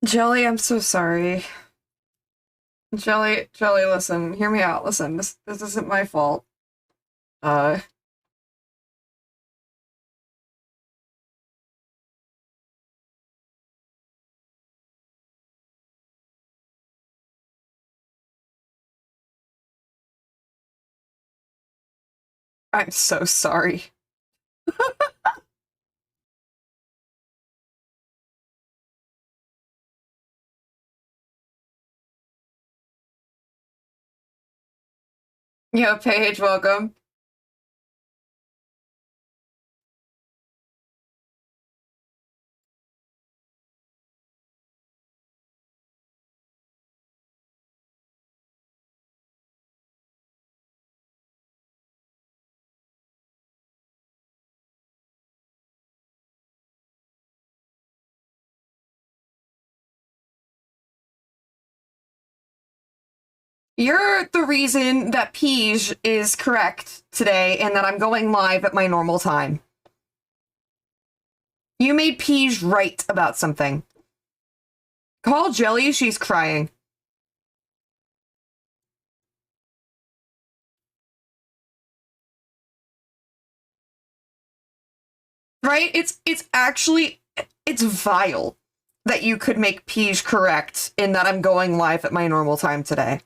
Jelly, I'm so sorry. Jelly, listen, hear me out. Listen, this isn't my fault. Uh, I'm so sorry. Yo, Paige, welcome. You're the reason that Peach is correct today and that I'm going live at my normal time. You made Peach right about something. Call Jelly, she's crying. Right? It's vile that you could make Peach correct in that I'm going live at my normal time today.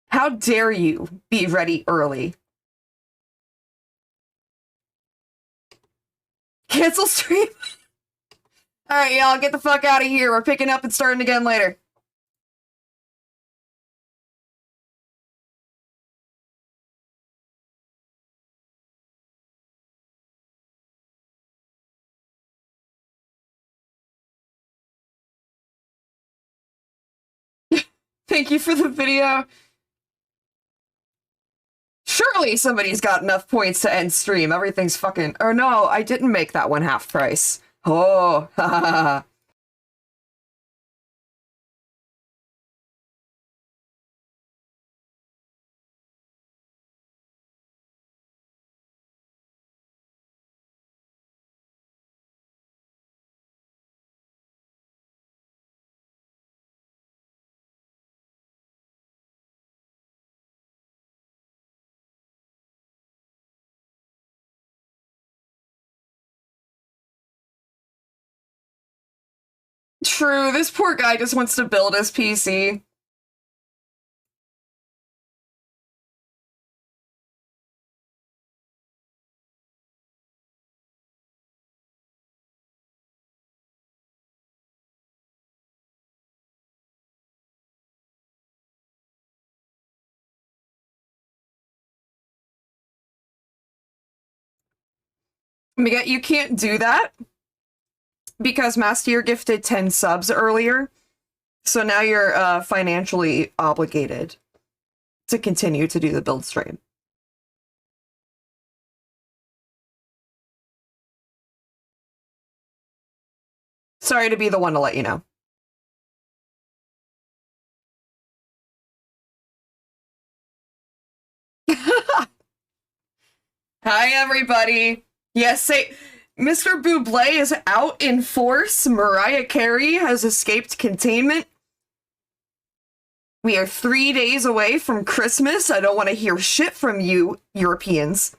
How dare you be ready early? Cancel stream? Alright, y'all, get the fuck out of here. We're picking up and starting again later. Thank you for the video. Surely somebody's got enough points to end stream. Everything's fucking... Oh no, I didn't make that one half price. Oh, ha ha ha. True, this poor guy just wants to build his PC. Miguel, you can't do that because Mastier gifted 10 subs earlier. So now you're financially obligated to continue to do the build stream. Sorry to be the one to let you know. Hi, everybody. Yes, Mr. Bublé is out in force. Mariah Carey has escaped containment. We are 3 days away from Christmas. I don't want to hear shit from you, Europeans.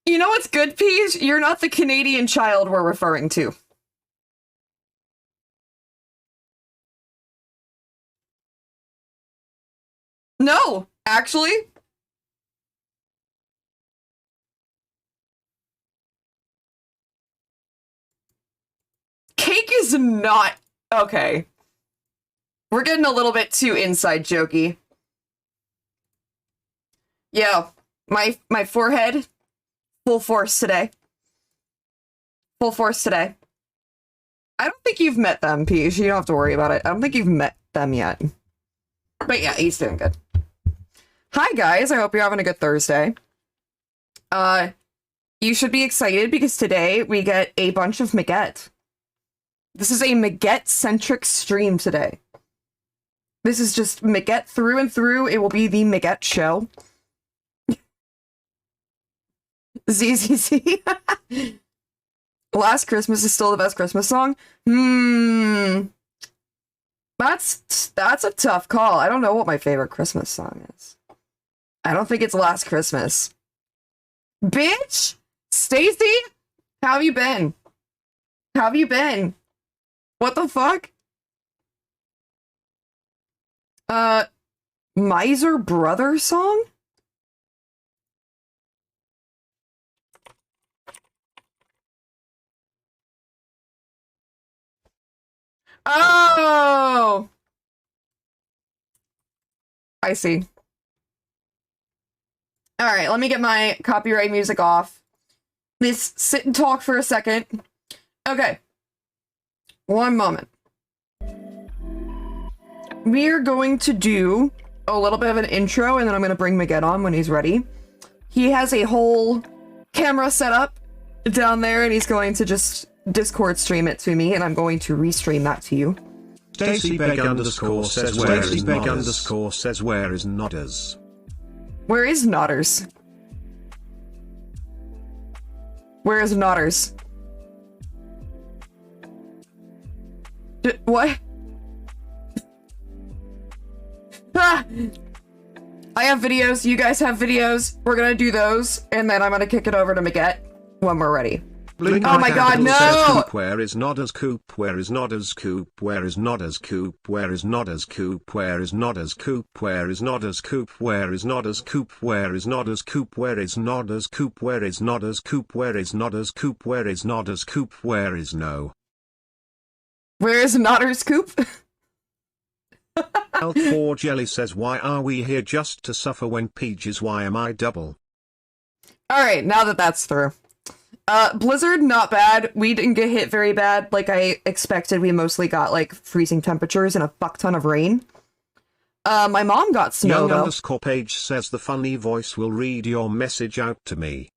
You know what's good, Peach? You're not the Canadian child we're referring to. No, actually. Cake is not... Okay. We're getting a little bit too inside jokey. Yeah, my forehead, full force today. Full force today. I don't think you've met them, Peach. You don't have to worry about it. I don't think you've met them yet. But yeah, he's doing good. Hi, guys. I hope you're having a good Thursday. You should be excited because today we get a bunch of Maggette. This is a Maggette-centric stream today. This is just Maggette through and through. It will be the Maggette show. ZZZ. Last Christmas is still the best Christmas song? That's a tough call. I don't know what my favorite Christmas song is. I don't think it's Last Christmas. Bitch! Stacy? How have you been? How have you been? What the fuck? Miser Brother song? Oh! I see. Alright, let me get my copyright music off. Let's sit and talk for a second. Okay. One moment. We're going to do a little bit of an intro, and then I'm going to bring Maggette on when he's ready. He has a whole camera set up down there, and he's going to just Discord stream it to me, and I'm going to restream that to you. Stacy Beg underscore says where is Beg underscore says where is Nodders? Where is Nodders? Where is Nodders? What? Ah! I have videos, you guys have videos, we're gonna do those, and then I'm gonna kick it over to Maggette when we're ready. Blink oh my god, no! Where is Nodders Coop? Where is Nodders Coop? Where is Nodders Coop? Where is Nodders Coop? Where is Nodders Coop? Where is Nodders Coop? Where is Nodders Coop? Where is Nodders Coop? Where is Nodders Coop? Where is Nodders Coop? Where is Nodders Coop? Where is Nodders Coop? Where is no? Where is Nodders Coop? L4 Jelly says why are we here just to suffer when Peach is why am I double? Alright, now that that's through. Blizzard, not bad. We didn't get hit very bad like I expected. We mostly got, like, freezing temperatures and a fuck ton of rain. My mom got snow, though. Young Page says the funny voice will read your message out to me.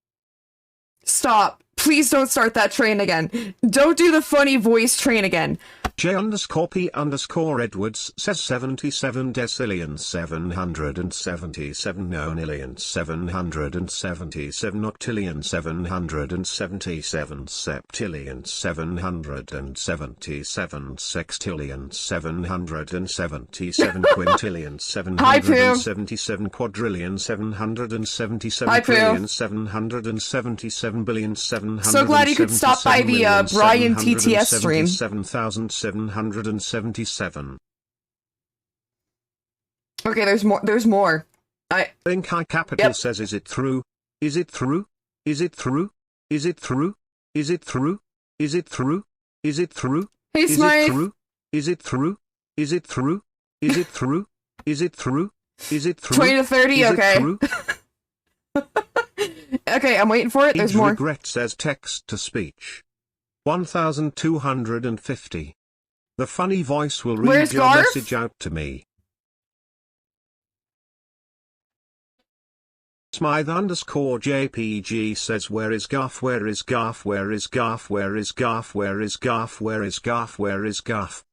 Stop. Please don't start that train again. Don't do the funny voice train again. J_P_Edwards says 77 decillion 777 nonillion 777 octillion 777 septillion 777 sextillion 777 quintillion 777 quadrillion 777 trillion 777 billion 777 so glad you could stop by the Brian TTS stream. 777. Okay, there's more. There's more. Think High Capital says is it through? Is it through? Is it through? Is it through? Is it through? Is it through? Is it through? Hey, Smythe. Is it through? Is it through? Is it through? Is it through? Is it through? 20 to 30, okay. Okay, I'm waiting for it. There's more. Regret says text to speech. 1250. The funny voice will read your message out to me. Smythe underscore JPG says where is Garth? Where is Garth? Where is Garth? Where is Garth? Where is Garth? Where is Garth? Where is Garth?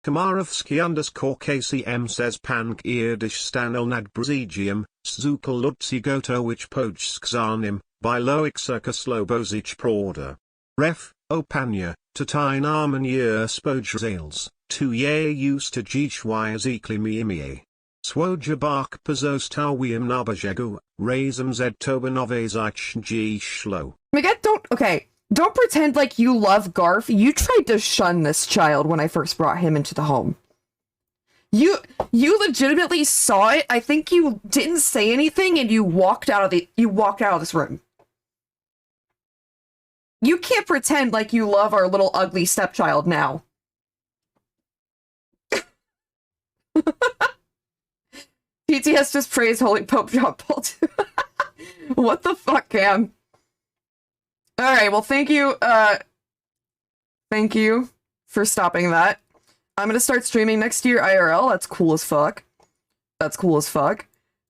Kamarovsky underscore KCM says Pang Eardish Stanel nad Brazigium, Zukal Ludzi Goto which Pojskzanim, by Loic Circus Lobozich Prorder. Ref, Opanya, Tatine Arman Yer Spojrzales, 2 Ye used to Jichwy Ezekli Miimie. Swoja Bark Pazostauwium Nabajegu, Razum Zed Tobanovezich G Shlo. Maggette, don't pretend like you love Garth. You tried to shun this child when I first brought him into the home. You legitimately saw it. I think you didn't say anything and you walked out of this room. You can't pretend like you love our little ugly stepchild now. PTS just praised Holy Pope John Paul II. What the fuck, Cam? Alright, well thank you for stopping that. I'm gonna start streaming next year IRL. That's cool as fuck. That's cool as fuck.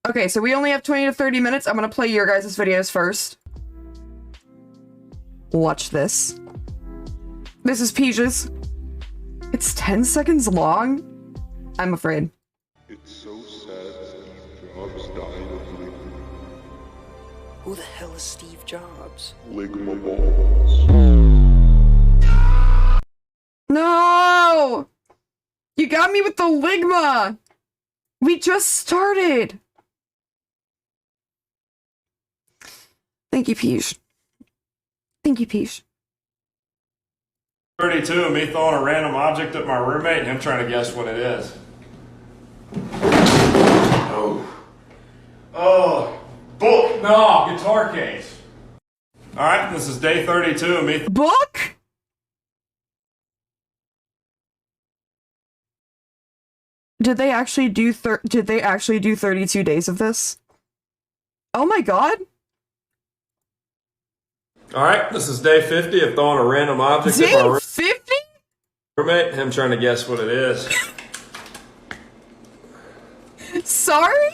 Okay, so we only have 20 to 30 minutes. I'm gonna play your guys' videos first. Watch this. This is Peaches. It's 10 seconds long? I'm afraid. It's so sad Steve Jobs died of Ligma. Who the hell is Steve Jobs? Ligma balls. No! You got me with the Ligma! We just started! Thank you, Peach. Thank you, Peach. 32 of me throwing a random object at my roommate and him trying to guess what it is. Oh, book. No, guitar case. All right, this is day 32 of me. Book? Did they actually do 32 days of this? Oh my god. All right, this is day 50 of throwing a random object at my Day 50? roommate and him trying to guess what it is. Sorry?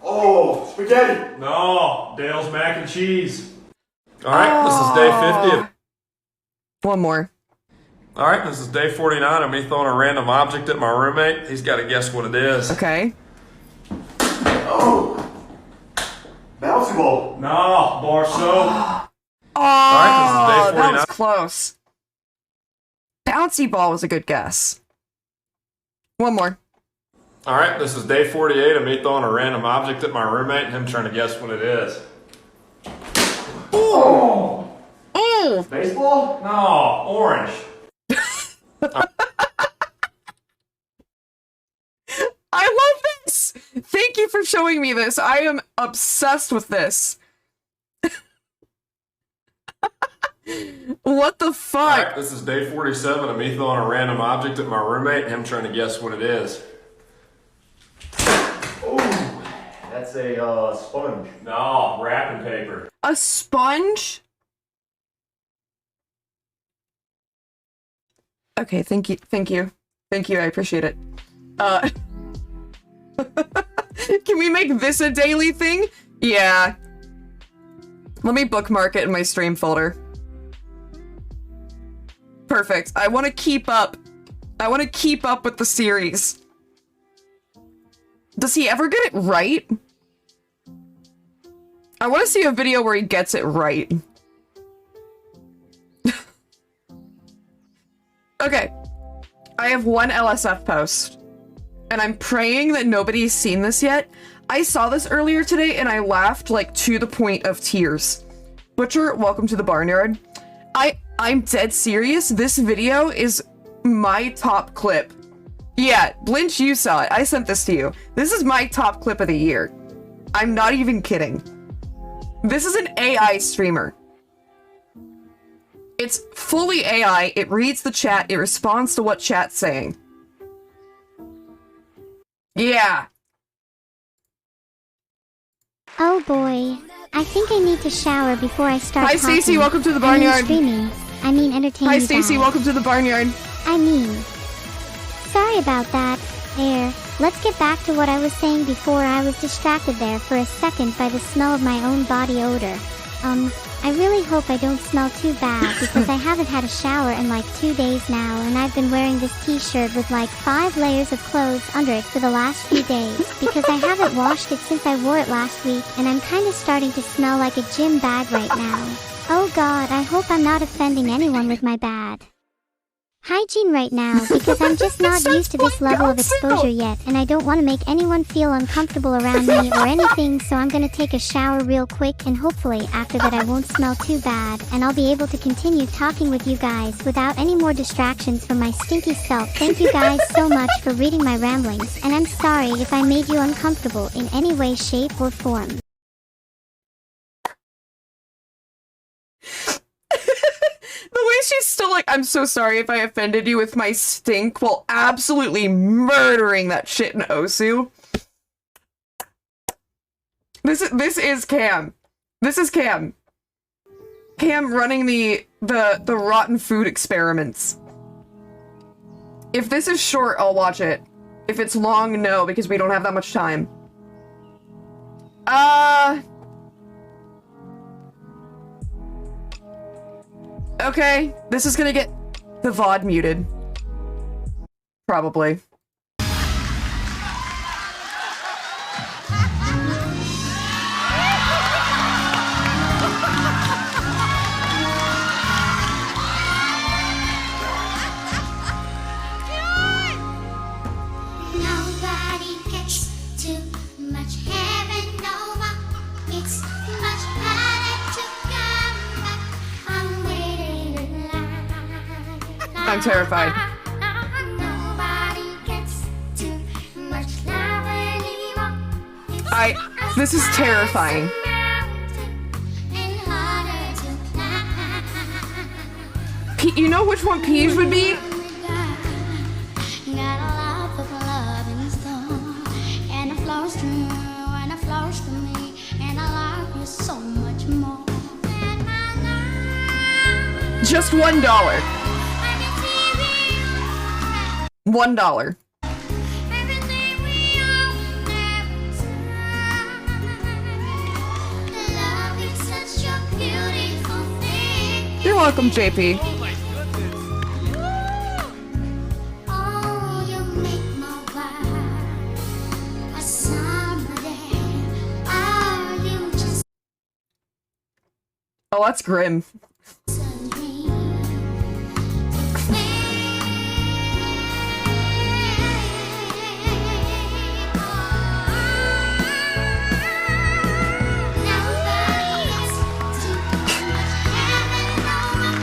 Oh, spaghetti. No, Dale's mac and cheese. All right, this is day 50 of... One more. All right, this is day 49 of me throwing a random object at my roommate. He's got to guess what it is. Okay. Bouncy ball. No, bar soap. Oh, right, this is day that was 49. close. Bouncy ball was a good guess. One more. All right, this is day 48 of me throwing a random object at my roommate and him trying to guess what it is. Ooh. Baseball? No, orange. I love this! Thank you for showing me this. I am obsessed with this. What the All fuck? right, this is day 47 of me throwing a random object at my roommate and him trying to guess what it is. That's a sponge. No, wrapping paper. A sponge? Okay, thank you. Thank you. Thank you, I appreciate it. Can we make this a daily thing? Yeah. Let me bookmark it in my stream folder. Perfect. I want to keep up. I want to keep up with the series. Does he ever get it right? I want to see a video where he gets it right. Okay. I have one LSF post. And I'm praying that nobody's seen this yet. I saw this earlier today and I laughed like to the point of tears. Butcher, welcome to the barnyard. I'm dead serious. This video is my top clip. Yeah, Blinch, you saw it. I sent this to you. This is my top clip of the year. I'm not even kidding. This is an AI streamer. It's fully AI. It reads the chat. It responds to what chat's saying. Yeah. Oh boy. I think I need to shower before I start Hi, talking. Stacy. Welcome to the barnyard. Streaming. I mean entertaining. Hi, Stacy. Welcome to the barnyard. Sorry about that. There. Let's get back to what I was saying before. I was distracted there for a second by the smell of my own body odor. I really hope I don't smell too bad because I haven't had a shower in like 2 days now and I've been wearing this t-shirt with like 5 layers of clothes under it for the last few days because I haven't washed it since I wore it last week and I'm kinda starting to smell like a gym bag right now. Oh god, I hope I'm not offending anyone with my bad hygiene right now because I'm just not used to this level of exposure yet and I don't want to make anyone feel uncomfortable around me or anything, so I'm gonna take a shower real quick and hopefully after that I won't smell too bad and I'll be able to continue talking with you guys without any more distractions from my stinky self. Thank you guys so much for reading my ramblings and I'm sorry if I made you uncomfortable in any way, shape, or form. The way she's still like, I'm so sorry if I offended you with my stink while absolutely murdering that shit in Osu. This is Cam. This is Cam. Cam running the rotten food experiments. If this is short, I'll watch it. If it's long, no, because we don't have that much time. Okay, this is gonna get the VOD muted. Probably. Nobody gets too much heaven over. It's much harder to come back. I'm waiting in line. I'm terrified. Nobody gets too much love anymore. This is terrifying. And harder to climb. You know which one Peach would be? Got a lot of love in store, and it flows through, and it flows through me, and I love you so much more. And I know Just $1. I can see $1. everything we own every time. Love is such a beautiful thing. You're welcome, JP. Oh, you make my life a summer day. Oh, you just Oh, that's grim. a dream. Nobody gets too much heaven over.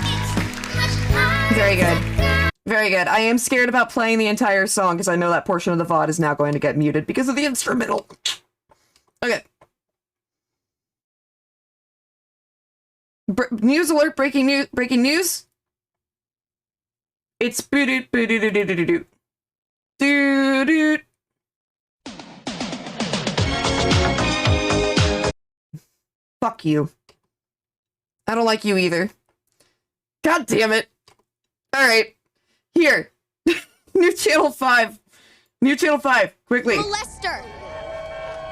It's much harder. Very good. Very good. I am scared about playing the entire song because I know that portion of the VOD is now going to get muted because of the instrumental. Okay. News alert, breaking news. It's boo-doot, boo-doot-doo-doo-doo-doo. Doo-doot. Fuck you. I don't like you either. God damn it. Alright. Here. New channel 5. New channel 5. Quickly. Molester,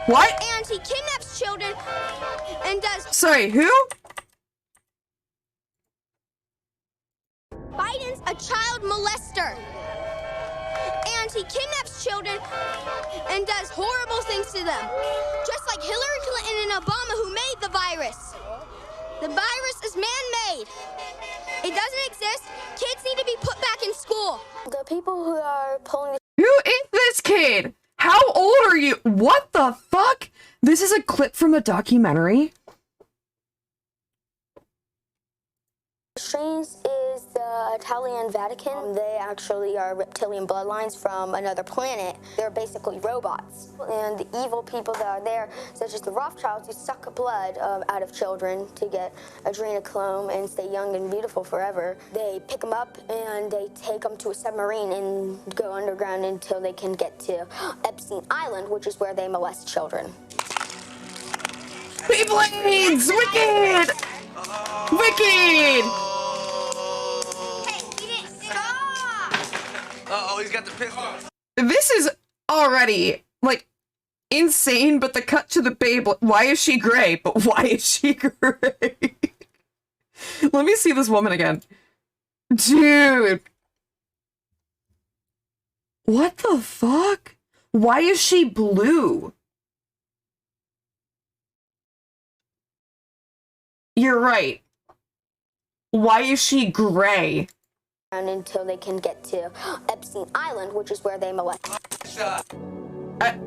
What? and he kidnaps children and does. Sorry, who? Biden's a child molester, and he kidnaps children and does horrible things to them, just like Hillary Clinton and Obama, who made the virus. The virus is man-made. It doesn't exist. Kids need to be put back in school. The people who are pulling the Who is this kid? How old are you? What the fuck? This is a clip from a documentary? strings is the Italian Vatican. They actually are reptilian bloodlines from another planet. They're basically robots. And the evil people that are there, such as the Rothschilds, who suck blood out of children to get adrenochrome and stay young and beautiful forever, they pick them up and they take them to a submarine and go underground until they can get to Epstein Island, which is where they molest children. Beyblades! Wicked! Wicked! Hey, he didn't stop! Uh-oh, he's got the pistol. This is already, like, insane, but the cut to the Beyblade. Why is she gray? But why is she gray? Let me see this woman again. Dude. What the fuck? Why is she blue? You're right. Why is she gray? Until they can get to Epstein Island, which is where they molest.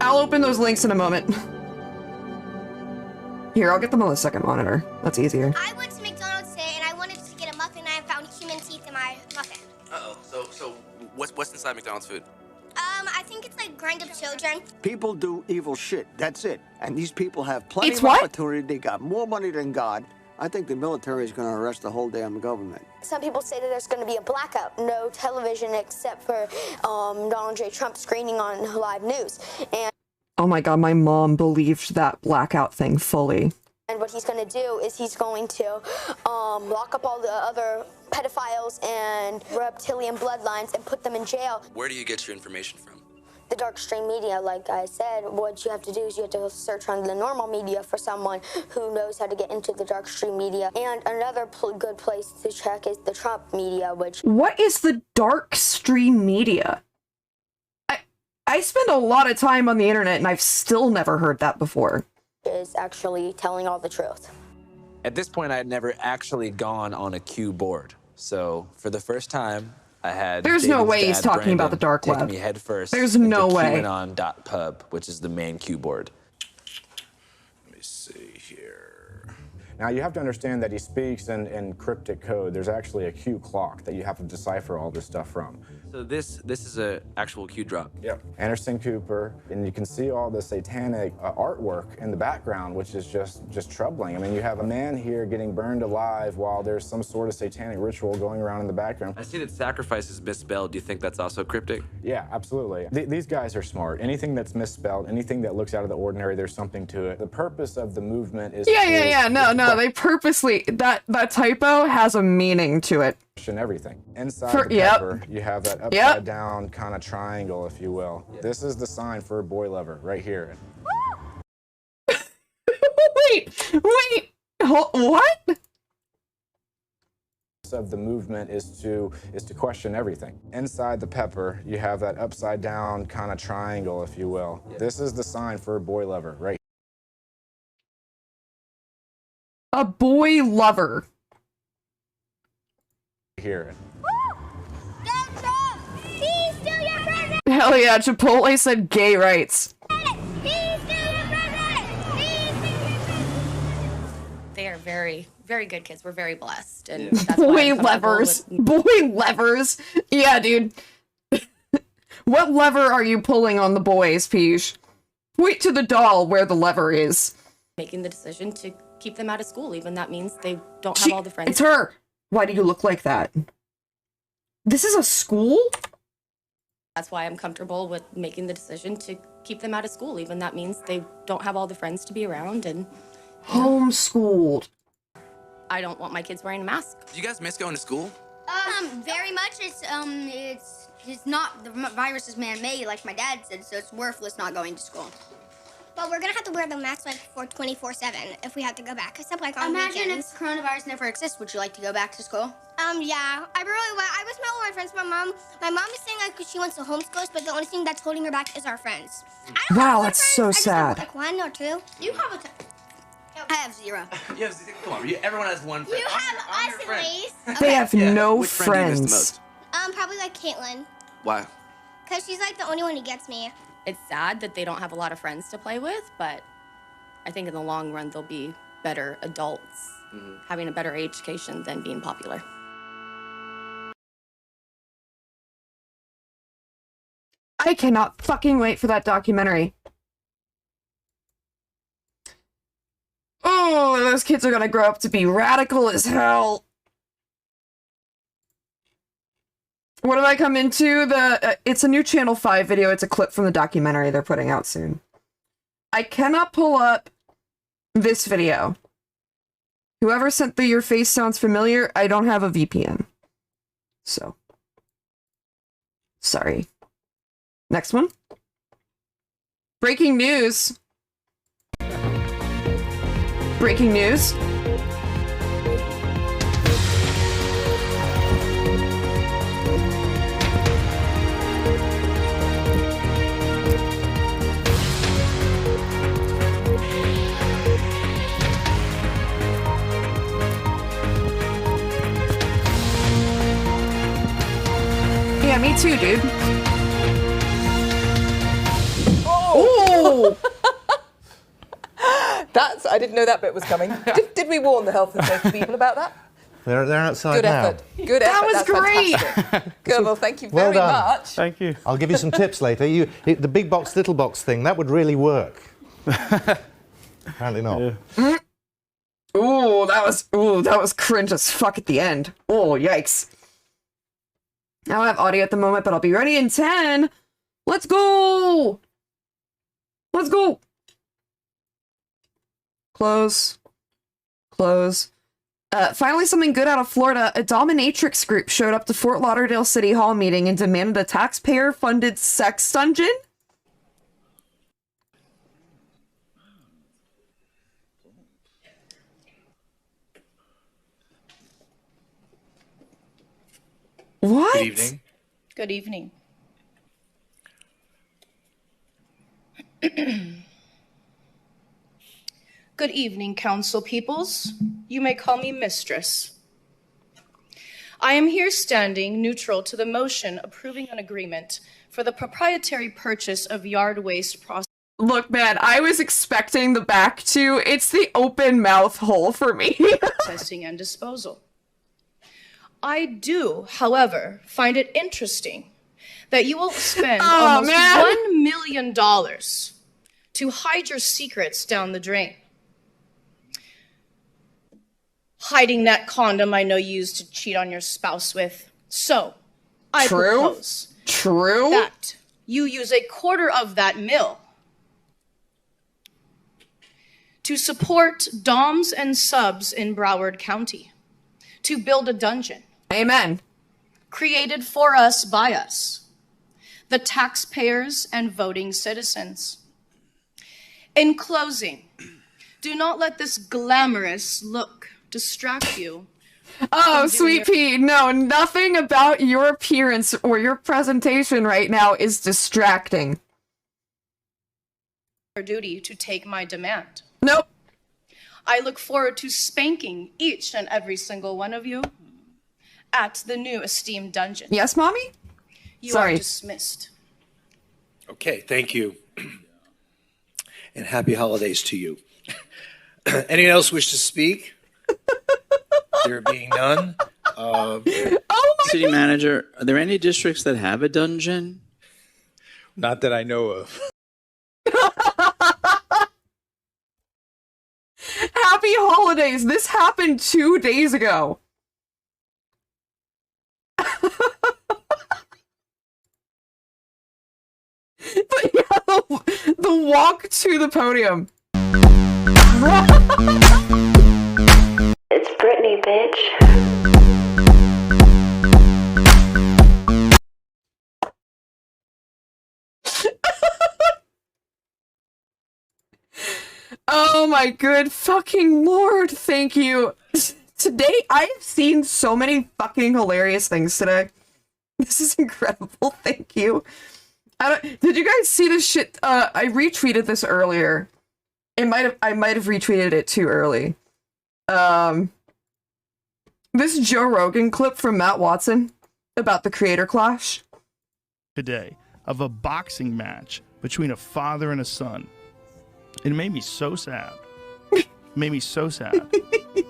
I'll open those links in a moment. Here, I'll get them on the second monitor. That's easier. I went to McDonald's today and I wanted to get a muffin and I found human teeth in my muffin. Uh-oh. So what's inside McDonald's food? I think it's like grind up children. People do evil shit. That's it. And these people have plenty It's of what? opportunity. They got more money than God. I think the military is going to arrest the whole damn government. Some people say that there's going to be a blackout, no television except for Donald J. Trump screening on live news. Oh my god, my mom believed that blackout thing fully. And what he's going to do is he's going to lock up all the other pedophiles and reptilian bloodlines and put them in jail. Where do you get your information from? The dark stream media, like I said, what you have to do is you have to search on the normal media for someone who knows how to get into the dark stream media. And another good place to check is the Trump media, which... What is the dark stream media? I spend a lot of time on the internet and I've still never heard that before. ...is actually telling all the truth. At this point, I had never actually gone on a Q board. So for the first time, I had There's no David's way he's dad, talking about the Brandon, dark taking web. me head first There's into no way. QAnon.pub, which is the main Q board. Let me see here. Now you have to understand that he speaks in cryptic code. There's actually a Q clock that you have to decipher all this stuff from. So this is a actual Q drop. Yep. Anderson Cooper, and you can see all the satanic artwork in the background, which is just troubling. I mean, you have a man here getting burned alive while there's some sort of satanic ritual going around in the background. I see that sacrifice is misspelled. Do you think that's also cryptic? Yeah, absolutely. These guys are smart. Anything that's misspelled, anything that looks out of the ordinary, there's something to it. The purpose of the movement is Yeah. No, they purposely, that typo has a meaning to it. and everything. Inside the pepper, you have that upside down kind of triangle, if you will. This is the sign for a boy lover right here. Wait, what? Of the movement is to question everything. Inside the pepper, you have that upside down kind of triangle, if you will. This is the sign for a boy lover right A boy lover. here. Hell yeah, Chipotle said gay rights. They are very, very good kids. We're very blessed. And that's Boy levers. Boy levers. Yeah, dude. What lever are you pulling on the boys, Peach? Point to the doll where the lever is. Making the decision to keep them out of school, even that means they don't have all the friends. It's her. Why do you look like that? This is a school? That's why I'm comfortable with making the decision to keep them out of school, even that means they don't have all the friends to be around and homeschooled. I don't want my kids wearing a mask. Do you guys miss going to school? Very much. It's not, the virus is man-made, like my dad said, so it's worthless not going to school. But we're gonna have to wear the mask like for 24/7 if we have to go back, except like on Imagine weekends. if coronavirus never exists. Would you like to go back to school? Yeah. I was met with my friends. My mom is saying like she wants to homeschool us, but the only thing that's holding her back is our friends. Wow, that's so sad. Like one or two. You have I have zero. Come on, everyone has one friend. You have us at least. They have no Which friend do you miss the friends. most? Probably like Caitlin, Why? cause she's like the only one who gets me. It's sad that they don't have a lot of friends to play with, but I think in the long run they'll be better adults, having a better education than being popular. I cannot fucking wait for that documentary. Oh, those kids are gonna grow up to be radical as hell. What did I come into? It's a new Channel 5 video. It's a clip from the documentary they're putting out soon. I cannot pull up this video. Whoever sent the your face sounds familiar, I don't have a VPN. So. Sorry. Next one. Breaking news. Breaking news. Yeah, me too, dude. Oh! I didn't know that bit was coming. Did we warn the health and safety people about that? They're outside Good now. effort. Good effort. That was That's great. fantastic. Good. Well, thank you Well very done. much. Thank you. I'll give you some tips later. The big box, little box thing, that would really work. Apparently not. Ooh, that was cringe as fuck at the end. Oh, yikes. I don't have audio at the moment, but I'll be ready in 10. Let's go. Let's go. Close. Finally, something good out of Florida. A dominatrix group showed up to Fort Lauderdale City Hall meeting and demanded a taxpayer-funded sex dungeon. it? Good evening. Good evening, council peoples. You may call me Mistress. I am here standing neutral to the motion approving an agreement for the proprietary purchase of yard waste processing. Look, man, I was expecting the back to. It's the open mouth hole for me. Processing and disposal. I do, however, find it interesting that you will spend almost $1 million to hide your secrets down the drain. Hiding that condom I know you used to cheat on your spouse with. So, I propose that you use a quarter of that mill to support doms and subs in Broward County, to build a dungeon. Amen. Created for us by us, the taxpayers and voting citizens. In closing, do not let this glamorous look distract you. Oh, Sweet Pea, no, nothing about your appearance or your presentation right now is distracting. Your duty to take my demand. Nope. I look forward to spanking each and every single one of you at the new esteemed dungeon. Yes, Mommy? You Sorry. are dismissed. Okay, thank you. And happy holidays to you. Anyone else wish to speak? There being none. City manager, are there any districts that have a dungeon? Not that I know of. Happy holidays! This happened 2 days ago. But yeah, the walk to the podium. It's Brittany, bitch. Oh my good fucking lord, thank you. Today, I have seen so many fucking hilarious things today. This is incredible, thank you. Did you guys see this shit? I retweeted this earlier. I might have retweeted it too early. This Joe Rogan clip from Matt Watson about the creator clash. Today of a boxing match between a father and a son. It made me so sad. Made me so sad.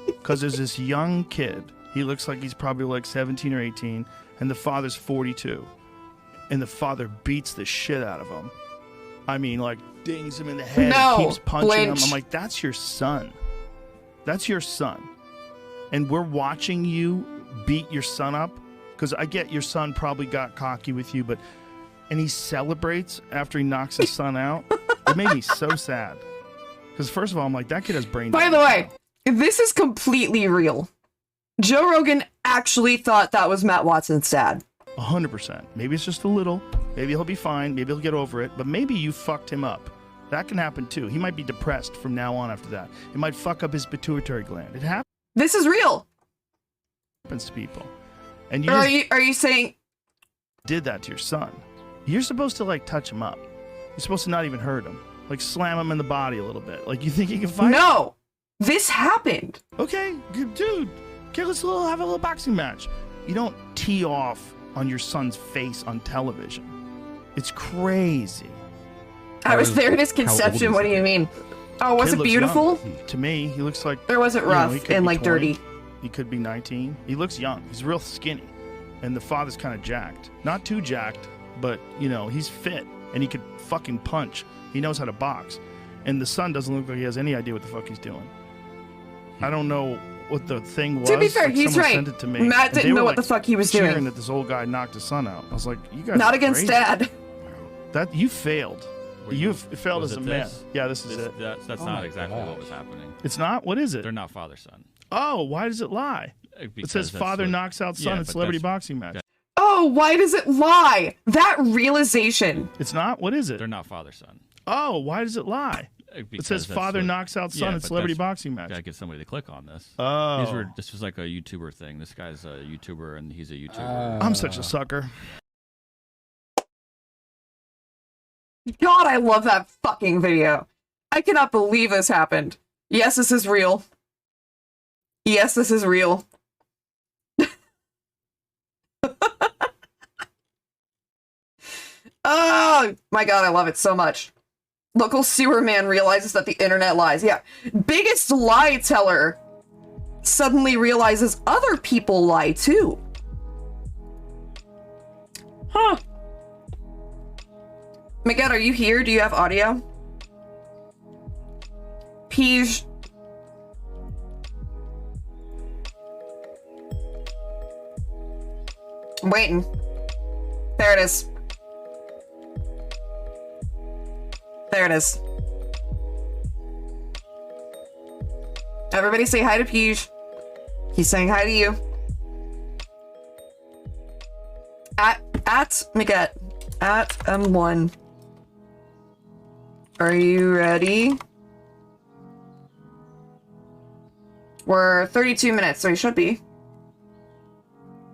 Because there's this young kid. He looks like he's probably like 17 or 18. And the father's 42. And the father beats the shit out of him. I mean, like, dings him in the head. Keeps punching him. I'm like, that's your son. That's your son. And we're watching you beat your son up. Because I get your son probably got cocky with you, but... And he celebrates after he knocks his son out. It made me so sad. Because first of all, I'm like, that kid has brain By damage. the way, this is completely real. Joe Rogan actually thought that was Matt Watson's dad. 100%. Maybe it's just a little. Maybe he'll be fine. Maybe he'll get over it. But maybe you fucked him up. That can happen too. He might be depressed from now on after that. It might fuck up his pituitary gland. It happens. This is real. Happens to people. And you Or just are you saying did that to your son. You're supposed to like touch him up. You're supposed to not even hurt him. Like slam him in the body a little bit. Like you think he can fight? No. This happened. Okay, good dude. Okay, let's have a little boxing match. You don't tee off on your son's face on television. It's crazy. I was there at his conception. What do you mean? Oh, was Kid it looks beautiful? young. To me, he looks like... Or was it you know, rough he could and be like 20. dirty? He could be 19. He looks young. He's real skinny. And the father's kind of jacked. Not too jacked, but, you know, he's fit. And he could fucking punch. He knows how to box. And the son doesn't look like he has any idea what the fuck he's doing. I don't know what the thing was. To be fair, Like, he's someone right. sent it to me, Matt and they didn't were, know what like, the fuck he was cheering doing. that this old guy knocked his son out. I was like, you guys Not are against crazy. dad. That you failed. You've failed Was as a it man. this? Yeah, this is it. That's Oh not my exactly God. what was happening. It's not? What is it? They're not father-son. Oh, why does it lie? It Because says that's father what- knocks out son Yeah, in but celebrity that's- boxing match. Oh, why does it lie? That realization. It's not? What is it? They're not father-son. Oh, why does it lie? It says father knocks out son at celebrity boxing match. Gotta get somebody to click on this. Oh. This was like a YouTuber thing. This guy's a YouTuber and he's a YouTuber. I'm such a sucker. God, I love that fucking video. I cannot believe this happened. Yes, this is real. Yes, this is real. Oh my god, I love it so much. Local sewer man realizes that the internet lies. Yeah. Biggest lie teller suddenly realizes other people lie too. Huh. Miguel, are you here? Do you have audio? Peej. I'm waiting. There it is. There it is. Everybody say hi to Peej. He's saying hi to you. At Miguel. At M1. Are you ready? We're 32 minutes, so you should be.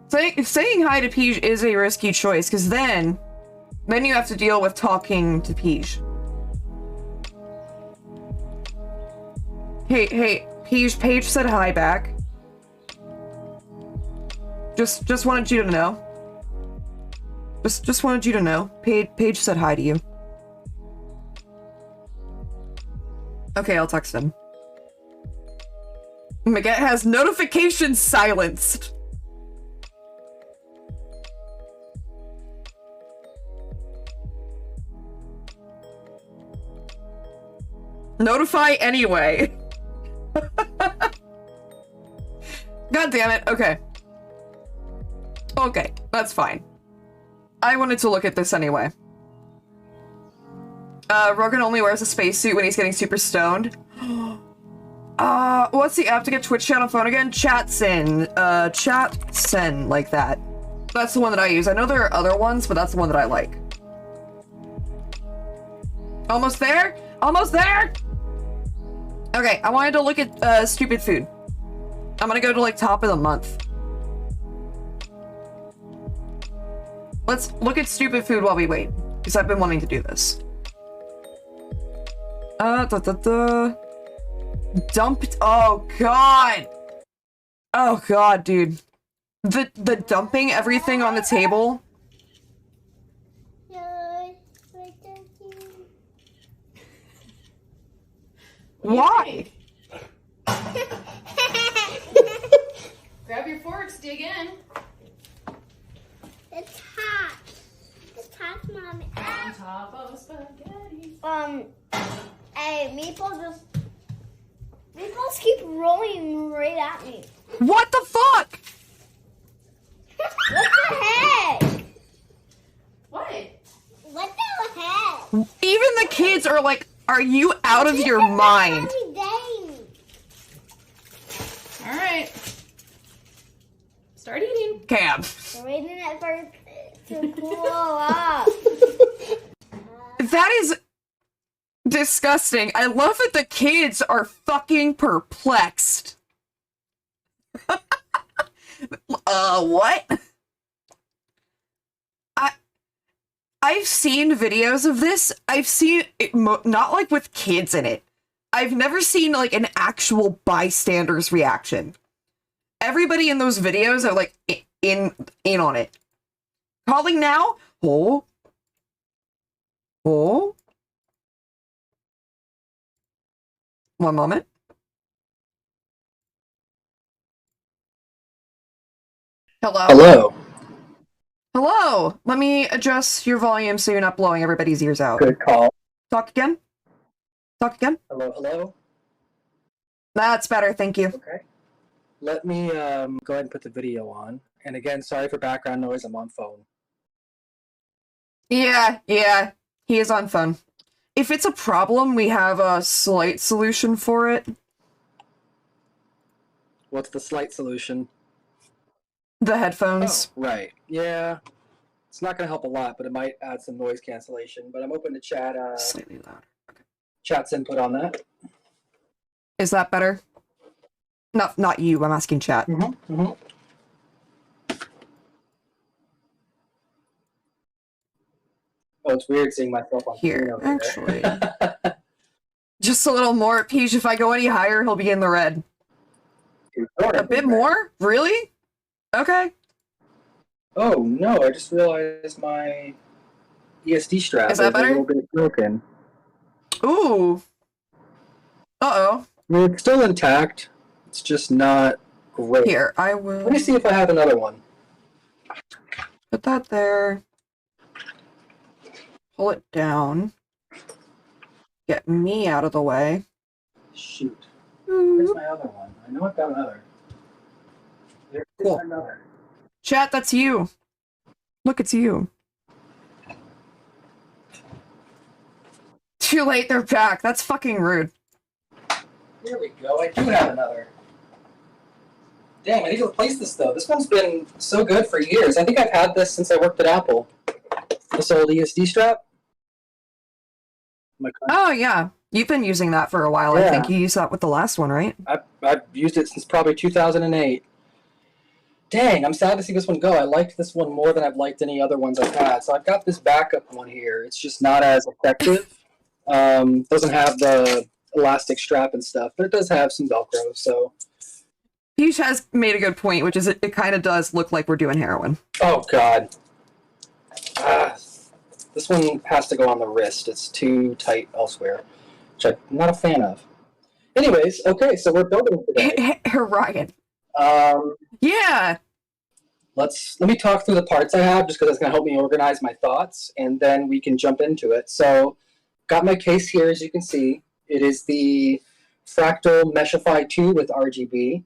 Saying hi to Peej is a risky choice, because then you have to deal with talking to Peej. Hey, Peej, Paige said hi back. Just wanted you to know. Just wanted you to know. Paige said hi to you. Okay, I'll text him. Miguel has notifications silenced. Notify anyway. God damn it. Okay. Okay, that's fine. I wanted to look at this anyway. Rogan only wears a spacesuit when he's getting super stoned. What's the app to get Twitch chat on phone again? Chatsen. Chatsen, like that. That's the one that I use. I know there are other ones, but that's the one that I like. Almost there? Almost there? Okay, I wanted to look at, stupid food. I'm gonna go to, like, top of the month. Let's look at stupid food while we wait, because I've been wanting to do this. Dumped. Oh god. Oh god, dude. The dumping everything on the table. Why? Grab your forks, dig in. It's hot. It's hot, Mommy. On top of spaghetti. Hey, Meatballs keep rolling right at me. What the fuck? What the heck? What? What the heck? Even the kids are like, are you out of your mind? All right. Start eating. Cam. We're waiting it for to cool off. That is disgusting. I love that the kids are fucking perplexed. What? I've seen videos of this. I've seen it not like with kids in it. I've never seen like an actual bystander's reaction. Everybody in those videos are like in on it. Calling now? Oh. Oh. One moment. Hello? Hello. Hello. Let me adjust your volume so you're not blowing everybody's ears out. Good call. Talk again. Talk again. Hello, hello. That's better, thank you. Okay. Let me go ahead and put the video on. And again, sorry for background noise. I'm on phone. Yeah, he is on phone. If it's a problem, we have a slight solution for it. What's the slight solution? The headphones. Oh, right. Yeah. It's not going to help a lot, but it might add some noise cancellation. But I'm open to chat. Slightly louder. Okay. chat's input on that. Is that better? Not you. I'm asking chat. Mm-hmm. Oh, it's weird seeing myself on Here, screen over actually. there. Just a little more. Peach, if I go any higher, he'll be in the red. A bit more? Really? Okay. Oh no! I just realized my ESD strap Is that a better? little bit broken. Ooh. Uh-oh. I mean, it's still intact. It's just not great. Here, I will... Let me see if I have another one. Put that there. Pull it down. Get me out of the way. Shoot. Where's my other one? I know I've got another. There's Cool. another. Chat, that's you. Look, it's you. Too late, they're back. That's fucking rude. Here we go. I do have another. Damn, I need to replace this though. This one's been so good for years. I think I've had this since I worked at Apple. This old ESD strap. Oh, yeah. You've been using that for a while, I Yeah. think. You used that with the last one, right? I've used it since probably 2008. Dang, I'm sad to see this one go. I liked this one more than I've liked any other ones I've had. So I've got this backup one here. It's just not as effective. Doesn't have the elastic strap and stuff, but it does have some Velcro, so... Peach has made a good point, which is it kind of does look like we're doing heroin. Oh, God. This one has to go on the wrist. It's too tight elsewhere, which I'm not a fan of. Anyways, okay, so we're building today. Ryan. Yeah. Let me talk through the parts I have, just because it's going to help me organize my thoughts, and then we can jump into it. So, got my case here, as you can see. It is the Fractal Meshify 2 with RGB.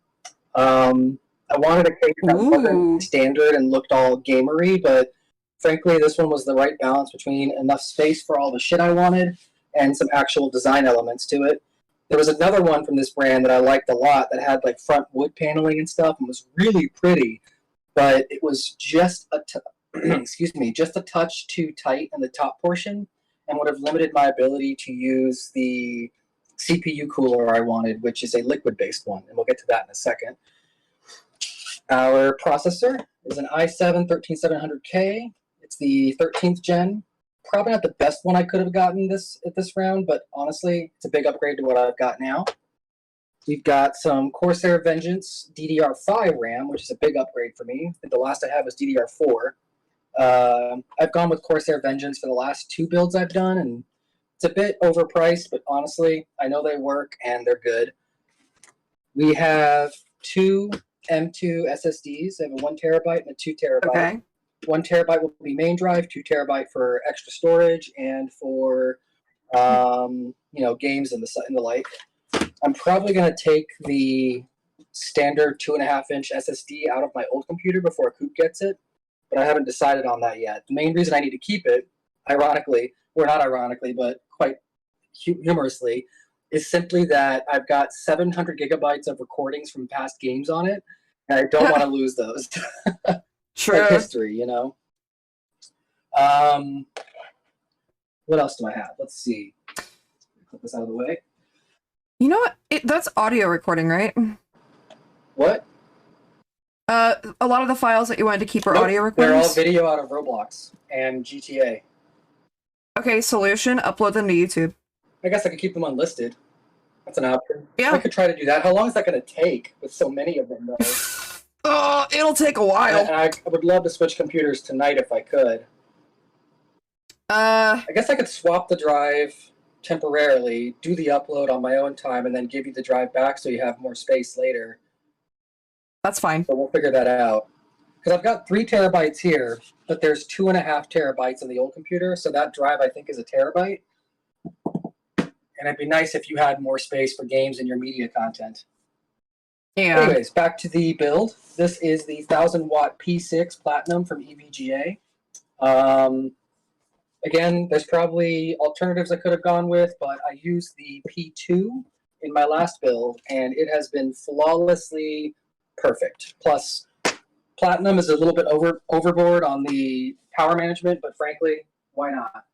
I wanted a case that wasn't standard and looked all gamery, but frankly, this one was the right balance between enough space for all the shit I wanted and some actual design elements to it. There was another one from this brand that I liked a lot that had like front wood paneling and stuff and was really pretty, but it was just just a touch too tight in the top portion and would have limited my ability to use the CPU cooler I wanted, which is a liquid-based one, and we'll get to that in a second. Our processor is an i7-13700K. It's the 13th gen. Probably not the best one I could have gotten at this round, but honestly, it's a big upgrade to what I've got now. We've got some Corsair Vengeance DDR5 RAM, which is a big upgrade for me. The last I had was DDR4. I've gone with Corsair Vengeance for the last 2 builds I've done, and it's a bit overpriced, but honestly, I know they work and they're good. We have 2 M2 SSDs. I have a 1 terabyte and a 2 terabyte. Okay. 1 terabyte will be main drive, 2 terabyte for extra storage and for games and the like. I'm probably going to take the standard 2.5-inch SSD out of my old computer before Coop gets it, but I haven't decided on that yet. The main reason I need to keep it, ironically, or not ironically, but quite humorously, is simply that I've got 700 gigabytes of recordings from past games on it, and I don't want to lose those. True. Like history, you know? What else do I have? Let's see. Put this out of the way. You know what? That's audio recording, right? What? A lot of the files that you wanted to keep are Nope, audio they're recordings? all video out of Roblox and GTA. Okay, solution, upload them to YouTube. I guess I could keep them unlisted. That's an option. Yeah. I could try to do that. How long is that going to take with so many of them, though? Oh, it'll take a while. I would love to switch computers tonight if I could. I guess I could swap the drive temporarily, do the upload on my own time, and then give you the drive back so you have more space later. That's fine. But we'll figure that out. Because I've got 3 terabytes here, but there's 2.5 terabytes in the old computer, so that drive I think is a terabyte. And it'd be nice if you had more space for games and your media content. Yeah. Anyways, back to the build. This is the 1000-watt P6 Platinum from EVGA. Again, there's probably alternatives I could have gone with, but I used the P2 in my last build, and it has been flawlessly perfect. Plus, Platinum is a little bit overboard on the power management, but frankly, why not?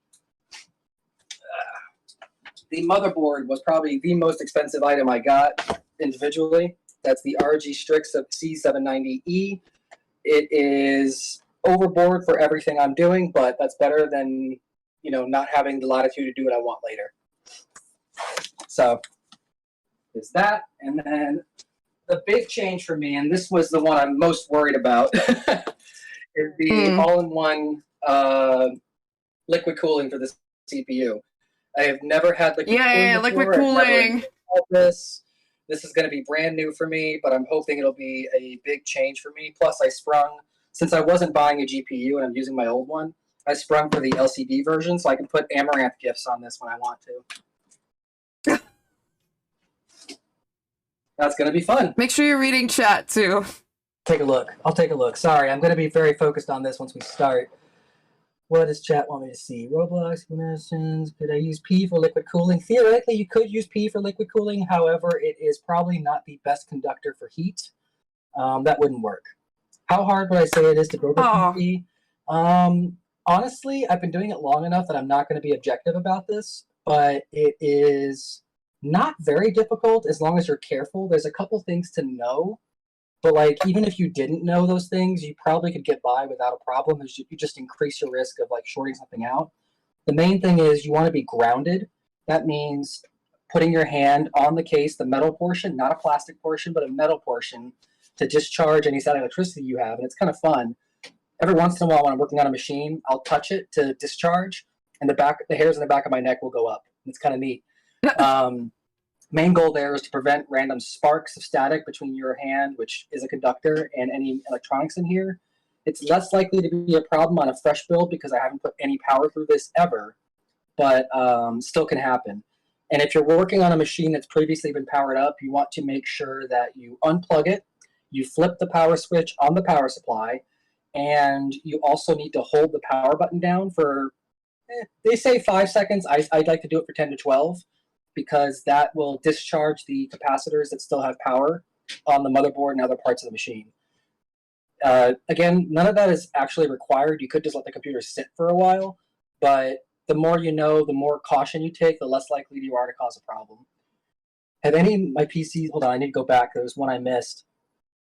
the motherboard was probably the most expensive item I got individually. That's the RG Strix of C790E. It is overboard for everything I'm doing, but that's better than, you know, not having the latitude to do what I want later. So there's that. And then the big change for me, and this was the one I'm most worried about, is the all-in-one liquid cooling for the CPU. I have never had liquid cooling before. liquid I've never cooling. installed this. This is going to be brand new for me, but I'm hoping it'll be a big change for me. Plus, I sprung, since I wasn't buying a GPU and I'm using my old one, I sprung for the LCD version, so I can put Amaranth GIFs on this when I want to. That's going to be fun. Make sure you're reading chat, too. Take a look. I'll take a look. Sorry, I'm going to be very focused on this once we start. What does chat want me to see? Roblox explanations. Could I use P for liquid cooling? Theoretically, you could use P for liquid cooling. However, it is probably not the best conductor for heat. That wouldn't work. How hard would I say it is to program P? Honestly, I've been doing it long enough that I'm not going to be objective about this, but it is not very difficult as long as you're careful. There's a couple things to know. But like, even if you didn't know those things, you probably could get by without a problem. You just increase your risk of like shorting something out. The main thing is you want to be grounded. That means putting your hand on the case, the metal portion, not a plastic portion, but a metal portion, to discharge any static electricity you have. And it's kind of fun. Every once in a while when I'm working on a machine, I'll touch it to discharge, and the hairs in the back of my neck will go up. It's kind of neat. Main goal there is to prevent random sparks of static between your hand, which is a conductor, and any electronics in here. It's less likely to be a problem on a fresh build because I haven't put any power through this ever, but still can happen. And if you're working on a machine that's previously been powered up, you want to make sure that you unplug it, you flip the power switch on the power supply, and you also need to hold the power button down for, they say 5 seconds. I'd like to do it for 10 to 12. Because that will discharge the capacitors that still have power on the motherboard and other parts of the machine. Again, none of that is actually required. You could just let the computer sit for a while, but the more you know, the more caution you take, the less likely you are to cause a problem. Have any of my PCs, hold on, I need to go back. There was one I missed.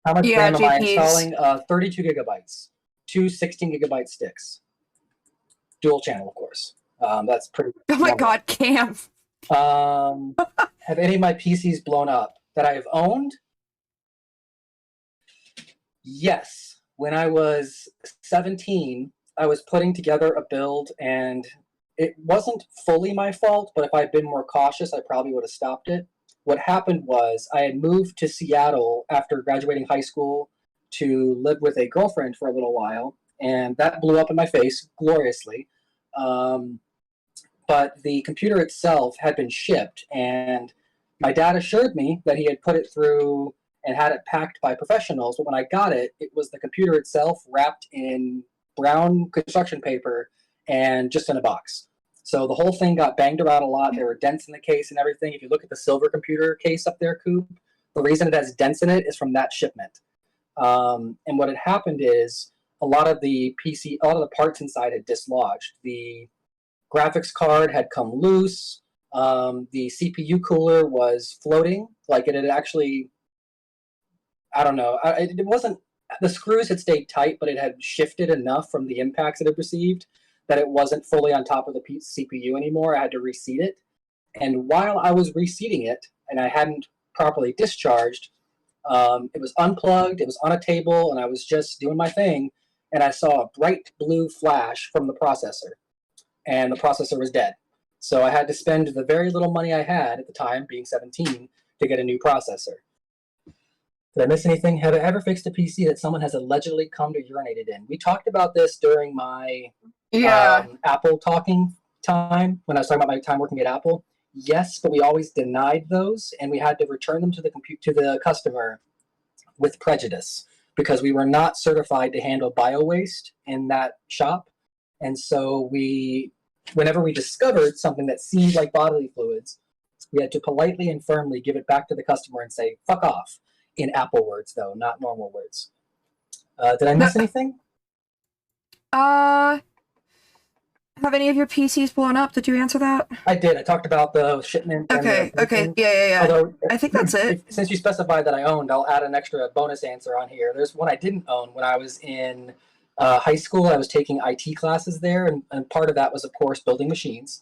How much RAM am I installing? 32 gigabytes, two 16 gigabyte sticks. Dual channel, of course. That's pretty. Oh my God, Cam. Have any of my PCs blown up that I have owned? Yes. When I was 17, I was putting together a build, and it wasn't fully my fault, but if I'd been more cautious, I probably would have stopped it. What happened was I had moved to Seattle after graduating high school to live with a girlfriend for a little while, and that blew up in my face gloriously. But the computer itself had been shipped, and my dad assured me that he had put it through and had it packed by professionals. But when I got it, it was the computer itself wrapped in brown construction paper and just in a box. So the whole thing got banged around a lot. There were dents in the case and everything. If you look at the silver computer case up there, Coop, the reason it has dents in it is from that shipment. And what had happened is a lot of the parts inside had dislodged. The graphics card had come loose. The CPU cooler was floating. Like it had actually, I don't know. It wasn't, the screws had stayed tight, but it had shifted enough from the impacts it had received that it wasn't fully on top of the CPU anymore. I had to reseat it. And while I was reseating it, and I hadn't properly discharged, it was unplugged, it was on a table, and I was just doing my thing, and I saw a bright blue flash from the processor. And the processor was dead. So I had to spend the very little money I had at the time, being 17, to get a new processor. Did I miss anything? Have I ever fixed a PC that someone has allegedly come to urinated in? We talked about this during my Apple talking time, when I was talking about my time working at Apple. Yes, but we always denied those, and we had to return them to the customer with prejudice because we were not certified to handle bio-waste in that shop. And so whenever we discovered something that seemed like bodily fluids, we had to politely and firmly give it back to the customer and say, fuck off, in Apple words, though, not normal words. Did I miss anything? Have any of your PCs blown up? Did you answer that? I did. I talked about the shipment. and Okay, the- okay. Yeah. Although, I think that's it. Since you specified that I owned, I'll add an extra bonus answer on here. There's one I didn't own when I was in high school. I was taking IT classes there, and part of that was, of course, building machines.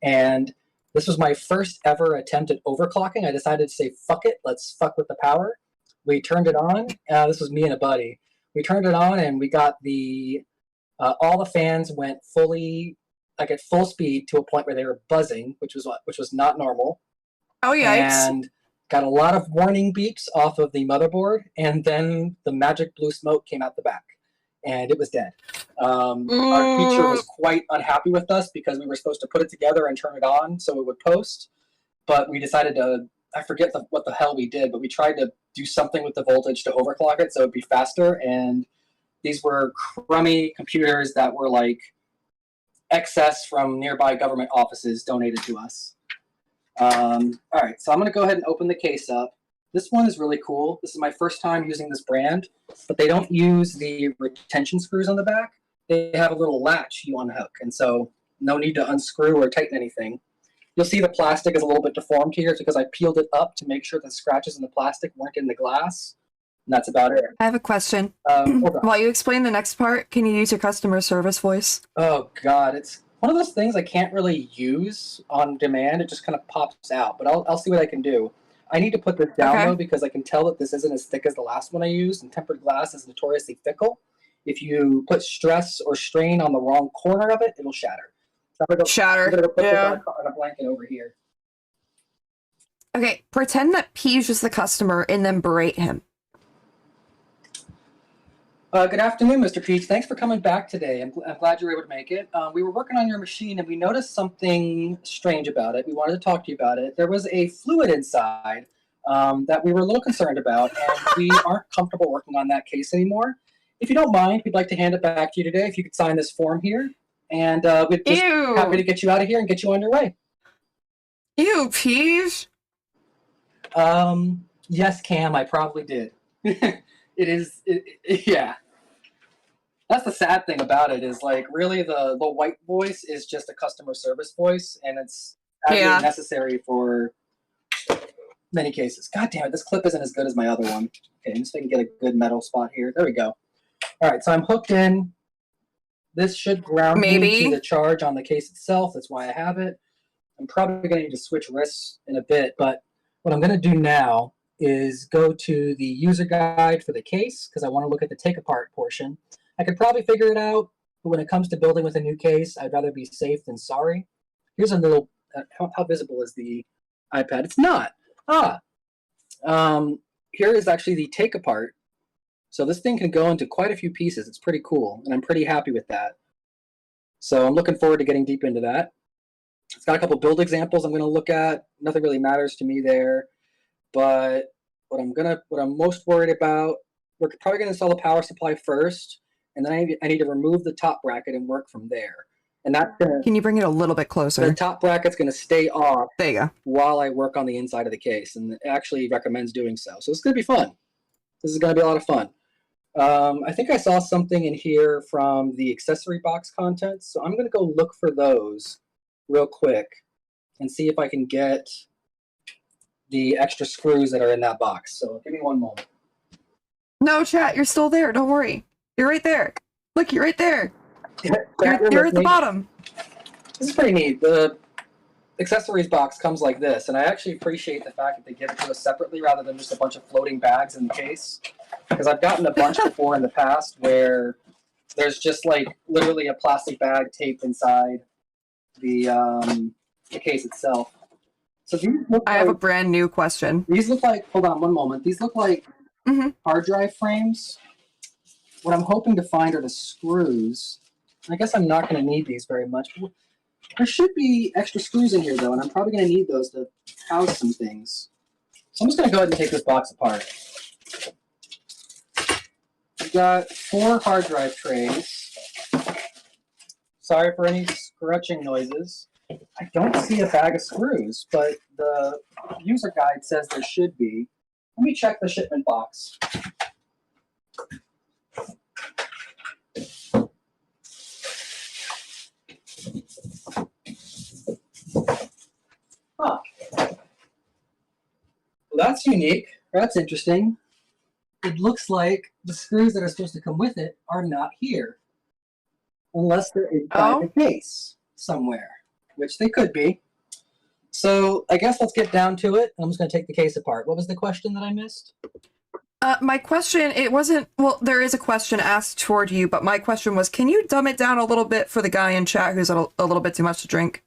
And this was my first ever attempt at overclocking. I decided to say, fuck it, let's fuck with the power. We turned it on. This was me and a buddy. We turned it on, and we got all the fans went fully, like at full speed to a point where they were buzzing, which was not normal. Oh, yikes. And got a lot of warning beeps off of the motherboard, and then the magic blue smoke came out the back, and it was dead. Our teacher was quite unhappy with us because we were supposed to put it together and turn it on so it would post, but we decided to, I forget what the hell we did, but we tried to do something with the voltage to overclock it so it'd be faster, and these were crummy computers that were like excess from nearby government offices donated to us. All right, so I'm going to go ahead and open the case up. This one is really cool. This is my first time using this brand, but they don't use the retention screws on the back. They have a little latch you unhook, and so no need to unscrew or tighten anything. You'll see the plastic is a little bit deformed here. It's because I peeled it up to make sure the scratches in the plastic weren't in the glass. And that's about it. I have a question. Hold on. While you explain the next part, can you use your customer service voice? Oh, God. It's one of those things I can't really use on demand. It just kind of pops out. But I'll see what I can do. I need to put this down, though, because I can tell that this isn't as thick as the last one I used. And tempered glass is notoriously fickle. If you put stress or strain on the wrong corner of it, it'll shatter. So I'm going to put this on a blanket over here. Okay, pretend that Peach is the customer and then berate him. Good afternoon, Mr. Peach. Thanks for coming back today. I'm glad you were able to make it. We were working on your machine, and we noticed something strange about it. We wanted to talk to you about it. There was a fluid inside that we were a little concerned about, and we aren't comfortable working on that case anymore. If you don't mind, we'd like to hand it back to you today. If you could sign this form here, and we'd just happy to get you out of here and get you underway. Ew, Peach. Yes, Cam, I probably did. Yeah. That's the sad thing about it is, like, really the white voice is just a customer service voice, and it's absolutely necessary for many cases. God damn it, this clip isn't as good as my other one. Okay, just so I can get a good metal spot here. There we go. All right, so I'm hooked in. This should ground me to the charge on the case itself. That's why I have it. I'm probably going to need to switch wrists in a bit, but what I'm going to do now is go to the user guide for the case because I want to look at the take apart portion. I could probably figure it out, but when it comes to building with a new case, I'd rather be safe than sorry. Here's a little, how visible is the iPad? It's not. Here is actually the take apart. So this thing can go into quite a few pieces. It's pretty cool, and I'm pretty happy with that. So I'm looking forward to getting deep into that. It's got a couple build examples I'm going to look at. Nothing really matters to me there, but what I'm most worried about, we're probably going to install the power supply first, and then I need to remove the top bracket and work from there. And that's gonna. Can you bring it a little bit closer? The top bracket's going to stay off. There you go. While I work on the inside of the case, and it actually recommends doing so. So it's going to be fun. This is going to be a lot of fun. I think I saw something in here from the accessory box contents, so I'm going to go look for those real quick and see if I can get the extra screws that are in that box. So give me one moment. No, chat, you're still there. Don't worry. You're right there. Look, you're right there. You're at the bottom. This is pretty neat. The accessories box comes like this, and I actually appreciate the fact that they give it to us separately rather than just a bunch of floating bags in the case. Because I've gotten a bunch before in the past where there's just like literally a plastic bag taped inside the case itself. So these look I have a brand new question. These look like, hold on one moment. These look like hard drive frames. What I'm hoping to find are the screws. I guess I'm not going to need these very much. There should be extra screws in here, though, and I'm probably going to need those to house some things. So I'm just going to go ahead and take this box apart. We've got 4 hard drive trays. Sorry for any scratching noises. I don't see a bag of screws, but the user guide says there should be. Let me check the shipment box. that's unique. That's interesting. It looks like the screws that are supposed to come with it are not here. Unless they're inside the case somewhere, which they could be. So I guess let's get down to it. I'm just going to take the case apart. What was the question that I missed? My question, it wasn't, well, there is a question asked toward you, but my question was, can you dumb it down a little bit for the guy in chat who's a little bit too much to drink?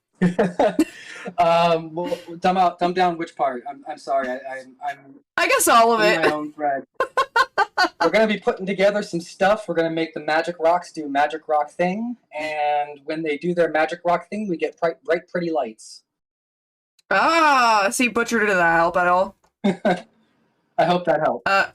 Well, dumb down which part? I'm sorry. I guess all of it. My own thread. We're going to be putting together some stuff. We're going to make the Magic Rocks do Magic Rock thing. And when they do their Magic Rock thing, we get bright, pretty lights. Ah, see, butchered it. Did that help at all? I hope that helped. I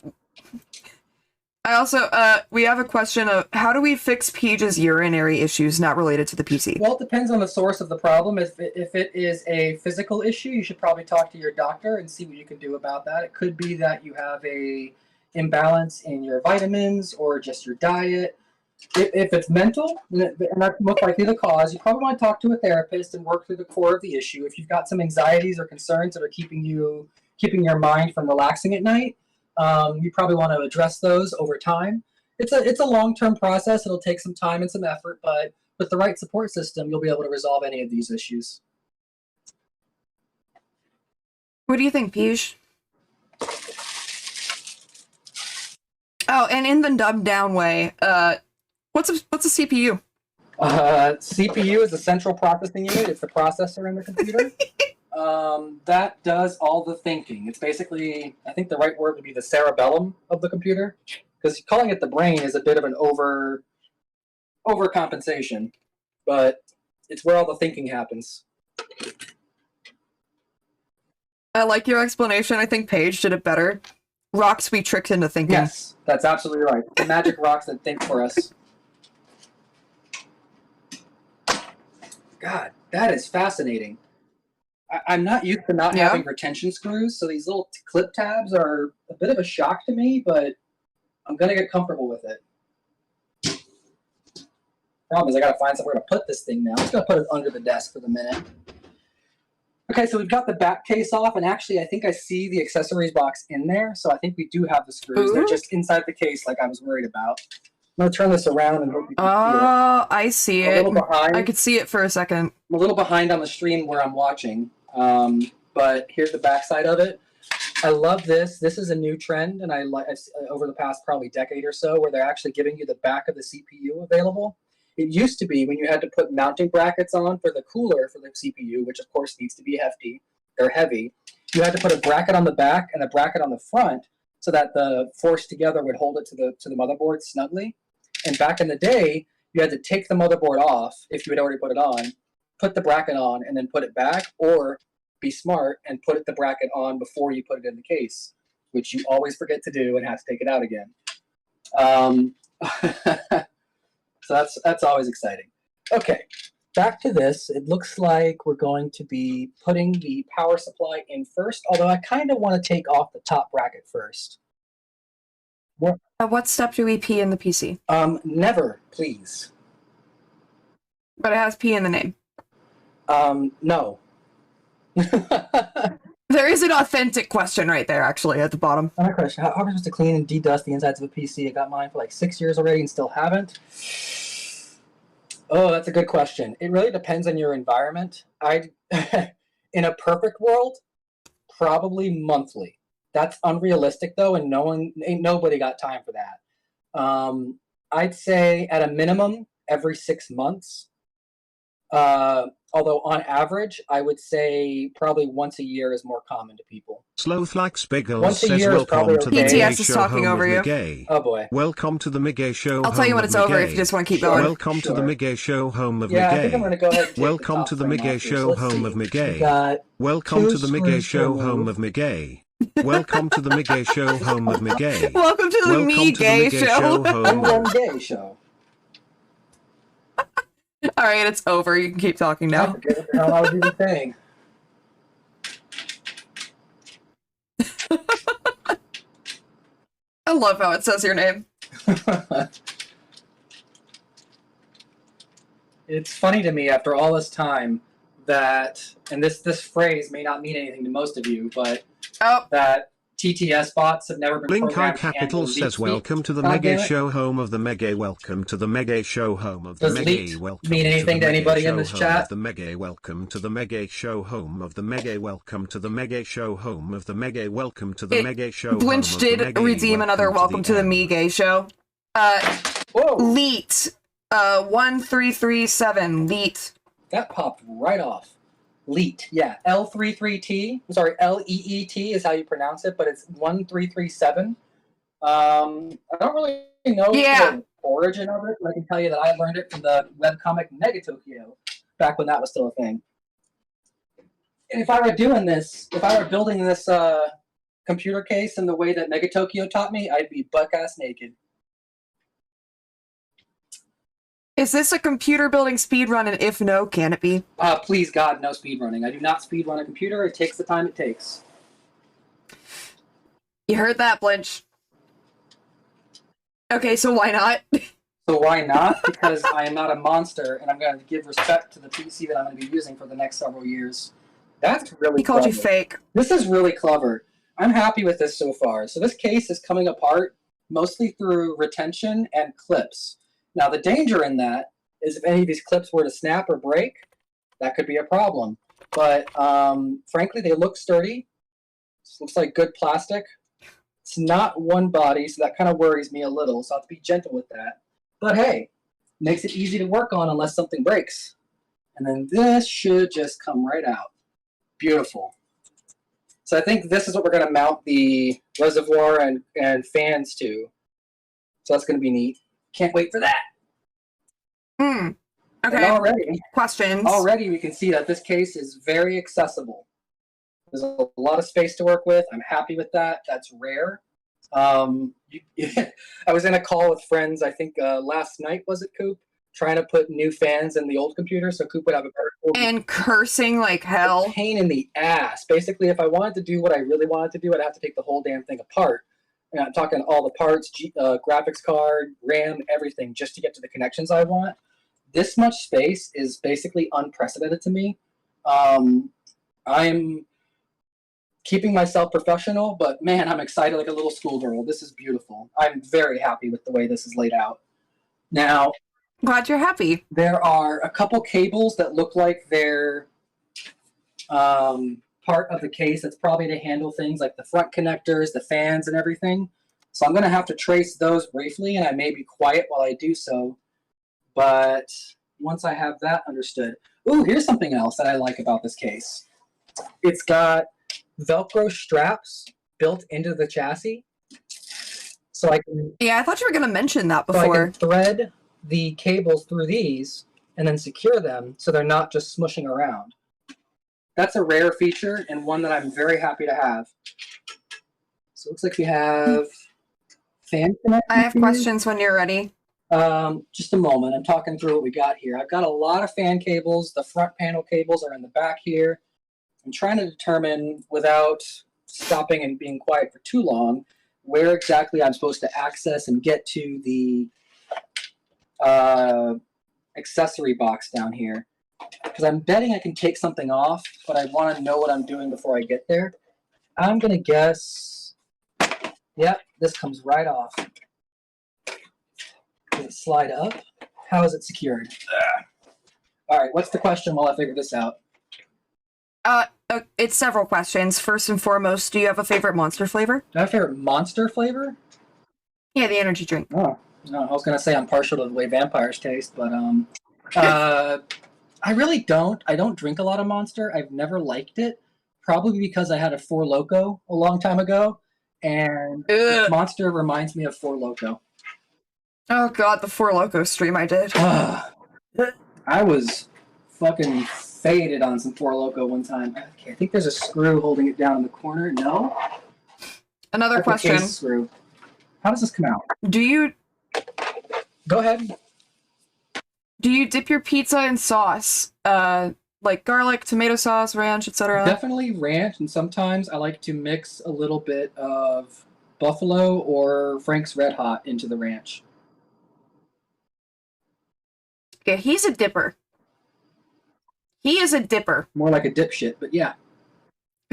also, we have a question of how do we fix Paige's urinary issues not related to the PC? Well, it depends on the source of the problem. If it is a physical issue, you should probably talk to your doctor and see what you can do about that. It could be that you have a imbalance in your vitamins or just your diet. If it's mental, and that's most likely the cause, you probably want to talk to a therapist and work through the core of the issue. If you've got some anxieties or concerns that are keeping your mind from relaxing at night, you probably want to address those over time. It's a long-term process. It'll take some time and some effort, but with the right support system, you'll be able to resolve any of these issues. What do you think, Paige? Oh, and in the dumbed down way, what's a CPU? CPU is the central processing unit. It's the processor in the computer. That does all the thinking. It's basically, I think the right word would be the cerebellum of the computer, because calling it the brain is a bit of an overcompensation, but it's where all the thinking happens. I like your explanation. I think Paige did it better. Rocks we tricked into thinking. Yes, that's absolutely right. The magic rocks that think for us. God, that is fascinating. I'm not used to not having retention screws, so these little clip tabs are a bit of a shock to me, but I'm going to get comfortable with it. Problem is I got to find somewhere to put this thing now. I'm just going to put it under the desk for the minute. Okay, so we've got the back case off, and actually I think I see the accessories box in there, so I think we do have the screws. They're just inside the case like I was worried about. I'm going to turn this around and hope you can see it. Oh, I see it. A little behind. I could see it for a second. I'm a little behind on the stream where I'm watching, but here's the back side of it. I love this. This is a new trend, and I like over the past probably decade or so, where they're actually giving you the back of the CPU available. It used to be when you had to put mounting brackets on for the cooler for the CPU, which of course needs to be hefty. They're heavy. You had to put a bracket on the back and a bracket on the front so that the force together would hold it to the motherboard snugly. And back in the day, you had to take the motherboard off if you had already put it on, put the bracket on, and then put it back, or be smart and put the bracket on before you put it in the case, which you always forget to do and have to take it out again. So that's always exciting. Okay, back to this. It looks like we're going to be putting the power supply in first, although I kind of want to take off the top bracket first. What step do we P in the PC? Never, please. But it has P in the name. No. There is an authentic question right there, actually, at the bottom. Another question. How are we supposed to clean and de-dust the insides of a PC? I got mine for like 6 years already and still haven't. Oh, that's a good question. It really depends on your environment. In a perfect world, probably monthly. That's unrealistic though, and nobody got time for that. I'd say at a minimum every 6 months. Although on average, I would say probably once a year is more common to people. Sloth like Spiggles Once a says year is welcome probably to the okay. Migay PTS is Show talking home over of you. Migay. Oh boy. Welcome to the Migay Show I'll tell you home when of it's over if Migay. you just want to keep going. Welcome to the Migay Show home of Yeah, I Migay. think I'm going to go ahead and take the Welcome top to the frame Migay off here. Show So let's home see. of We Migay. got Welcome two to the Migay screws Show to home remove. of Migay. Welcome to the Migay Show home of Migay. Welcome to the Welcome Me to the Gay Migay Show. Show home I'm of one gay show. All right, it's over. You can keep talking I now. forget what the hell I was even saying. I love how it says your name. It's funny to me after all this time that, and this phrase may not mean anything to most of you, but that TTS bots have never been Blink Eye programmed to handle Capital leak says, speed. welcome to the God Mega damn it. Show, home of the Mega. Welcome to the Mega Show, home of the Does Mega. leaked Welcome mean anything to the Mega anybody in Show, this home chat? of the Mega. Welcome to the Mega Show, home of the Mega. Welcome to the Mega Show, home of the Mega. Welcome to the Mega Show, Blinch home of the did Mega. redeem another welcome to the Me Gay show. Leet. 1337. Leet. That popped right off. Leet, yeah. L33T. I'm sorry, LEET is how you pronounce it, but it's 1337. I don't really know the origin of it, but I can tell you that I learned it from the webcomic Megatokyo, back when that was still a thing. And if I were doing this, if I were building this computer case in the way that Megatokyo taught me, I'd be butt-ass naked. Is this a computer building speedrun, and if no, can it be? Please, God, no speedrunning. I do not speedrun a computer. It takes the time it takes. You heard that, Blinch. Okay, so why not? So why not? Because I am not a monster, and I'm going to give respect to the PC that I'm going to be using for the next several years. That's really He called clever. you fake. This is really clever. I'm happy with this so far. So this case is coming apart mostly through retention and clips. Now, the danger in that is if any of these clips were to snap or break, that could be a problem. But frankly, they look sturdy. This looks like good plastic. It's not one body, so that kind of worries me a little, so I have to be gentle with that. But hey, makes it easy to work on unless something breaks. And then this should just come right out. Beautiful. So I think this is what we're going to mount the reservoir and fans to. So that's going to be neat. Can't wait for that. Okay. And already, questions. Already we can see that this case is very accessible. There's a lot of space to work with. I'm happy with that. That's rare. I was in a call with friends, I think last night, was it, Coop? Trying to put new fans in the old computer so Coop would have a better... And cursing like hell. Pain in the ass. Basically, if I wanted to do what I really wanted to do, I'd have to take the whole damn thing apart. And I'm talking all the parts, graphics card, RAM, everything, just to get to the connections I want. This much space is basically unprecedented to me. I'm keeping myself professional, but man, I'm excited like a little schoolgirl. This is beautiful. I'm very happy with the way this is laid out. Now, glad you're happy. There are a couple cables that look like they're part of the case that's probably to handle things like the front connectors, the fans, and everything. So I'm going to have to trace those briefly, and I may be quiet while I do so. But once I have that understood... Ooh, here's something else that I like about this case. It's got Velcro straps built into the chassis. So I can... Yeah, I thought you were going to mention that So I before. can thread the cables through these and then secure them so they're not just smushing around. That's a rare feature and one that I'm very happy to have. So it looks like we have fan connectors. I have questions when you're ready. Just a moment. I'm talking through what we got here. I've got a lot of fan cables. The front panel cables are in the back here. I'm trying to determine, without stopping and being quiet for too long, where exactly I'm supposed to access and get to the accessory box down here. Because I'm betting I can take something off, but I want to know what I'm doing before I get there. I'm going to guess, yep, this comes right off. Does it slide up? How is it secured? All right, what's the question while I figure this out? It's several questions. First and foremost, do you have a favorite Monster flavor? Do I have a favorite Monster flavor? Yeah, the energy drink. Oh, no, I was going to say I'm partial to the way vampires taste, but I really don't. I don't drink a lot of Monster. I've never liked it, probably because I had a Four Loko a long time ago, and Monster reminds me of Four Loko. Oh god, the Four Loko stream I did. I was fucking faded on some Four Loko one time. Okay, I think there's a screw holding it down in the corner. No? Another That's a question. case screw. How does this come out? Do you... Go ahead. Do you dip your pizza in sauce? Like garlic, tomato sauce, ranch, etc.? Definitely ranch, and sometimes I like to mix a little bit of Buffalo or Frank's Red Hot into the ranch. Yeah, he's a dipper. He is a dipper. More like a dipshit, but yeah.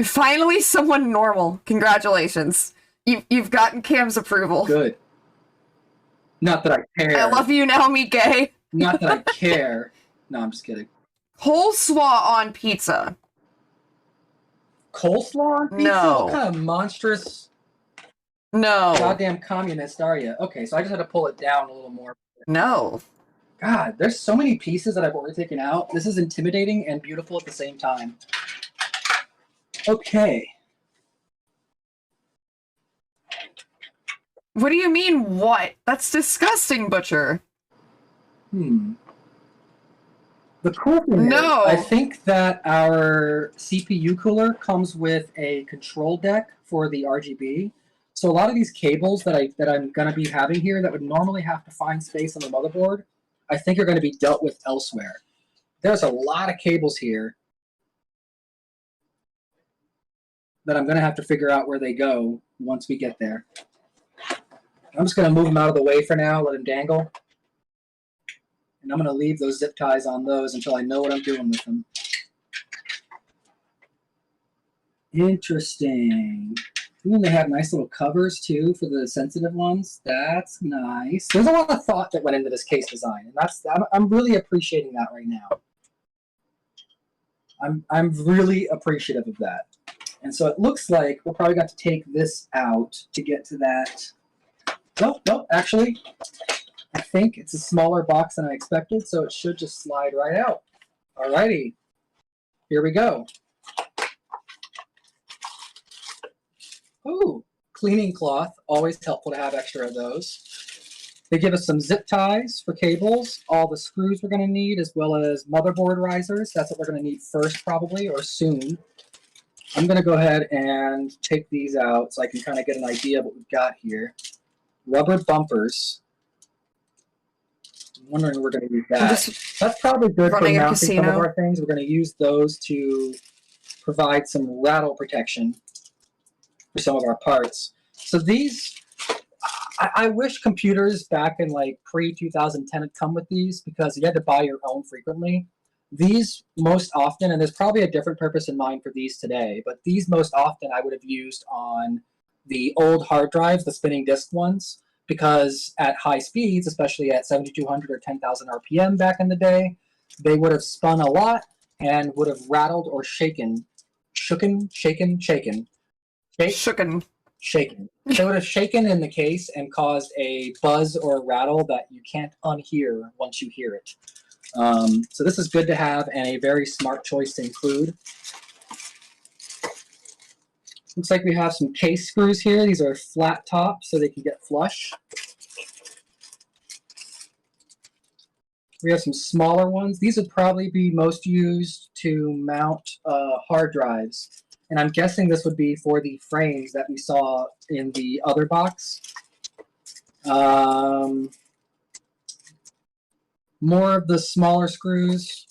Finally, someone normal. Congratulations. You've gotten Cam's approval. Good. Not that I care. I love you now, me gay. Not that I care. No, I'm just kidding. Coleslaw on pizza. Coleslaw on pizza? No. What kind of monstrous No. goddamn communist are you? Okay, so I just had to pull it down a little more. No. God, there's so many pieces that I've already taken out. This is intimidating and beautiful at the same time. Okay. What do you mean, what? That's disgusting, Butcher. The cool thing No. is, I think that our CPU cooler comes with a control deck for the RGB. So a lot of these cables that I'm going to be having here that would normally have to find space on the motherboard, I think are going to be dealt with elsewhere. There's a lot of cables here that I'm going to have to figure out where they go once we get there. I'm just going to move them out of the way for now, let them dangle. And I'm going to leave those zip ties on those until I know what I'm doing with them. Interesting. Ooh, they have nice little covers, too, for the sensitive ones. That's nice. There's a lot of thought that went into this case design, and I'm really appreciating that right now. I'm really appreciative of that. And so it looks like we'll probably got to take this out to get to that. No, actually, I think it's a smaller box than I expected, so it should just slide right out. Alrighty, here we go. Ooh, cleaning cloth, always helpful to have extra of those. They give us some zip ties for cables, all the screws we're going to need, as well as motherboard risers. That's what we're going to need first, probably, or soon. I'm going to go ahead and take these out so I can kind of get an idea of what we've got here. Rubber bumpers. I'm wondering if we're going to use that. That's probably good for mounting some of our things. We're going to use those to provide some rattle protection for some of our parts. So these, I wish computers back in like pre-2010 had come with these, because you had to buy your own frequently. These most often, and there's probably a different purpose in mind for these today, but these most often I would have used on the old hard drives, the spinning disk ones, because at high speeds, especially at 7,200 or 10,000 RPM back in the day, they would have spun a lot and would have rattled or shaken. They would have shaken in the case and caused a buzz or a rattle that you can't unhear once you hear it. So this is good to have and a very smart choice to include. Looks like we have some case screws here. These are flat tops so they can get flush. We have some smaller ones. These would probably be most used to mount hard drives. And I'm guessing this would be for the frames that we saw in the other box. More of the smaller screws.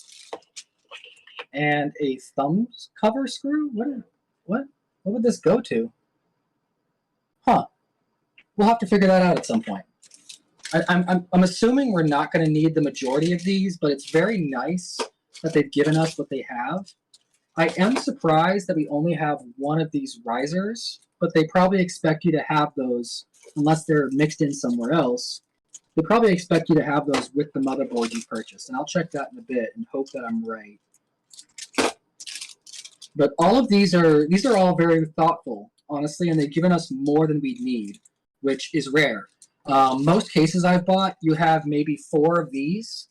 And a thumb cover screw? What would this go to? Huh. We'll have to figure that out at some point. I'm assuming we're not going to need the majority of these, but it's very nice that they've given us what they have. I am surprised that we only have one of these risers, but they probably expect you to have those, unless they're mixed in somewhere else. They probably expect you to have those with the motherboard you purchased, and I'll check that in a bit and hope that I'm right. But all of these are all very thoughtful, honestly, and they've given us more than we need, which is rare. Most cases I've bought, you have maybe four of these,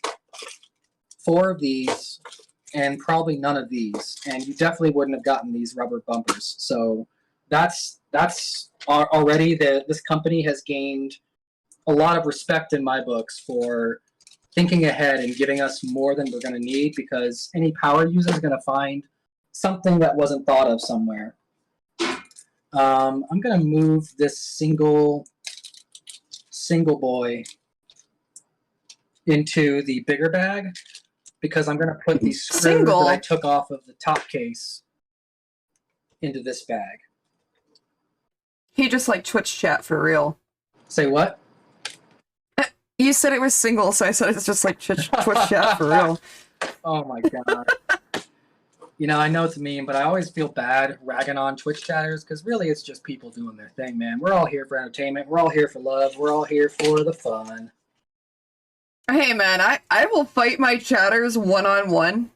and probably none of these, and you definitely wouldn't have gotten these rubber bumpers. So that's already this company has gained a lot of respect in my books for thinking ahead and giving us more than we're going to need, because any power user is going to find something that wasn't thought of somewhere. I'm going to move this single boy into the bigger bag, because I'm going to put these screws that I took off of the top case into this bag. He just like Twitch chat for real. Say what? You said it was single, so I said it's just like Twitch chat for real. Oh my god. You know, I know it's mean, but I always feel bad ragging on Twitch chatters because really it's just people doing their thing, man. We're all here for entertainment. We're all here for love. We're all here for the fun. Hey man, I will fight my chatters one-on-one.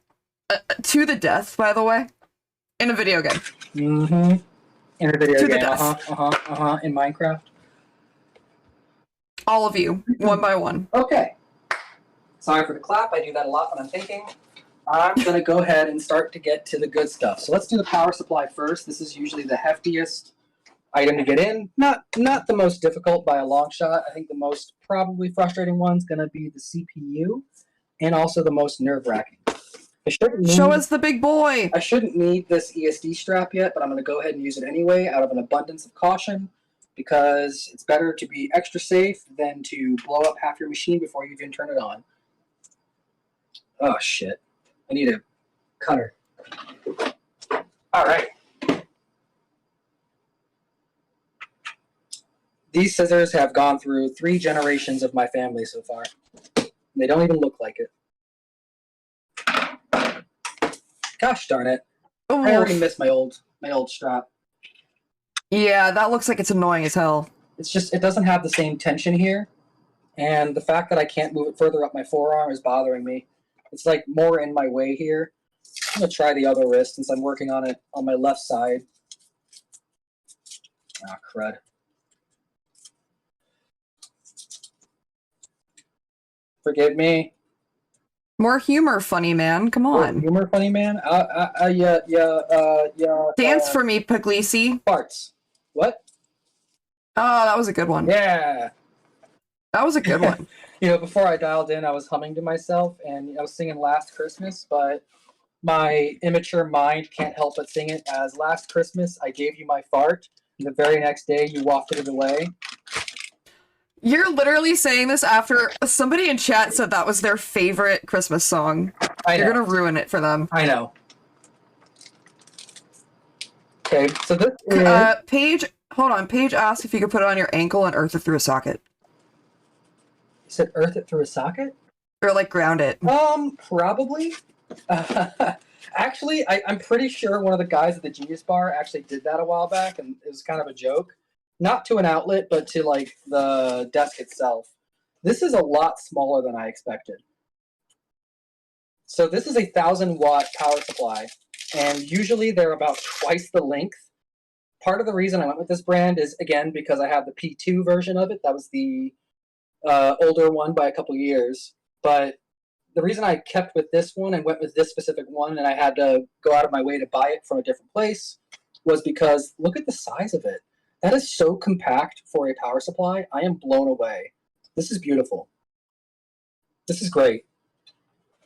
To the death, by the way. In a video game. Mm-hmm. In a video To the game. death. In Minecraft. All of you, one by one. Okay. Sorry for the clap. I do that a lot when I'm thinking. I'm going to go ahead and start to get to the good stuff. So let's do the power supply first. This is usually the heftiest item to get in. Not the most difficult by a long shot. I think the most probably frustrating one's going to be the CPU and also the most nerve-wracking. Show us the big boy. I shouldn't need this ESD strap yet, but I'm going to go ahead and use it anyway out of an abundance of caution because it's better to be extra safe than to blow up half your machine before you even turn it on. Oh, shit. I need a cutter. All right. These scissors have gone through 3 generations of my family so far. They don't even look like it. Gosh darn it. I already missed my old strap. Yeah, that looks like it's annoying as hell. It's just, it doesn't have the same tension here. And the fact that I can't move it further up my forearm is bothering me. It's like more in my way here. I'm going to try the other wrist since I'm working on it on my left side. Ah, crud. Forgive me. More humor, funny man. Come on. Humor, funny man? Yeah. Dance for me, Puglisi. Farts. What? Oh, that was a good one. Yeah. That was a good one. You know, before I dialed in, I was humming to myself, and I was singing Last Christmas, but my immature mind can't help but sing it as Last Christmas, I gave you my fart, and the very next day, you wafted it away. You're literally saying this after somebody in chat said that was their favorite Christmas song. You're gonna ruin it for them. I know. Okay, so this is... Paige, hold on. Paige asked if you could put it on your ankle and earth it through a socket. You said earth it through a socket? Or like ground it. Probably. Actually, I'm pretty sure one of the guys at the Genius Bar actually did that a while back, and it was kind of a joke. Not to an outlet, but to like the desk itself. This is a lot smaller than I expected. So this is a 1,000-watt power supply, and usually they're about twice the length. Part of the reason I went with this brand is, again, because I have the P2 version of it. That was the older one by a couple years. But the reason I kept with this one and went with this specific one, and I had to go out of my way to buy it from a different place, was because look at the size of it. That is so compact for a power supply. I am blown away. This is beautiful. This is great.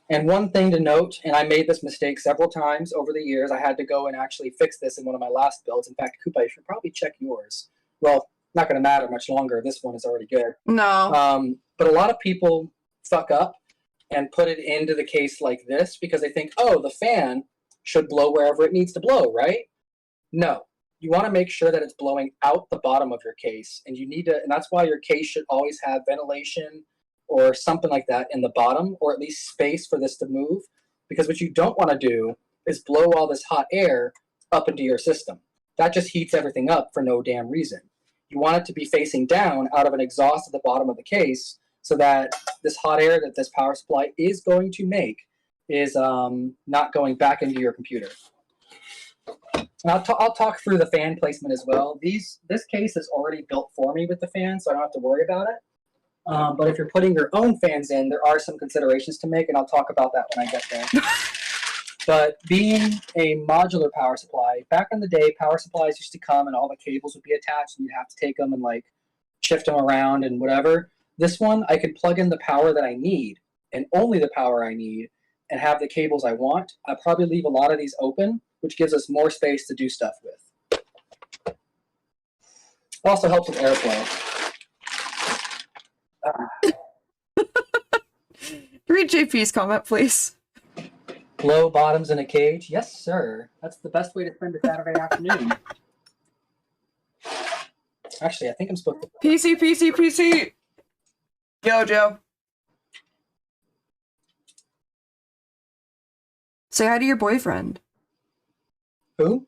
And one thing to note, and I made this mistake several times over the years, I had to go and actually fix this in one of my last builds. In fact, Koopa, you should probably check yours. Well, not going to matter much longer. This one is already good. No. But a lot of people fuck up and put it into the case like this because they think, oh, the fan should blow wherever it needs to blow, right? No. You want to make sure that it's blowing out the bottom of your case, and you need to, and that's why your case should always have ventilation or something like that in the bottom, or at least space for this to move, because what you don't want to do is blow all this hot air up into your system. That just heats everything up for no damn reason. You want it to be facing down out of an exhaust at the bottom of the case so that this hot air that this power supply is going to make is not going back into your computer. And I'll talk through the fan placement as well. This case is already built for me with the fan, so I don't have to worry about it. But if you're putting your own fans in, there are some considerations to make, and I'll talk about that when I get there. But being a modular power supply, back in the day, power supplies used to come and all the cables would be attached, and you'd have to take them and like shift them around and whatever. This one, I could plug in the power that I need, and only the power I need, and have the cables I want. I'll probably leave a lot of these open, which gives us more space to do stuff with. Also helps with airflow. Read JP's comment, please. Blow bottoms in a cage? Yes, sir. That's the best way to spend a Saturday afternoon. Actually, I think I'm supposed to... PC! Yo, Joe. Say hi to your boyfriend. Who?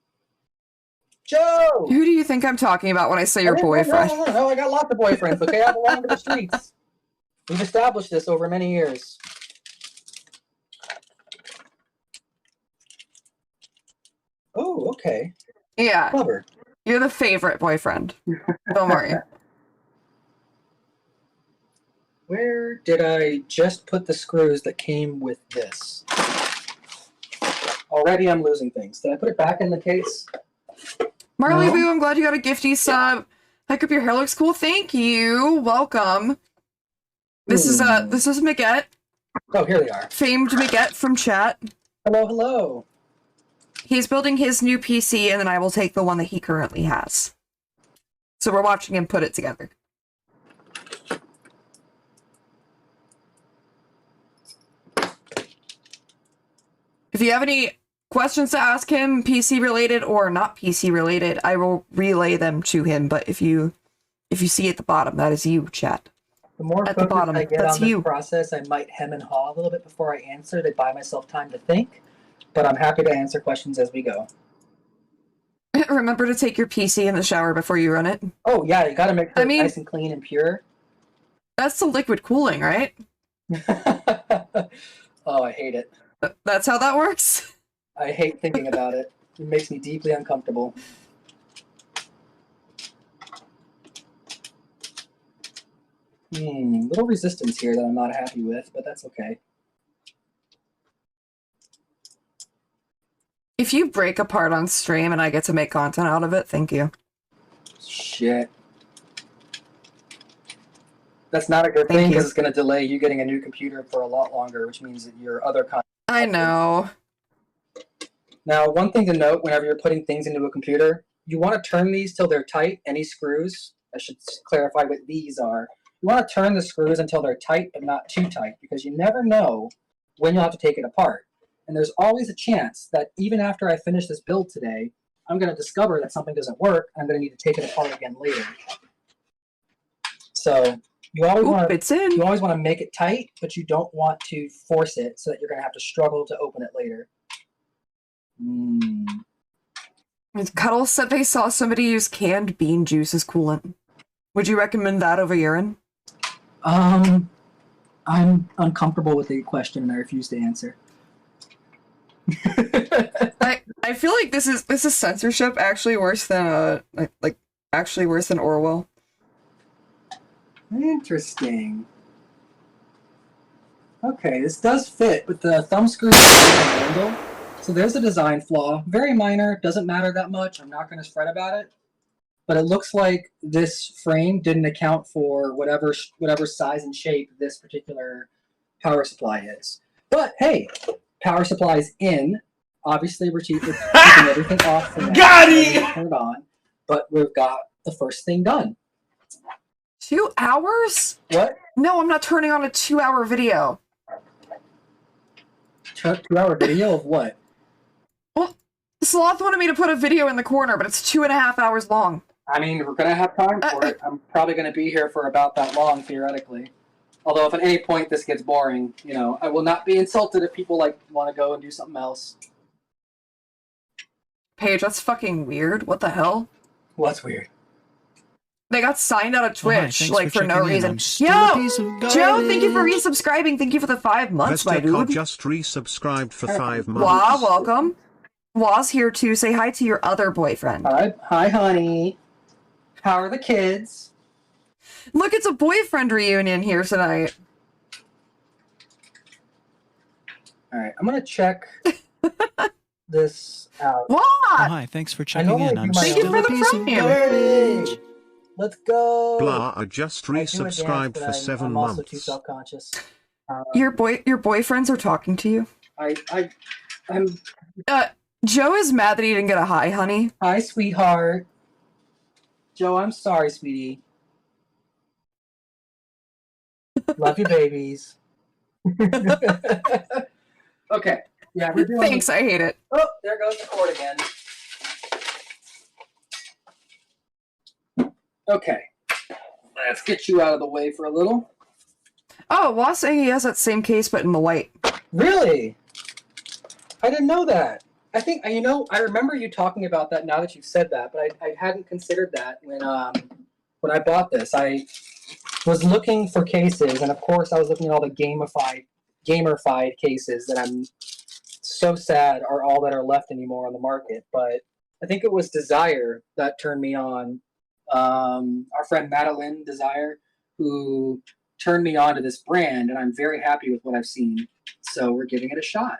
Joe! Who do you think I'm talking about when I say your boyfriend? No, I got lots of boyfriends, okay? I belong to the streets. We've established this over many years. Oh, okay. Yeah. Clever. You're the favorite boyfriend. Don't worry. Where did I just put the screws that came with this? Already I'm losing things. Did I put it back in the case? Marley No? Boo, I'm glad you got a gifty sub. Heck up, your hair looks cool. Thank you. Welcome. This is Miguette. Oh, here they are. Famed Miguette from chat. Hello, hello. He's building his new PC, and then I will take the one that he currently has. So we're watching him put it together. If you have any questions to ask him, PC related or not PC related, I will relay them to him. But if you see at the bottom, that is you, chat. The more at the focused bottom, I get that's on this you. process, I might hem and haw a little bit before I answer to buy myself time to think. But I'm happy to answer questions as we go. Remember to take your PC in the shower before you run it. Oh yeah, you gotta make sure it's nice and clean and pure. That's the liquid cooling, right? Oh, I hate it. That's how that works? I hate thinking about it. It makes me deeply uncomfortable. Little resistance here that I'm not happy with, but that's okay. If you break a part on stream and I get to make content out of it, thank you. Shit. That's not a good thing because it's going to delay you getting a new computer for a lot longer, which means that your other content... I know. Now, one thing to note whenever you're putting things into a computer, you want to turn these till they're tight. Any screws, I should clarify what these are. You want to turn the screws until they're tight, but not too tight, because you never know when you'll have to take it apart. And there's always a chance that even after I finish this build today, I'm going to discover that something doesn't work, and I'm going to need to take it apart again later. So you always want to make it tight, but you don't want to force it so that you're going to have to struggle to open it later. Cuddle said they saw somebody use canned bean juice as coolant. Would you recommend that over urine? I'm uncomfortable with the question and I refuse to answer. I feel like this is censorship actually worse than actually worse than Orwell. Interesting. Okay, this does fit, but the thumb screw is at an angle. So there's a design flaw. Very minor, doesn't matter that much. I'm not going to fret about it. But it looks like this frame didn't account for whatever size and shape this particular power supply is. But hey, power supply's in. Obviously, we're keeping everything off for now. Got it! Turn it on. But we've got the first thing done. 2 hours? What? No, I'm not turning on a 2-hour video. 2-hour video of what? Well, Sloth wanted me to put a video in the corner, but it's 2.5 hours long. I mean, we're going to have time for it. I'm probably going to be here for about that long, theoretically. Although if at any point this gets boring, you know, I will not be insulted if people, want to go and do something else. Paige, that's fucking weird. What the hell? What's weird? They got signed out of Twitch, thanks for for no checking in. reason. I'm still a piece Yo! of Joe, thank you for garbage. resubscribing. Thank you for the 5 months, my Vestacod dude. just resubscribed for 5 months. Wah, welcome. Wah's here too. Say hi to your other boyfriend. Hi, honey. How are the kids? Look, it's a boyfriend reunion here tonight. All right, I'm going to check this out. What? Oh, hi, thanks for checking in. I'm Thank you still for a the piece of premium. garbage. Let's go. Blah, I just I do a dance, resubscribed but for 7 I'm also months. too self-conscious. Your boyfriends are talking to you. I'm. Joe is mad that he didn't get a hi, honey. Hi, sweetheart. Joe, I'm sorry, sweetie. Love you, babies. Okay. Yeah, we're doing. Thanks, I hate it. Oh, there goes the cord again. Okay. Let's get you out of the way for a little. Oh, Wah's saying he has that same case, but in the white. Really? I didn't know that. I think, you know, I remember you talking about that now that you've said that, but I hadn't considered that when I bought this. I was looking for cases, and of course I was looking at all the gamified cases that I'm so sad are all that are left anymore on the market. But I think it was Desire that turned me on. Our friend Madeline Desire, who turned me on to this brand, and I'm very happy with what I've seen. So we're giving it a shot.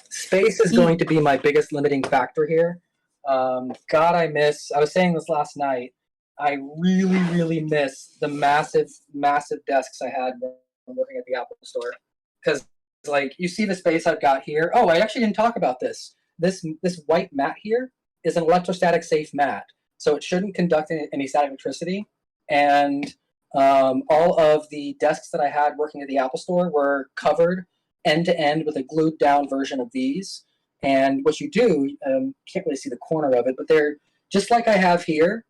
Space is going to be my biggest limiting factor here. God, I was saying this last night, I really, really miss the massive, massive desks I had when working at the Apple Store. Because, like, you see the space I've got here. Oh, I actually didn't talk about this. This white mat here is an electrostatic safe mat. So it shouldn't conduct any static electricity. And all of the desks that I had working at the Apple Store were covered end to end with a glued down version of these. And what you do, can't really see the corner of it, but they're just like I have here.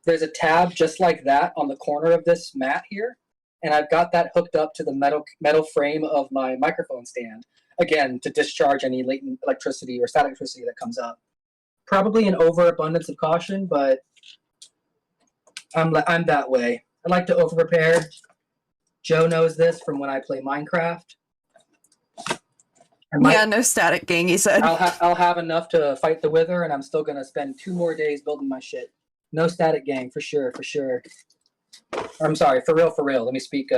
There's a tab just like that on the corner of this mat here. And I've got that hooked up to the metal frame of my microphone stand, again, to discharge any latent electricity or static electricity that comes up. Probably an overabundance of caution, but I'm that way. I like to over-prepare. Joe knows this from when I play Minecraft. Yeah, no static gang, he said. I'll have enough to fight the Wither, and I'm still going to spend 2 more days building my shit. No static gang, for sure, for sure. Or, I'm sorry, for real. Let me speak.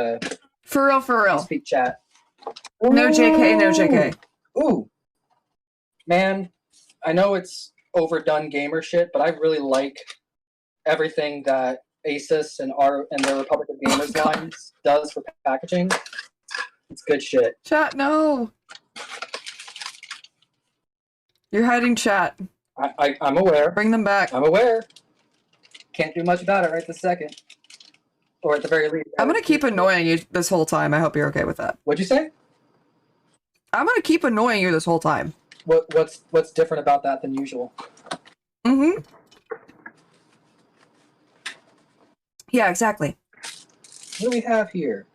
For real. Let me speak chat. No JK, no JK. Ooh. Man, I know it's overdone gamer shit, but I really like everything that Asus and their Republic of Gamers lines does for packaging. It's good shit. Chat, no. You're hiding chat. I'm aware. Bring them back. I'm aware. Can't do much about it right this second. Or at the very least. I'm going to keep annoying you this whole time. I hope you're okay with that. What'd you say? I'm going to keep annoying you this whole time. What's different about that than usual? Mm-hmm. Yeah, exactly. What do we have here?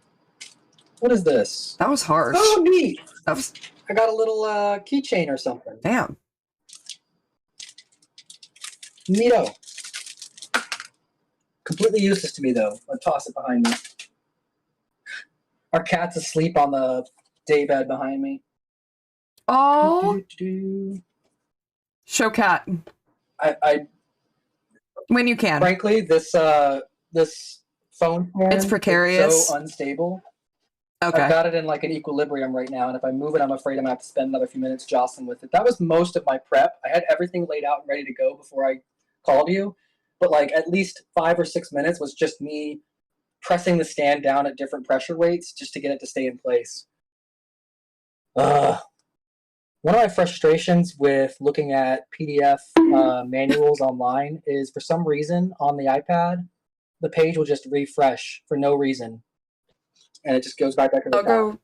What is this? That was harsh. Oh, neat. That was... I got a little keychain or something. Damn. Neato. Completely useless to me, though. I'll toss it behind me. Our cat's asleep on the daybed behind me. Oh. Show cat. I when you can. Frankly, this phone stand it's precarious. Is so unstable. Okay. I've got it in like an equilibrium right now, and if I move it, I'm afraid I'm going to have to spend another few minutes jostling with it. That was most of my prep. I had everything laid out and ready to go before I called you, but like at least 5 or 6 minutes was just me pressing the stand down at different pressure weights just to get it to stay in place. One of my frustrations with looking at PDF manuals online is for some reason on the iPad, the page will just refresh for no reason. And it just goes back to the top.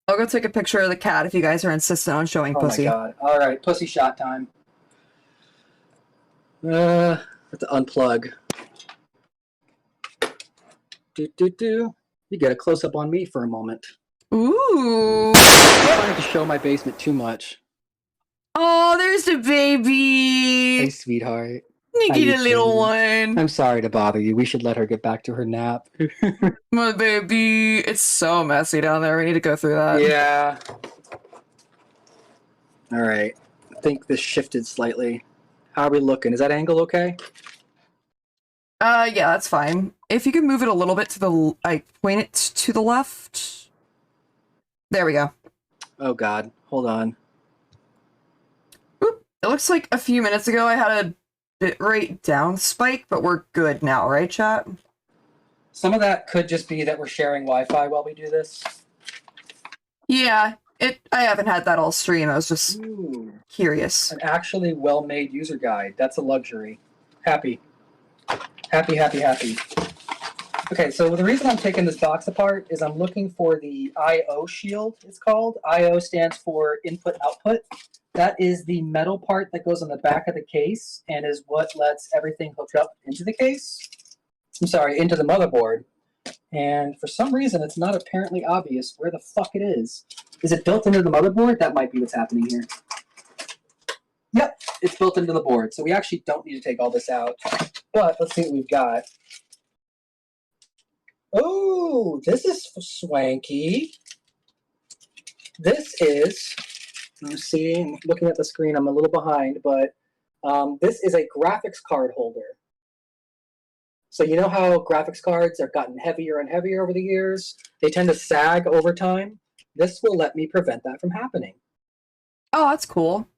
I'll go take a picture of the cat if you guys are insistent on showing pussy. Oh my god. Alright, pussy shot time. Have to unplug. You get a close-up on me for a moment. Ooh. I'm trying to show my basement too much. Oh, there's the baby. Hey, sweetheart. Nikki, the little one. I'm sorry to bother you. We should let her get back to her nap. My baby. It's so messy down there. We need to go through that. Yeah. Alright. I think this shifted slightly. How are we looking? Is that angle okay? Yeah, that's fine. If you can move it a little bit to the... point it to the left. There we go. Oh god. Hold on. Oop. It looks like a few minutes ago I had a bitrate down spike, but we're good now, right, chat? Some of that could just be that we're sharing Wi-Fi while we do this. Yeah, I haven't had that all stream. I was just curious. An actually well-made user guide. That's a luxury. Happy. Happy. Okay, so the reason I'm taking this box apart is I'm looking for the I/O shield, it's called. I/O stands for input-output. That is the metal part that goes on the back of the case and is what lets everything hook up into the case. I'm sorry, into the motherboard. And for some reason, it's not apparently obvious where the fuck it is. Is it built into the motherboard? That might be what's happening here. Yep, it's built into the board. So we actually don't need to take all this out. But let's see what we've got. Oh, this is swanky. This is, you see, I'm looking at the screen, I'm a little behind, but this is a graphics card holder. So you know how graphics cards have gotten heavier and heavier over the years? They tend to sag over time. This will let me prevent that from happening. Oh, that's cool.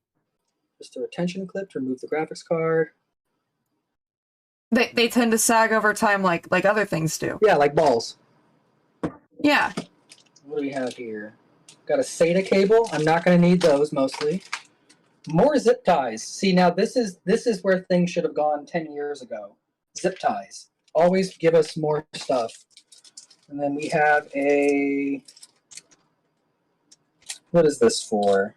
Just a retention clip to remove the graphics card. They tend to sag over time like other things do. Yeah, like balls. Yeah. What do we have here? Got a SATA cable. I'm not going to need those mostly. More zip ties. See, now this is where things should have gone 10 years ago. Zip ties. Always give us more stuff. And then we have a... What is this for?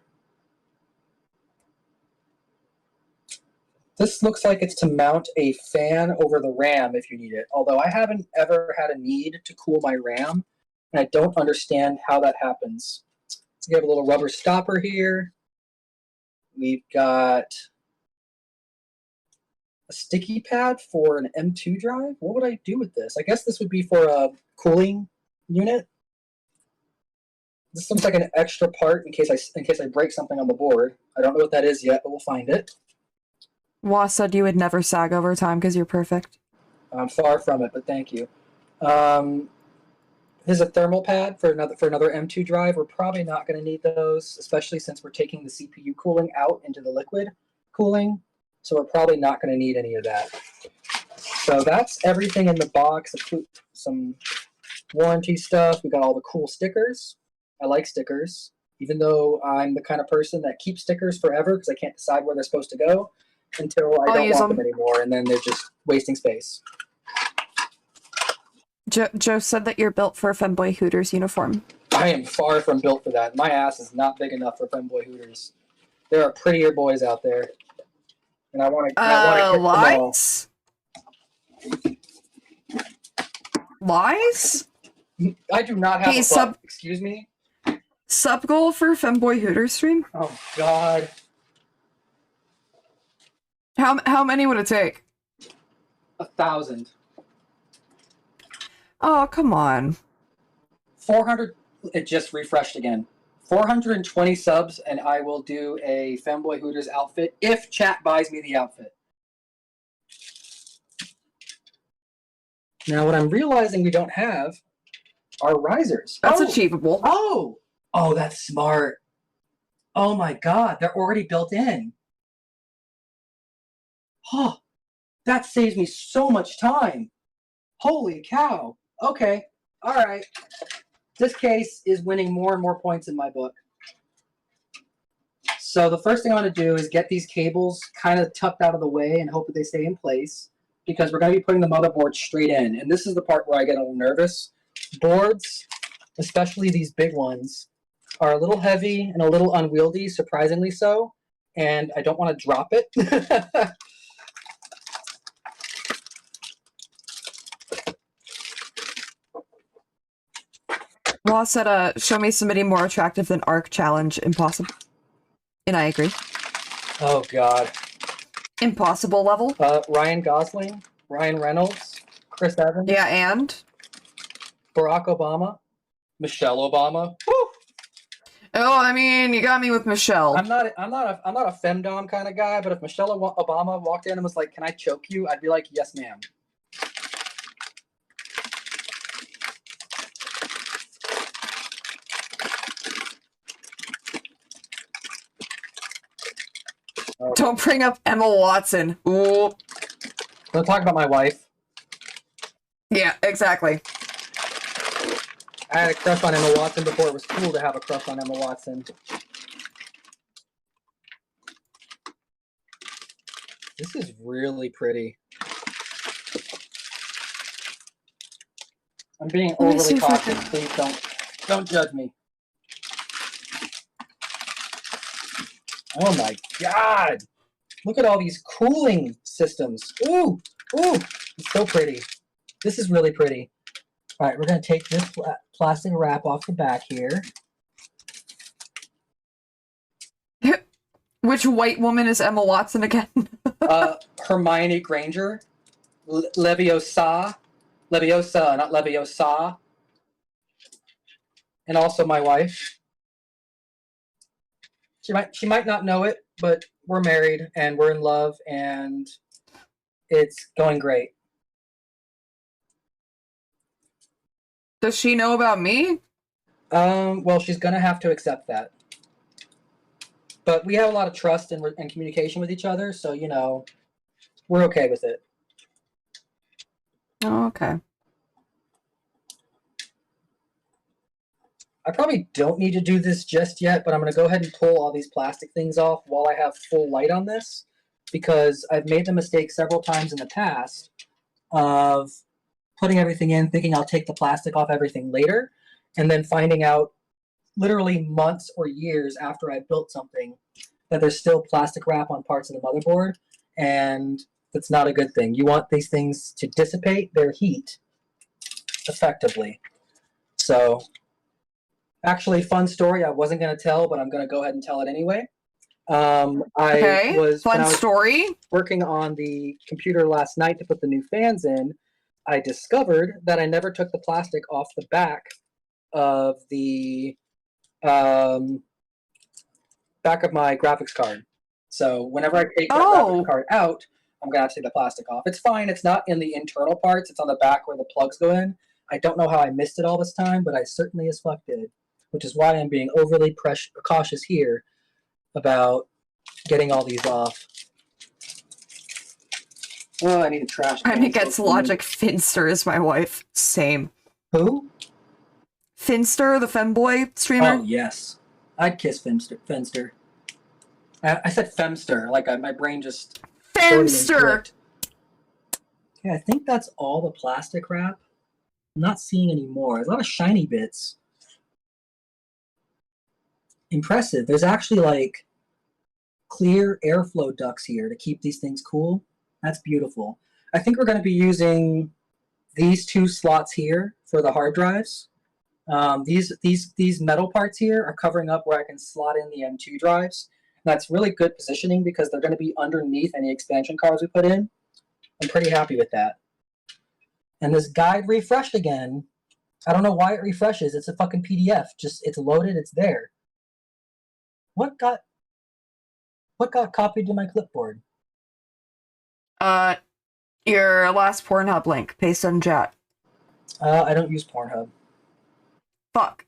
This looks like it's to mount a fan over the RAM if you need it. Although I haven't ever had a need to cool my RAM, and I don't understand how that happens. We have a little rubber stopper here. We've got a sticky pad for an M2 drive. What would I do with this? I guess this would be for a cooling unit. This looks like an extra part in case I break something on the board. I don't know what that is yet, but we'll find it. Waz said you would never sag over time because you're perfect. I'm far from it, but thank you. Here's a thermal pad for another M2 drive. We're probably not going to need those, especially since we're taking the CPU cooling out into the liquid cooling. So we're probably not going to need any of that. So that's everything in the box. Some warranty stuff. We got all the cool stickers. I like stickers, even though I'm the kind of person that keeps stickers forever because I can't decide where they're supposed to go until I don't want them anymore, and then they're just wasting space. Joe said that you're built for a Femboy Hooters uniform. I am far from built for that. My ass is not big enough for Femboy Hooters. There are prettier boys out there, and I want to. Lies? Lies? I do not have a sub. Excuse me. Sub goal for Femboy Hooters stream? Oh God. How many would it take? 1,000. Oh, come on. 400. It just refreshed again. 420 subs, and I will do a Femboy Hooters outfit if chat buys me the outfit. Now, what I'm realizing we don't have are risers. That's achievable. Oh, that's smart. Oh my God, they're already built in. Oh, that saves me so much time. Holy cow. Okay, all right. This case is winning more and more points in my book. So the first thing I want to do is get these cables kind of tucked out of the way and hope that they stay in place, because we're going to be putting the motherboard straight in. And this is the part where I get a little nervous. Boards, especially these big ones, are a little heavy and a little unwieldy, surprisingly so. And I don't want to drop it. Law said, show me somebody more attractive than Arc Challenge. Impossible. And I agree. Oh, God. Impossible level? Ryan Gosling, Ryan Reynolds, Chris Evans. Yeah, and? Barack Obama, Michelle Obama. Woo! Oh, I mean, you got me with Michelle. I'm not a femdom kind of guy, but if Michelle Obama walked in and was like, "Can I choke you?" I'd be like, "Yes, ma'am." Don't bring up Emma Watson. Ooh. Don't talk about my wife. Yeah, exactly. I had a crush on Emma Watson before it was cool to have a crush on Emma Watson. This is really pretty. I'm being overly cautious. Please don't judge me. Oh my God! Look at all these cooling systems. Ooh, ooh, it's so pretty. This is really pretty. All right, we're going to take this plastic wrap off the back here. Which white woman is Emma Watson again? Hermione Granger. Leviosa. Leviosa, not Leviosa. And also my wife. She might not know it, but we're married and we're in love and it's going great. Does she know about me? Well, she's gonna have to accept that. But we have a lot of trust and communication with each other, so you know, we're okay with it. Oh, okay. I probably don't need to do this just yet, but I'm going to go ahead and pull all these plastic things off while I have full light on this, because I've made the mistake several times in the past of putting everything in, thinking I'll take the plastic off everything later, and then finding out literally months or years after I built something that there's still plastic wrap on parts of the motherboard, and that's not a good thing. You want these things to dissipate their heat effectively. So... actually, fun story I wasn't going to tell, but I'm going to go ahead and tell it anyway. When I was working on the computer last night to put the new fans in, I discovered that I never took the plastic off the back of the back of my graphics card. So whenever I take the graphics card out, I'm going to have to take the plastic off. It's fine. It's not in the internal parts. It's on the back where the plugs go in. I don't know how I missed it all this time, but I certainly as fuck did. Which is why I'm being overly cautious here about getting all these off. Oh, I need a trash can. Jaime gets Logic. Finster is my wife. Same. Who? Finster, the femboy streamer. Oh, yes. I'd kiss Finster. I said Femster, like my brain just... Femster! Okay, I think that's all the plastic wrap. I'm not seeing any more. There's a lot of shiny bits. Impressive. There's actually like clear airflow ducts here to keep these things cool. That's beautiful. I think we're going to be using these two slots here for the hard drives. These metal parts here are covering up where I can slot in the M2 drives. That's really good positioning because they're going to be underneath any expansion cards we put in. I'm pretty happy with that. And this guide refreshed again. I don't know why it refreshes. It's a fucking PDF. Just it's loaded. It's there. What got copied to my clipboard? Your last Pornhub link. Paste in chat. I don't use Pornhub. Fuck.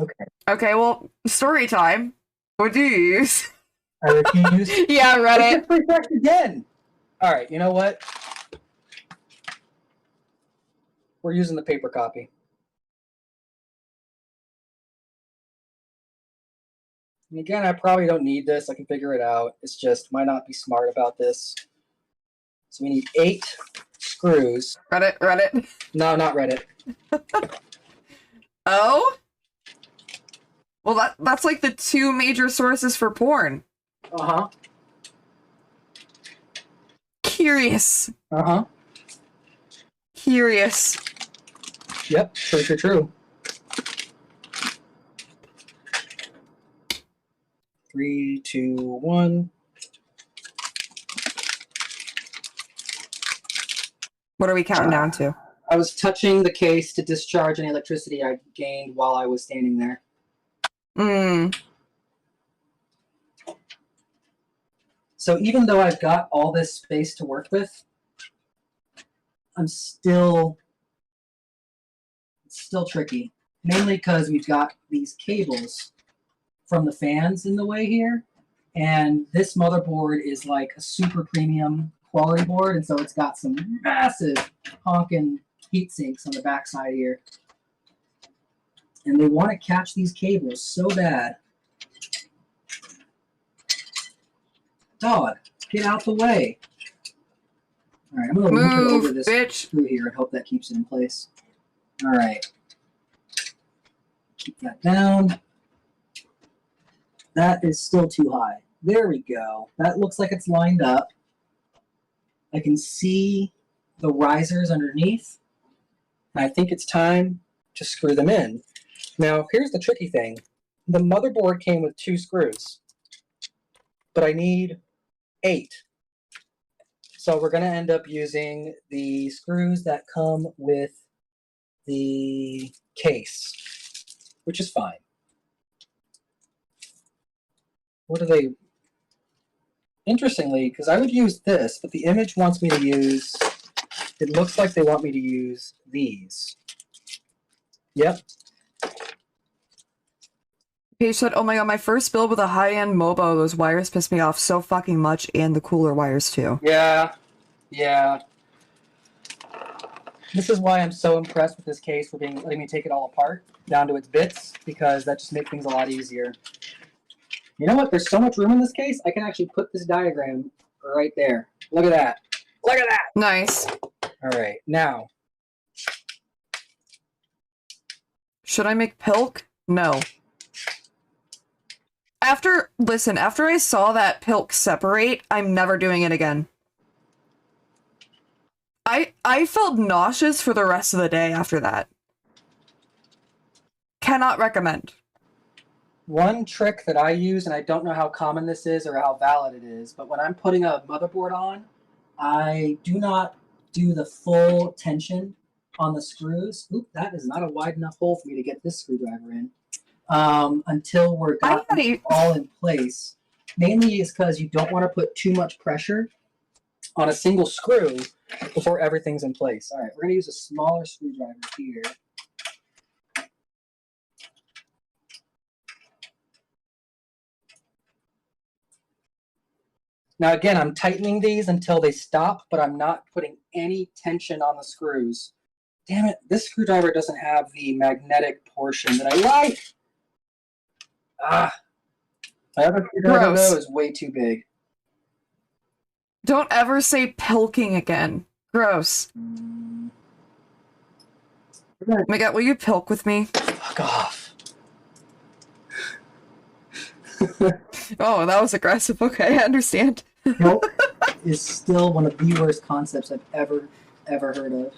Okay. Okay, well, story time. What do you use? I refuse. Yeah, Reddit. It's refreshed again. All right, you know what? We're using the paper copy. And again, I probably don't need this. I can figure it out. It's just, might not be smart about this. So we need 8 screws. Reddit. No, not Reddit. Oh? Well, that's like the 2 major sources for porn. Uh-huh. Curious. Uh-huh. Curious. Yep, true. 3, 2, 1. What are we counting down to? I was touching the case to discharge any electricity I gained while I was standing there. So even though I've got all this space to work with, it's still tricky. Mainly because we've got these cables from the fans in the way here, and this motherboard is like a super premium quality board, and so it's got some massive honking heat sinks on the backside here. And they want to catch these cables so bad. Dog, get out the way. All right, I'm going to move it over this screw here and hope that keeps it in place. All right. Keep that down. That is still too high. There we go. That looks like it's lined up. I can see the risers underneath. And I think it's time to screw them in. Now, here's the tricky thing. The motherboard came with 2 screws, but I need 8. So we're going to end up using the screws that come with the case, which is fine. What are they? Interestingly, because I would use this, but the image wants me to use, it looks like they want me to use these. Yep. Paige said, oh my god, my first build with a high-end MOBO, those wires pissed me off so fucking much, and the cooler wires too. Yeah. This is why I'm so impressed with this case for letting me take it all apart down to its bits, because that just makes things a lot easier. You know what? There's so much room in this case, I can actually put this diagram right there. Look at that. Look at that. Nice. All right, now. Should I make Pilk? No. After I saw that Pilk separate, I'm never doing it again. I felt nauseous for the rest of the day after that. Cannot recommend. One trick that I use, and I don't know how common this is or how valid it is, but when I'm putting a motherboard on, I do not do the full tension on the screws. Oop, that is not a wide enough hole for me to get this screwdriver in. Until we're got all in place. Mainly is because you don't want to put too much pressure on a single screw before everything's in place. All right, we're going to use a smaller screwdriver here. Now again, I'm tightening these until they stop, but I'm not putting any tension on the screws. Damn it, this screwdriver doesn't have the magnetic portion that I like. Ah, my other screwdriver though is way too big. Don't ever say pilking again. Gross. Oh my god, will you pilk with me? Fuck off. Oh, that was aggressive. Okay, I understand. Pilk is still one of the worst concepts I've ever heard of.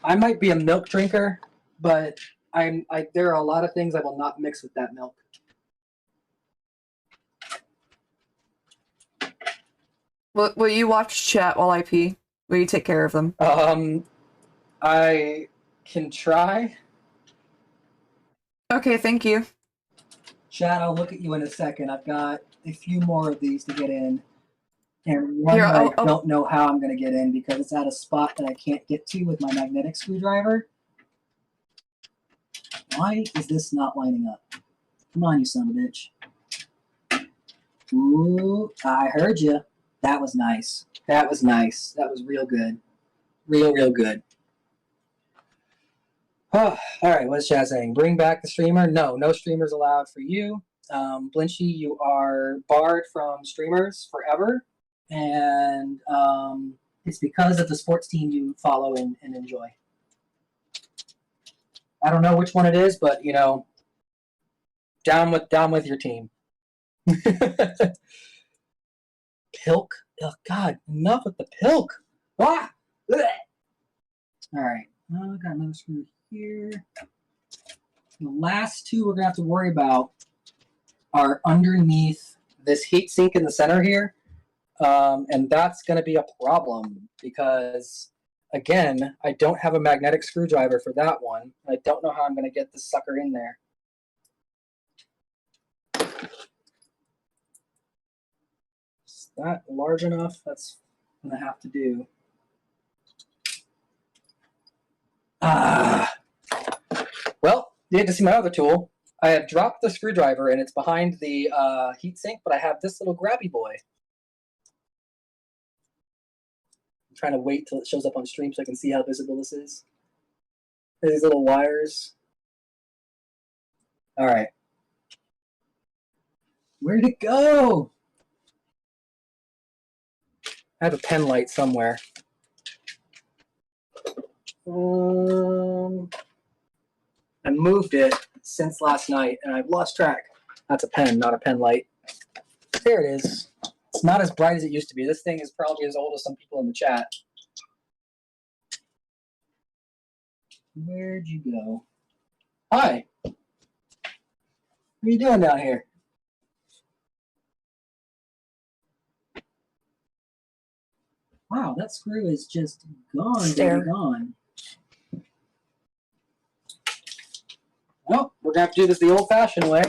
I might be a milk drinker, but there are a lot of things I will not mix with that milk. Will you watch chat while I pee? Will you take care of them? I can try. Okay, thank you. Chat, I'll look at you in a second. I've got a few more of these to get in. And one Here, that I don't know how I'm going to get in because it's at a spot that I can't get to with my magnetic screwdriver. Why is this not lining up? Come on, you son of a bitch. Ooh, I heard you. That was nice. That was nice. That was real good. Real good. Oh, all right, what's chat saying? Bring back the streamer? No streamers allowed for you. Blinchy, you are barred from streamers forever. And it's because of the sports team you follow and enjoy. I don't know which one it is, but, you know, down with your team. Pilk? Oh, God, enough with the pilk. Ah! Blech. All right, I got another screw here. The last two we're going to have to worry about are underneath this heat sink in the center here. And that's going to be a problem because, again, I don't have a magnetic screwdriver for that one. I don't know how I'm going to get this sucker in there. Is that large enough? That's going to have to do. Well, you need to see my other tool. I have dropped the screwdriver and it's behind the heatsink, but I have this little grabby boy. I'm trying to wait till it shows up on stream so I can see how visible this is. These little wires. All right. Where'd it go? I have a pen light somewhere. I moved it since last night, and I've lost track. That's a pen, not a pen light. There it is. It's not as bright as it used to be. This thing is probably as old as some people in the chat. Where'd you go? Hi. What are you doing down here? Wow, that screw is just gone, baby, gone. Well, we're gonna have to do this the old-fashioned way.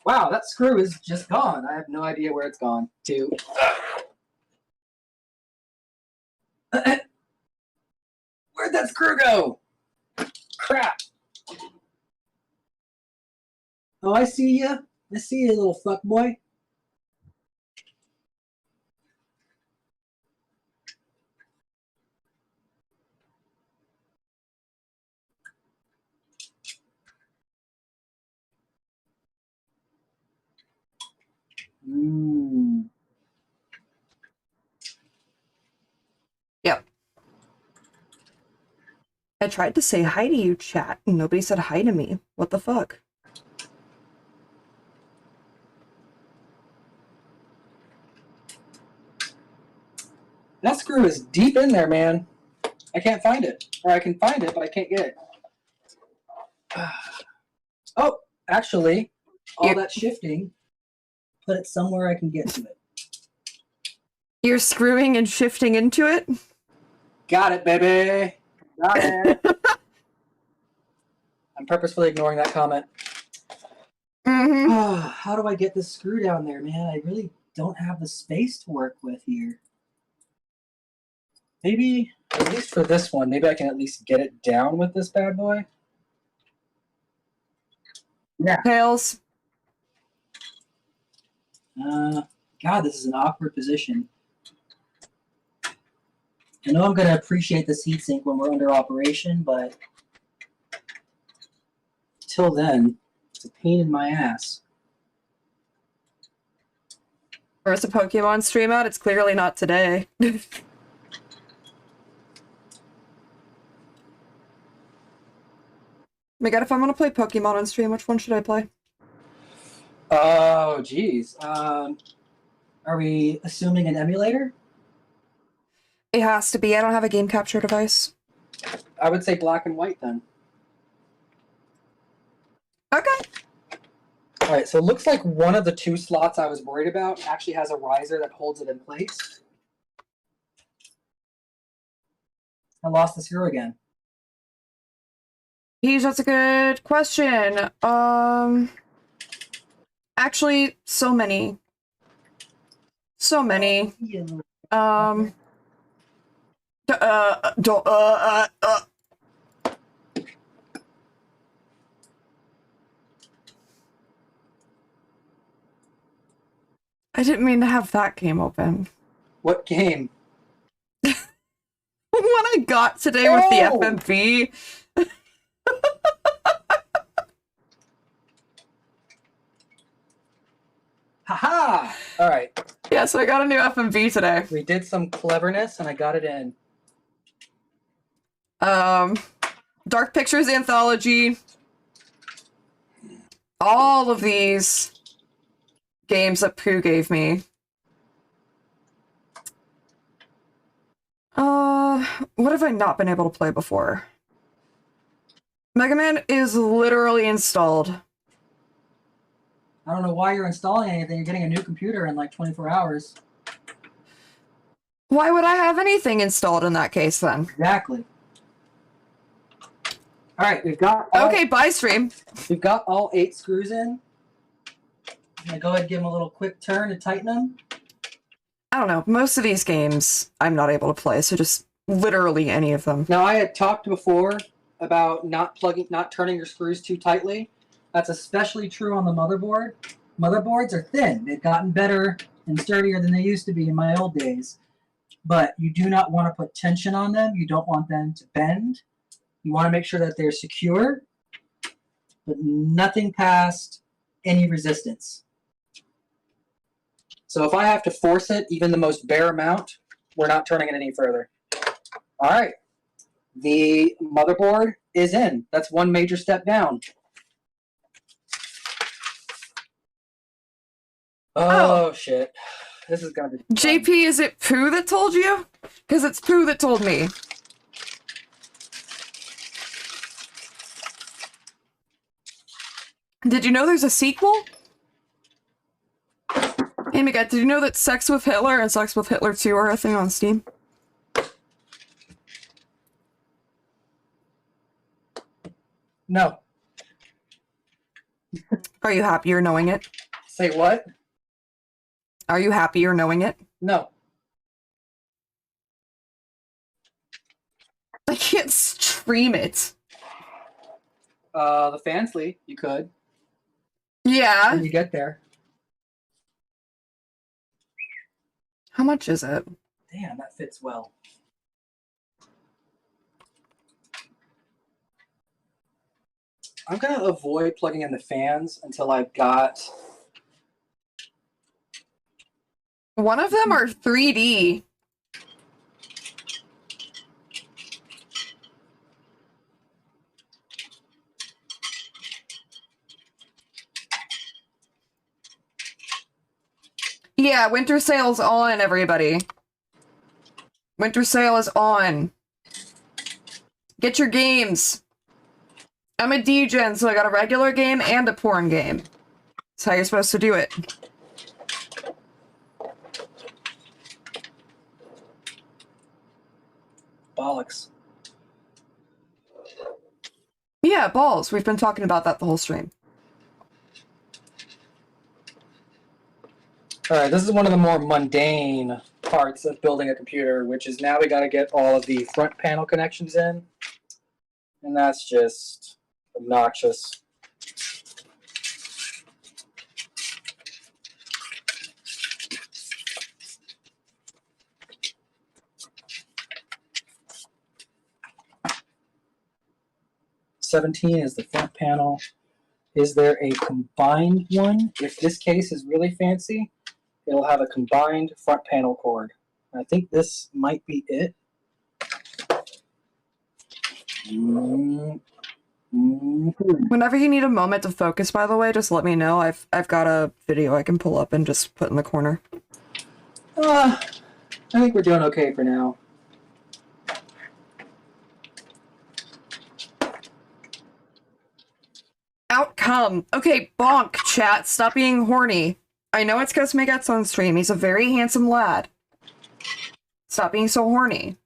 Wow, that screw is just gone. I have no idea where it's gone to. Where'd that screw go? Crap. Oh, I see ya. I see you, little fuck boy. Yep. I tried to say hi to you, chat, and nobody said hi to me. What the fuck? That screw is deep in there, man. I can't find it. Or I can find it, but I can't get it. Oh, actually, all that shifting, put it somewhere I can get to it. You're screwing and shifting into it? Got it, baby. Got it. I'm purposefully ignoring that comment. How do I get this screw down there, man? I really don't have the space to work with here. Maybe, at least for this one, maybe I can at least get it down with this bad boy. Yeah. Tails. God, this is an awkward position. I know I'm going to appreciate this heatsink when we're under operation, but till then, it's a pain in my ass. Where's the Pokemon stream at? It's clearly not today. My God, if I'm gonna play Pokemon on stream, which one should I play? Oh, geez. Are we assuming an emulator? It has to be. I don't have a game capture device. I would say black and white then. Okay. All right, so it looks like one of the two slots I was worried about actually has a riser that holds it in place. I lost the screw again. That's a good question. Actually, so many. I didn't mean to have that game open. What game? What I got today with the FMV. Haha! All right. Yeah, so I got a new FMV today. We did some cleverness and I got it in. Dark Pictures Anthology. All of these games that Pooh gave me. What have I not been able to play before? Mega Man is literally installed. I don't know why you're installing anything. You're getting a new computer in like 24 hours. Why would I have anything installed in that case then? Exactly. All right, we've got all, okay, bye stream. We've got all 8 screws in. I'm gonna go ahead and give them a little quick turn to tighten them. I don't know. Most of these games I'm not able to play, so just literally any of them. Now, I had talked before about not turning your screws too tightly. That's especially true on the motherboard. Motherboards are thin. They've gotten better and sturdier than they used to be in my old days. But you do not want to put tension on them. You don't want them to bend. You want to make sure that they're secure, but nothing past any resistance. So if I have to force it, even the most bare amount, we're not turning it any further. All right. The motherboard is in. That's one major step down. Oh, shit. This is gonna be JP, is it Pooh that told you? Because it's Pooh that told me. Did you know there's a sequel? Hey, Miguel, did you know that Sex with Hitler and Sex with Hitler 2 are a thing on Steam? No. Are you happier knowing it? Say what? Are you happier knowing it? No. I can't stream it. The Fansly, you could. Yeah. When you get there. How much is it? Damn, that fits well. I'm gonna avoid plugging in the fans until I've got. One of them are 3D. Yeah, winter sale's on, everybody. Winter sale is on. Get your games. I'm a DGen, so I got a regular game and a porn game. That's how you're supposed to do it. Bollocks. Yeah, balls. We've been talking about that the whole stream. Alright, this is one of the more mundane parts of building a computer, which is now we gotta get all of the front panel connections in. And that's just obnoxious. (17) is the front panel. Is there a combined one? If this case is really fancy, it'll have a combined front panel cord. I think this might be it. Whenever you need a moment to focus, by the way, just let me know. I've got a video I can pull up and just put in the corner. I think we're doing okay for now. Outcome. Okay, bonk, chat. Stop being horny. I know it's because Megat's on stream. He's a very handsome lad. Stop being so horny.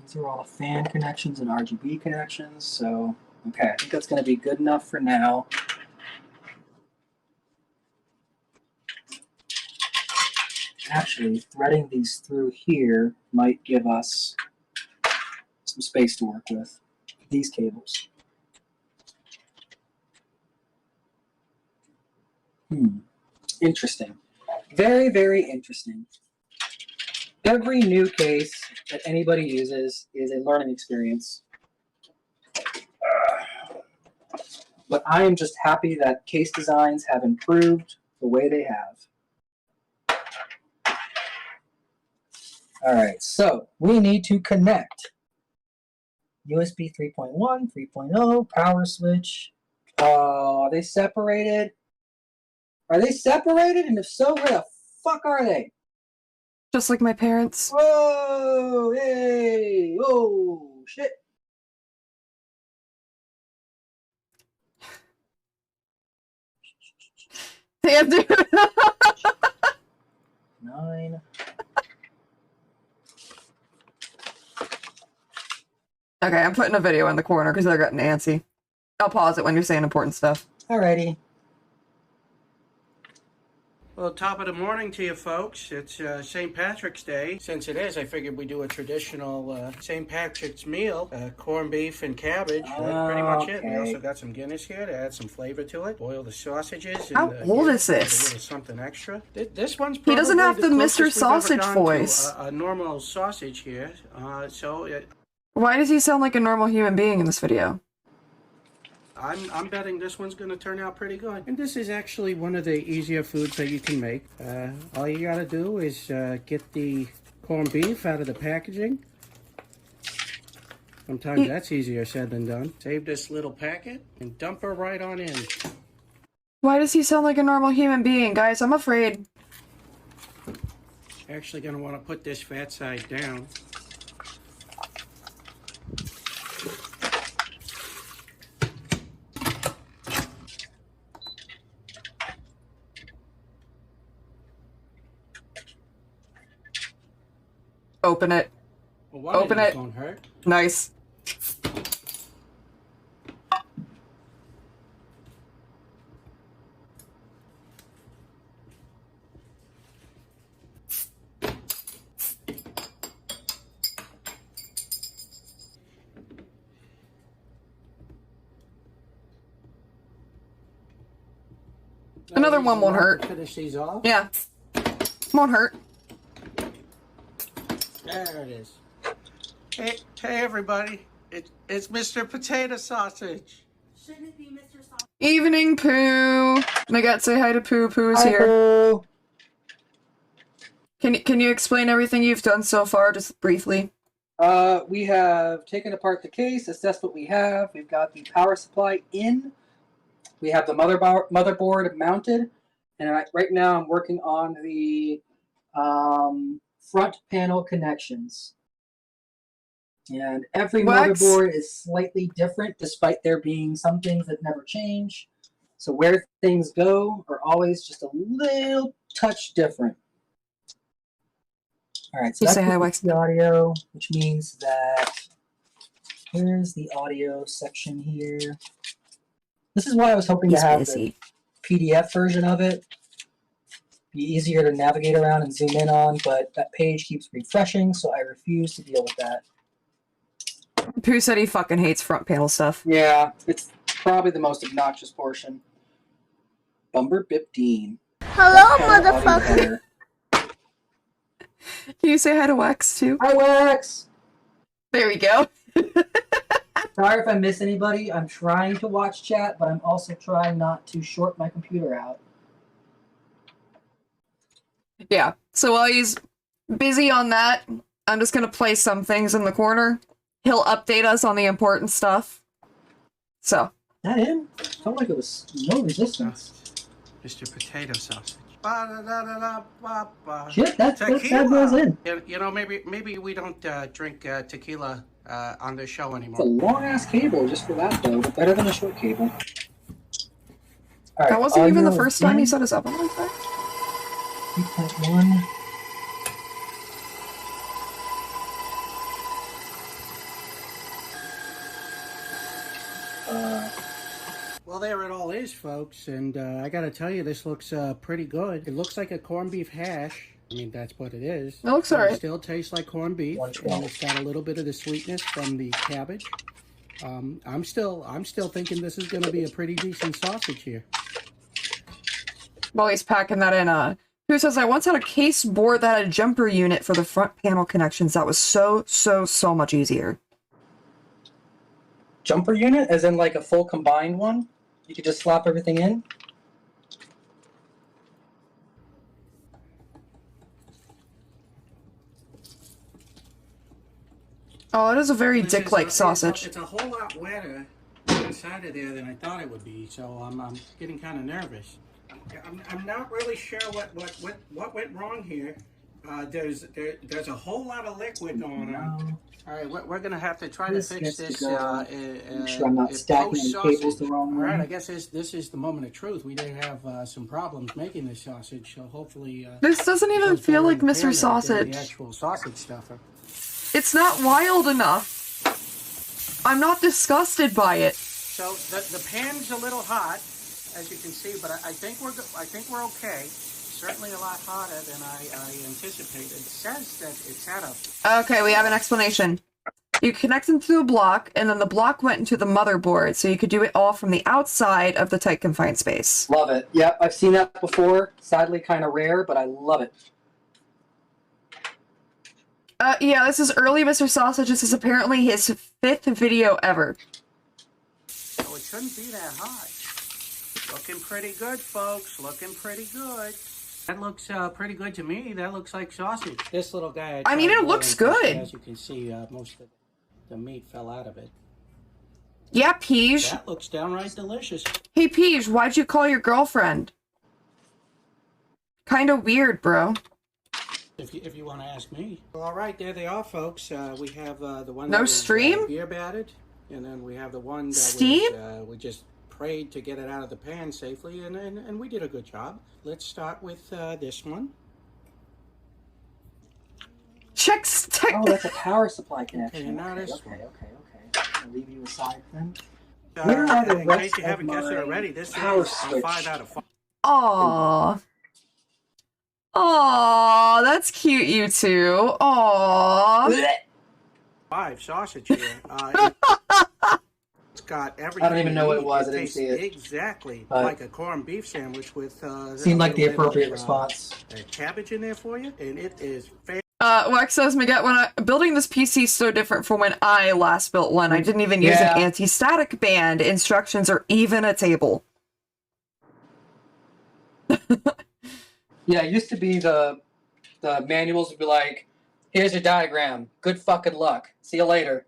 These are all the fan connections and RGB connections, so okay, I think that's going to be good enough for now. Actually, threading these through here might give us some space to work with. These cables. Interesting. Very, very interesting. Every new case that anybody uses is a learning experience. But I am just happy that case designs have improved the way they have. All right, so we need to connect USB 3.1, 3.0, power switch. Are they separated? Are they separated? And if so, where the fuck are they? Just like my parents. Whoa! Hey! Oh, shit! Damn, dude. 9. Okay, I'm putting a video in the corner because they're getting antsy. I'll pause it when you're saying important stuff. Alrighty. Well, top of the morning to you folks. It's St. Patrick's Day. Since it is, I figured we'd do a traditional St. Patrick's meal. Corned beef and cabbage. That's pretty much it. We also got some Guinness here to add some flavor to it. Boil the sausages. And, How old is add this? A little something extra. This one's He doesn't have probably the closest Mr. we've Sausage ever gone to voice. A normal sausage here. Why does he sound like a normal human being in this video? I'm betting this one's going to turn out pretty good. And this is actually one of the easier foods that you can make. All you got to do is get the corned beef out of the packaging. Sometimes that's easier said than done. Save this little packet and dump her right on in. Why does he sound like a normal human being? Guys, I'm afraid. Actually gonna want to put this fat side down. Open it. Well, one Open of these it. don't hurt. Nice. Another one won't hurt. Finish these off. Yeah. Won't hurt. There it is. Hey, everybody. It's Mr. Potato Sausage. Shouldn't it be Mr. Sausage? Evening, Pooh. Nagat, say hi to Pooh. Pooh's Hi, here. Pooh. Can you explain everything you've done so far, just briefly? We have taken apart the case, assessed what we have. We've got the power supply in. We have the motherboard mounted, and right now I'm working on the front panel connections. And every motherboard is slightly different, despite there being some things that never change. So where things go are always just a little touch different. All right, so You that's say hi, Wax. the audio, which means that here's the audio section here. This is why I was hoping to have the PDF version of it. Be easier to navigate around and zoom in on, but that page keeps refreshing, so I refuse to deal with that. Pooh said he fucking hates front panel stuff. Yeah, it's probably the most obnoxious portion. Bumber Bip Dean. Hello, motherfucker. Can you say hi to Wax, too? Hi, Wax! There we go. Sorry if I miss anybody. I'm trying to watch chat, but I'm also trying not to short my computer out. Yeah, so while he's busy on that, I'm just gonna play some things in the corner. He'll update us on the important stuff. So. That him? Felt like it was no resistance. Mr. Potato Sausage. Shit, that goes in. You know, maybe we don't drink tequila on this show anymore. It's a long ass cable just for that though, but better than a short cable. All right, That wasn't even the audio first time he in. set us up on like that. 3.1. Well, there it all is, folks, and I gotta tell you, this looks pretty good. It looks like a corned beef hash. I mean, that's what it is. It looks But alright. It still tastes like corned beef, and it's got a little bit of the sweetness from the cabbage. I'm still thinking this is gonna be a pretty decent sausage here. While he's packing that in, Pooh says, I once had a case board that had a jumper unit for the front panel connections. That was so much easier. Jumper unit, as in like a full combined one? You could just slap everything in? Oh, it is a very This is dick-like sausage. It's a whole lot wetter inside of there than I thought it would be, so I'm getting kind of nervous. I'm not really sure what went wrong here. There's a whole lot of liquid going on. All right, we're gonna have to try to fix this. Make sure I'm not stacking the cables the wrong way. All right, I guess this is the moment of truth. We did have some problems making this sausage, so hopefully. This doesn't even feel like Mr. Sausage. The actual sausage stuffer. It's not wild enough. I'm not disgusted by it. So the pan's a little hot, as you can see, but I think we're okay. Certainly a lot hotter than I anticipated. It says that it's at a... Okay, we have an explanation. You connect them to a block, and then the block went into the motherboard, so you could do it all from the outside of the tight confined space. Love it. Yep, I've seen that before. Sadly kind of rare, but I love it. Yeah, this is early Mr. Sausage. This is apparently his 5th video ever. So it shouldn't be that high. Looking pretty good, folks. Looking pretty good. That looks pretty good to me. That looks like sausage. This little guy... I mean, it looks good. As you can see, most of the meat fell out of it. Yeah, Peach. That looks downright delicious. Hey, Peach, why'd you call your girlfriend? Kinda weird, bro. If you want to ask me. Well, all right, there they are, folks. We have the one No that was, stream? beer batted, and then we have the one that Steam? was, we just prayed to get it out of the pan safely, and we did a good job. Let's start with this one. Check. Oh, that's a power supply connection. Okay, now this Okay. I'll leave you aside then. Uh, Where are the in rest case you of haven't guessed it my already, this power is a switch? 5 out of 5. Aww. Aww, that's cute, you two. Aww. 5 sausage here. It's got everything. I don't even know what it you was. need. I didn't see it. Exactly But like a corned beef sandwich with. seemed like the a little appropriate bit of, response. Cabbage in there for you, and it is. Wax says, Miguel, building this PC is so different from when I last built one. I didn't even use Yeah. an anti-static band, instructions, or even a table. Yeah, it used to be the manuals would be like, here's your diagram. Good fucking luck. See you later.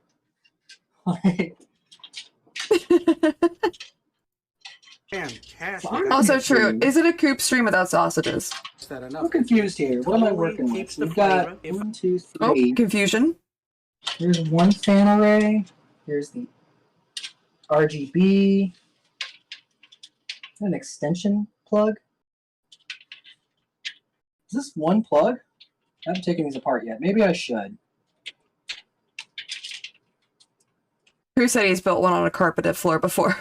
Fantastic. Also true. Is it a coop stream without sausages? I'm confused here. What am I working with? We've got 1, 2, 3. Oh, confusion. Here's one fan array. Here's the RGB. An extension plug. Is this one plug? I haven't taken these apart yet. Maybe I should. Who said he's built one on a carpeted floor before?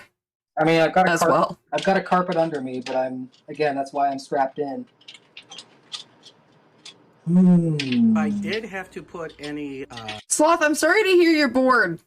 I mean, I've got As well. I've got a carpet under me, but that's why I'm strapped in. I did have to put any. Sloth, I'm sorry to hear you're bored.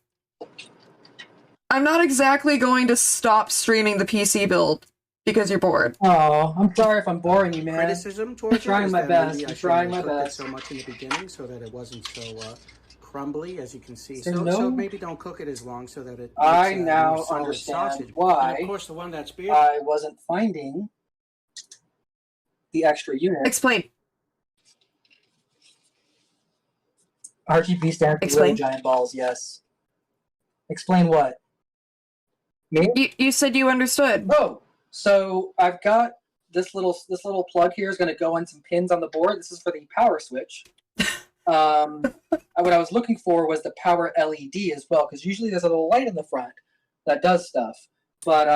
I'm not exactly going to stop streaming the PC build because you're bored. Oh, I'm sorry if I'm boring you, man. Criticism towards I'm trying it is my that best. maybe I I'm trying shouldn't my have cooked it best. so much in the beginning so that it wasn't so crumbly, as you can see. So So, no- so maybe don't cook it as long so that it. I makes, now more solid understand sausage. why And of course, the one that's beer. I wasn't finding the extra unit. Explain. RGB stands for Explain. really giant balls, yes. Explain what? Me? You said you understood. Oh, so I've got this little plug here is going to go on some pins on the board. This is for the power switch. What I was looking for was the power LED as well, because usually there's a little light in the front that does stuff. But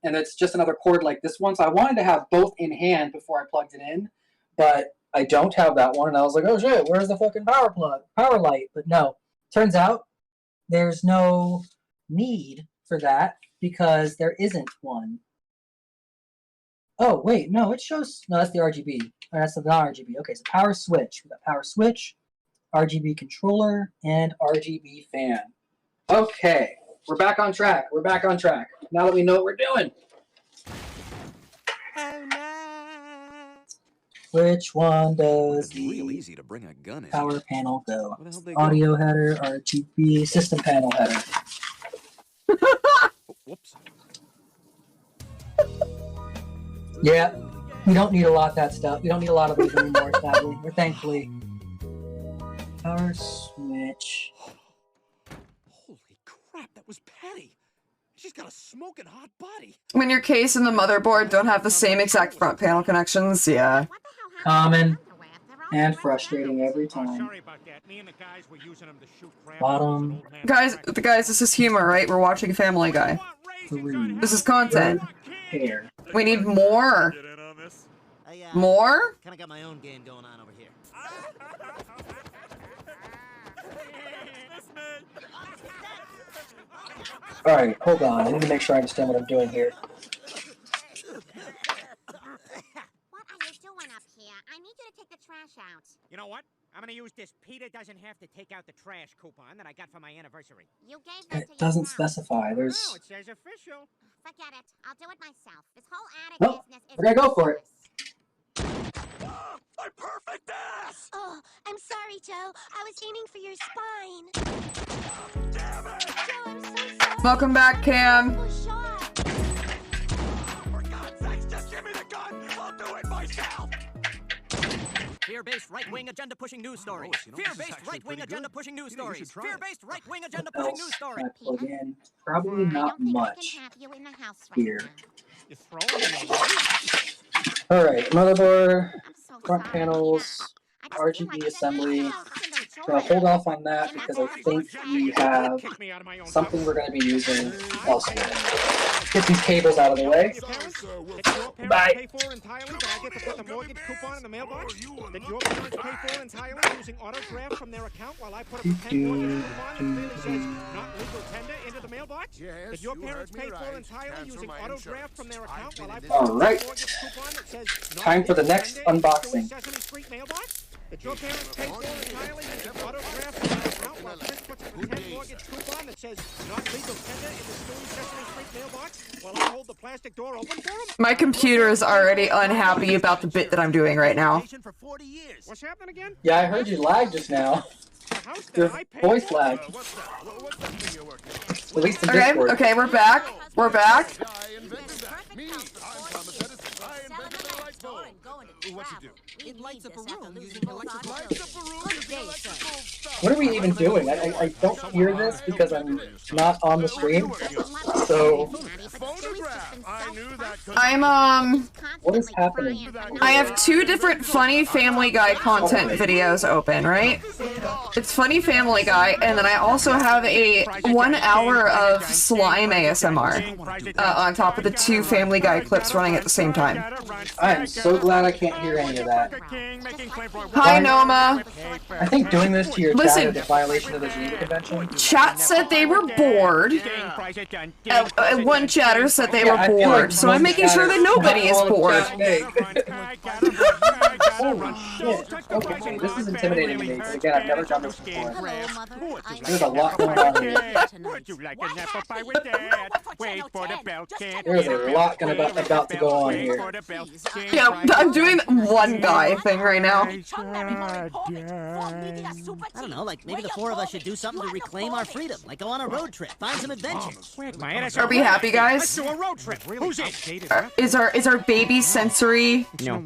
and it's just another cord like this one. So I wanted to have both in hand before I plugged it in, but I don't have that one. And I was like, oh shit, where's the fucking power light? But no, turns out there's no need for that because there isn't one. Oh, wait, no, it shows, no, that's the RGB. Oh, that's the non-RGB. Okay, so power switch. We've got power switch, RGB controller, and RGB fan. Okay, we're back on track. We're back on track. Now that we know what we're doing. Which one does the easy to bring a gun in. power panel go? Where the hell they go? Audio header, RGB, system panel header. Whoops. Yeah, we don't need a lot of that stuff. We don't need a lot of these anymore, sadly. Or thankfully. Power switch. Holy crap, that was Patty. She's got a smoking hot body. When your case and the motherboard don't have the same exact front panel connections, yeah. Common and frustrating every time. Bottom. Guys, this is humor, right? We're watching Family Guy. 3. This is content. Pair. We need more. More? Kind of got my own game going on over here. Alright, hold on. I need to make sure I understand what I'm doing here. What are you doing up here? I need you to take the trash out. You know what? I'm gonna use this Peter doesn't have to take out the trash coupon that I got for my anniversary. You gave that to It doesn't yourself. specify. No, There's. it says official. Forget it. I'll do it myself. This whole attic Nope. business is. We're gonna go for it. My perfect ass! Oh, I'm sorry, Joe. I was aiming for your spine. Damn it! Joe, I'm so sorry. Welcome back, Cam. For God's sakes, just give me the gun! I'll do it myself! Fear-based right-wing agenda-pushing news stories. Fear-based right-wing agenda-pushing news stories. Fear-based right-wing What agenda-pushing news else stories. can I plug in? Probably not much here. All right, motherboard, front panels, RGB assembly. Gonna hold off on that because I think we have something we're gonna be using elsewhere. Get these cables out of the way. Bye. Pay for entirely, but I get to put the mortgage coupon in the mailbox that your parents pay for entirely using auto draft from their account while I put a pretend mortgage coupon that clearly says not legal tender into the mailbox. That your parents pay for entirely using auto draft from their account while I put a mortgage coupon that says Time for the next unboxing. Sesame Street mailbox. That your parents pay for entirely using auto draft from their account while Chris puts a pretend mortgage coupon that says not legal tender in the Stewie Sesame Street mailbox while I hold the plastic door open for him. My computer is already unhappy about the bit that I'm doing right now. What's happening again? Yeah, I heard you lag just now. Your voice lag. At least in Okay, Discord. okay, we're back. We're back. It lights up a room using electric lights. What are we even doing? I don't hear this because I'm not on the stream. So I'm what is happening? I have two different funny Family Guy content videos open, right? It's funny Family Guy, and then I also have a 1 hour of slime ASMR on top of the two Family Guy clips running at the same time. I am so glad I can't hear any of that. Hi, Noma. I think doing this to your Listen. chat is a violation of the Geneva Convention. Chat said they were bored. One chatter said they Yeah, were I feel bored, like so I'm one making sure that chatter- nobody is all of bored. chat make. Holy shit. Okay, this is intimidating to me, because again, I've never done this before. There's a lot going on here. There's a lot about to go on here. Yeah, I'm doing one guy thing right now. I don't know, like maybe the four of us should do something to reclaim our freedom. Like go on a road trip, find some adventures. Are we happy, guys? Let's do a road trip. Who's in? Is our baby sensory No.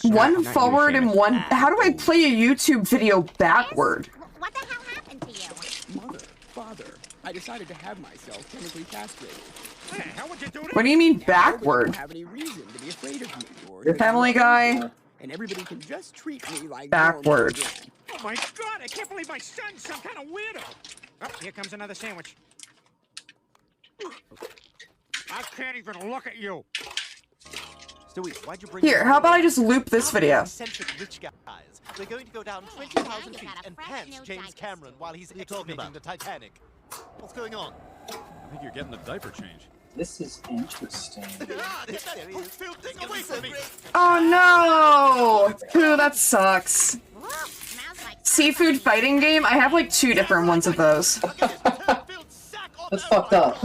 one forward and one? How do I play a YouTube video backward? Mother, father, I decided to have myself chemically castrated. Hey, how would you do that? What do you mean I backward? don't have any reason to be afraid of me, George. Your Family Guy And everybody can just treat me like backward. Oh my god, I can't believe my son's some kind of weirdo. Oh, here comes another sandwich. I can't even look at you. Stewie, why'd you bring Here, how about I just loop this video? eccentric rich guys? They're going to go down 20,000 feet and pants James Cameron while he's excavating the Titanic. What's going on? I think you're getting the diaper change. This is interesting. Away from me! Oh no! Ooh, that sucks. Seafood fighting game? I have like 2 different ones of those. That's fucked up.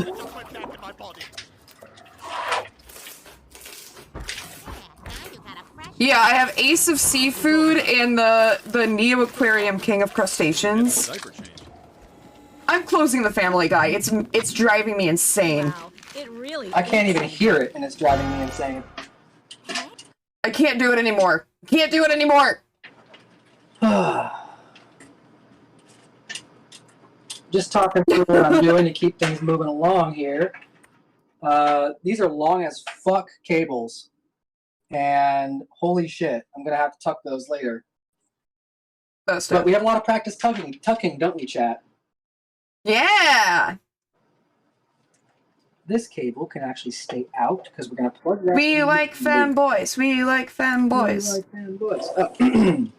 Yeah, I have Ace of Seafood and the Neo Aquarium King of Crustaceans. I'm closing the Family Guy. It's driving me insane. I can't even hear it, and it's driving me insane. I can't do it anymore. Can't do it anymore. Just talking through what I'm doing to keep things moving along here. These are long as fuck cables. And holy shit, I'm gonna have to tuck those later. But we have a lot of practice tucking, don't we, chat? Yeah. This cable can actually stay out because we're gonna plug that. We in like the- fanboys. We like fanboys. We like fanboys.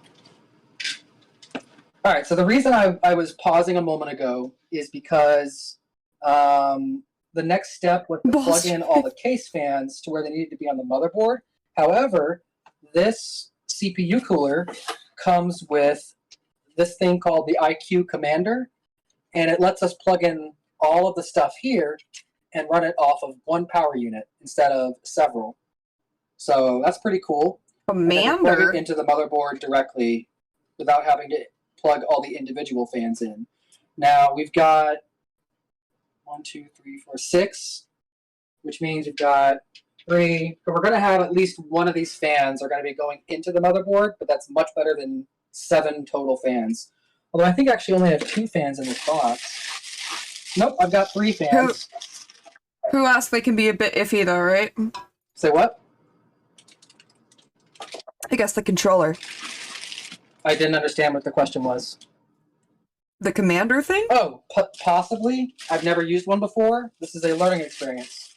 All right. So the reason I was pausing a moment ago is because the next step was to plug in all the case fans to where they needed to be on the motherboard. However, this CPU cooler comes with this thing called the IQ Commander, and it lets us plug in all of the stuff here and run it off of one power unit instead of several. So that's pretty cool. Commander? Plug it into the motherboard directly without having to plug all the individual fans in. Now we've got 1, 2, 3, 4, 6, which means we've got 3. But we're going to have at least one of these fans are going to be going into the motherboard, but that's much better than 7 total fans. Although I think I actually only have 2 fans in this box. Nope, I've got 3 fans. Who asked they can be a bit iffy though, right? Say what? I guess the controller. I didn't understand what the question was. The commander thing? Oh, possibly. I've never used one before. This is a learning experience.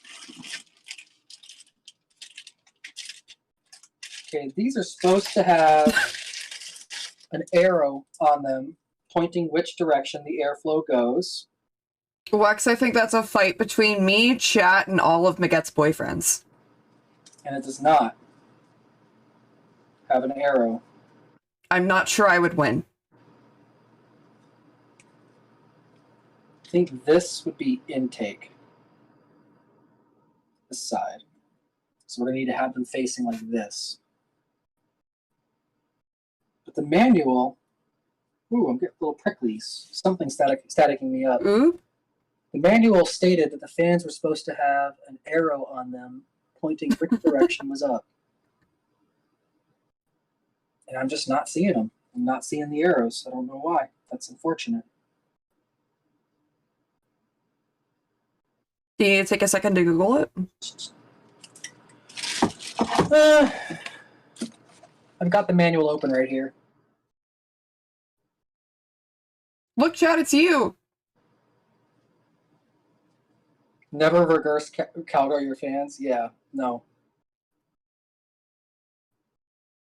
Okay, these are supposed to have an arrow on them pointing which direction the airflow goes. Wex, I think that's a fight between me, chat, and all of Magette's boyfriends. And it does not have an arrow. I'm not sure I would win. I think this would be intake. This side. So we're going to need to have them facing like this. But the manual... Ooh, I'm getting a little pricklies. Something staticking me up. Ooh? The manual stated that the fans were supposed to have an arrow on them pointing which direction was up. And I'm just not seeing them. I'm not seeing the arrows. I don't know why. That's unfortunate. Do you need to take a second to Google it? I've got the manual open right here. Look, chat, it's you! Never reverse counter your fans? Yeah, no.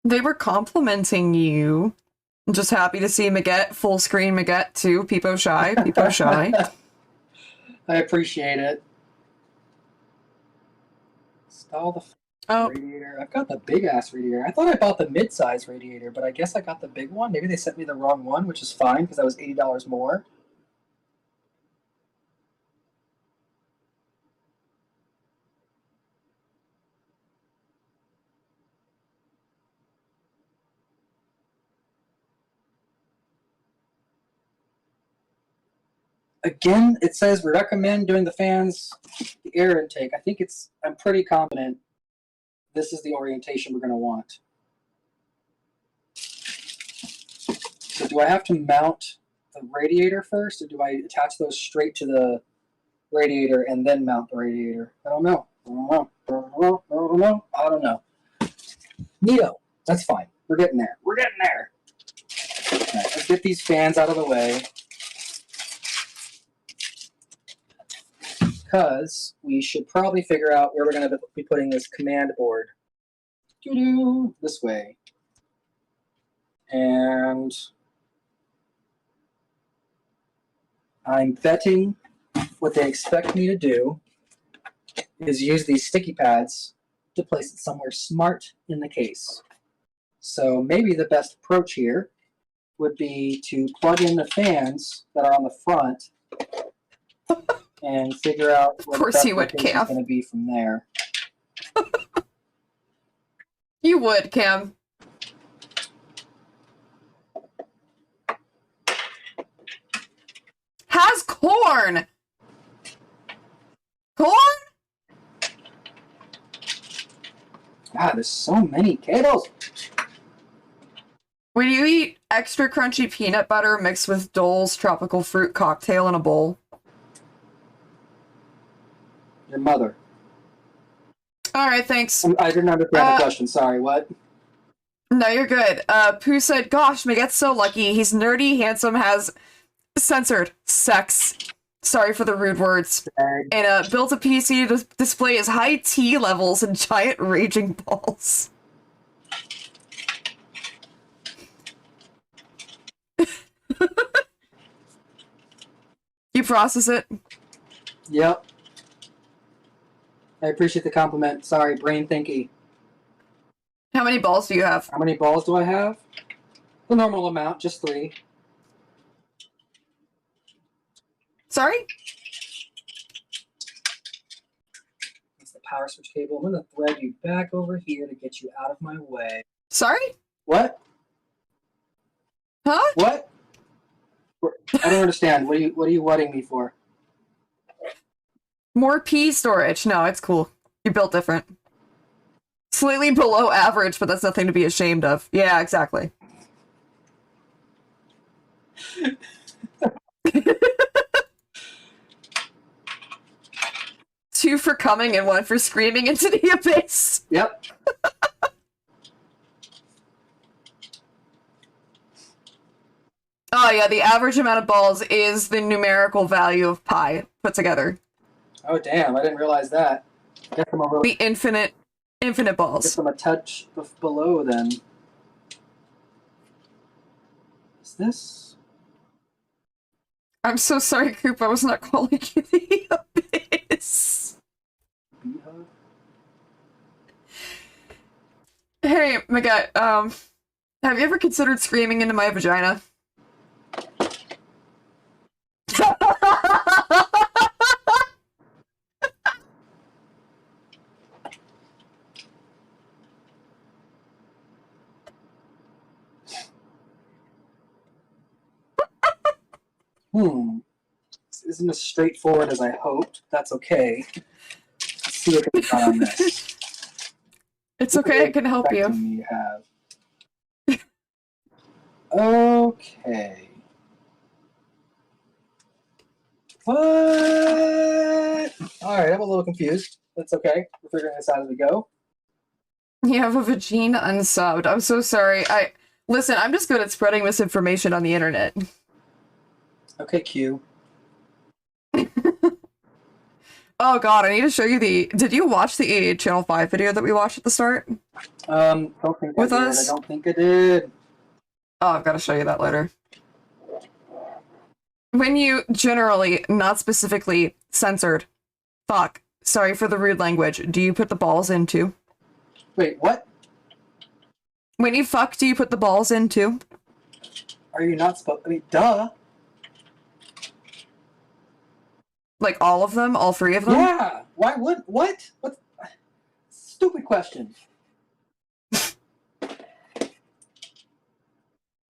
They were complimenting you. I'm just happy to see Magette, full screen Magette too. Peepo shy, Peepo shy. I appreciate it. Install the radiator. I've got the big ass radiator. I thought I bought the mid-size radiator, but I guess I got the big one. Maybe they sent me the wrong one, which is fine because that was $80 more. Again, it says we recommend doing the fans, the air intake. I think I'm pretty confident this is the orientation we're going to want. So do I have to mount the radiator first, or do I attach those straight to the radiator and then mount the radiator? I don't know. I don't know. Neato. That's fine. We're getting there. We're getting there. All right, let's get these fans out of the way. Because we should probably figure out where we're going to be putting this command board. This way. And I'm betting what they expect me to do is use these sticky pads to place it somewhere smart in the case. So maybe the best approach here would be to plug in the fans that are on the front and figure out where the best location is going to be from there. You would, Cam. Has corn! Corn? God, there's so many cables. Would you eat extra crunchy peanut butter mixed with Dole's tropical fruit cocktail in a bowl? Your mother. Alright, thanks. I didn't understand the question. Sorry, what? No, you're good. Pooh said, gosh, Magette's so lucky. He's nerdy, handsome, has censored sex. Sorry for the rude words. And built a PC to display his high T levels and giant raging balls. You process it? Yep. I appreciate the compliment. Sorry, brain thinky. How many balls do you have? How many balls do I have? The normal amount, just 3. Sorry? It's the power switch cable. I'm going to thread you back over here to get you out of my way. Sorry? What? Huh? What? I don't understand. What are you whatting me for? More P storage. No, it's cool. You built different. Slightly below average, but that's nothing to be ashamed of. Yeah, exactly. Two for coming and one for screaming into the abyss. Yep. Oh yeah, the average amount of balls is the numerical value of pi put together. Oh damn, I didn't realize that. Guess I'm a little, The infinite balls. guess I'm a touch below then. Is this? I'm so sorry, Coop, I was not calling you the abyss. Beehug? Hey, Mega, have you ever considered screaming into my vagina? This isn't as straightforward as I hoped. That's okay. Let's see what we got on this. It's okay, I can help you. You have. Okay. What? Alright, I'm a little confused. That's okay. We're figuring this out as we go. You have a vagina unsubbed. I'm so sorry. Listen, I'm just good at spreading misinformation on the internet. Okay, Q. Oh god, I need to show you the... Did you watch the Channel 5 video that we watched at the start? Don't think With I did. us? I don't think I did. Oh, I've got to show you that later. When you generally, not specifically, censored. Fuck. Sorry for the rude language. Do you put the balls in too? Wait, what? When you fuck, do you put the balls in too? Are you not supposed... I mean, duh. Like all of them? All three of them? Yeah! Why would... What? What? Stupid question.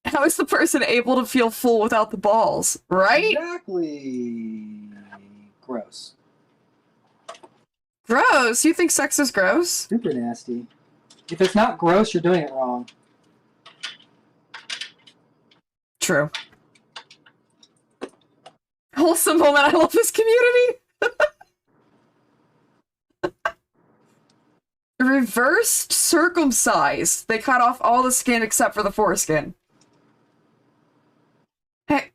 How is the person able to feel full without the balls? Right? Exactly. Gross. Gross? You think sex is gross? Super nasty. If it's not gross, you're doing it wrong. True. Wholesome moment. I love this community. Reversed circumcised. They cut off all the skin except for the foreskin. Hey.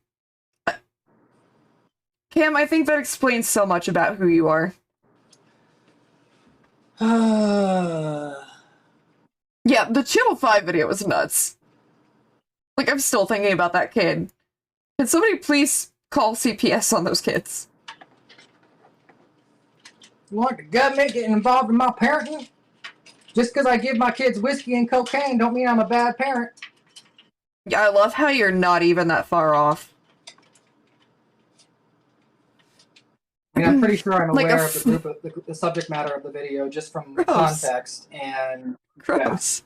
Cam, I think that explains so much about who you are. Yeah, the Channel 5 video was nuts. Like, I'm still thinking about that kid. Can somebody please call CPS on those kids? You want the government getting involved in my parenting? Just because I give my kids whiskey and cocaine don't mean I'm a bad parent. Yeah, I love how you're not even that far off. I mean, I'm pretty sure I'm Like aware of the group of the subject matter of the video just from Gross. context, and Gross.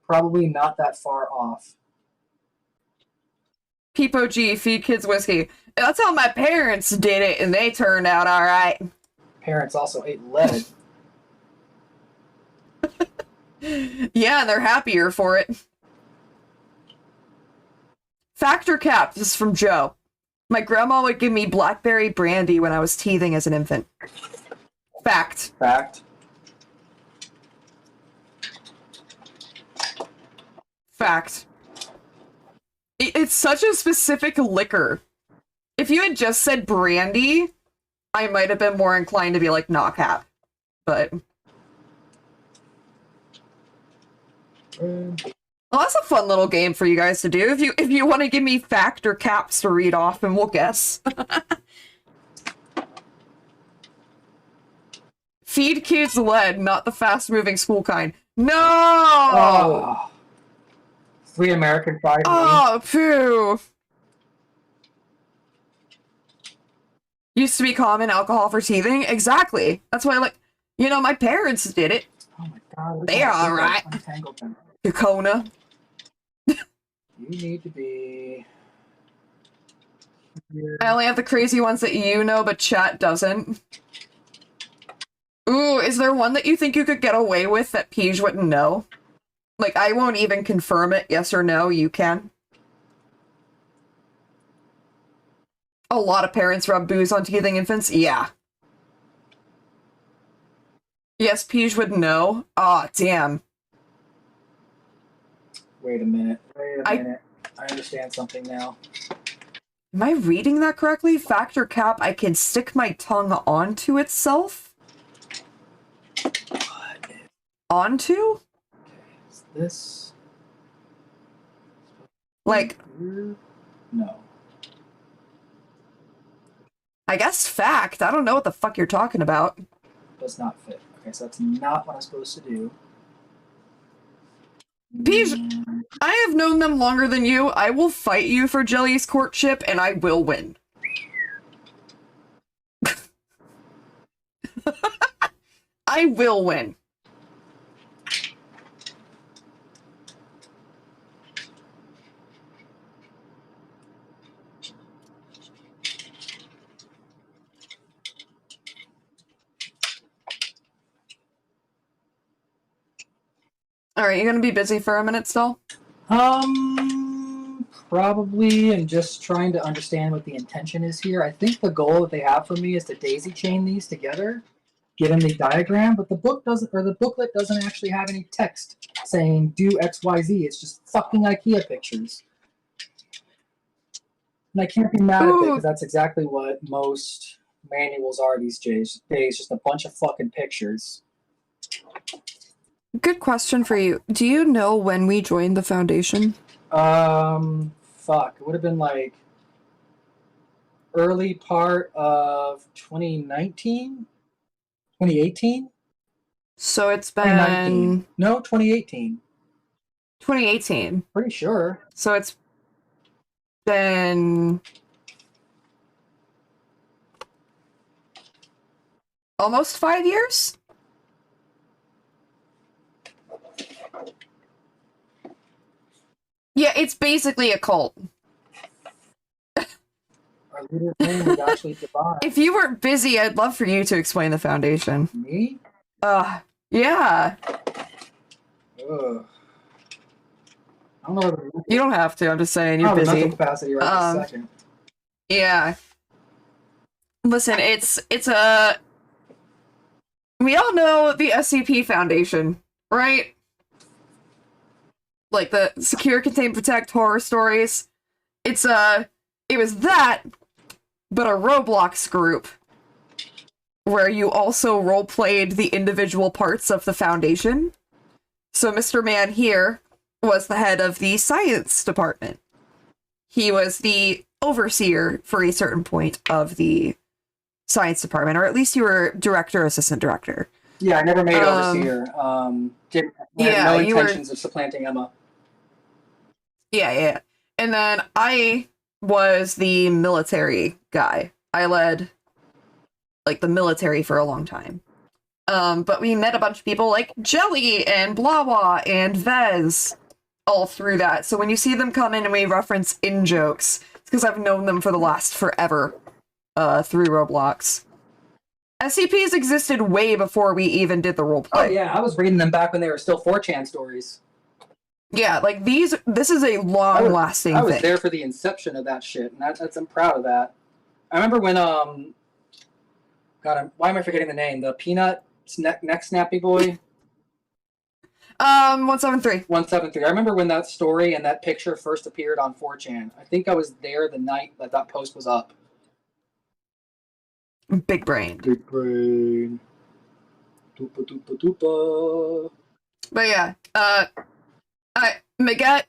probably not that far off. Peepo G, feed kids whiskey. That's how my parents did it, and they turned out alright. Parents also ate lead. Yeah, and they're happier for it. Factor cap, this is from Joe. My grandma would give me blackberry brandy when I was teething as an infant. Fact. Fact. Fact. It's such a specific liquor. If you had just said brandy, I might have been more inclined to be like, nah, cap. But... Well, that's a fun little game for you guys to do. If you want to give me fact or caps to read off, and we'll guess. Feed kids lead, not the fast-moving school kind. No! Oh. 3 American fried Oh, poo! Used to be common alcohol for teething? Exactly. That's why, like, you know, my parents did it. Oh my god. They're alright. Dakona. You need to be... I only have the crazy ones that you know, but chat doesn't. Ooh, is there one that you think you could get away with that Peach wouldn't know? Like, I won't even confirm it, yes or no, you can. A lot of parents rub booze on teething infants? Yeah. Yes, Peach would know. Aw, damn. Wait a minute. I understand something now. Am I reading that correctly? Factor cap, I can stick my tongue onto itself? Onto? Is this... Like... No. I guess fact. I don't know what the fuck you're talking about. Does not fit. Okay, so that's not what I'm supposed to do. Peach, I have known them longer than you. I will fight you for Jelly's courtship, and I will win. I will win. Alright, you gonna be busy for a minute still? Probably. I'm just trying to understand what the intention is here. I think the goal that they have for me is to daisy chain these together, given the diagram, but the book doesn't, or the booklet doesn't actually have any text saying do XYZ. It's just fucking IKEA pictures. And I can't be mad at it because that's exactly what most manuals are these days. Just a bunch of fucking pictures. Good question for you. Do you know when we joined the foundation? Fuck. It would have been like early part of 2019? 2018? So it's been... No, 2018. 2018. Pretty sure. So it's been... almost 5 years? Yeah, it's basically a cult. Our leader's name is actually Devon. If you weren't busy, I'd love for you to explain the foundation. Me? Yeah. Ugh. I don't know. You don't have to, I'm just saying, you're busy. Mental capacity right this second. Yeah. Listen, it's a... We all know the SCP Foundation, right? Like the Secure, Contain, Protect horror stories. It was that, but a Roblox group where you also role-played the individual parts of the Foundation. So Mr. Man here was the head of the science department. He was the overseer for a certain point of the science department, or at least you were director, assistant director. Yeah, I never made overseer. I had no intentions of supplanting Emma. Yeah. And then I was the military guy. I led, like, the military for a long time. But we met a bunch of people like Jelly and Blawa and Vez all through that. So when you see them come in and we reference in-jokes, it's because I've known them for the last forever through Roblox. SCPs existed way before we even did the roleplay. Oh yeah, I was reading them back when they were still 4chan stories. Yeah, like this is a long-lasting thing. I was there for the inception of that shit, and I'm proud of that. I remember when, God, why am I forgetting the name? The Peanut Neck Snappy Boy? 173. 173. I remember when that story and that picture first appeared on 4chan. I think I was there the night that post was up. Big brain. Big brain. Doopa doopa doopa. But yeah, Maget,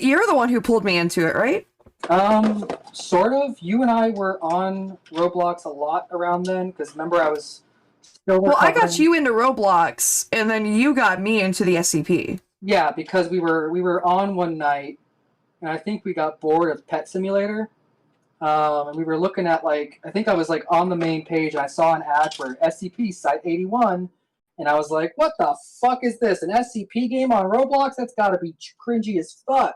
you're the one who pulled me into it, right? Sort of. You and I were on Roblox a lot around then, because remember I was still recovering. Well, I got you into Roblox, and then you got me into the SCP. Yeah, because we were on one night, and I think we got bored of Pet Simulator. And we were looking at, like, I think I was, like, on the main page, and I saw an ad for SCP Site 81, and I was like, what the fuck is this? An SCP game on Roblox? That's gotta be cringy as fuck.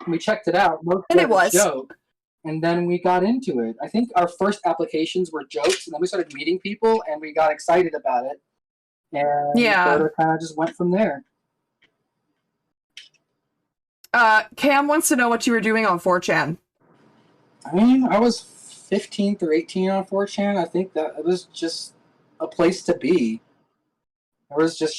And we checked it out. And it was. Joke. And then we got into it. I think our first applications were jokes, and then we started meeting people, and we got excited about it. and Yeah. sort of kind of just went from there. Cam wants to know what you were doing on 4chan. I mean, I was 15 through 18 on 4chan. I think that it was just a place to be. It was just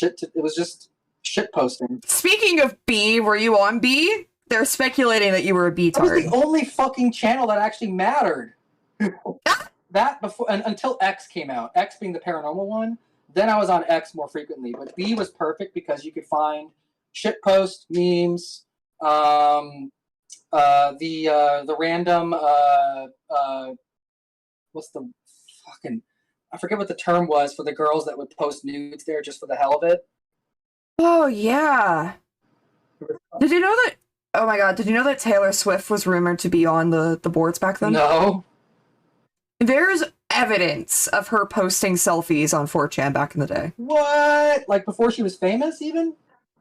shit posting. Speaking of B, were you on B? They're speculating that you were a That was B-tard. the only fucking channel that actually mattered. That before until X came out. X being the paranormal one. Then I was on X more frequently. But B was perfect because you could find shit posts, memes, the random what's the fucking, I forget what the term was for the girls that would post nudes there just for the hell of it. Oh, yeah. Did you know that? Oh my god, did you know that Taylor Swift was rumored to be on the boards back then? No. There's evidence of her posting selfies on 4chan back in the day. What? Like before she was famous, even?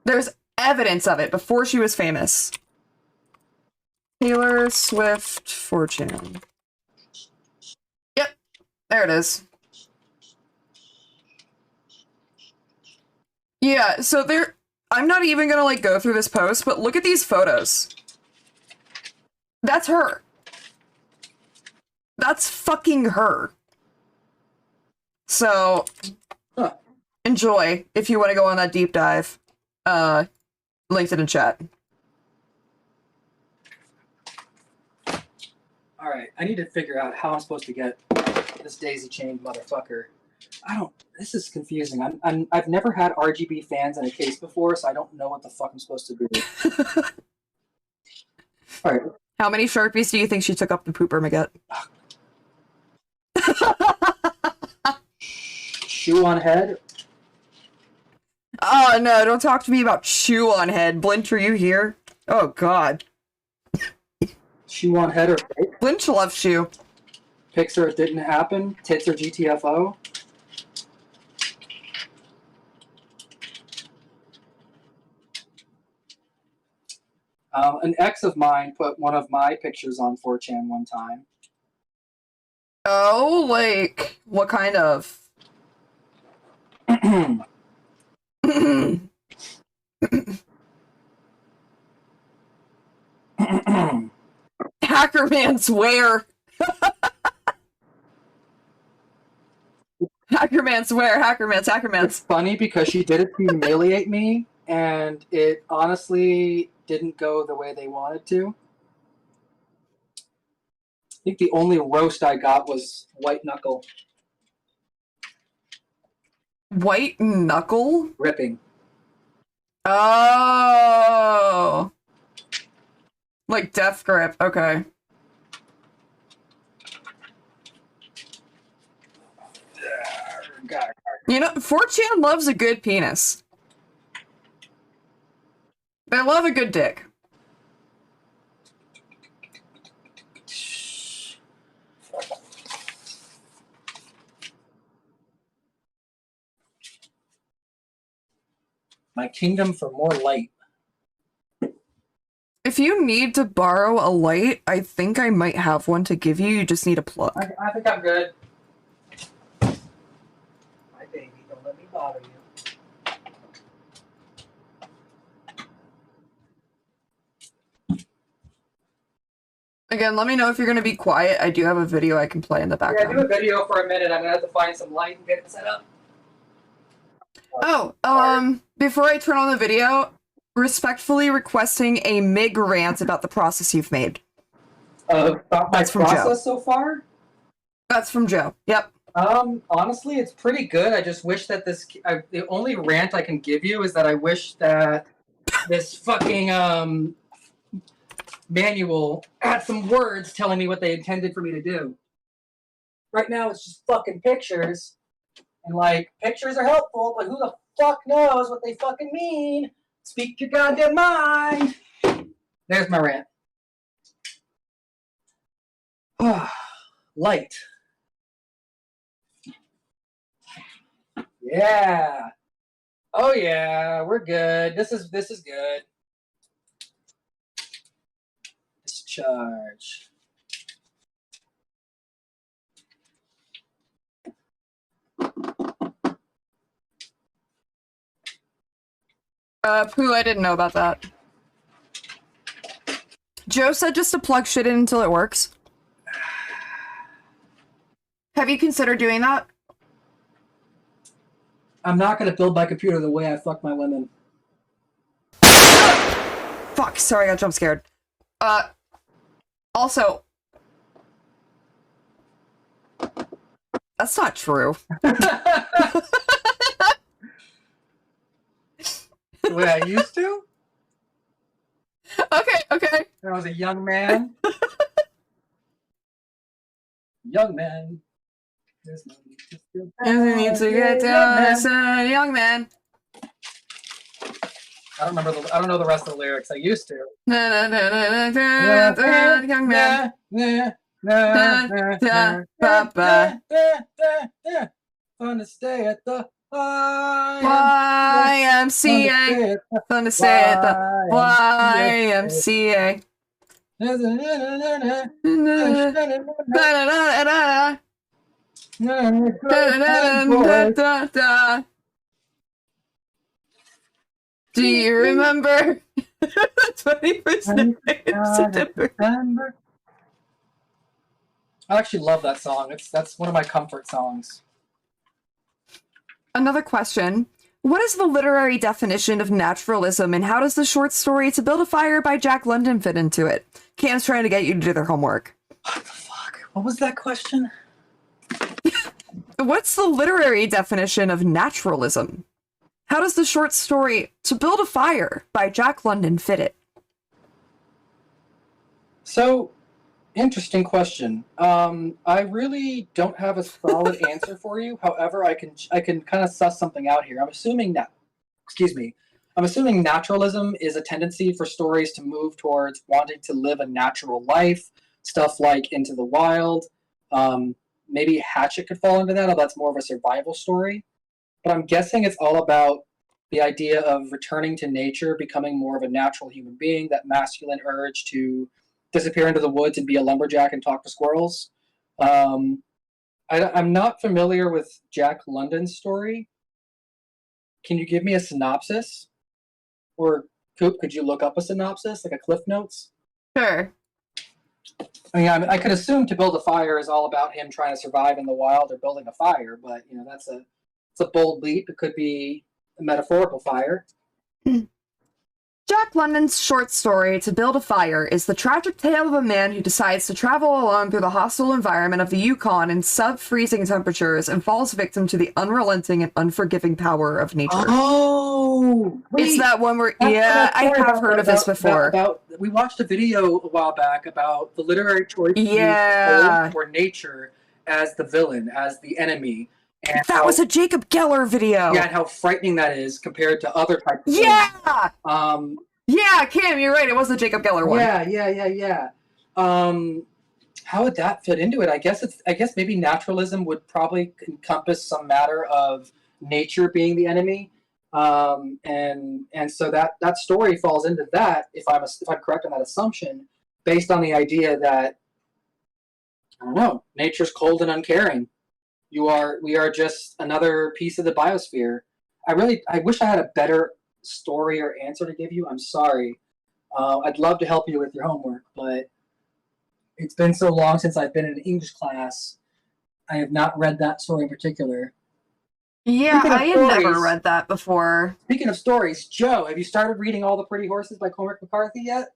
There's evidence of it before she was famous. Taylor Swift 4chan. Yep, there it is. Yeah, so there. I'm not even gonna like go through this post, but look at these photos. That's her. That's fucking her. So, enjoy if you want to go on that deep dive. Linked it in chat. All right, I need to figure out how I'm supposed to get this daisy chained motherfucker. This is confusing. I've never had RGB fans in a case before, so I don't know what the fuck I'm supposed to do. All right. How many Sharpies do you think she took up the pooper, Maget? Shoe on head? Oh no, don't talk to me about shoe on head. Blinch, are you here? Oh god. Shoe on head or fake? Blinch loves shoe. Pics or it didn't happen? Tits or GTFO? An ex of mine put one of my pictures on 4chan one time. Oh, like, what kind of? Hackerman swear. Hackerman swear. Hackerman's. It's funny because she did it to humiliate me, and it honestly didn't go the way they wanted to. I think the only roast I got was white knuckle. White knuckle? Ripping. Oh. Like death grip. Okay. You know, 4chan loves a good penis. They love a good dick. My kingdom for more light. If you need to borrow a light, I think I might have one to give you. You just need a plug. I think I'm good. My baby, don't let me bother you. Again, let me know if you're going to be quiet. I do have a video I can play in the Yeah, background. do a video for a minute. I'm gonna have to find some light and get it set up. Oh, before I turn on the video, respectfully requesting a MIG rant about the process you've made. About my That's from Joe. process so far? That's from Joe. Yep. Honestly, it's pretty good. I just wish that the only rant I can give you is that I wish that this fucking, manual had some words telling me what they intended for me to do. Right now, it's just fucking pictures. And, like, pictures are helpful, but who the fuck knows what they fucking mean? Speak your goddamn mind. There's my rant. Light. Yeah. Oh yeah, we're good. This is good. Discharge. Pooh, I didn't know about that. Joe said just to plug shit in until it works. Have you considered doing that? I'm not gonna build my computer the way I fuck my women. Fuck, sorry, I got jump scared. Also, that's not true. The way I used to? Okay. When I was a young man. Young man. There's no need to feel You need to get down as a young man. I don't know the rest of the lyrics. I used to. Young man. Fun to stay at the YMCA. Fun to stay at the YMCA. Do you remember 21st of September? I actually love that song. That's one of my comfort songs. Another question. What is the literary definition of naturalism, and how does the short story To Build a Fire by Jack London fit into it? Cam's trying to get you to do their homework. What the fuck? What was that question? What's the literary definition of naturalism? How does the short story To Build a Fire by Jack London fit it? So, interesting question. I really don't have a solid answer for you. However, I can kind of suss something out here. I'm assuming naturalism is a tendency for stories to move towards wanting to live a natural life. Stuff like Into the Wild. Maybe Hatchet could fall into that, although that's more of a survival story. But I'm guessing it's all about the idea of returning to nature, becoming more of a natural human being, that masculine urge to disappear into the woods and be a lumberjack and talk to squirrels. I'm not familiar with Jack London's story. Can you give me a synopsis? Or Coop, could you look up a synopsis, like a Cliff Notes? Sure. I mean, I could assume To Build a Fire is all about him trying to survive in the wild or building a fire, but it's a bold leap. It could be a metaphorical fire. Jack London's short story To Build a Fire is the tragic tale of a man who decides to travel alone through the hostile environment of the Yukon in sub-freezing temperatures and falls victim to the unrelenting and unforgiving power of nature. Oh! It's that one where, yeah, I have heard of this before. We watched a video a while back about the literary choice for nature as the villain, as the enemy. And that was a Jacob Geller video. Yeah, and how frightening that is compared to other types of Yeah! films. Yeah, Cam, you're right. It was the Jacob Geller one. Yeah. How would that fit into it? I guess maybe naturalism would probably encompass some matter of nature being the enemy. And so that story falls into that, if I'm correct on that assumption, based on the idea that, I don't know, nature's cold and uncaring. We are just another piece of the biosphere. I wish I had a better story or answer to give you. I'm sorry. I'd love to help you with your homework, but it's been so long since I've been in an English class. I have not read that story in particular. Yeah, I had never read that before. Speaking of stories, Joe, have you started reading All the Pretty Horses by Cormac McCarthy yet?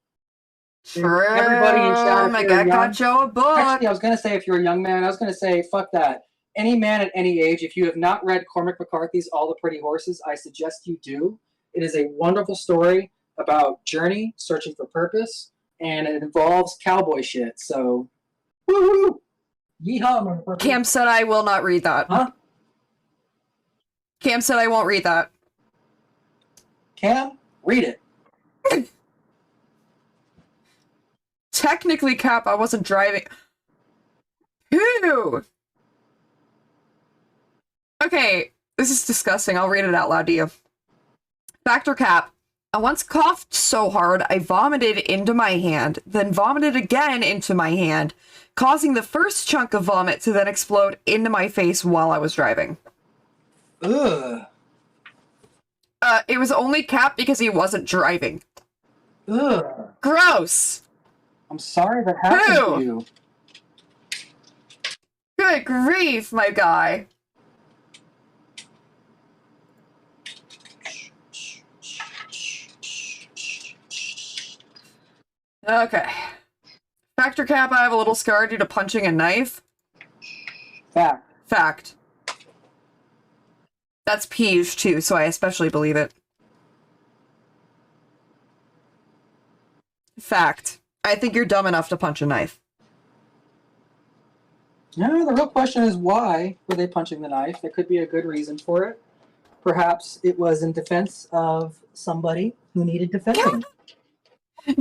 True. Everybody in chat. I got Joe a book. Actually, I was going to say, if you're a young man, I was going to say, fuck that. Any man at any age, if you have not read Cormac McCarthy's All the Pretty Horses, I suggest you do. It is a wonderful story about journey, searching for purpose, and it involves cowboy shit. So, woohoo! Yeehaw, motherfucker. Cam said I will not read that. Huh? Cam said I won't read that. Cam, read it. Technically, Cap, I wasn't driving. Who? Okay, this is disgusting. I'll read it out loud to you. Factor Cap. I once coughed so hard I vomited into my hand, then vomited again into my hand, causing the first chunk of vomit to then explode into my face while I was driving. Ugh. It was only capped because he wasn't driving. Ugh. Gross. I'm sorry that happened Ew. to you. Good grief, my guy. Okay. Factor cap, I have a little scar due to punching a knife. Fact. Fact. That's Peach too, so I especially believe it. Fact. I think you're dumb enough to punch a knife. No, the real question is why were they punching the knife? There could be a good reason for it. Perhaps it was in defense of somebody who needed defending.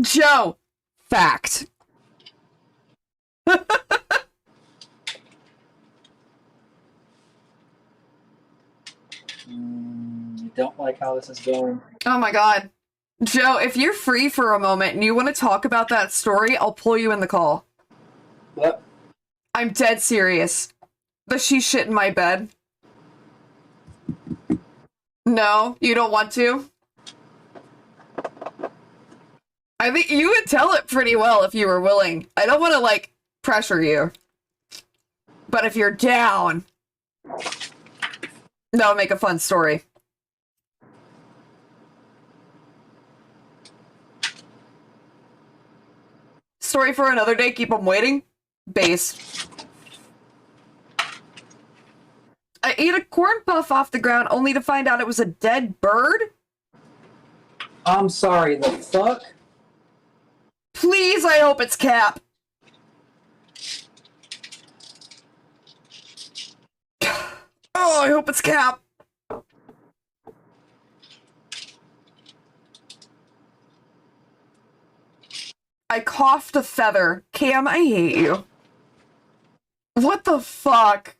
Joe. Fact. Don't like how this is going. Oh my god. Joe, if you're free for a moment and you want to talk about that story, I'll pull you in the call. What? I'm dead serious. The she shit in my bed. No, you don't want to? I think you would tell it pretty well if you were willing. I don't want to, like, pressure you. But if you're down, that would make a fun story. Story for another day, keep them waiting. Base. I ate a corn puff off the ground only to find out it was a dead bird? I'm sorry, the fuck? Please, I hope it's Cap. Oh, I hope it's Cap. I coughed a feather. Cam, I hate you. What the fuck?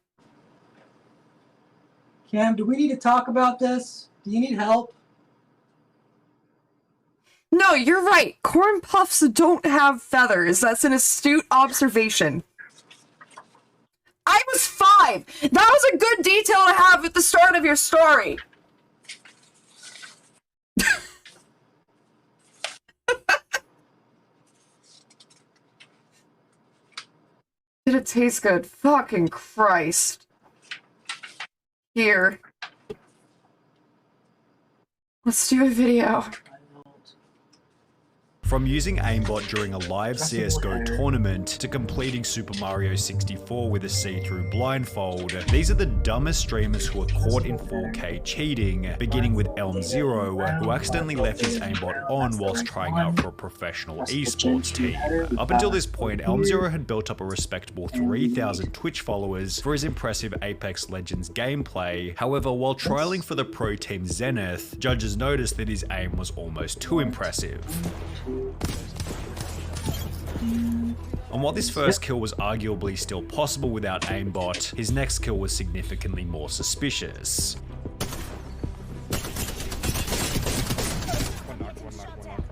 Cam, do we need to talk about this? Do you need help? No, you're right. Corn puffs don't have feathers. That's an astute observation. I was 5. That was a good detail to have at the start of your story. Did it taste good? Fucking Christ. Here. Let's do a video. From using aimbot during a live CSGO tournament to completing Super Mario 64 with a see-through blindfold, these are the dumbest streamers who are caught in 4K cheating, beginning with Elm0, who accidentally left his aimbot on whilst trying out for a professional esports team. Up until this point, Elm0 had built up a respectable 3,000 Twitch followers for his impressive Apex Legends gameplay. However, while trialing for the pro team Zenith, judges noticed that his aim was almost too impressive. And while this first kill was arguably still possible without aimbot, his next kill was significantly more suspicious.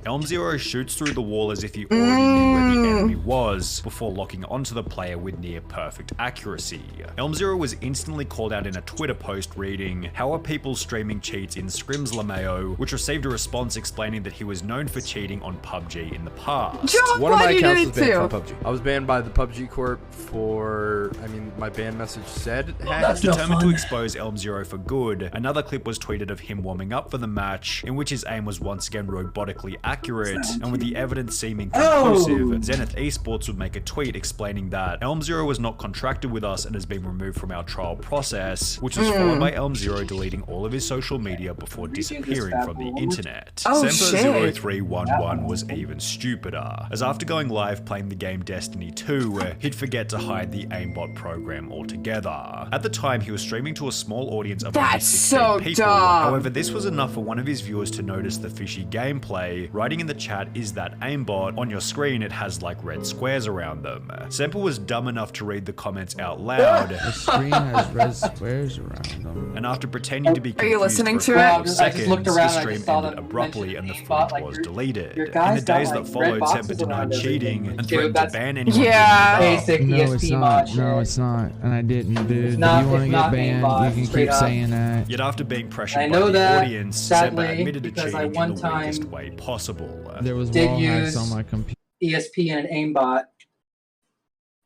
Elm0 shoots through the wall as if he already knew where the enemy was, before locking onto the player with near perfect accuracy. Elm0 was instantly called out in a Twitter post reading, "How are people streaming cheats in Scrims LMAO?" which received a response explaining that he was known for cheating on PUBG in the past. John, One of my why accounts did was it banned too? from PUBG. I was banned by the PUBG Corp for, my ban message said hash. Determined to expose Elm0 for good, another clip was tweeted of him warming up for the match, in which his aim was once again robotically accurate, and with the evidence seeming conclusive, Zenith Esports would make a tweet explaining that Elm0 was not contracted with us and has been removed from our trial process, which was followed by Elm0 deleting all of his social media before disappearing from the internet. Oh, Semper0311 was even stupider, as after going live playing the game Destiny 2, he'd forget to hide the aimbot program altogether. At the time, he was streaming to a small audience of only That's 16 so people. dumb. However, this was enough for one of his viewers to notice the fishy gameplay, right writing in the chat is that aimbot. On your screen, it has like red squares around them. Semper was dumb enough to read the comments out loud. The screen has red squares around them. And after pretending to be Are confused you listening for to a it? couple I seconds, just looked around the and I stream just saw ended them abruptly and the aimbot, footage was deleted. your In guys the got, days like, that red followed, boxes Semper around denied everything. cheating and Dude, threatened to that's ban anyone Yeah. who basic No, ESP it's mod not. shit. No, it's not. And I didn't, dude. If not- you want to it's get not banned, aimbot, you can straight keep up. saying that. Yet after being pressured I by know the that, audience, Semper sadly, admitted to because I cheating one in the time weakest way possible. There was did wall hacks use on my computer. ESP and an aimbot,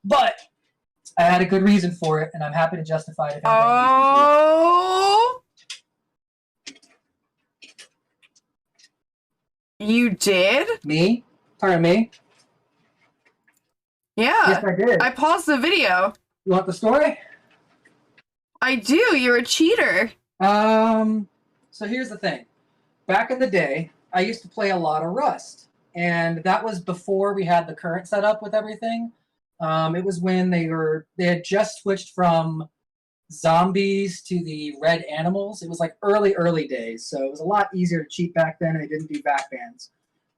but I had a good reason for it, and I'm happy to justify it. If anybody needs me to. Oh. You did? Me? Pardon me? Yeah. Yes, I did. I paused the video. You want the story? I do. You're a cheater. So here's the thing. Back in the day, I used to play a lot of Rust, and that was before we had the current setup with everything. It was when they had just switched from zombies to the red animals. It was like early days, so it was a lot easier to cheat back then, and they didn't do back bans.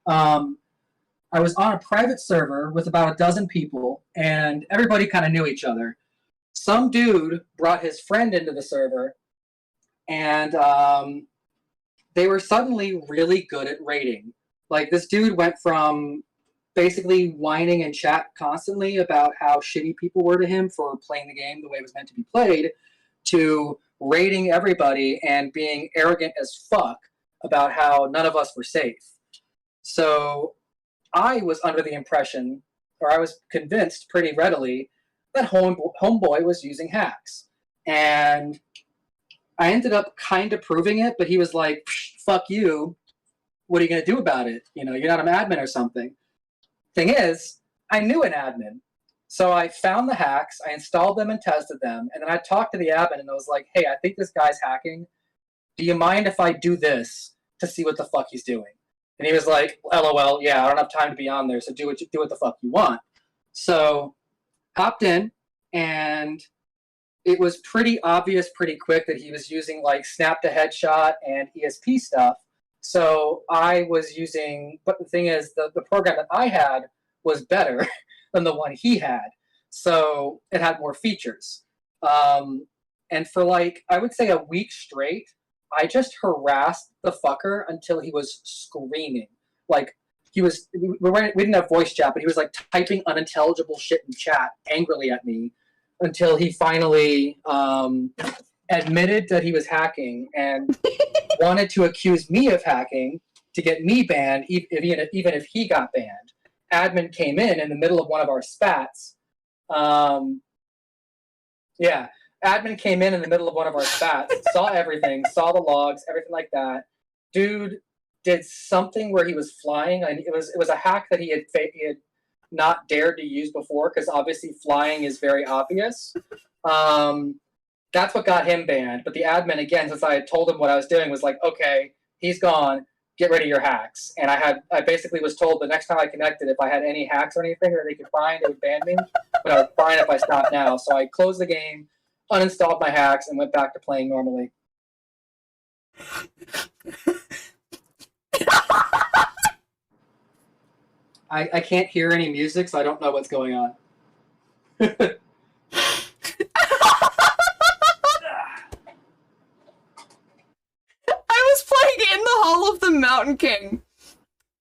I was on a private server with about a dozen people, and everybody kind of knew each other. Some dude brought his friend into the server, and they were suddenly really good at raiding. Like, this dude went from basically whining in chat constantly about how shitty people were to him for playing the game the way it was meant to be played, to raiding everybody and being arrogant as fuck about how none of us were safe. So I was under the impression, or I was convinced pretty readily, that Homeboy was using hacks. And I ended up kind of proving it, but he was like, fuck you. What are you going to do about it? You know, you're not an admin or something. Thing is, I knew an admin. So I found the hacks, I installed them and tested them, and then I talked to the admin and I was like, hey, I think this guy's hacking. Do you mind if I do this to see what the fuck he's doing? And he was like, LOL, yeah, I don't have time to be on there, so do what the fuck you want. So hopped in, and it was pretty obvious pretty quick that he was using like snap to headshot and ESP stuff. So I was using, but the thing is, the program that I had was better than the one he had. So it had more features. And for like, I would say a week straight, I just harassed the fucker until he was screaming. Like, we didn't have voice chat, but he was like typing unintelligible shit in chat angrily at me until he finally admitted that he was hacking and wanted to accuse me of hacking to get me banned, even if he got banned. Admin came in the middle of one of our spats. Admin came in the middle of one of our spats, saw everything, saw the logs, everything like that. Dude did something where he was flying. And it was a hack that he had not dared to use before, because obviously flying is very obvious. That's what got him banned. But the admin, again, since I had told him what I was doing, was like, okay, he's gone. Get rid of your hacks. And I basically was told the next time I connected, if I had any hacks or anything that they could find, it would ban me. But I was fine if I stopped now. So I closed the game, uninstalled my hacks, and went back to playing normally. I can't hear any music, so I don't know what's going on. I was playing in the Hall of the Mountain King.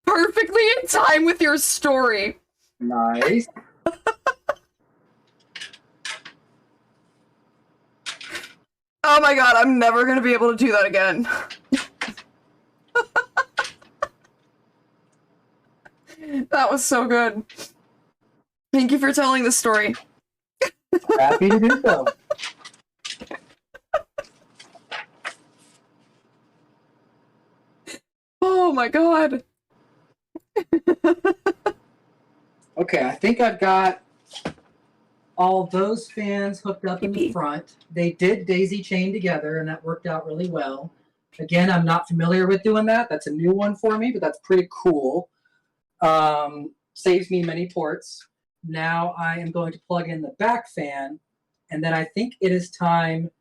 Perfectly in time with your story. Nice. Oh my god, I'm never gonna be able to do that again. That was so good. Thank you for telling the story. Happy to do so. Oh my god. Okay, I think I've got all those fans hooked up in the front. They did daisy chain together, and that worked out really well. Again, I'm not familiar with doing that. That's a new one for me, but that's pretty cool. Saves me many ports. Now I am going to plug in the back fan, and then I think it is time.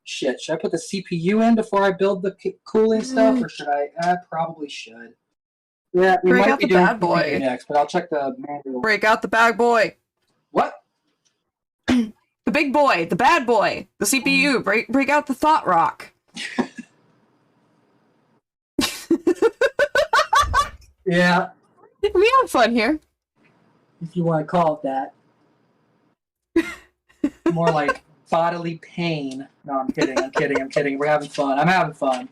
Shit, should I put the CPU in before I build the cooling stuff, or should I? I probably should. Yeah, we Break might out be the doing bad boy. CPU next, but I'll check the manual. Break out the bad boy. What? The big boy, the bad boy, the CPU. Break out the thought rock. Yeah. We have fun here. If you want to call it that. More like bodily pain. No, I'm kidding. We're having fun. I'm having fun.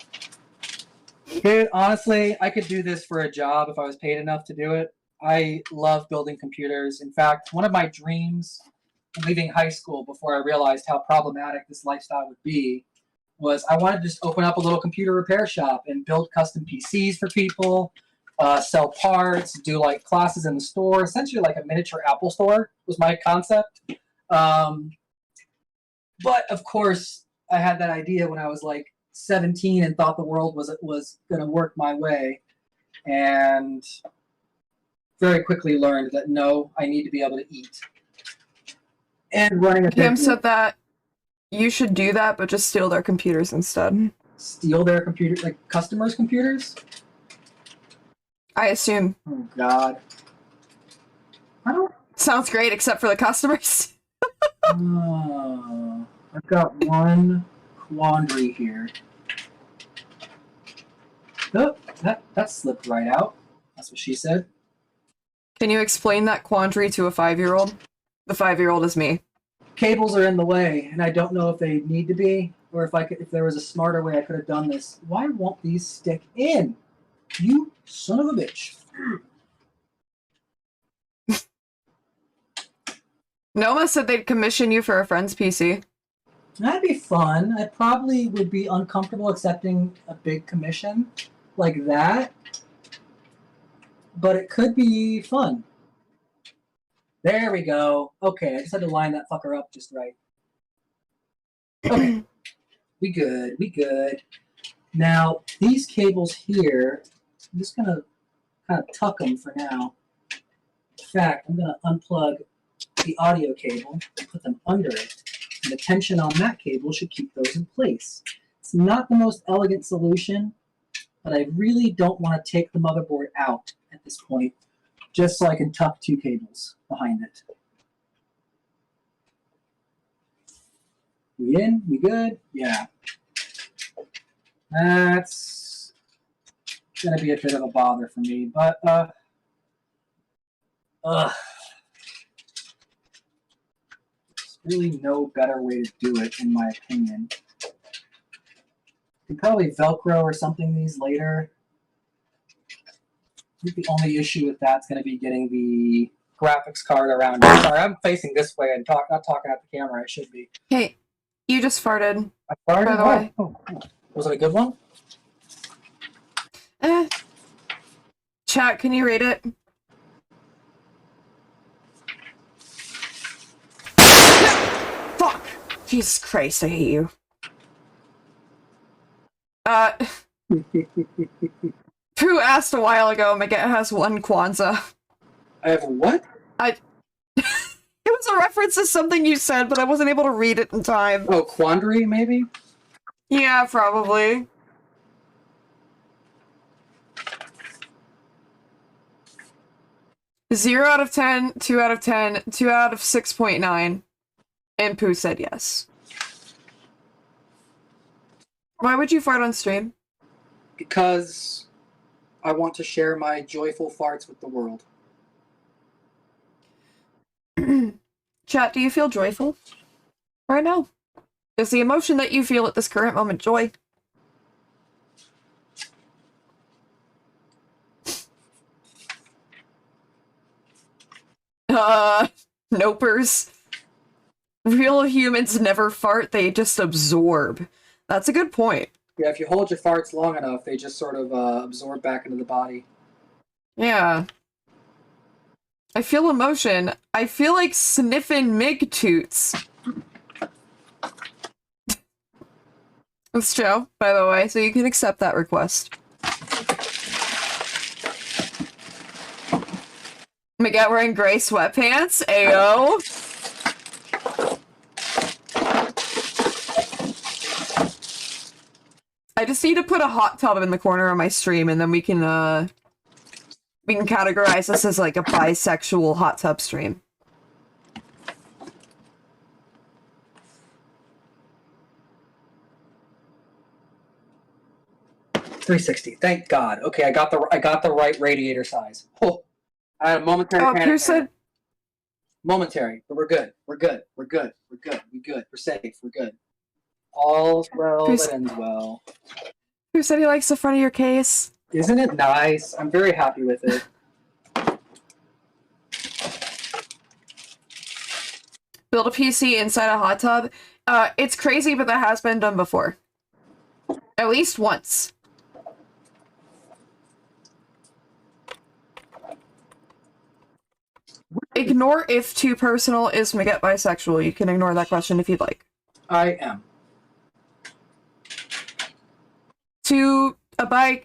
Dude, honestly, I could do this for a job if I was paid enough to do it. I love building computers. In fact, one of my dreams leaving high school before I realized how problematic this lifestyle would be was I wanted to just open up a little computer repair shop and build custom PCs for people, sell parts, do like classes in the store, essentially like a miniature Apple store was my concept. But of course, I had that idea when I was like 17 and thought the world was going to work my way, and very quickly learned that no, I need to be able to eat. And running a Cam business. said that you should do that, but just steal their computers instead. Steal their computers, like customers' computers? I assume. Oh God. I don't. Sounds great, except for the customers. I've got one quandary here. Oh, that slipped right out. That's what she said. Can you explain that quandary to a 5-year-old? The 5-year-old is me. Cables are in the way, and I don't know if they need to be, or if there was a smarter way I could have done this. Why won't these stick in? You son of a bitch. Noma said they'd commission you for a friend's PC. That'd be fun. I probably would be uncomfortable accepting a big commission like that, but it could be fun. There we go. Okay, I just had to line that fucker up just right. Okay. We good. Now, these cables here, I'm just going to kind of tuck them for now. In fact, I'm going to unplug the audio cable and put them under it. And the tension on that cable should keep those in place. It's not the most elegant solution, but I really don't want to take the motherboard out at this point, just so I can tuck 2 cables behind it. We in? We good? Yeah. That's gonna be a bit of a bother for me, but there's really no better way to do it, in my opinion. You could probably Velcro or something these later. I think the only issue with that's going to be getting the graphics card around it. Sorry, I'm facing this way and not talking at the camera. I should be. Hey, you just farted. I farted? By the way. Oh, cool. Was it a good one? Chat, can you rate it? Fuck! Jesus Christ, I hate you. Pooh asked a while ago, Maget has 1 Kwanzaa. I have what? It was a reference to something you said, but I wasn't able to read it in time. Oh, quandary, maybe? Yeah, probably. Zero out of 10, 2 out of 10, 2 out of 6.9. And Pooh said yes. Why would you fart on stream? Because I want to share my joyful farts with the world. Chat, do you feel joyful right now? Is the emotion that you feel at this current moment joy? Nopers. Real humans never fart, they just absorb. That's a good point. Yeah, if you hold your farts long enough, they just sort of absorb back into the body. Yeah. I feel emotion. I feel like sniffing Mig toots. That's Joe, by the way, so you can accept that request. Maget wearing gray sweatpants? Ayo. I just need to put a hot tub in the corner of my stream and then we can we can categorize this as like a bisexual hot tub stream. $360. Thank God. Okay, I got the right radiator size. Oh, I had a momentary panic. Pierce said momentary, but we're good. We're good. We're good. We're good. We good. We're safe. We're good. All's well that ends well. Who said he likes the front of your case? Isn't it nice? I'm very happy with it. Build a PC inside a hot tub. It's crazy, but that has been done before. At least once. Ignore if too personal is Maget bisexual. You can ignore that question if you'd like. I am. Two bi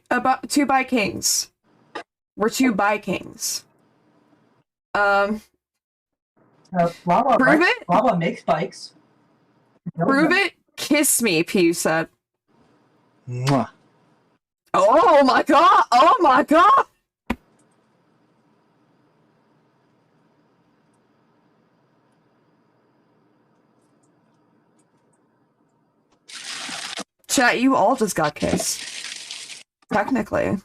kings. We're two bi kings. Lava prove it. Lava makes bikes. Prove it. Kiss me, Pew said. Mwah. Oh my god! Oh my god! Chat, you all just got kissed. Technically.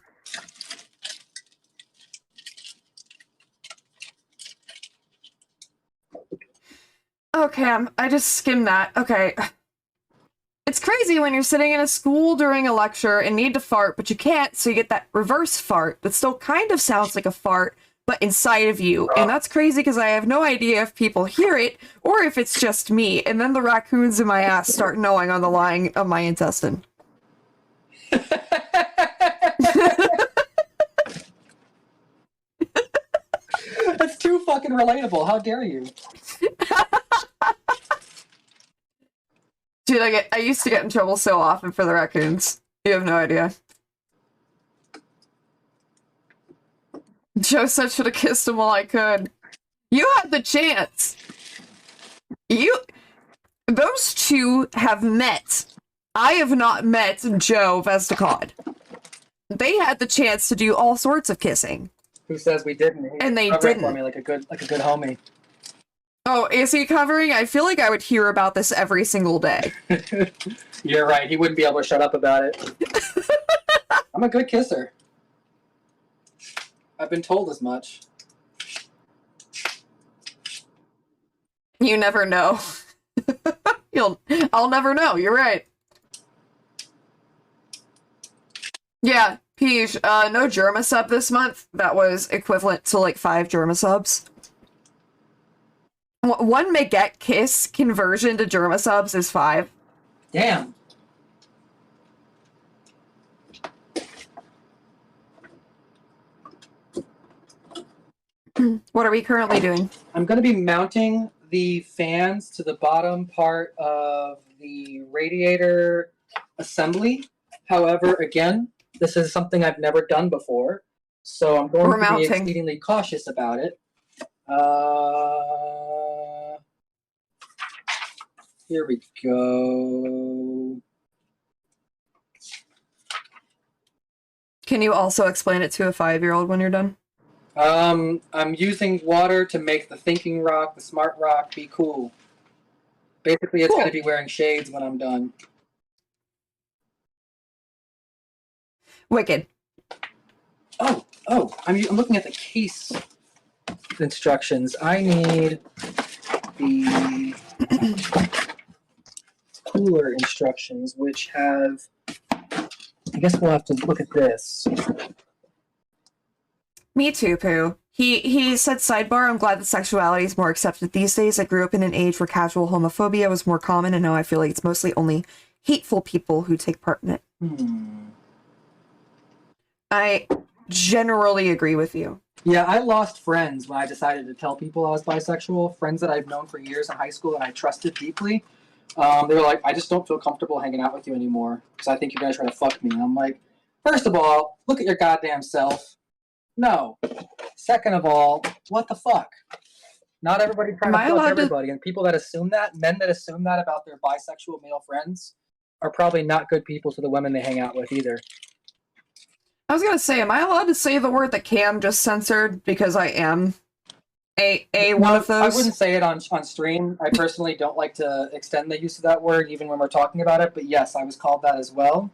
Okay, I just skimmed that. Okay. It's crazy when you're sitting in a school during a lecture and need to fart, but you can't, so you get that reverse fart that still kind of sounds like a fart, but inside of you. And that's crazy because I have no idea if people hear it or if it's just me. And then the raccoons in my ass start gnawing on the lining of my intestine. That's too fucking relatable. How dare you? Dude, I used to get in trouble so often for the raccoons. You have no idea. Joe said should have kissed him while I could. You had the chance. Those two have met. I have not met Joe Vesticod. They had the chance to do all sorts of kissing. Who says we didn't? And they Cover it didn't. for me like a good homie. Oh, is he covering? I feel like I would hear about this every single day. You're right. He wouldn't be able to shut up about it. I'm a good kisser. I've been told as much. You never know. I'll never know. You're right. Yeah, Peach, no Germa sub this month. That was equivalent to like 5 Germa subs. One Maget kiss conversion to Germa subs is 5. Damn. What are we currently doing? I'm going to be mounting the fans to the bottom part of the radiator assembly. However, again, this is something I've never done before, so I'm going to be exceedingly cautious about it. Here we go. Can you also explain it to a 5-year-old when you're done? I'm using water to make the thinking rock, the smart rock, be cool. Basically, it's going to be wearing shades when I'm done. Wicked. Oh, I'm looking at the case instructions. I need the cooler instructions, which have... I guess we'll have to look at this. Me too, Pooh. He said, sidebar, I'm glad that sexuality is more accepted these days. I grew up in an age where casual homophobia was more common, and now I feel like it's mostly only hateful people who take part in it. I generally agree with you. Yeah, I lost friends when I decided to tell people I was bisexual. Friends that I've known for years in high school and I trusted deeply. They were like, I just don't feel comfortable hanging out with you anymore because I think you're going to try to fuck me. And I'm like, first of all, look at your goddamn self. No. Second of all, what the fuck? Not everybody trying to fuck everybody. And people that assume that, men that assume that about their bisexual male friends, are probably not good people to the women they hang out with either. I was gonna say, am I allowed to say the word that Cam just censored because I am one of those? I wouldn't say it on stream. I personally don't like to extend the use of that word even when we're talking about it, but yes, I was called that as well.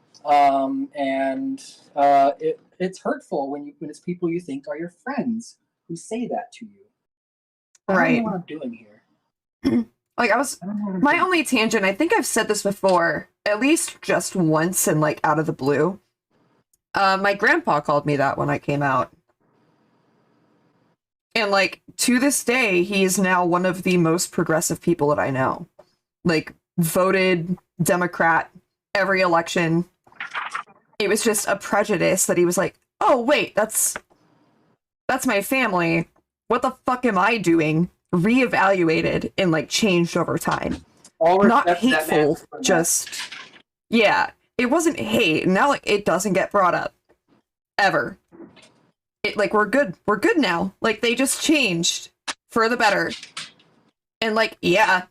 It's hurtful when it's people you think are your friends who say that to you. I don't know what I'm doing here. Like, my only tangent, I think I've said this before, at least just once and, like, out of the blue. My grandpa called me that when I came out. And, like, to this day, he is now one of the most progressive people that I know. Like, voted Democrat every election. It was just a prejudice that he was like, oh, wait, that's my family. What the fuck am I doing? Reevaluated and, like, changed over time. Not hateful, just... Yeah, it wasn't hate. Now, like, it doesn't get brought up. Ever. It, like, we're good now. Like, they just changed for the better. And, like, yeah,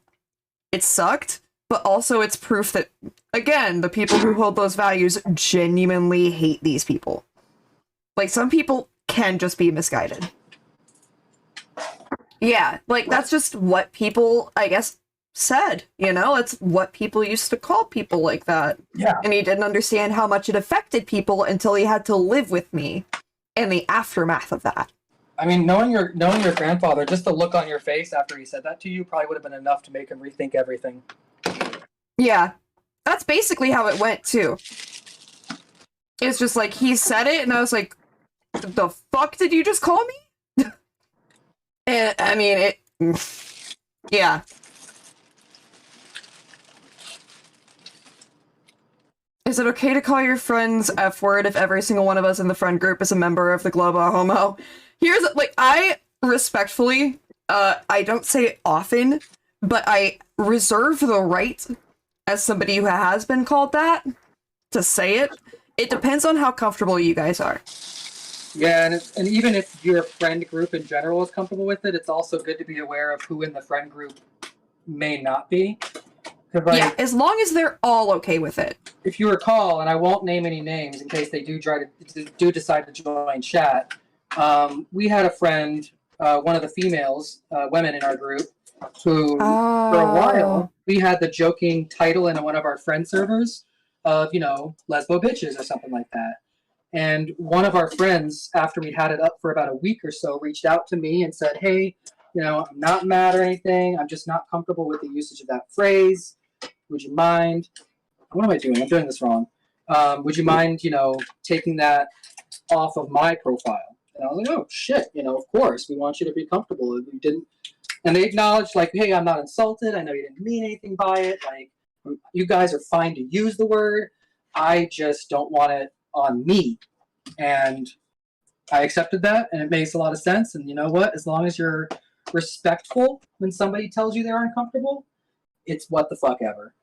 it sucked, but also it's proof that, again, the people who hold those values genuinely hate these people. Like, some people can just be misguided. Yeah, like, that's just what people, I guess, said, you know? It's what people used to call people like that. Yeah. And he didn't understand how much it affected people until he had to live with me and the aftermath of that. I mean, knowing your grandfather, just the look on your face after he said that to you probably would have been enough to make him rethink everything. Yeah. That's basically how it went, too. It's just like, he said it, and I was like, the fuck did you just call me? And, I mean, yeah. Is it okay to call your friends F-word if every single one of us in the friend group is a member of the Global Homo? Here's, like, I respectfully, I don't say it often, but I reserve the right, as somebody who has been called that, to say it. It depends on how comfortable you guys are. Yeah, and even if your friend group in general is comfortable with it, it's also good to be aware of who in the friend group may not be. Like, yeah, as long as they're all okay with it. If you recall, and I won't name any names in case they do decide to join chat, we had a friend, one of the females, women in our group, who for a while we had the joking title in one of our friend servers of, you know, lesbo bitches or something like that. And one of our friends, after we had it up for about a week or so, reached out to me and said, hey, you know, I'm not mad or anything. I'm just not comfortable with the usage of that phrase. Would you mind? What am I doing? I'm doing this wrong. Would you mind, you know, taking that off of my profile? And I was like, oh, shit, you know, of course. We want you to be comfortable. And we didn't. And they acknowledged, like, hey, I'm not insulted. I know you didn't mean anything by it. Like, you guys are fine to use the word. I just don't want it on me. And I accepted that, and it makes a lot of sense. And you know what? As long as you're respectful when somebody tells you they're uncomfortable, it's what the fuck ever.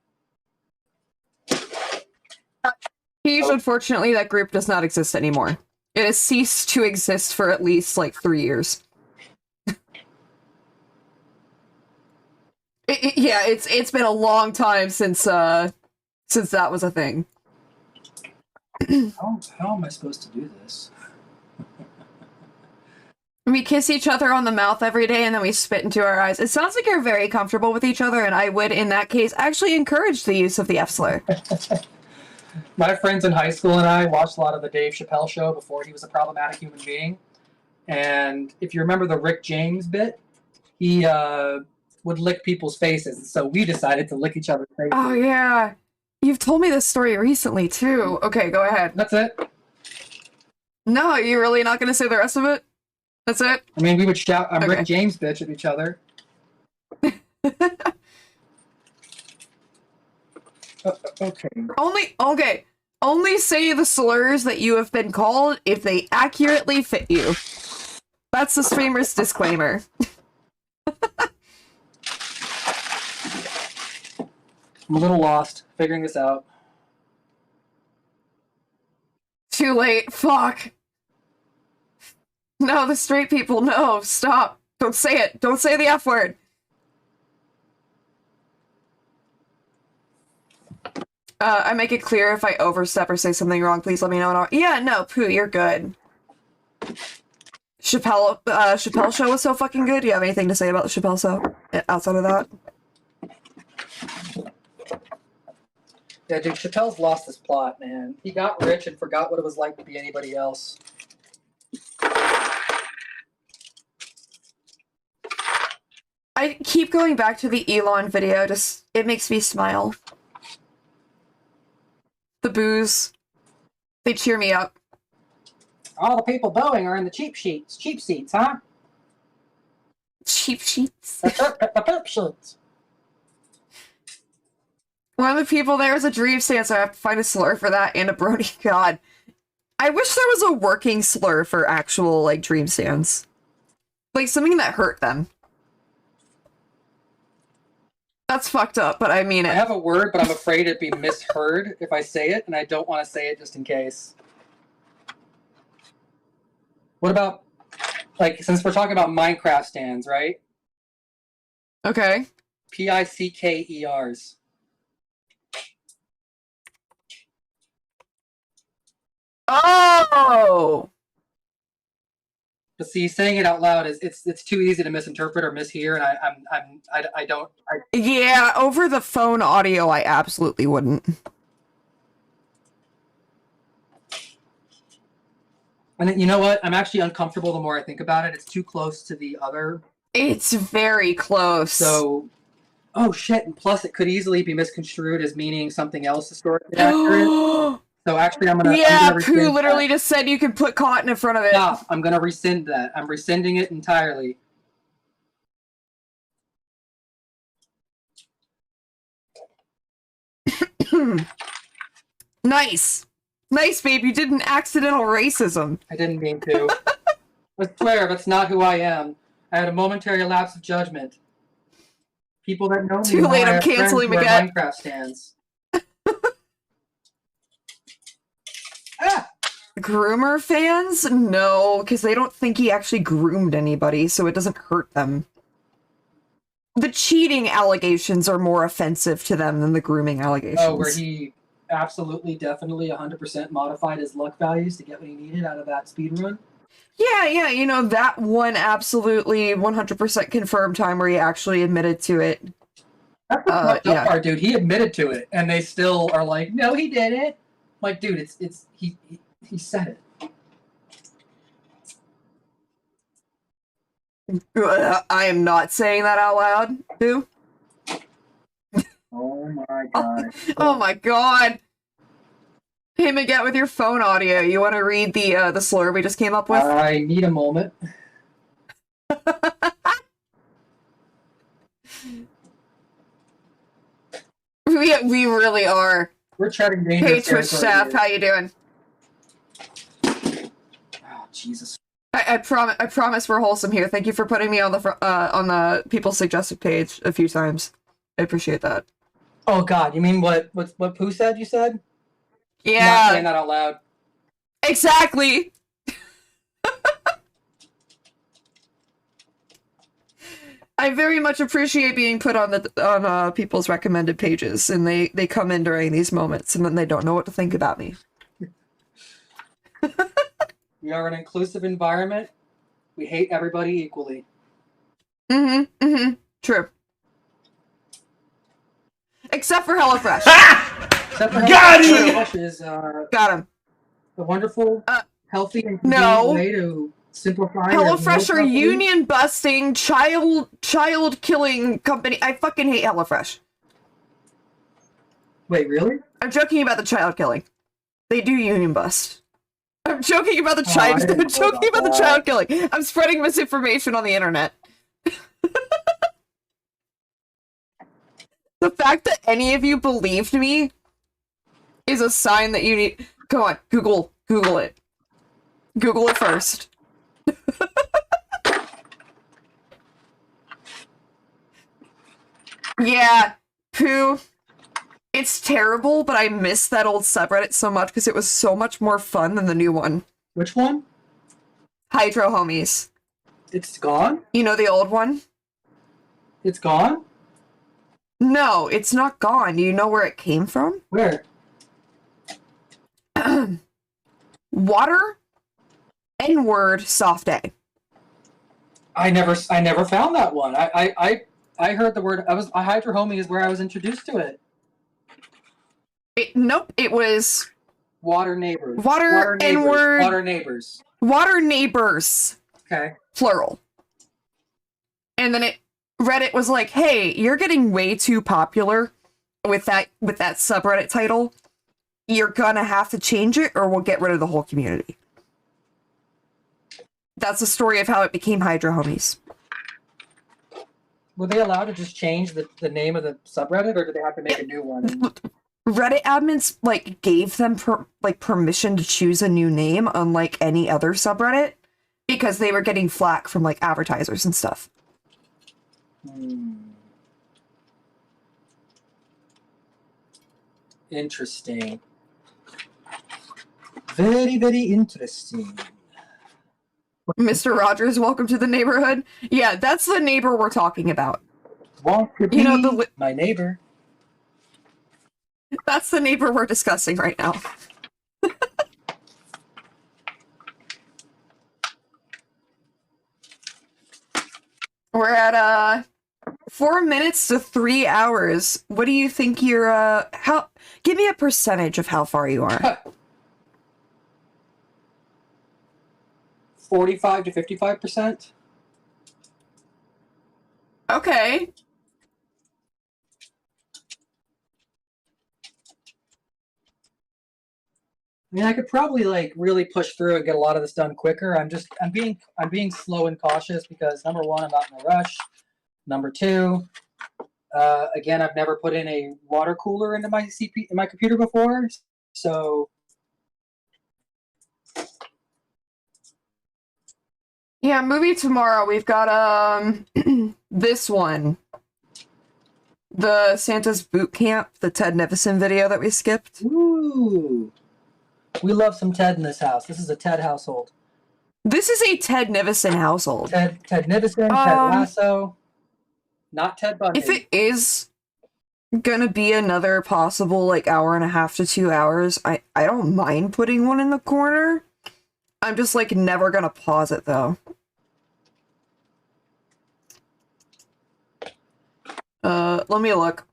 Unfortunately, that group does not exist anymore. It has ceased to exist for at least, like, 3 years. Yeah, it's been a long time since that was a thing. How am I supposed to do this? We kiss each other on the mouth every day, and then we spit into our eyes. It sounds like you're very comfortable with each other, and I would, in that case, actually encourage the use of the F-slur. My friends in high school and I watched a lot of the Dave Chappelle show before he was a problematic human being. And if you remember the Rick James bit, he would lick people's faces. So we decided to lick each other's faces. Oh, yeah. You've told me this story recently, too. Okay, go ahead. That's it? No, are you really not going to say the rest of it? That's it? I mean, we would shout, I'm Rick James, bitch, at each other. Okay. Only say the slurs that you have been called if they accurately fit you. That's the streamer's disclaimer. I'm a little lost figuring this out. Too late. Fuck. No, the straight people, no. Stop. Don't say it. Don't say the F word. I make it clear if I overstep or say something wrong, please let me know. Yeah, no, Pooh, you're good. Chappelle show was so fucking good. Do you have anything to say about the Chappelle show outside of that? Yeah, dude, Chappelle's lost his plot, man. He got rich and forgot what it was like to be anybody else. I keep going back to the Elon video, just it makes me smile. The boos. They cheer me up. All the people booing are in the cheap seats, huh? Cheap sheets? The perp sheets. One of the people there is a dream stance, so I have to find a slur for that and a Brody. God. I wish there was a working slur for actual, like, dream stands. Like, something that hurt them. That's fucked up, but I mean it. I have a word, but I'm afraid it'd be misheard if I say it, and I don't want to say it just in case. What about, like, since we're talking about Minecraft stands, right? Okay. Pickers. Oh! But see, saying it out loud is it's too easy to misinterpret or mishear, and I don't. Yeah, over the phone audio, I absolutely wouldn't. And then, you know what? I'm actually uncomfortable the more I think about it. It's too close to the other. It's very close. So, oh shit! And plus, it could easily be misconstrued as meaning something else historically accurate. So actually, I'm gonna. Yeah, I'm gonna Pooh literally just said you can put cotton in front of it. Stop! I'm gonna rescind that. I'm rescinding it entirely. Nice, nice, babe. You did an accidental racism. I didn't mean to. I swear, that's not who I am. I had a momentary lapse of judgment. People that know me. Too late. I'm canceling again. Minecraft stands. Groomer fans? No, because they don't think he actually groomed anybody, so it doesn't hurt them. The cheating allegations are more offensive to them than the grooming allegations. Oh, where he absolutely, definitely, 100% modified his luck values to get what he needed out of that speedrun? Yeah, you know, that one absolutely 100% confirmed time where he actually admitted to it. That's the fucked up part, dude. He admitted to it, and they still are like, no, he didn't. Like, dude, he said it. I am not saying that out loud. Who? Oh my god. Oh my god. Hey, Miguel, with your phone audio, you want to read the slur we just came up with? I need a moment. We really are. We're chatting dangerous. Hey, Twitch staff, how you doing? Oh, Jesus. I promise we're wholesome here. Thank you for putting me on the people suggested page a few times. I appreciate that. Oh god, you mean what Pooh said? You said? Yeah. Not saying that out loud. Exactly. I very much appreciate being put on people's recommended pages, and they come in during these moments, and then they don't know what to think about me. We are an inclusive environment. We hate everybody equally. True. Except for HelloFresh. Got him! HelloFresh is, got him. The wonderful, healthy, and convenient way to simplify. HelloFresh are union busting, child killing company. I fucking hate HelloFresh. Wait, really? I'm joking about the child killing. They do union bust. I'm joking about the child. I'm joking about the child killing. I'm spreading misinformation on the internet. The fact that any of you believed me is a sign that you need. Come on, Google it. Google it first. Yeah, Pooh. It's terrible, but I miss that old subreddit so much because it was so much more fun than the new one. Which one? Hydro Homies. It's gone? You know the old one? It's gone? No, it's not gone. Do you know where it came from? Where? Water, N-word, soft A. I never found that one. I heard the word. I Hydra Homie is where I was introduced to it. Nope, it was Water Neighbors. Water N-word. Water Neighbors. Water Neighbors. Okay. Plural. And then Reddit was like, hey, you're getting way too popular with that subreddit title. You're gonna have to change it or we'll get rid of the whole community. That's the story of how it became Hydra Homies. Were they allowed to just change the name of the subreddit, or did they have to make a new one? Reddit admins like gave them permission to choose a new name, unlike any other subreddit, because they were getting flack from like advertisers and stuff. Interesting. Very, very interesting. Mr. Rogers, welcome to the neighborhood. Yeah, that's the neighbor we're talking about. Want to be my neighbor. That's the neighbor we're discussing right now. We're at 4 minutes to 3 hours. What do you think you're give me a percentage of how far you are. 45 to 55%. Okay. I mean, I could probably like really push through and get a lot of this done quicker. I'm being slow and cautious because number one, I'm not in a rush. Number two, again, I've never put in a water cooler into my computer before, so. Yeah, movie tomorrow. We've got this one. The Santa's Boot Camp, the Ted Nevison video that we skipped. Ooh. We love some Ted in this house. This is a Ted household. This is a Ted Nevison household. Ted Nevison, Ted Lasso. Not Ted Bundy. If it is gonna be another possible like hour and a half to 2 hours, I don't mind putting one in the corner. I'm just like never gonna pause it though. Let me look.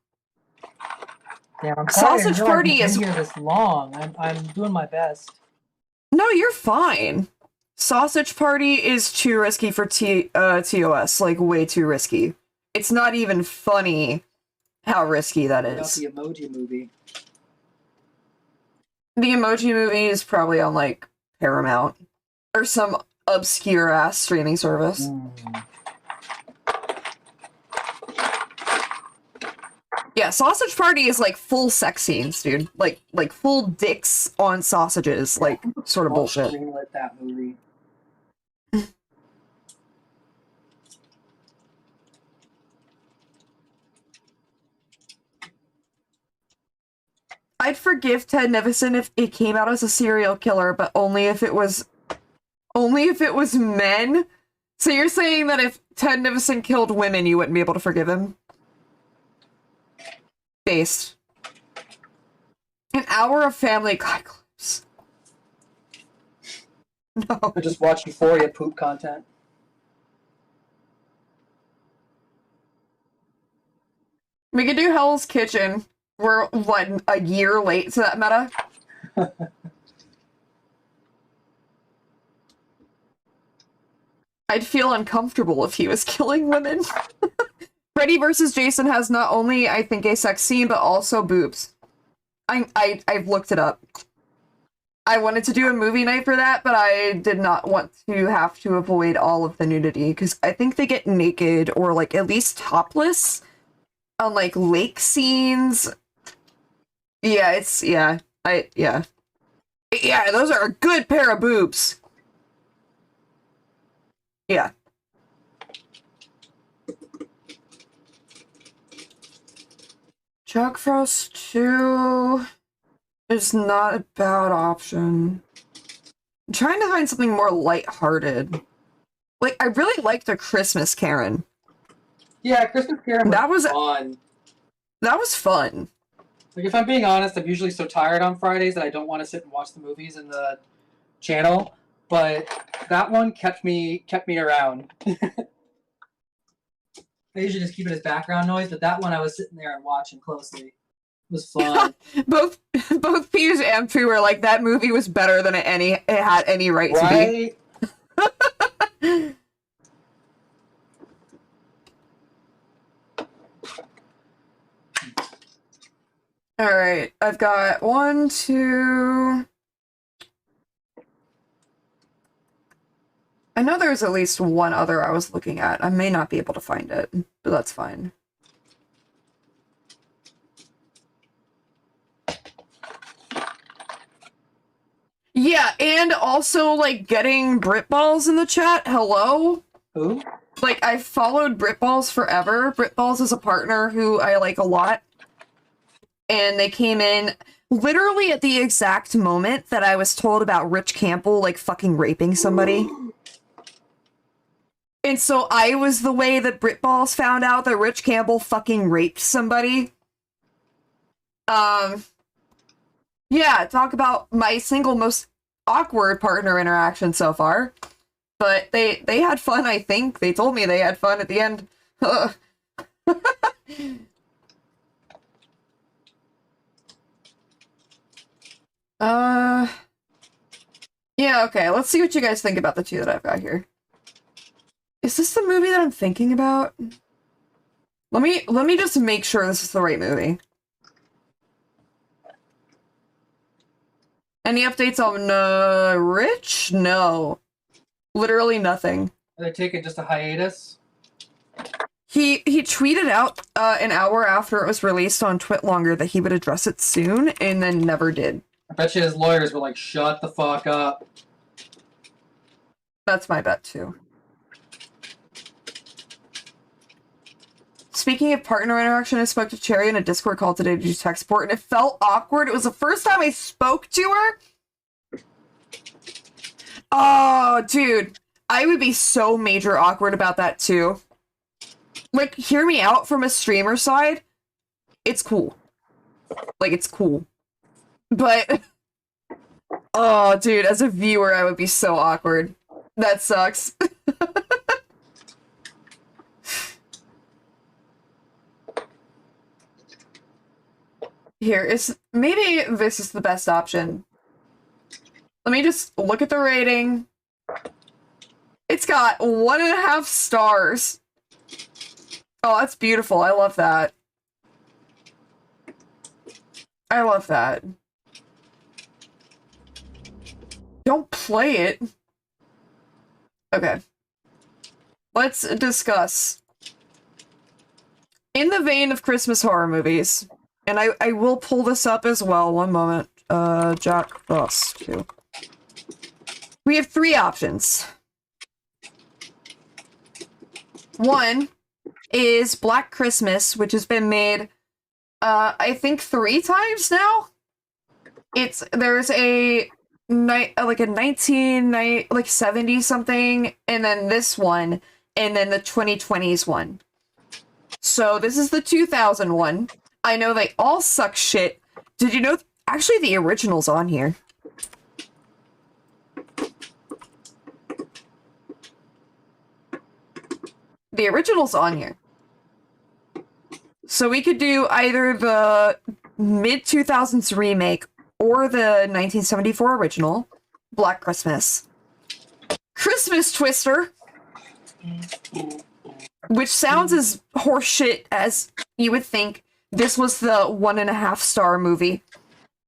Damn, I'm Sausage Party is here this long. I'm doing my best. No, you're fine. Sausage Party is too risky for TOS, like way too risky. It's not even funny how risky that is. The Emoji Movie. The Emoji Movie is probably on like Paramount or some obscure ass streaming service. Yeah, Sausage Party is like full sex scenes, dude. Like full dicks on sausages, like sort of bullshit. Greenlit that movie. I'd forgive Ted Nevison if it came out as a serial killer, but only if it was men. So you're saying that if Ted Nevison killed women, you wouldn't be able to forgive him? Based. An hour of Family Guy clips. No. I just watch Euphoria poop content. We could do Hell's Kitchen. We're, what, a year late to that meta? I'd feel uncomfortable if he was killing women. Freddy vs. Jason has not only, I think, a sex scene, but also boobs. I've looked it up. I wanted to do a movie night for that, but I did not want to have to avoid all of the nudity, because I think they get naked, or, like, at least topless on, like, lake scenes. Yeah, yeah, those are a good pair of boobs. Yeah. Jack Frost 2 is not a bad option. I'm trying to find something more lighthearted. Like, I really liked the Christmas Karen. Yeah, Christmas Karen was fun. That was fun. Like, if I'm being honest, I'm usually so tired on Fridays that I don't want to sit and watch the movies in the channel, but that one kept me around. I usually just keep it as background noise, but that one I was sitting there and watching closely. It was fun. both Piers and Pooh were like, that movie was better than it had any right to be. Alright, I've got 1, 2... I know there's at least one other I was looking at. I may not be able to find it, but that's fine. Yeah, and also, like, getting Britballs in the chat. Hello? Who? Like, I've followed Britballs forever. Britballs is a partner who I like a lot. And they came in literally at the exact moment that I was told about Rich Campbell, like, fucking raping somebody. And so I was the way that Britballs found out that Rich Campbell fucking raped somebody. Yeah, talk about my single most awkward partner interaction so far. But they had fun, I think. They told me they had fun at the end. Yeah, okay, let's see what you guys think about the two that I've got here. Is this the movie that I'm thinking about? Let me just make sure this is the right movie. Any updates on Rich? No. Literally nothing. Are they taking just a hiatus? He tweeted out an hour after it was released on TwitLonger that he would address it soon, and then never did. I bet you his lawyers were like, shut the fuck up. That's my bet, too. Speaking of partner interaction, I spoke to Cherry in a Discord call today to do tech support, and it felt awkward. It was the first time I spoke to her. Oh, dude. I would be so major awkward about that, too. Like, hear me out from a streamer side. It's cool. Like, it's cool. But, oh, dude, as a viewer, I would be so awkward. That sucks. Maybe this is the best option. Let me just look at the rating. It's got 1.5 stars. Oh, that's beautiful. I love that. I love that. Don't play it. Okay. Let's discuss. In the vein of Christmas horror movies, and I will pull this up as well, one moment. Jack Frost 2. We have 3 options. One is Black Christmas, which has been made, I think 3 times now? There's a 70 something, and then this one, and then the 2020s one. So this is the 2000 one. I know they all suck shit. Did you know? Actually, the original's on here. The original's on here. So we could do either the mid-2000s remake or the 1974 original, Black Christmas. Christmas Twister, which sounds as horseshit as you would think. This was the 1.5 star movie.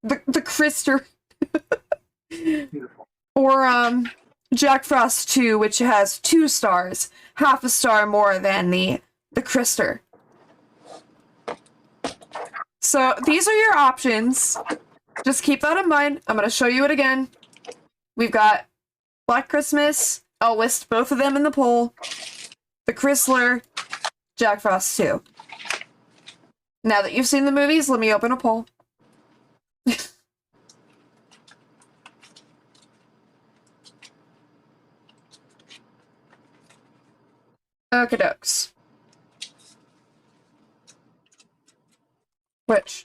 The Krister. Or, Jack Frost 2, which has 2 stars. Half a star more than the Krister. So, these are your options. Just keep that in mind. I'm gonna show you it again. We've got Black Christmas. I'll list both of them in the poll. The Chrysler. Jack Frost 2. Now that you've seen the movies, let me open a poll. Okie dokes. Which?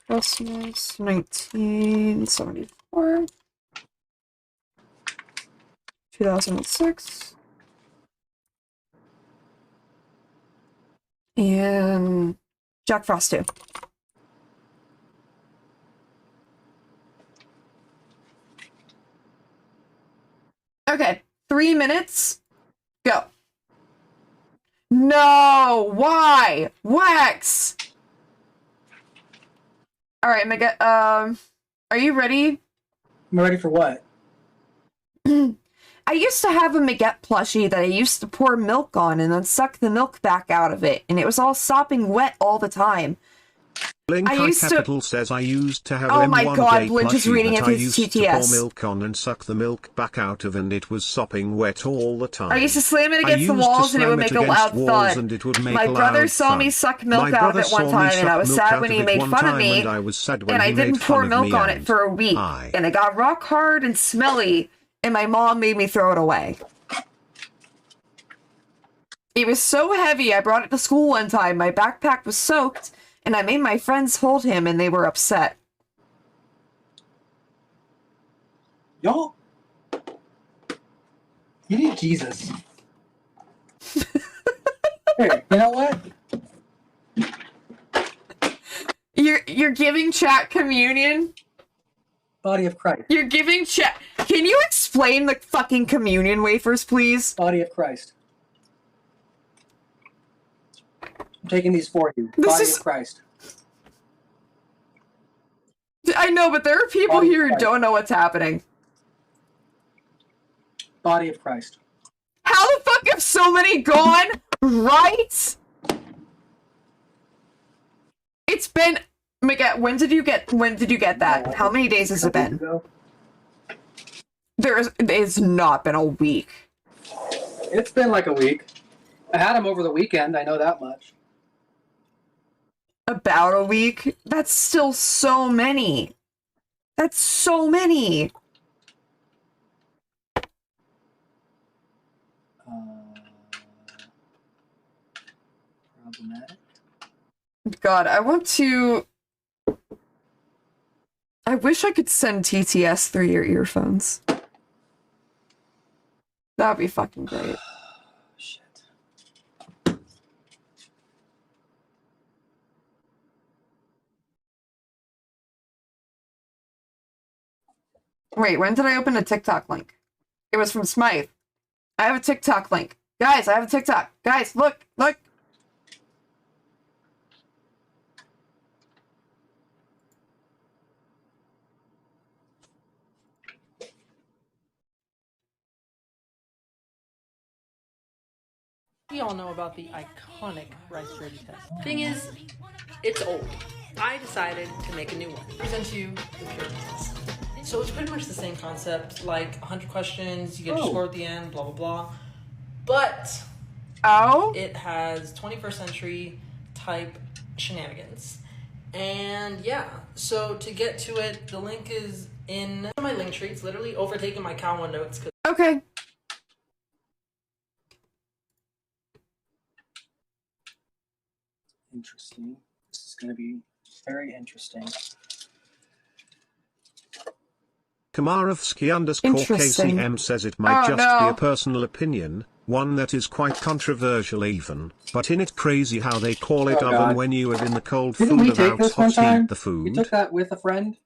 Christmas 1974. 4. 2006. And Jack Frost 2. Okay, 3 minutes. Go. No! Why? Wax! Alright, Mega, are you ready? I'm ready for what? I used to have a Maget plushie that I used to pour milk on and then suck the milk back out of it, and it was all sopping wet all the time. Blink I High used to- Capital says I used to have Oh an my M1 God, gay Blink is plushie reading that it I as used to TTS. pour milk on and suck the milk back out of, and it was sopping wet all the time. I used to slam it I against the used to walls and it slam would make a against loud walls thud. and it would make My a brother loud saw me thud. suck milk My out of brother it one saw me time and I suck was milk sad out when of he it made one fun of time, me, and I was sad when and I he made didn't fun pour of milk me, on it and for a week, I- and it got rock hard and smelly, and my mom made me throw it away. It was so heavy, I brought it to school one time, my backpack was soaked, and I made my friends hold him and they were upset. Y'all, you need Jesus. Hey, you know what? You're giving chat communion? Body of Christ. You're giving chat... Can you explain the fucking communion wafers, please? Body of Christ. I'm taking these for you. This Body is- of Christ. I know, but there are people Body of here who Christ. don't know what's happening. Body of Christ. How the fuck have so many gone? Right? It's been... Miguel, when did you get that? How many days has it been? It's not been a week. It's been like a week. I had them over the weekend, I know that much. About a week? That's still so many. That's so many. Problematic. God, I want to... I wish I could send TTS through your earphones. That'd be fucking great. Shit. Wait, when did I open a TikTok link? It was from Smythe. I have a TikTok link. Guys, I have a TikTok. Guys, look, look. We all know about the iconic rice purity test. Thing is, it's old. I decided to make a new one. Present you the purity test. So it's pretty much the same concept, like 100 questions, you get your score at the end, blah, blah, blah. But it has 21st century type shenanigans. And yeah, so to get to it, the link is in my link tree. It's literally overtaking my Cal One notes. Okay. Interesting. This is going to be very interesting. Kamarovsky _ Interesting. KCM says it might Oh, just no. be a personal opinion, one that is quite controversial even, but in it crazy how they call it Oh, oven God. when you are in the cold Didn't food we take about this one hot time? heat the We food. took that with a friend?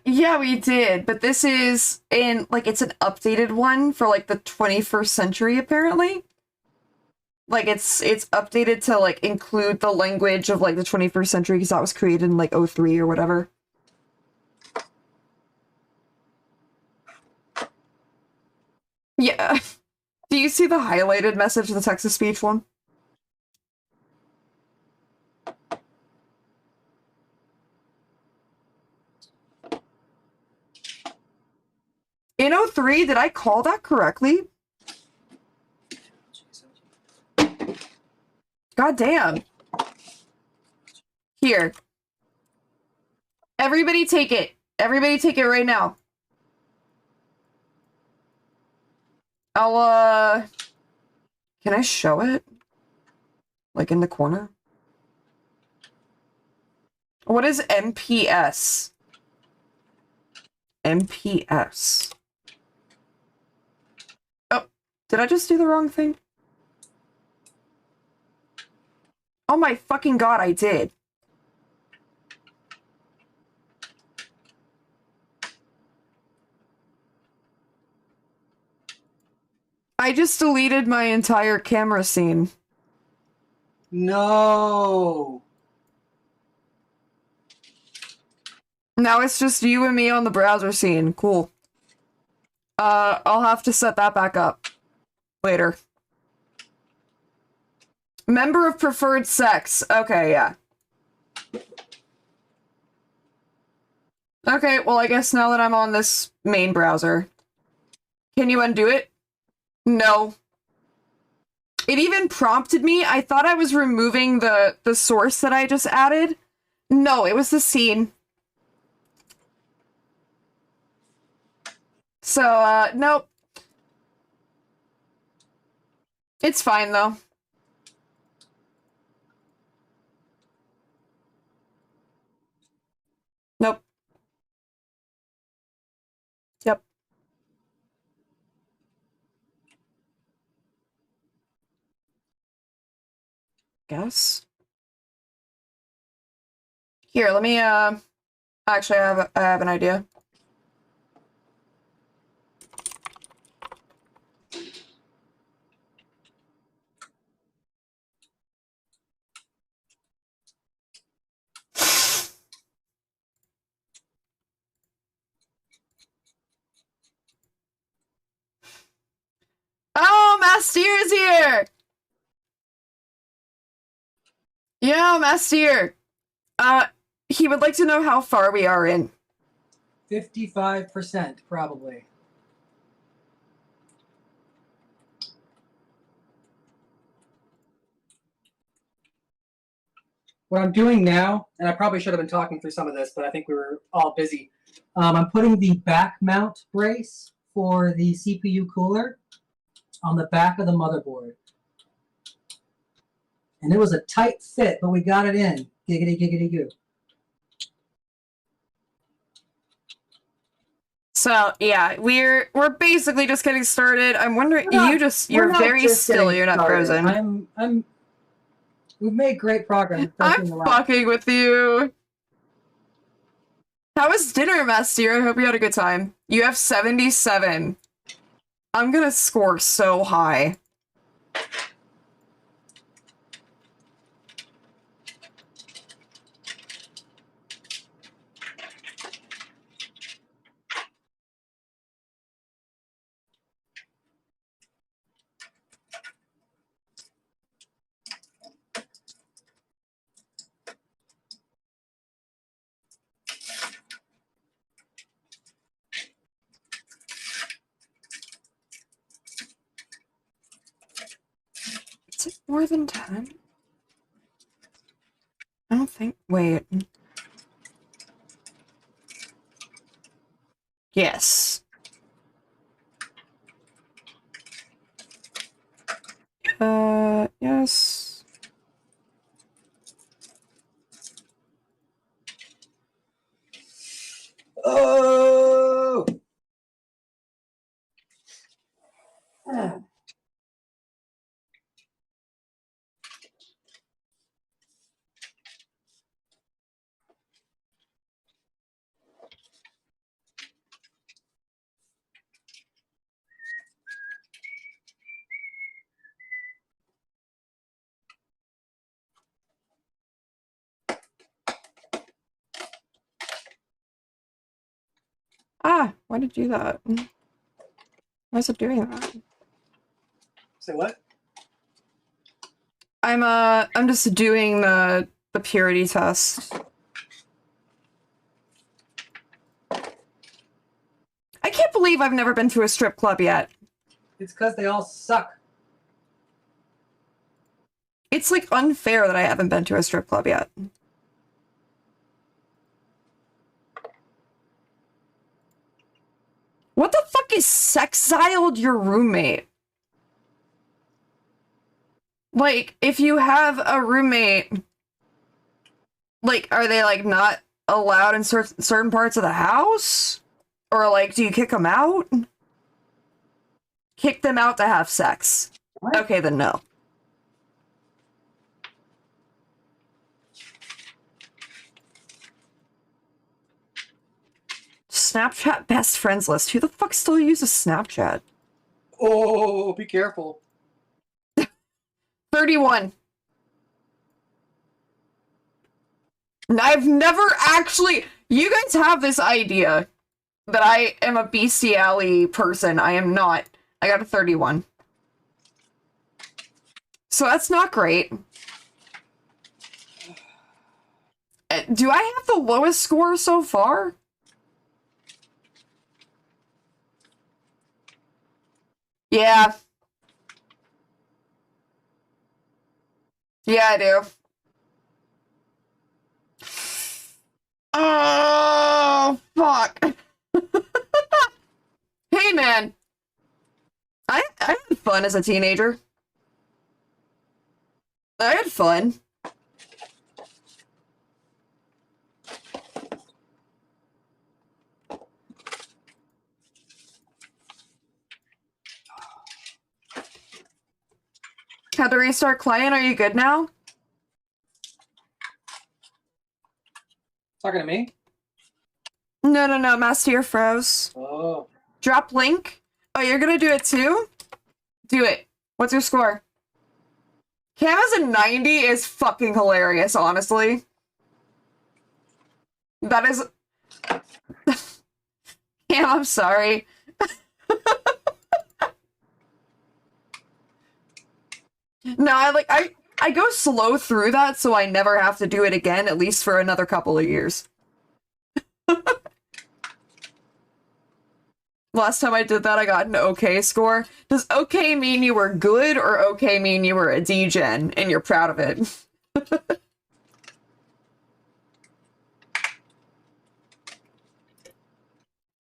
Yeah, we did, but this is in, like, it's an updated one for, like, the 21st century, apparently. Like, it's updated to, like, include the language of, like, the 21st century, because that was created in, like, 03 or whatever. Yeah. Do you see the highlighted message of the text-to-speech one? In 03, did I call that correctly? God damn. Here. Everybody take it. Everybody take it right now. I'll, can I show it? Like in the corner? What is MPS? MPS. Oh, did I just do the wrong thing? Oh my fucking god, I did. I just deleted my entire camera scene. No. Now it's just you and me on the browser scene. Cool. I'll have to set that back up later. Member of preferred sex. Okay, yeah. Okay, well, I guess now that I'm on this main browser. Can you undo it? No. It even prompted me. I thought I was removing the source that I just added. No, it was the scene. So, nope. It's fine, though. Nope. Yep. Guess. Here, let me, actually, I have an idea. Oh, Masteer is here! Yeah, Masteer. He would like to know how far we are in. 55%, probably. What I'm doing now, and I probably should have been talking through some of this, but I think we were all busy. I'm putting the back mount brace for the CPU cooler on the back of the motherboard. And it was a tight fit, but we got it in. Giggity, giggity, goo. So, yeah, we're basically just getting started. I'm wondering, you're very still, you're not frozen. We've made great progress. I'm fucking with you. How was dinner, Masteer? I hope you had a good time. You have 77. I'm gonna score so high. Is it more than 10? I don't think. Wait. Yes. Yes. Oh! Ah, why did you do that? Why is it doing that? Say what? I'm just doing the purity test. I can't believe I've never been to a strip club yet. It's because they all suck. It's like unfair that I haven't been to a strip club yet. What the fuck is sexiled your roommate? Like, if you have a roommate, like, are they, like, not allowed in certain parts of the house? Or, like, do you kick them out? Kick them out to have sex. What? Okay, then no. Snapchat best friends list. Who the fuck still uses Snapchat? Oh, be careful. 31. I've never actually... You guys have this idea that I am a bestiality person. I am not. I got a 31. So that's not great. Do I have the lowest score so far? Yeah. Yeah, I do. Oh, fuck. Hey, man. I had fun as a teenager. I had fun. Had to restart client. Are you good now? Talking to me? No. Master froze. Oh. Drop link. Oh, you're gonna do it too? Do it. What's your score? Cam has a 90 is fucking hilarious, honestly. That is... Cam, I'm sorry. No, I go slow through that so I never have to do it again, at least for another couple of years. Last time I did that, I got an okay score. Does okay mean you were good, or okay mean you were a degen and you're proud of it?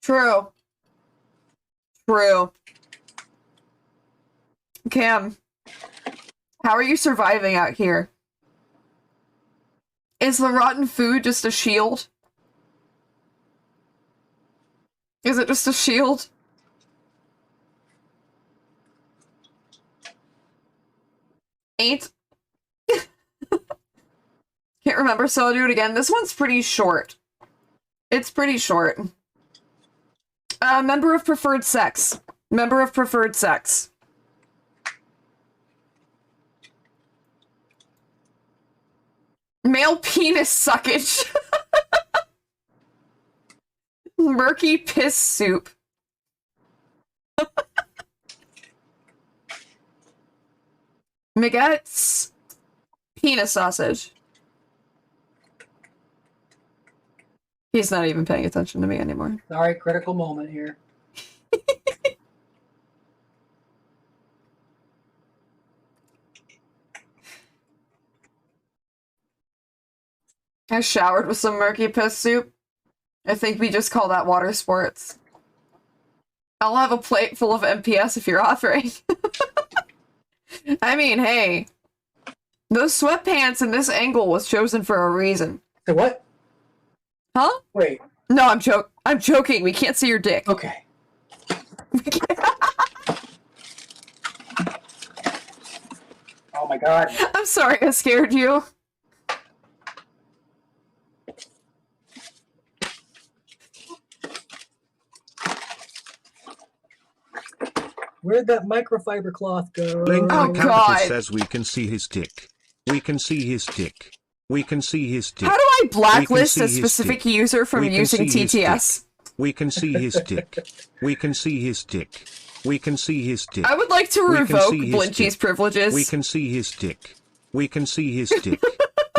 True. True. Cam, how are you surviving out here? Is the rotten food just a shield? Is it just a shield? Ain't. Can't remember, so I'll do it again. This one's pretty short. It's pretty short. Member of preferred sex. Member of preferred sex. Male penis suckage. Murky piss soup. Miguet's penis sausage. He's not even paying attention to me anymore. Sorry, critical moment here. I showered with some murky piss soup. I think we just call that water sports. I'll have a plate full of MPS if you're offering. I mean, hey. Those sweatpants in this angle was chosen for a reason. So what? Huh? Wait. No, I'm joking. We can't see your dick. Okay. Oh my god. I'm sorry I scared you. Where'd that microfiber cloth go? Blink Oh, Capital God. says we can see his dick. We can see his dick. We can see his dick. How do I blacklist We a can see his specific dick. user from We can using see his TTS? dick. We can see his dick. We can see his dick. We can see his dick. I would like to We can revoke see his Blinchy's dick. privileges. We can see his dick. We can see his dick.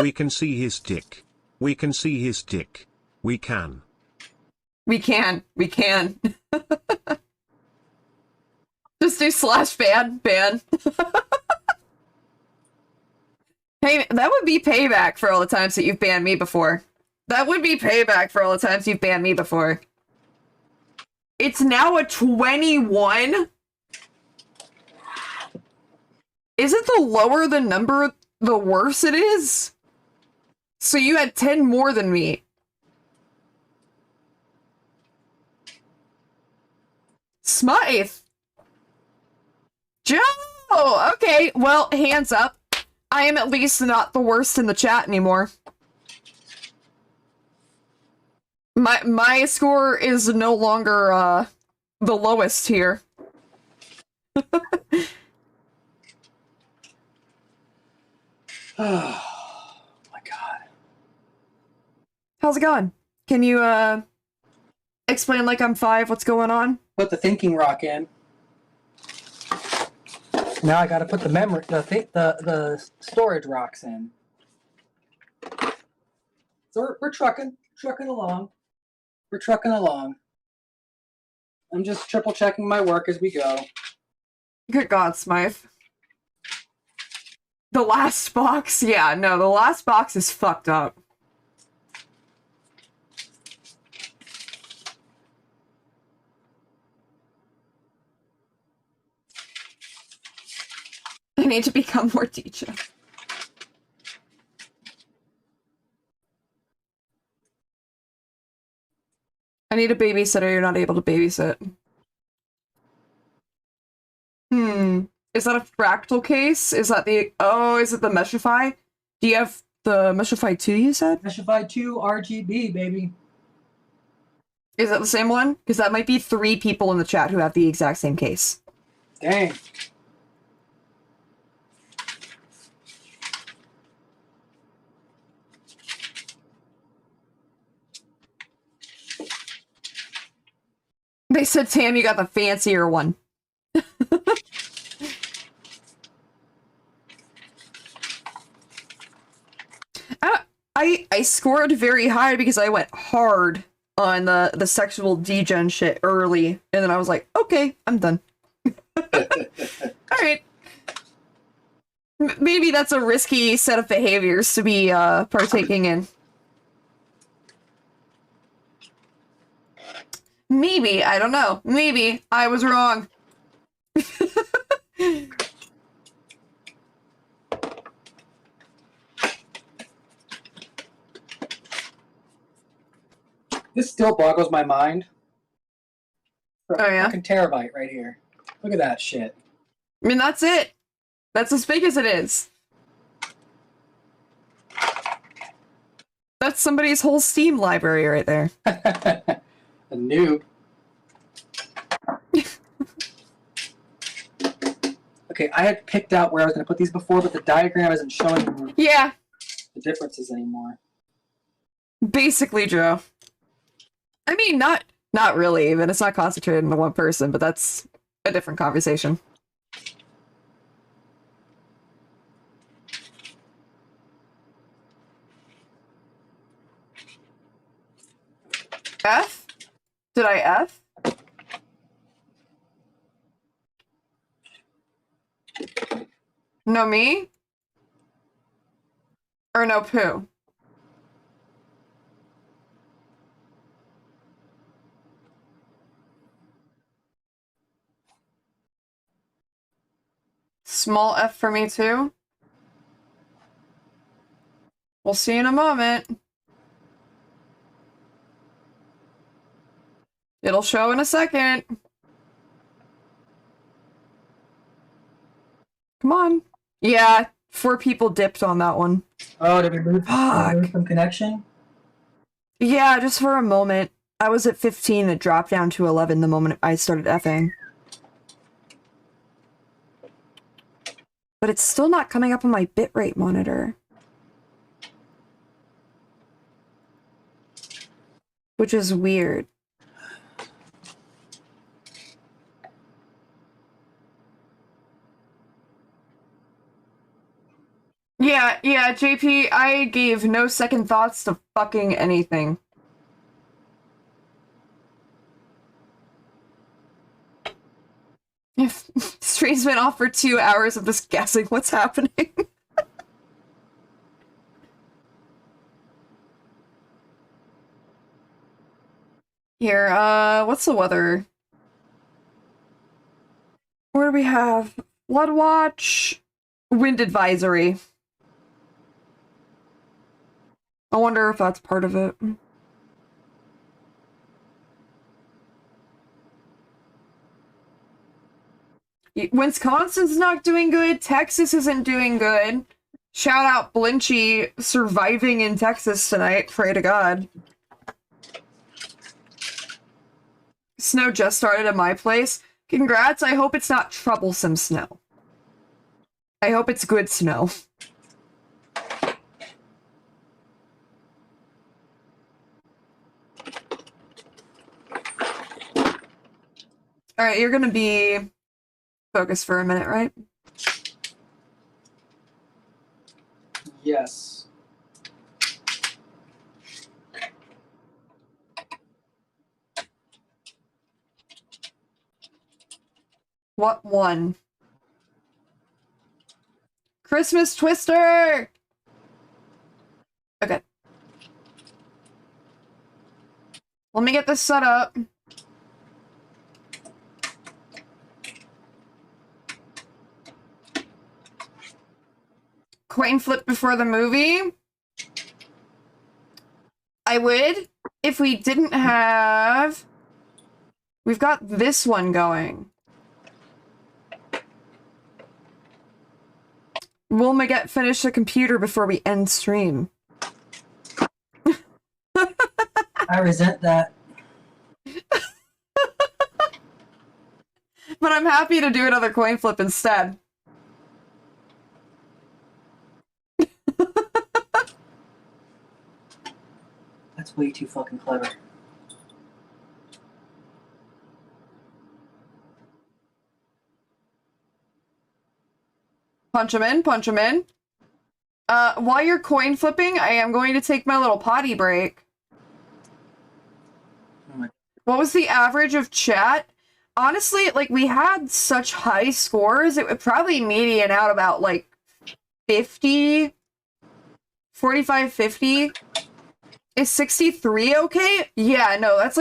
We can see his dick. We can see his dick. We can. We can. We can. Just do /ban. Hey, that would be payback for all the times that you've banned me before. That would be payback for all the times you've banned me before. It's now a 21? Isn't the lower the number, the worse it is? So you had 10 more than me. Smythe! Joe! Okay, well, hands up. I am at least not the worst in the chat anymore. My score is no longer, the lowest here. Oh my god. How's it going? Can you, explain like I'm 5 what's going on? Put the thinking rock in. Now I gotta put the memory, the storage rocks in. So we're trucking along. We're trucking along. I'm just triple checking my work as we go. Good God, Smythe. The last box? Yeah, no, the last box is fucked up. I need to become more teacher. I need a babysitter. You're not able to babysit. Is that a fractal case? Is that the... Oh, is it the Meshify? Do you have the Meshify 2 you said? Meshify 2 RGB, baby. Is that the same one? Because that might be 3 people in the chat who have the exact same case. Dang. They said, Tam, you got the fancier one. I scored very high because I went hard on the sexual degen shit early, and then I was like, okay, I'm done. Alright. Maybe that's a risky set of behaviors to be partaking in. Maybe, I don't know. Maybe I was wrong. This still boggles my mind. Oh yeah? Fucking terabyte right here. Look at that shit. I mean, that's it. That's as big as it is. That's somebody's whole Steam library right there. A noob. Okay, I had picked out where I was going to put these before, but the diagram isn't showing Yeah. the differences anymore. Basically, Joe. I mean, not really, even. It's not concentrated into one person, but that's a different conversation. F? Did I F? No me? Or no poo? Small F for me too? We'll see in a moment. It'll show in a second. Come on. Yeah, 4 people dipped on that one. Oh, did we lose some connection? Yeah, just for a moment. I was at 15, it dropped down to 11 the moment I started effing. But it's still not coming up on my bitrate monitor. Which is weird. Yeah, JP, I gave no second thoughts to fucking anything. If stream's been off for 2 hours, I'm just guessing what's happening. Here, what's the weather? What do we have? Flood watch, wind advisory. I wonder if that's part of it. Wisconsin's not doing good. Texas isn't doing good. Shout out Blinchy surviving in Texas tonight. Pray to God. Snow just started at my place. Congrats. I hope it's not troublesome snow. I hope it's good snow. Alright, you're gonna be focused for a minute, right? Yes. What one? Christmas Twister! Okay. Let me get this set up. Coin flip before the movie? I would, if we didn't have... We've got this one going. Will Maget finish the computer before we end stream? I resent that. But I'm happy to do another coin flip instead. That's way too fucking clever. Punch him in, punch him in. While you're coin flipping, I am going to take my little potty break. What was the average of chat? Honestly, like, we had such high scores, it would probably median out about, like, 50? 45, 50? Is 63 okay? Yeah, no, that's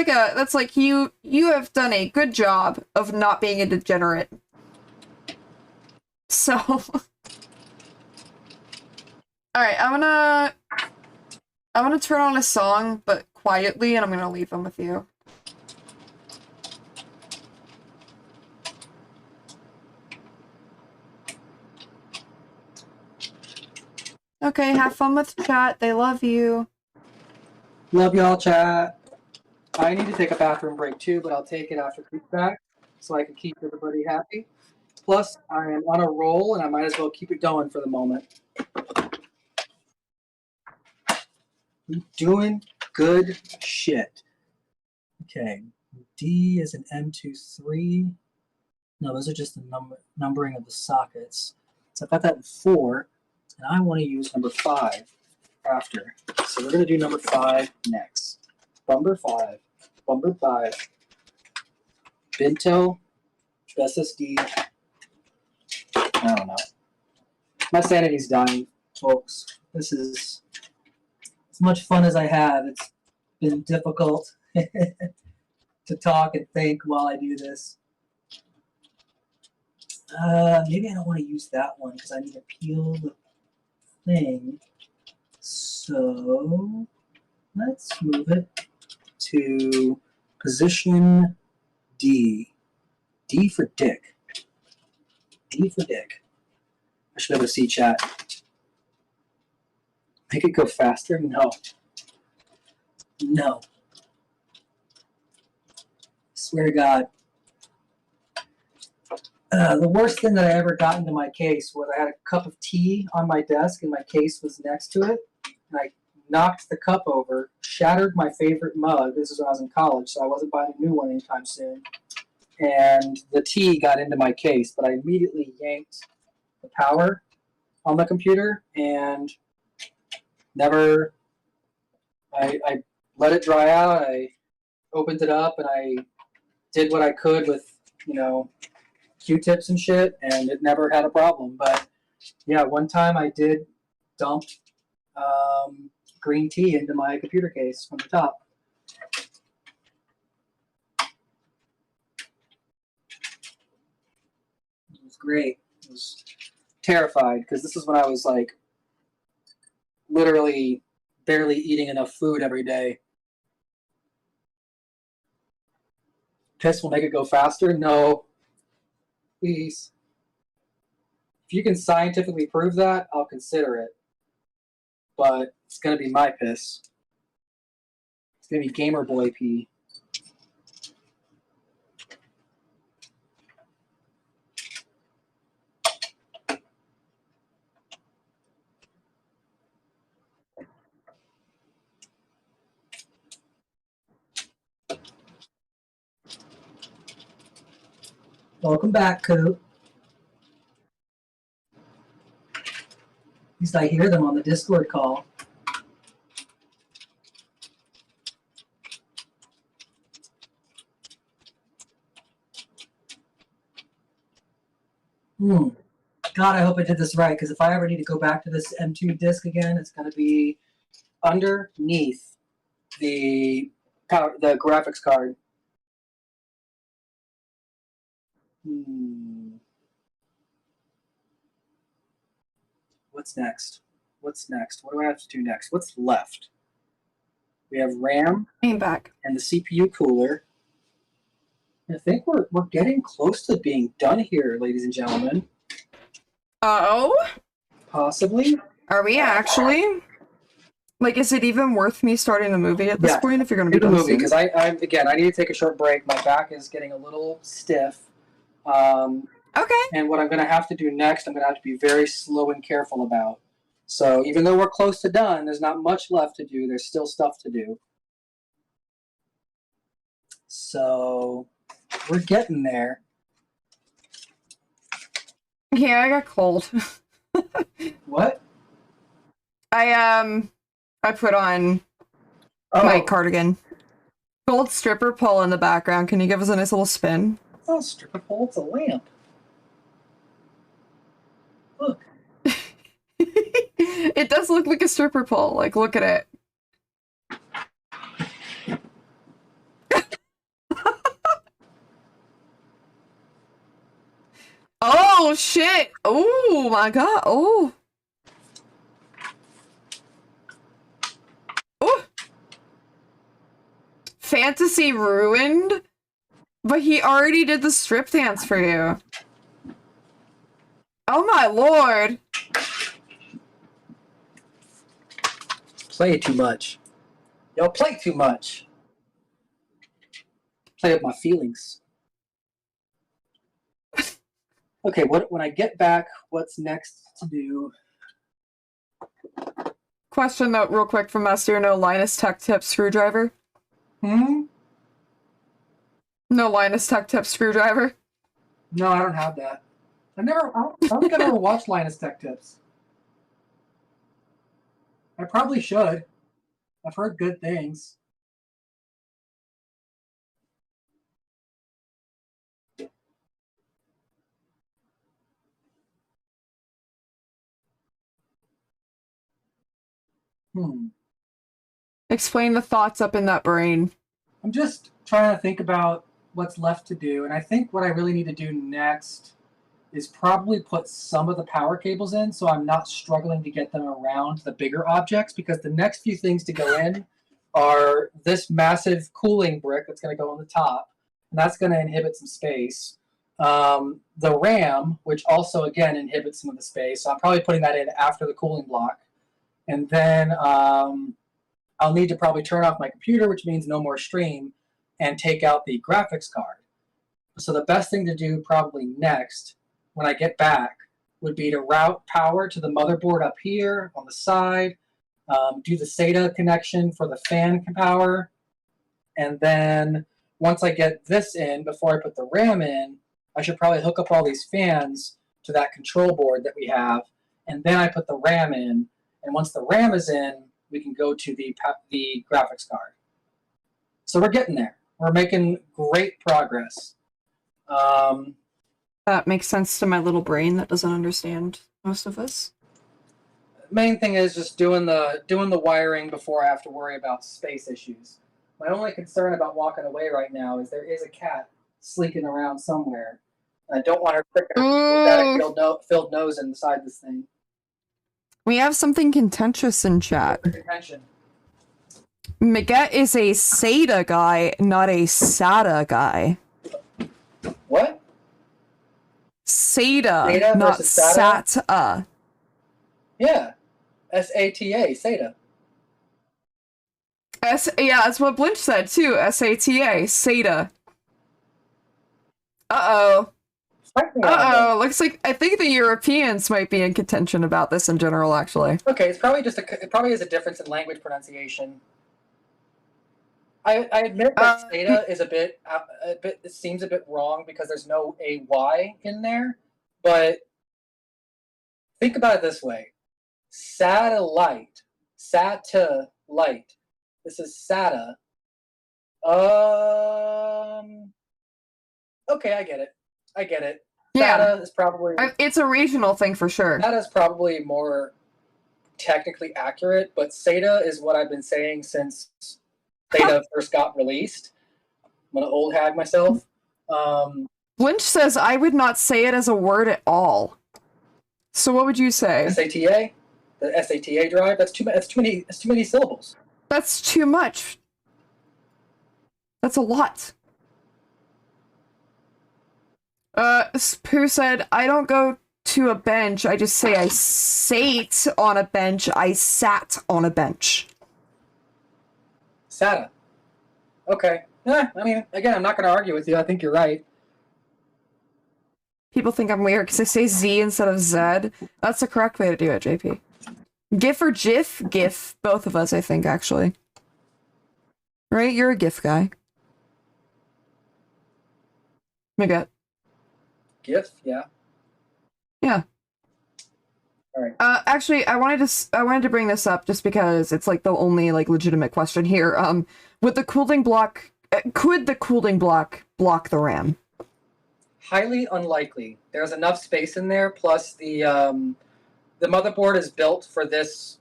like you have done a good job of not being a degenerate. So... Alright, I'm gonna turn on a song, but quietly, and I'm gonna leave them with you. Okay, have fun with chat. They love you. Love y'all, chat. I need to take a bathroom break too, but I'll take it after Creep's back so I can keep everybody happy. Plus, I am on a roll and I might as well keep it going for the moment. I'm doing good shit. Okay, D is an M23. No, those are just the numbering of the sockets. So I've got that in 4, and I want to use number 5 after. So we're going to do number 5 next. Bumper 5. Bumper 5. Bintel. SSD. I don't know. My sanity's dying, folks. This is as much fun as I have. It's been difficult to talk and think while I do this. Maybe I don't want to use that one because I need to peel the thing. So let's move it to position D. D for dick. D for dick. I should be able to see chat. Make it go faster? No. No. Swear to God. The worst thing that I ever got into my case was I had a cup of tea on my desk and my case was next to it. And I knocked the cup over, shattered my favorite mug. This was when I was in college, so I wasn't buying a new one anytime soon. And the tea got into my case, but I immediately yanked the power on the computer and never, I let it dry out. I opened it up and I did what I could with, you know, Q-tips and shit, and it never had a problem. But yeah, one time I did dump green tea into my computer case from the top. It was great. I was terrified because this is when I was like literally barely eating enough food every day. Piss will make it go faster? No. Please. If you can scientifically prove that, I'll consider it. But it's gonna be my piss. It's gonna be Gamer Boy pee. Welcome back, Coop. At least I hear them on the Discord call. God, I hope I did this right, because if I ever need to go back to this M2 disc again, it's going to be underneath the graphics card. What's next? What's next? What do I have to do next? What's left? We have RAM Came back. and the CPU cooler. I think we're getting close to being done here, ladies and gentlemen. Oh? Possibly. Are we actually? Like, is it even worth me starting the movie at this point if you're going to Do be the done movie soon? because I need to take a short break. My back is getting a little stiff. Okay. And what I'm going to have to do next, I'm going to have to be very slow and careful about. So even though we're close to done, there's not much left to do. There's still stuff to do. So we're getting there. Yeah, I got cold. What? I put on my cardigan. Gold stripper pole in the background. Can you give us a nice little spin? It's not a stripper pole, it's a lamp. Look. It does look like a stripper pole. Like, look at it. Oh, shit. Oh, my God. Oh. Oh. Fantasy ruined? But he already did the strip dance for you. Oh, my lord. Play too much. Y'all play too much. Play with my feelings. Okay, when I get back, what's next to do? Question though, real quick from Master. No Linus Tech Tip screwdriver? Hmm? No Linus Tech Tip screwdriver? No, I don't have that. I don't think I've ever watched Linus Tech Tips. I probably should. I've heard good things. Explain the thoughts up in that brain. I'm just trying to think about what's left to do, and I think what I really need to do next is probably put some of the power cables in so I'm not struggling to get them around the bigger objects, because the next few things to go in are this massive cooling brick that's going to go on the top, and that's going to inhibit some space. The RAM, which also, again, inhibits some of the space, so I'm probably putting that in after the cooling block. And then I'll need to probably turn off my computer, which means no more stream, and take out the graphics card. So the best thing to do probably next, when I get back, would be to route power to the motherboard up here on the side, do the SATA connection for the fan power, and then once I get this in, before I put the RAM in, I should probably hook up all these fans to that control board that we have, and then I put the RAM in, and once the RAM is in, we can go to the graphics card. So we're getting there. We're making great progress. That makes sense to my little brain that doesn't understand most of this. Main thing is just doing the wiring before I have to worry about space issues. My only concern about walking away right now is there is a cat sleeking around somewhere. I don't want her pathetic filled nose inside this thing. We have something contentious in chat. Miguet is a SATA guy, not a SATA guy. What? SATA, SATA not versus SATA? SATA. Yeah. SATA, SATA. Yeah, that's what Blinch said too. SATA, SATA. Uh-oh. Uh-oh. Looks like I think the Europeans might be in contention about this in general, actually. Okay, it's probably just it probably is a difference in language pronunciation. I admit that SATA is a bit it seems a bit wrong because there's no AY in there, but think about it this way. Satellite. Satellite. This is SATA. Okay, I get it. Yeah. SATA is probably It's a regional thing for sure. SATA is probably more technically accurate, but SATA is what I've been saying since SATA first got released. I'm an old hag myself. Blinch says I would not say it as a word at all. So what would you say? SATA? The SATA drive? That's too many syllables. That's too much. That's a lot. Pooh said, I don't go to a bench, I just say I sate on a bench, I sat on a bench. SATA. Okay. I mean, again, I'm not going to argue with you. I think you're right. People think I'm weird because I say Z instead of Z. That's the correct way to do it, JP. GIF or GIF? GIF. Both of us, I think, actually. Right? You're a GIF guy. Migat. GIF? Yeah. Yeah. All right. Actually, I wanted to bring this up just because it's like the only like legitimate question here. Would the cooling block could the cooling block block the RAM? Highly unlikely. There's enough space in there. Plus, the motherboard is built for this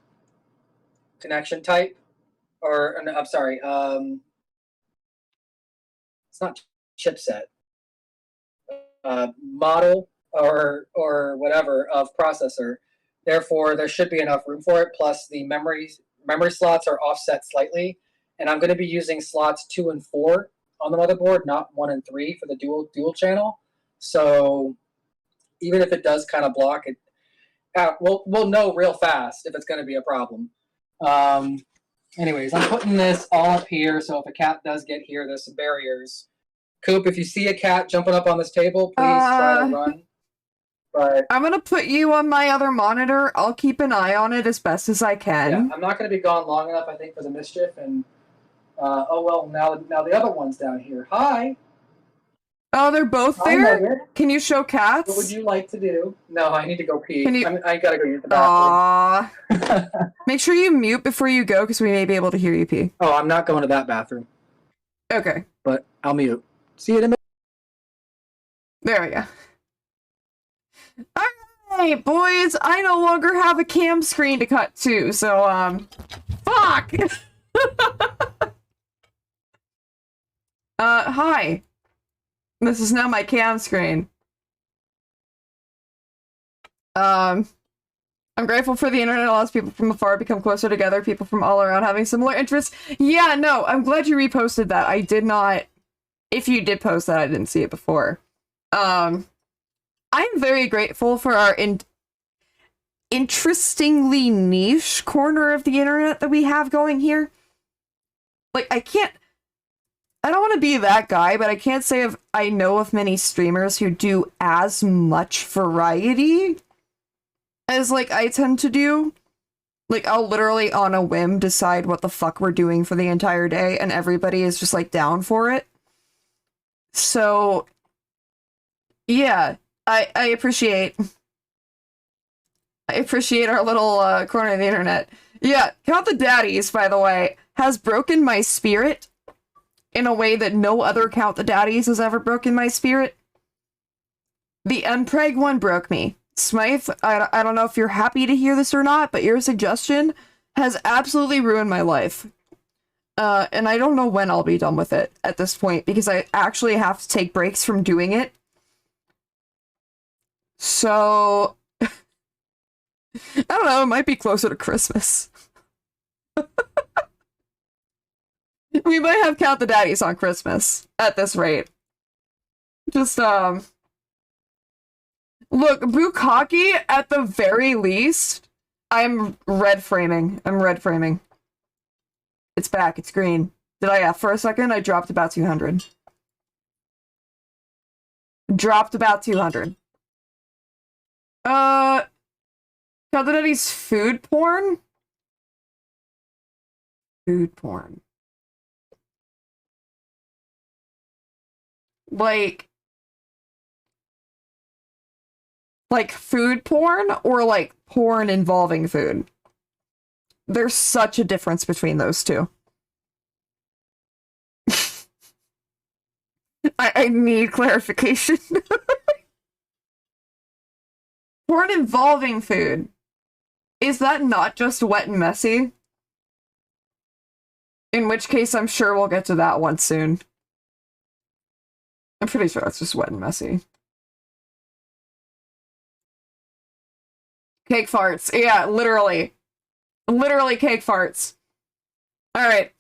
connection type, or I'm sorry, it's not chipset. Model or whatever of processor. Therefore, there should be enough room for it. Plus, the memory slots are offset slightly, and I'm going to be using slots 2 and 4 on the motherboard, not 1 and 3 for the dual channel. So, even if it does kind of block it, we'll know real fast if it's going to be a problem. Anyways, I'm putting this all up here, so if a cat does get here, there's some barriers. Coop, if you see a cat jumping up on this table, please try to run. But I'm gonna put you on my other monitor. I'll keep an eye on it as best as I can. yeah, I'm not going to be gone long enough, I think, for the mischief. And oh well, now the other one's down here. Hi. Oh, they're both Hi, there? Nugget. Can you show cats? What would you like to do? No, I need to go pee. Can you- I gotta go use the bathroom. Aww. Make sure you mute before you go, because we may be able to hear you pee. Oh, I'm not going to that bathroom. Okay. But I'll mute. See you in a minute. There we go. Alright, boys, I no longer have a cam screen to cut to, so, fuck! Hi. This is now my cam screen. I'm grateful for the internet allows people from afar to become closer together, people from all around having similar interests. Yeah, no, I'm glad you reposted that. I did not... If you did post that, I didn't see it before. I'm very grateful for our interestingly niche corner of the internet that we have going here. Like, I don't want to be that guy, but I can't say I know of many streamers who do as much variety as, like, I tend to do. Like, I'll literally, on a whim, decide what the fuck we're doing for the entire day, and everybody is just, like, down for it. So, yeah, I appreciate our little corner of the internet. Yeah, Count the Daddies, by the way, has broken my spirit in a way that no other Count the Daddies has ever broken my spirit. The Unpreg one broke me. Smythe, I don't know if you're happy to hear this or not, but your suggestion has absolutely ruined my life. And I don't know when I'll be done with it at this point, because I actually have to take breaks from doing it. So, I don't know, it might be closer to Christmas. We might have Count the Daddies on Christmas, at this rate. Just, Look, Bukkake, at the very least, I'm red framing. It's back, it's green. Did I, for a second, I dropped about 200. Dropped about 200. Calderetti's food porn? Food porn. Like food porn or like porn involving food? There's such a difference between those two. I need clarification. Porn involving food. Is that not just wet and messy? In which case, I'm sure we'll get to that one soon. I'm pretty sure that's just wet and messy. Cake farts. Yeah, literally. Literally cake farts. Alright.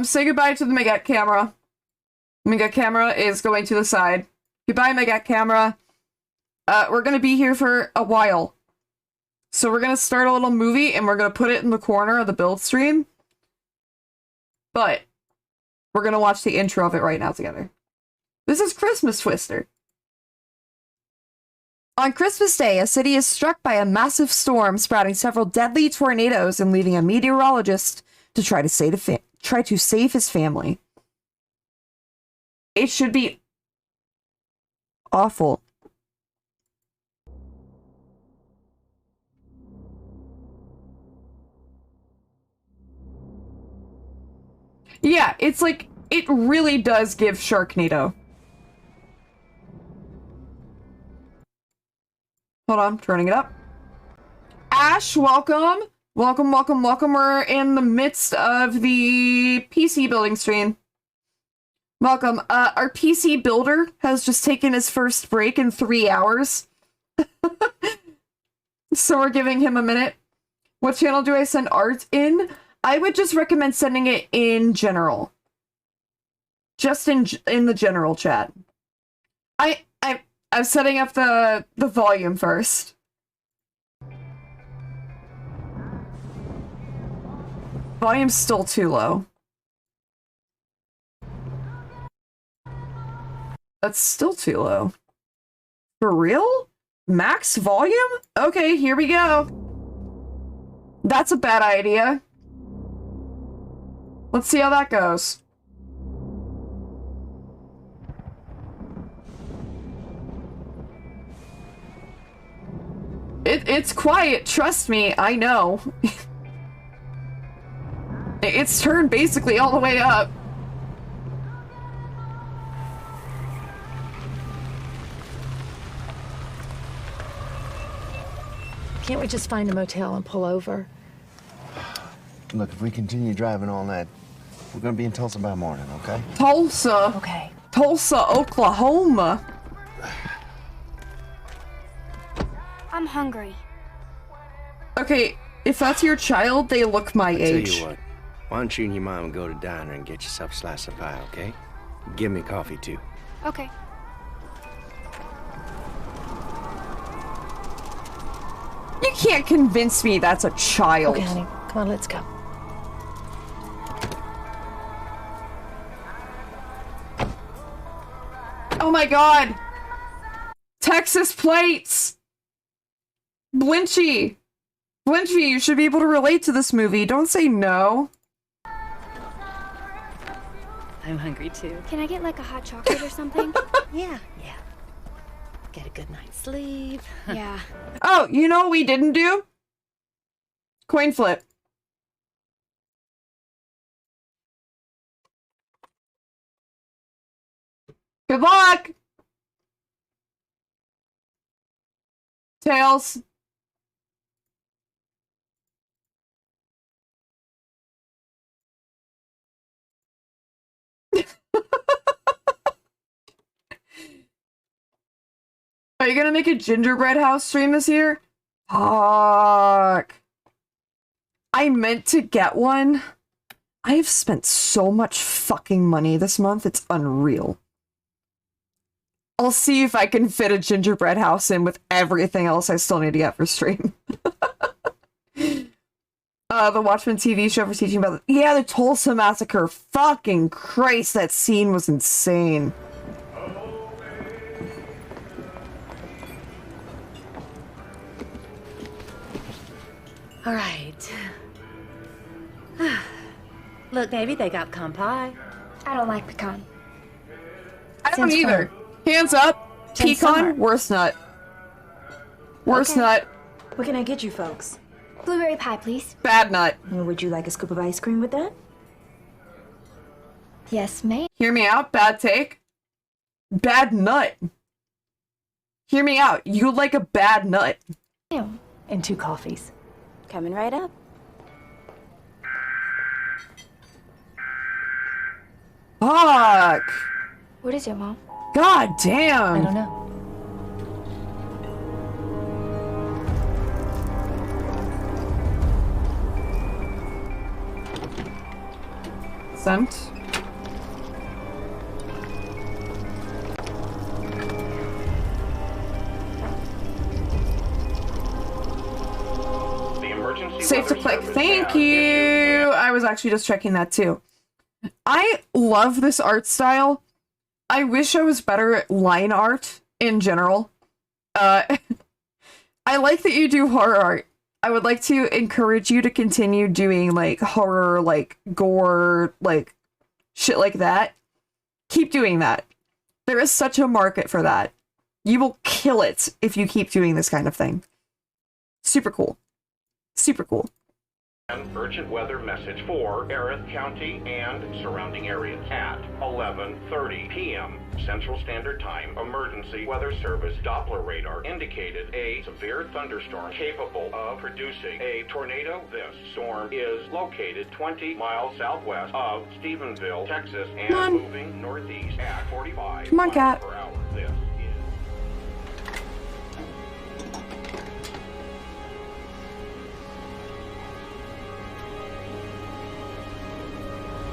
Say goodbye to the Megat camera. Megat camera is going to the side. Goodbye, Megat camera. We're gonna be here for a while. So we're gonna start a little movie and we're gonna put it in the corner of the build stream. But we're gonna watch the intro of it right now together. This is Christmas Twister. On Christmas Day, a city is struck by a massive storm, sprouting several deadly tornadoes and leaving a meteorologist to try to save his family. It should be awful. Yeah, it's like, it really does give Sharknado. Hold on, turning it up. Ash, welcome. Welcome, welcome, welcome. We're in the midst of the PC building stream. Welcome. Our PC builder has just taken his first break in 3 hours. So we're giving him a minute. What channel do I send art in? I would just recommend sending it in general. Just in the general chat. I'm setting up the volume first. Volume's still too low. That's still too low. For real? Max volume? Okay, here we go. That's a bad idea. Let's see how that goes. It's quiet, trust me, I know. It's turned basically all the way up. Can't we just find a motel and pull over? Look, if we continue driving all night, we're gonna be in Tulsa by morning, okay? Tulsa. Okay. Tulsa, Oklahoma. I'm hungry. Okay, if that's your child, they look my age. Tell you what, why don't you and your mom go to the diner and get yourself a slice of pie, okay? Give me coffee, too. Okay. You can't convince me that's a child. Okay, honey. Come on, let's go. Oh my god! Texas plates! Blinchy! Blinchy, you should be able to relate to this movie. Don't say no. I'm hungry too. Can I get like a hot chocolate or something? Yeah. Get a good night's sleep. Yeah. Oh, you know what we didn't do? Coin flip. Good luck! Tails. Are you gonna make a gingerbread house stream this year? Fuck. I meant to get one. I have spent so much fucking money this month, it's unreal. I'll see if I can fit a gingerbread house in with everything else I still need to get for stream. The Watchmen TV show for teaching about the Tulsa Massacre. Fucking Christ, that scene was insane. All right. Look, baby, they got pecan pie. I don't like pecan. I don't either. Hands up. Since Pecan, summer. worst nut. Worst nut. What can I get you folks? Blueberry pie, please. Bad nut. Would you like a scoop of ice cream with that? Yes, ma'am. Hear me out, bad take. Bad nut. Hear me out. You like a bad nut. And 2 coffees. Coming right up. Fuck. What is it, Mom? God damn. I don't know. Sent. Safe to click. Thank you. I was actually just checking that too. I love this art style. I wish I was better at line art in general. I like that you do horror art. I would like to encourage you to continue doing like horror, like gore, like shit like that. Keep doing that. There is such a market for that. You will kill it if you keep doing this kind of thing. Super cool. Super cool. An urgent weather message for Erith County and surrounding areas at 11:30 p.m. Central Standard Time. Emergency Weather Service Doppler radar indicated a severe thunderstorm capable of producing a tornado. This storm is located 20 miles southwest of Stephenville, Texas, and moving northeast at 45 Come on, cat. miles per hour. This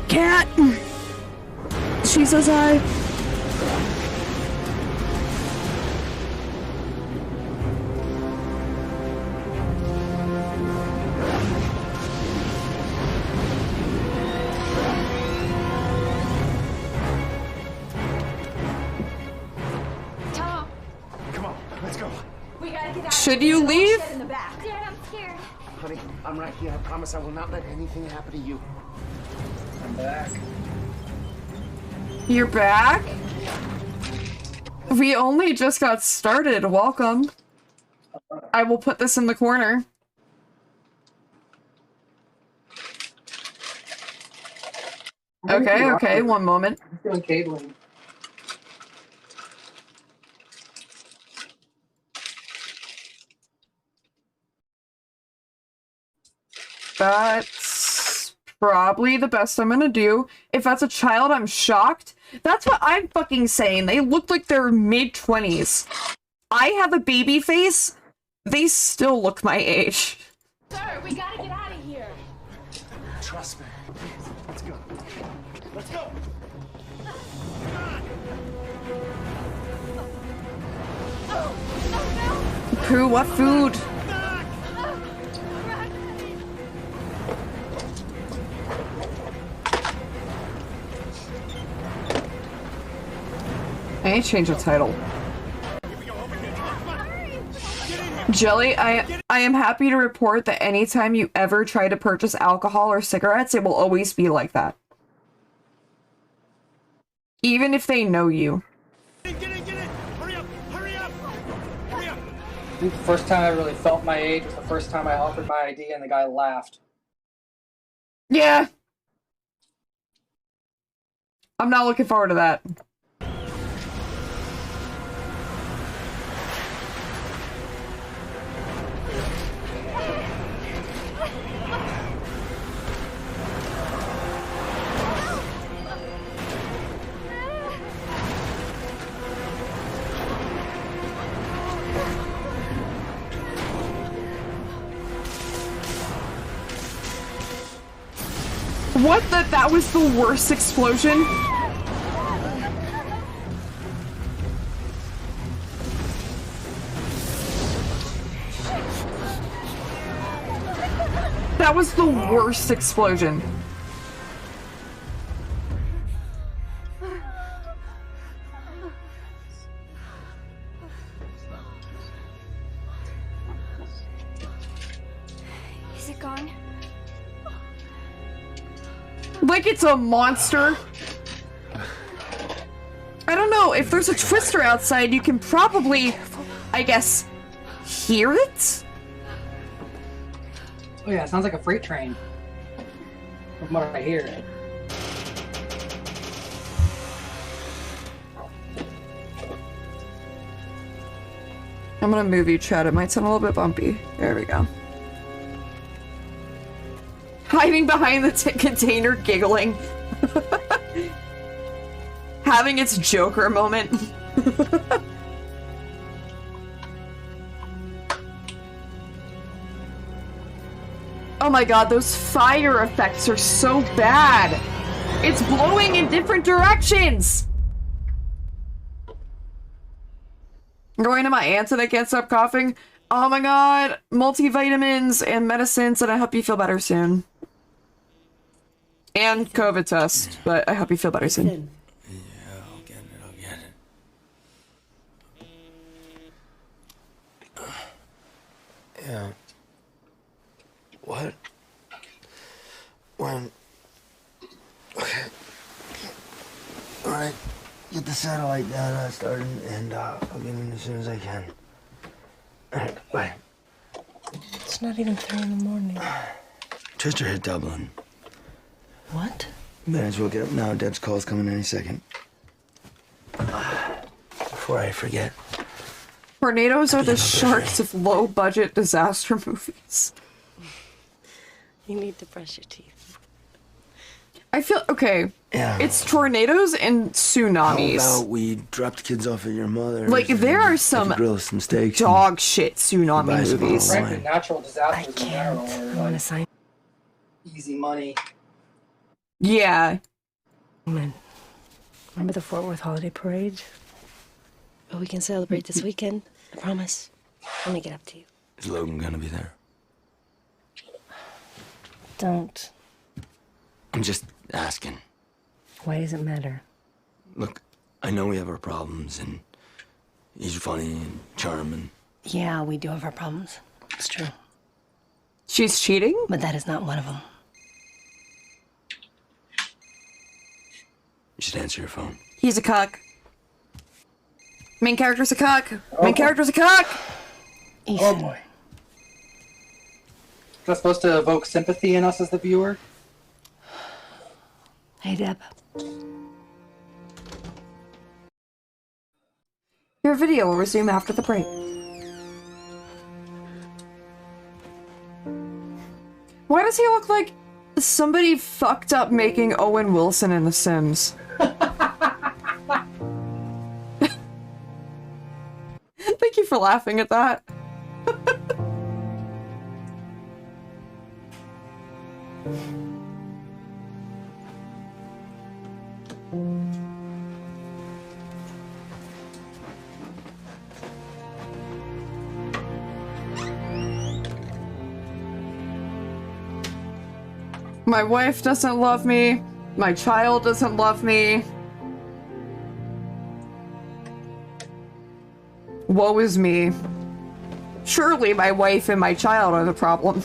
Cat! She says hi. Tom, Come on, let's go. we gotta get out. Should you leave? In the back. Dad, I'm scared. Honey, I'm right here. I promise I will not let anything happen to you. I'm back. You're back? We only just got started. Welcome. I will put this in the corner. Okay, one moment. I'm doing cabling. That's probably the best I'm gonna do. If that's a child, I'm shocked. That's what I'm fucking saying. They look like they're mid-20s. I have a baby face. They still look my age. Sir, we gotta get out of here. Trust me. Let's go. Let's go. Who? What food? I need to change the title. Jelly, I am happy to report that anytime you ever try to purchase alcohol or cigarettes, it will always be like that. Even if they know you. I think the first time I really felt my age was the first time I offered my ID and the guy laughed. Yeah. I'm not looking forward to that. What the? That was the worst explosion? That was the worst explosion. Is it gone? Like it's a monster. I don't know, if there's a twister outside, you can probably, I guess, hear it? Oh yeah, it sounds like a freight train. From what I hear. I'm gonna move you, Chad. It might sound a little bit bumpy. There we go. Hiding behind the container, giggling. Having its Joker moment. Oh my god, those fire effects are so bad! It's blowing in different directions! I'm going to my aunt's and I can't stop coughing. Oh my god, multivitamins and medicines, and I hope you feel better soon. And COVID test, but I hope you feel better soon. Yeah. What? When? Okay. Alright. Get the satellite data started, and I'll get in as soon as I can. Alright, bye. It's not even 3 in the morning. Tristan hit Dublin. What? Might as well get up now. Deb's call's coming any second. Before I forget. Tornadoes are the sharks of low-budget disaster movies. You need to brush your teeth. I feel okay. Yeah. It's tornadoes and tsunamis. How about we drop the kids off at your mother's? Like there are I some could grill some steaks. dog shit tsunami buy some movies. online. Frankly, natural disasters in general I are want to like sign. easy money. Yeah. Man, remember the Fort Worth Holiday Parade? Oh, we can celebrate this weekend. I promise. Let me get up to you. Is Logan gonna be there? Don't. I'm just asking. Why does it matter? Look, I know we have our problems, and he's funny and charming. Yeah, we do have our problems. It's true. She's cheating? But that is not one of them. You should answer your phone. He's a cuck. Main character's a cuck. Main character's a cuck. Oh boy. Is that supposed to evoke sympathy in us as the viewer? Hey, Deb. Your video will resume after the break. Why does he look like somebody fucked up making Owen Wilson in The Sims? Thank you for laughing at that. My wife doesn't love me. My child doesn't love me. Woe is me. Surely my wife and my child are the problem.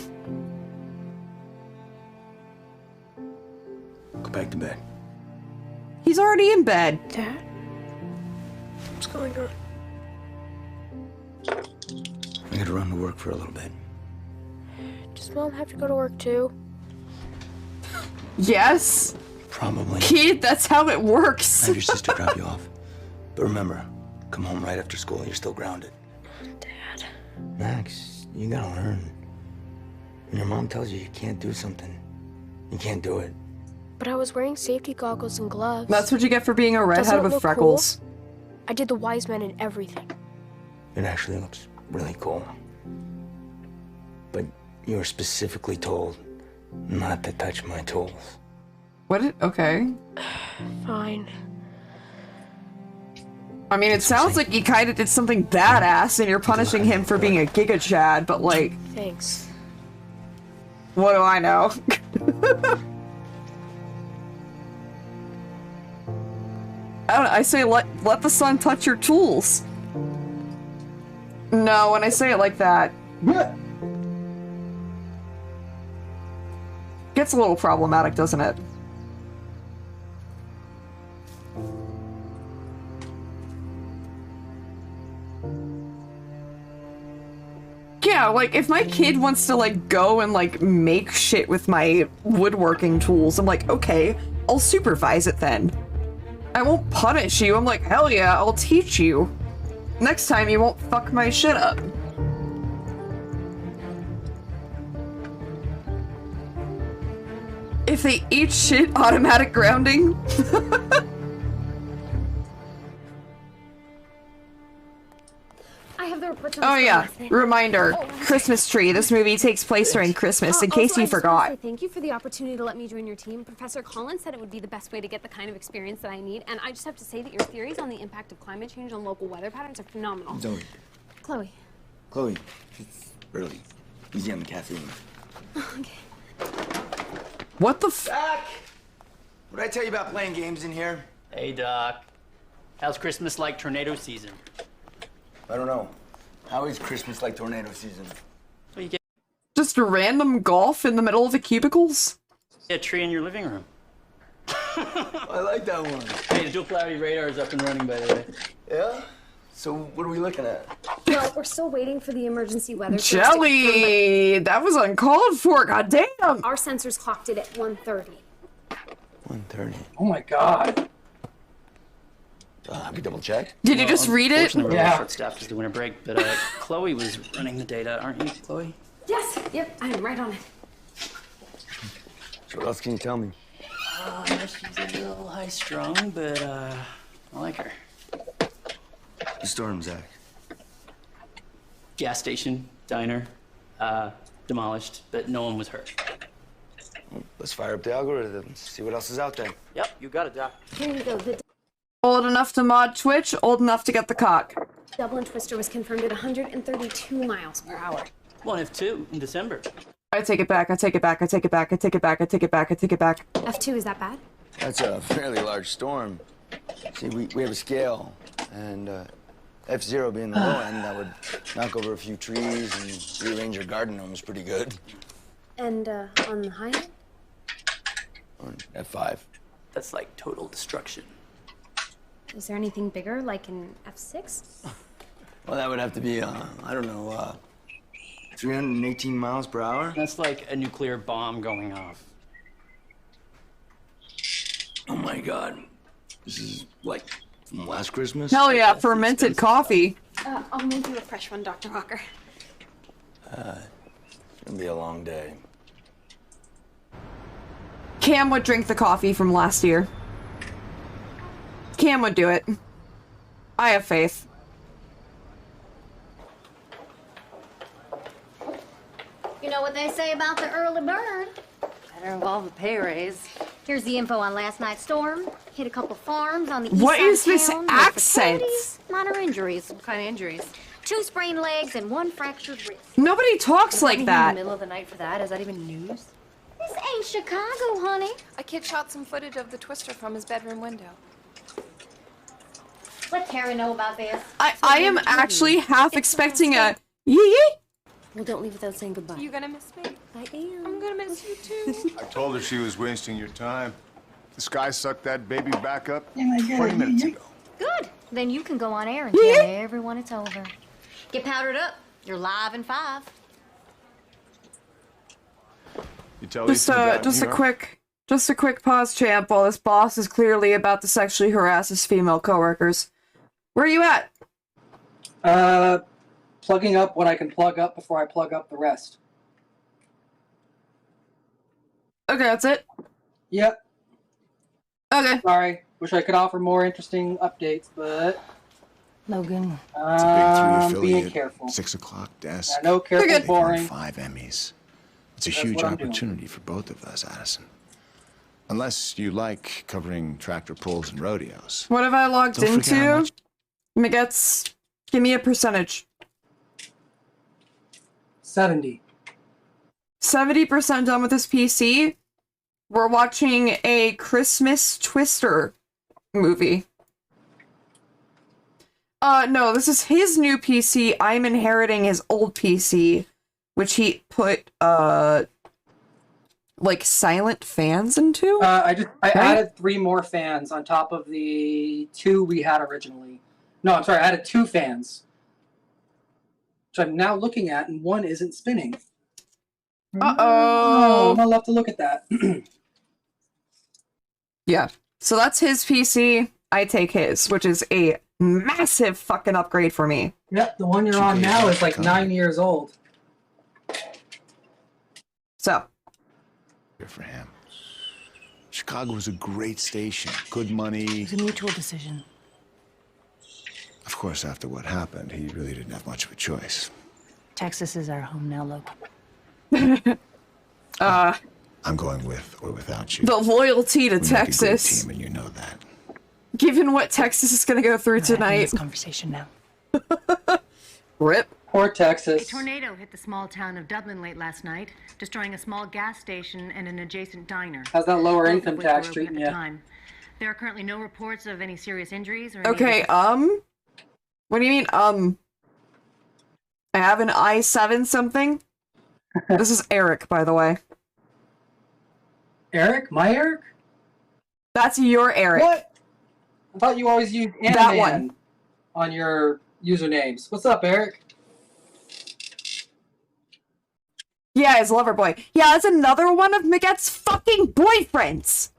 Go back to bed. He's already in bed. Dad? What's going on? I gotta run to work for a little bit. Does Mom have to go to work too? Yes. Probably. Kid, that's how it works. Have your sister drop you off. But remember, come home right after school. You're still grounded. Dad. Max, you gotta learn. When your mom tells you you can't do something, you can't do it. But I was wearing safety goggles and gloves. That's what you get for being a redhead Doesn't it with look freckles. cool? I did the wise man and everything. It actually looks really cool. But you were specifically told not to touch my tools. What? Okay. Fine. I mean, it sounds like you kind of did something badass and you're punishing him for being a Giga Chad, but like... Thanks. What do I know? I say let the sun touch your tools. No, when I say it like that, gets a little problematic, doesn't it? Yeah, like, if my kid wants to, like, go and, like, make shit with my woodworking tools, I'm like, okay, I'll supervise it then. I won't punish you. I'm like, hell yeah, I'll teach you. Next time you won't fuck my shit up. If they eat shit, automatic grounding. I have the reports on Oh the yeah, last night. reminder, Oh, Christmas tree. This movie takes place during Christmas, in Also, case I you just wanna forgot. say thank you for the opportunity to let me join your team. Professor Collins said it would be the best way to get the kind of experience that I need, and I just have to say that your theories on the impact of climate change on local weather patterns are phenomenal. Zoe. Chloe. Chloe, it's early. Easy on the caffeine. Okay. What the f- Doc! What did I tell you about playing games in here? Hey, Doc. How's Christmas like tornado season? I don't know. How is Christmas like tornado season? Well, you get Just a random golf in the middle of the cubicles? a tree in your living room. I like that one. Hey, the dual polarity radar is up and running, by the way. Yeah? So what are we looking at? Well, we're still waiting for the emergency weather. Jelly! That was uncalled for, goddamn! Our sensors clocked it at 1:30. 1:30. Oh my god. Have you double checked? Did you just read it? Unfortunately, we're Yeah. really short-staffed because of the winter break, but Chloe was running the data, aren't you, Chloe? Yes, yep, I am right on it. So what else can you tell me? She's a little high-strung, but I like her. The storm, Zach. Gas station, diner, demolished, but no one was hurt. Well, let's fire up the algorithms, see what else is out there. Yep, you got it, Doc. Here you go. The Old enough to mod Twitch, old enough to get the cock. Dublin Twister was confirmed at 132 miles per hour. 1 F2 in December. I take it back, I take it back, I take it back, I take it back, I take it back, I take it back. F2, is that bad? That's a fairly large storm. See, we have a scale, and F0 being the low end, that would knock over a few trees and rearrange your garden almost pretty good. And on the high end? Or F5. That's like total destruction. Is there anything bigger, like an F6? Well, that would have to be, I don't know, 318 miles per hour? That's like a nuclear bomb going off. Oh my god. This is like from last Christmas? Hell yeah, fermented coffee. I'll make you a fresh one, Dr. Walker. It's gonna be a long day. Cam would drink the coffee from last year. Cam would do it. I have faith. You know what they say about the early bird? Better involve a pay raise. Here's the info on last night's storm. Hit a couple farms on the east What side is of this town with accent? fatalities, minor injuries. What kind of injuries? 2 sprained legs and 1 fractured wrist. Nobody talks like In that. the middle of the night for that? Is that even news? This ain't Chicago, honey. A kid shot some footage of the Twister from his bedroom window. Let Tara know about this. I am actually half expecting a yee. Well, don't leave without saying goodbye. You gonna miss me? I am. I'm gonna miss you too. I told her she was wasting your time. This guy sucked that baby back up Oh my God. 20 minutes ago. Good. Then you can go on air and tell everyone it's over. Get powdered up. You're live in 5. You tell Just Ethan about just New a York? quick pause, champ. While this boss is clearly about to sexually harass his female coworkers. Where are you at? Plugging up what I can plug up before I plug up the rest. Okay, that's it. Yep. Okay. Sorry. Wish I could offer more interesting updates, but Logan. It's a Big 3 being affiliate. careful. 6 o'clock desk. I know careful Taking boring. 5 Emmys. It's a That's huge what I'm doing. opportunity for both of us, Addison. Unless you like covering tractor pulls and rodeos. What have I logged Don't forget how into? Miguets, give me a percentage. 70. 70% done with this PC. We're watching a Christmas Twister movie. No, this is his new PC. I'm inheriting his old PC, which he put, like, silent fans into? I added 3 more fans on top of the 2 we had originally. No, I'm sorry, I added 2 fans. Which I'm now looking at, and one isn't spinning. Uh-oh. I'll have to look at that. Yeah. So that's his PC. I take his, which is a massive fucking upgrade for me. Yep, the one you're on now is like 9 years old. So. Good for him. Chicago was a great station. Good money. It's a mutual decision. Of course, after what happened, he really didn't have much of a choice. Texas is our home now, look. I'm going with or without you. The loyalty to We make a great Texas. team, and you know that. Given what Texas is going to go through We're having tonight. this conversation now. Rip. Poor Texas. A tornado hit the small town of Dublin late last night, destroying a small gas station and an adjacent diner. How's that lower Both of income which tax were open treating at you? the time. There are currently no reports of any serious injuries or any Okay, what do you mean, I have an i7 something? This is Eric, by the way. Eric? My Eric? That's your Eric. What? I thought you always used Animan That one. on your usernames. What's up, Eric? Yeah, his lover boy. Yeah, that's another one of Miguet's fucking boyfriends.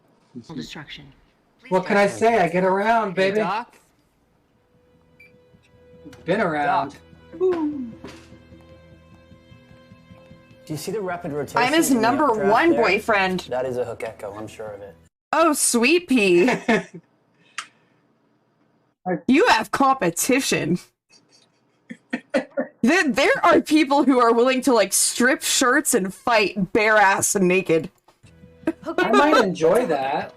destruction. What can I say? I get around, baby. Doc? Been around. Do you see the rapid rotation? I'm his in the number updraft one there? boyfriend. That is a hook echo, I'm sure of it. Oh, sweet pea. You have competition. There are people who are willing to, like, strip shirts and fight bare ass and naked. I might enjoy that.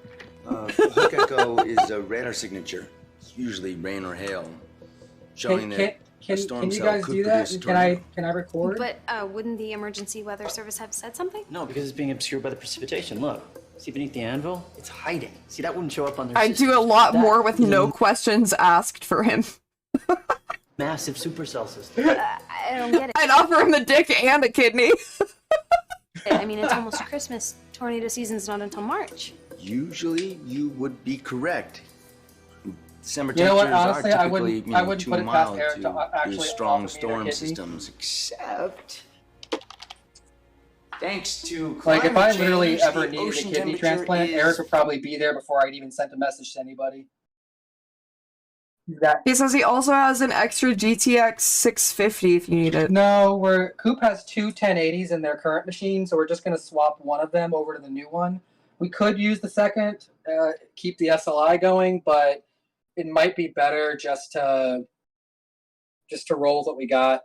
Hook echo is a radar signature. It's usually rain or hail, showing that a storm Can you cell guys could do that? produce a Can I record? But wouldn't the emergency weather service have said something? No, because it's being obscured by the precipitation. Look, see beneath the anvil? It's hiding. See, that wouldn't show up on their I system. do a lot That more with is no a questions asked for him. massive supercell system. I don't get it. I'd offer him a dick and a kidney. I mean, it's almost Christmas. Tornado season's not until March. Usually, you would be correct. December You know what, temperatures honestly, are I typically wouldn't- I wouldn't too put it past mild Eric to to actually use strong offer me storm their kidney. systems, except thanks to Like, if climate I change, literally the ever needed a ocean kidney temperature transplant, is Eric would probably be there before I'd even sent a message to anybody. He says he also has an extra GTX 650 if you need it. No, Coop has two 1080s in their current machine, so we're just going to swap one of them over to the new one. We could use the second, keep the SLI going, but it might be better just to roll what we got.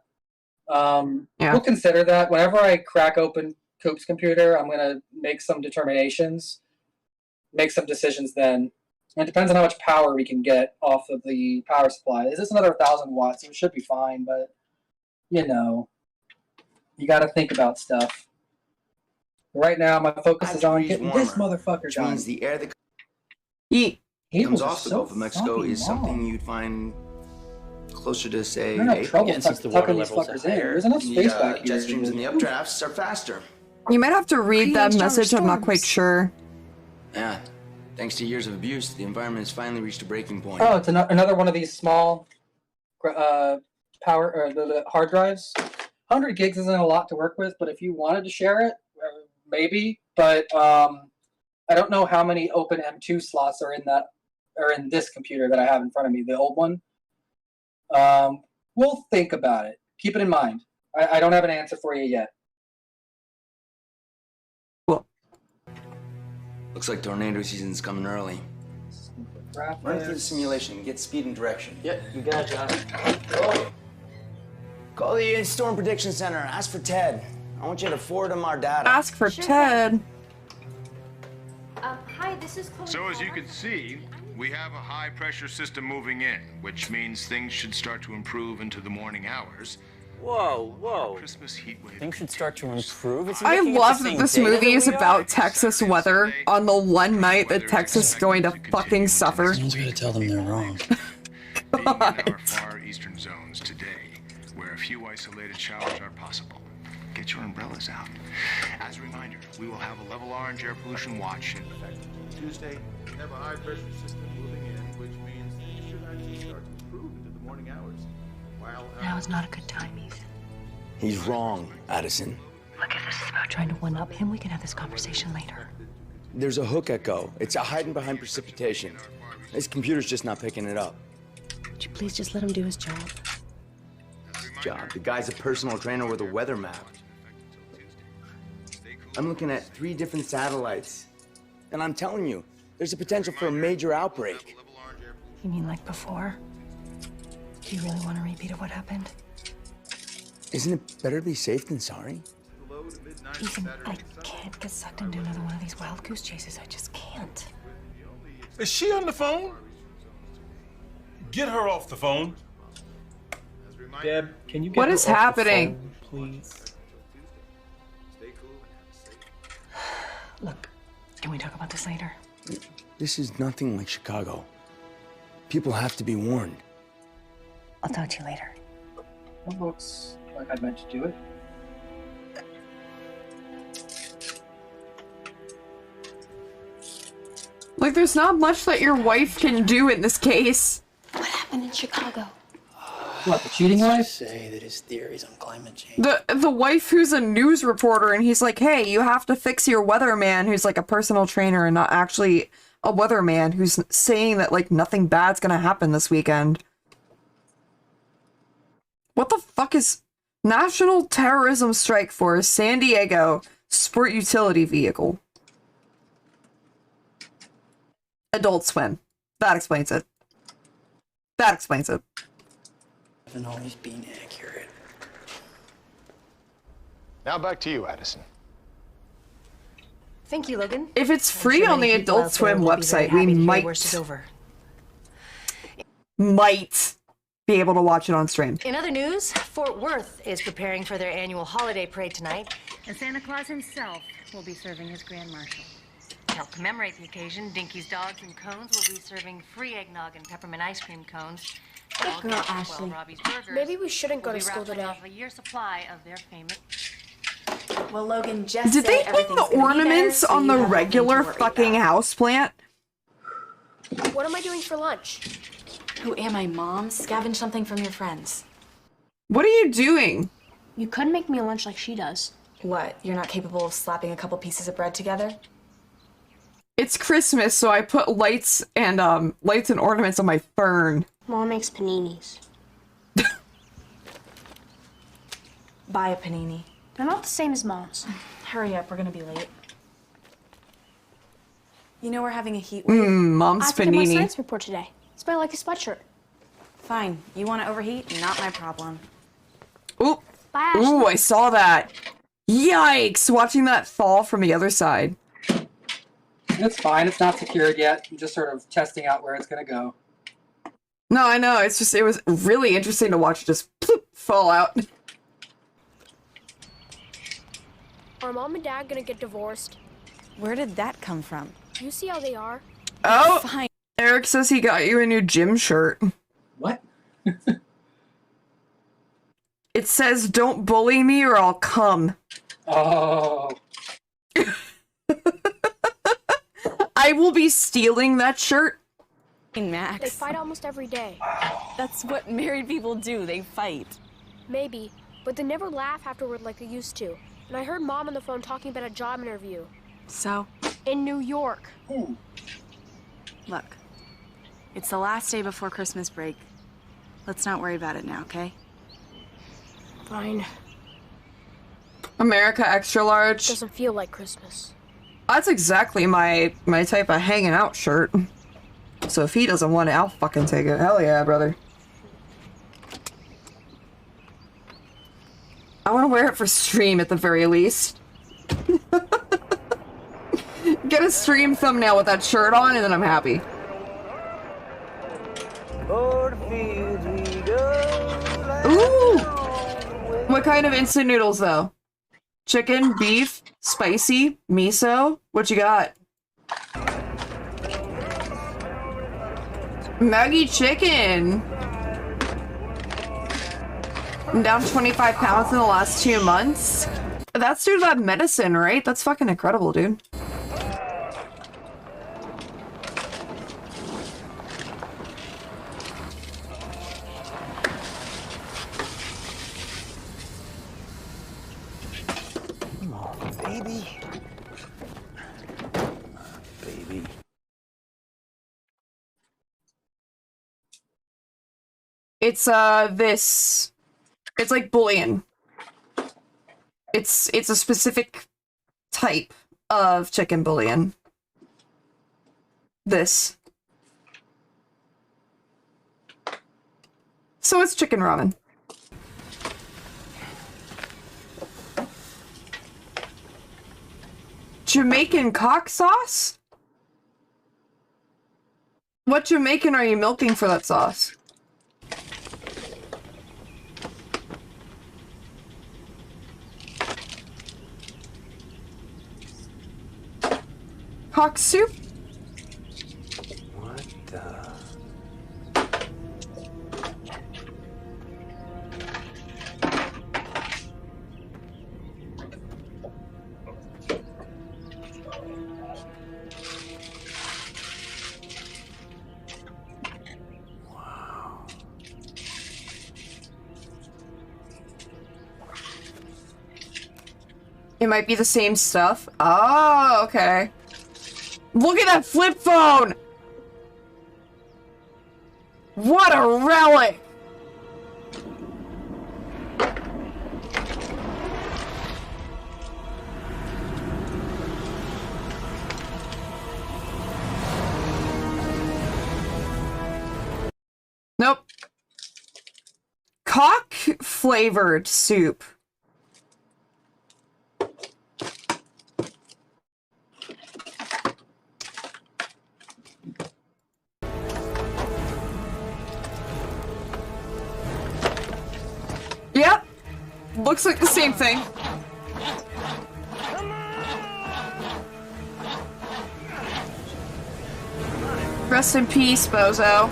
We'll consider that. Whenever I crack open Coop's computer, I'm going to make some determinations, make some decisions then. And it depends on how much power we can get off of the power supply. This is another 1,000 watts, so it should be fine, but, you know, you got to think about stuff. Right now, my focus is on getting this motherfucker which done. means the air that He comes are off the so Gulf of Mexico fucking is something you'd find closer to, say, We're gonna have April. trouble Again, since the water tucking these levels are fuckers in. higher. There's enough space the, back here. Jet streams and the updrafts are faster. You might have to read that Creating message, I'm not quite storms. sure. Yeah, thanks to years of abuse, the environment has finally reached a breaking point. Oh, it's another one of these small power or the hard drives. 100 gigs isn't a lot to work with, but if you wanted to share it, maybe. But I don't know how many open M2 slots are in this computer that I have in front of me, the old one. We'll think about it. Keep it in mind. I don't have an answer for you yet. Looks like tornado season's coming early. Run through the simulation, get speed and direction. Yep, you got it, Josh. Call the Storm Prediction Center. Ask for Ted. I want you to forward him our data. Ask for Ted. Hi, this is Chloe. So as you can see, we have a high pressure system moving in, which means things should start to improve into the morning hours. Whoa. Christmas heat wave. Things should start to improve. It's I looking at love the that same this data movie is we are. about Texas weather on the one night that Texas is going to fucking suffer. Someone's gonna tell them they're wrong. Being in our far eastern zones today, where a few isolated showers are possible. Get your umbrellas out. As a reminder, we will have a level orange air pollution watch in effect. Tuesday, we have a high pressure system moving in, which means things should actually start to improve into the morning hours. While Now is not a good time, Ethan. He's wrong, Addison. Look, if this is about trying to one-up him, we can have this conversation later. There's a hook echo. It's a hiding behind precipitation. His computer's just not picking it up. Would you please just let him do his job? Job. The guy's a personal trainer with a weather map. I'm looking at 3 different satellites. And I'm telling you, there's a potential for a major outbreak. You mean like before? Do you really want a repeat of what happened? Isn't it better to be safe than sorry? Ethan, I can't get sucked into another one of these wild goose chases. I just can't. Is she on the phone? Get her off the phone. Deb, can you get What her is off the happening? phone, please? Look, can we talk about this later? This is nothing like Chicago. People have to be warned. I'll talk to you later. It looks like I meant to do it. Like, there's not much that your wife can do in this case. What happened in Chicago? What, the cheating wife? Say that his theories on climate change. The wife who's a news reporter, and he's like, hey, you have to fix your weatherman, who's like a personal trainer and not actually a weatherman, who's saying that like nothing bad's gonna happen this weekend. What the fuck is National Terrorism Strike Force San Diego Sport Utility Vehicle? Adult Swim. That explains it. That explains it. And always being accurate. Now back to you, Addison. Thank you, Logan. If it's I'm free sure on many the people Adult out there Swim will be very website, we happy to hear worst is might be able to watch it on stream. In other news, Fort Worth is preparing for their annual holiday parade tonight. And Santa Claus himself will be serving as Grand Marshal. To help commemorate the occasion, Dinky's Dogs and Cones will be serving free eggnog and peppermint ice cream cones. Good girl, Ashley. Maybe we shouldn't go to school today. A year supply of their famous. Well, Logan, just Did they put the ornaments on the regular fucking houseplant? What am I doing for lunch? Who am I, Mom? Scavenge something from your friends. What are you doing? You could make me a lunch like she does. What? You're not capable of slapping a couple pieces of bread together? It's Christmas, so I put lights and ornaments on my fern. Mom makes paninis. Buy a panini. They're not the same as Mom's. Hurry up, we're gonna be late. You know we're having a heat wave. Mom's I have to do my panini. science report today. It's my lucky sweatshirt. Fine. You want to overheat? Not my problem. Ooh. Bye, Ashley. Ooh, I saw that. Yikes! Watching that fall from the other side. It's fine. It's not secured yet. I'm just sort of testing out where it's gonna go. No, I know. It's just, it was really interesting to watch it just ploop, fall out. Are Mom and Dad gonna get divorced? Where did that come from? You see how they are? Oh! Fine. Eric says he got you a new gym shirt. What? It says, don't bully me or I'll come. Oh. I will be stealing that shirt. Max. They fight almost every day. That's what married people do. They fight. Maybe, but they never laugh afterward like they used to. And I heard Mom on the phone talking about a job interview. So? In New York. Look, it's the last day before Christmas break. Let's not worry about it now, okay? Fine. America extra large. Doesn't feel like Christmas. That's exactly my type of hanging out shirt. So if he doesn't want it, I'll fucking take it. Hell yeah, brother. I want to wear it for stream at the very least. Get a stream thumbnail with that shirt on and then I'm happy. Ooh! What kind of instant noodles though? Chicken, beef, spicy, miso? What you got? Maggie chicken. I'm down 25 pounds in the last 2 months. That's due to that medicine, right? That's fucking incredible, dude. Come on, baby. Baby. It's this. It's like bouillon. It's a specific type of chicken bouillon. This. So it's chicken ramen. Jamaican cock sauce? What Jamaican are you milking for that sauce? Cock soup? What the? It might be the same stuff. Oh, okay. Look at that flip phone! What a relic! Nope. Cock flavored soup. Yep. Looks like the same thing. Rest in peace, Bozo.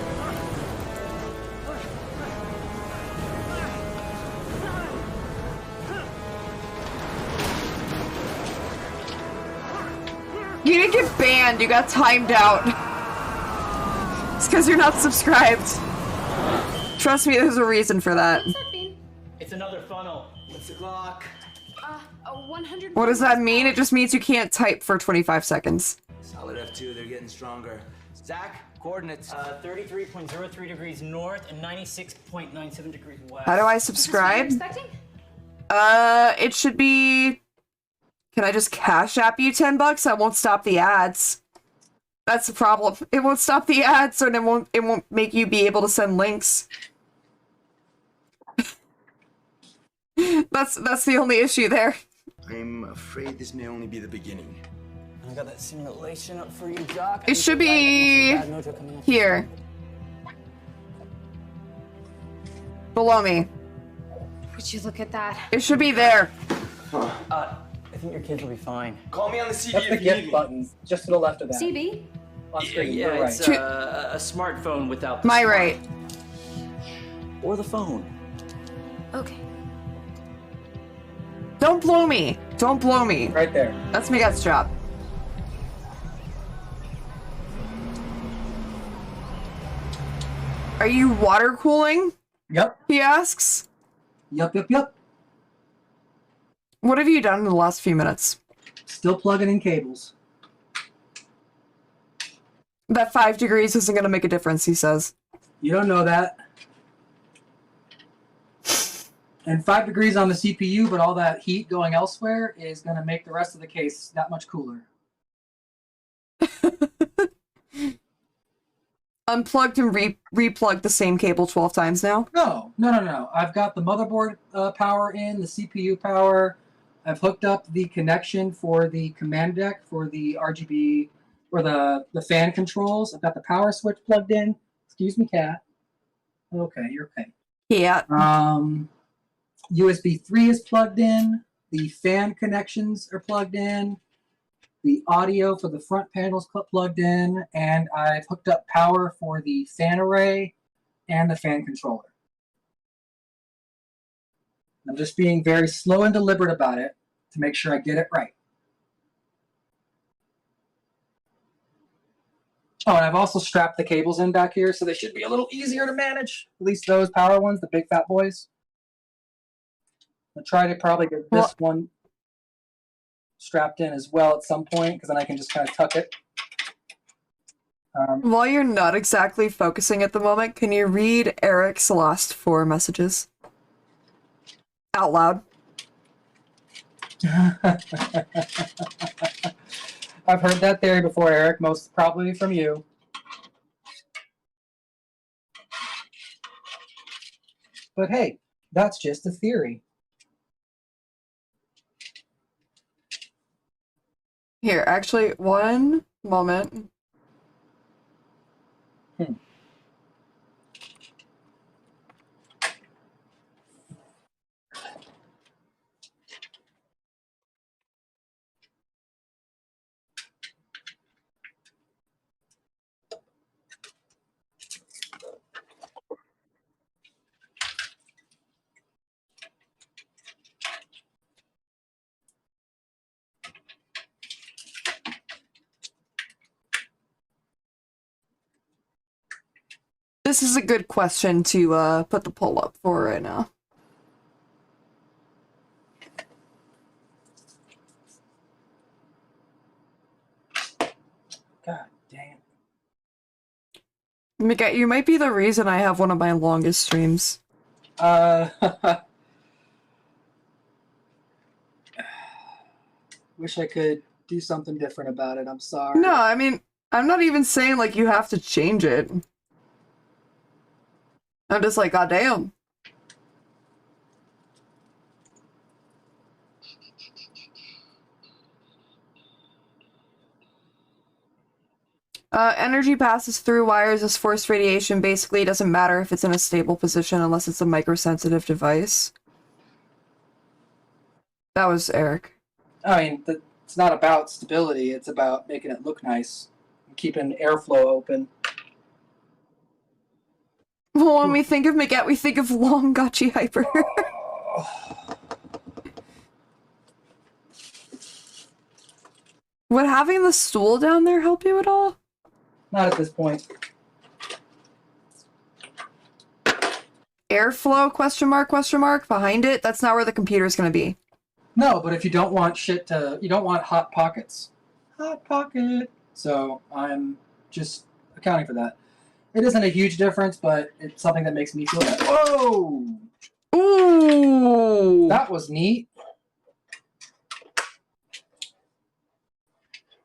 You didn't get banned, you got timed out. It's because you're not subscribed. Trust me, there's a reason for that. It's another funnel. What's the clock? 100. What does that mean? It just means you can't type for 25 seconds. Solid F2, they're getting stronger. Zach, coordinates. 33.03 degrees north and 96.97 degrees west. How do I subscribe? It should be... Can I just Cash App you $10? That won't stop the ads. That's the problem. It won't stop the ads, and it won't make you be able to send links. That's the only issue there. I'm afraid this may only be the beginning. I got that simulation up for you, Doc. It should be here. Below me. Would you look at that? It should be there. I think your kids will be fine. Call me on the CB That's the if you need gift me. button, just to the left of that. CB? On screen, Yeah, your right. it's a smartphone without the My smart. right. Or the phone. Okay. Don't blow me. Don't blow me. Right there. That's Miguel's job. Are you water cooling? Yep. He asks. Yep. What have you done in the last few minutes? Still plugging in cables. That 5 degrees isn't going to make a difference, he says. You don't know that. And 5 degrees on the CPU, but all that heat going elsewhere is going to make the rest of the case that much cooler. Unplugged and replugged the same cable 12 times now? No. I've got the motherboard power in, the CPU power. I've hooked up the connection for the command deck for the RGB or the fan controls. I've got the power switch plugged in. Excuse me, cat. Okay, you're okay. Yeah. USB 3 is plugged in. The fan connections are plugged in. The audio for the front panel is plugged in. And I've hooked up power for the fan array and the fan controller. I'm just being very slow and deliberate about it to make sure I get it right. Oh, and I've also strapped the cables in back here, so they should be a little easier to manage. At least those power ones, the big fat boys. I'll try to probably get this one strapped in as well at some point, because then I can just kind of tuck it. While you're not exactly focusing at the moment, can you read Eric's last 4 messages? Out loud. I've heard that theory before, Eric, most probably from you. But hey, that's just a theory. Here, actually, one moment. This is a good question to put the poll up for right now. God damn. Mika, you might be the reason I have one of my longest streams. Wish I could do something different about it. I'm sorry. No, I mean, I'm not even saying like you have to change it. I'm just like, goddamn. Energy passes through wires as forced radiation. Basically, it doesn't matter if it's in a stable position unless it's a microsensitive device. That was Eric. I mean, it's not about stability. It's about making it look nice. And keeping airflow open. Well, when we think of Maget, we think of long Gotchi Hyper. Would having the stool down there help you at all? Not at this point. Airflow, question mark, behind it? That's not where the computer's gonna be. No, but if you don't want shit to... You don't want hot pockets. Hot pocket. So, I'm just accounting for that. It isn't a huge difference, but it's something that makes me feel that. Whoa! Ooh! That was neat.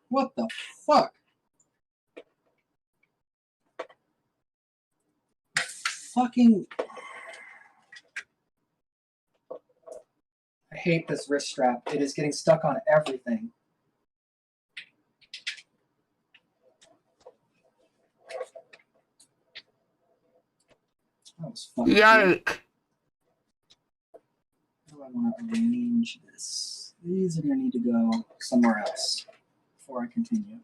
What the fuck? Fucking... I hate this wrist strap. It is getting stuck on everything. That was fucking Yike. How do I want to arrange this? These are going to need to go somewhere else before I continue.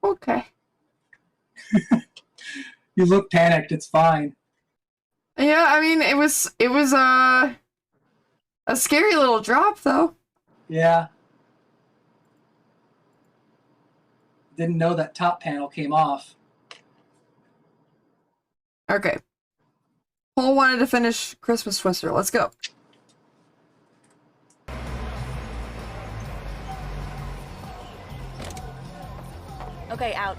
Okay. You look panicked. It's fine. Yeah, I mean, it was a scary little drop, though. Yeah. Didn't know that top panel came off. Okay. Paul wanted to finish Christmas Twister. Let's go. Okay, out.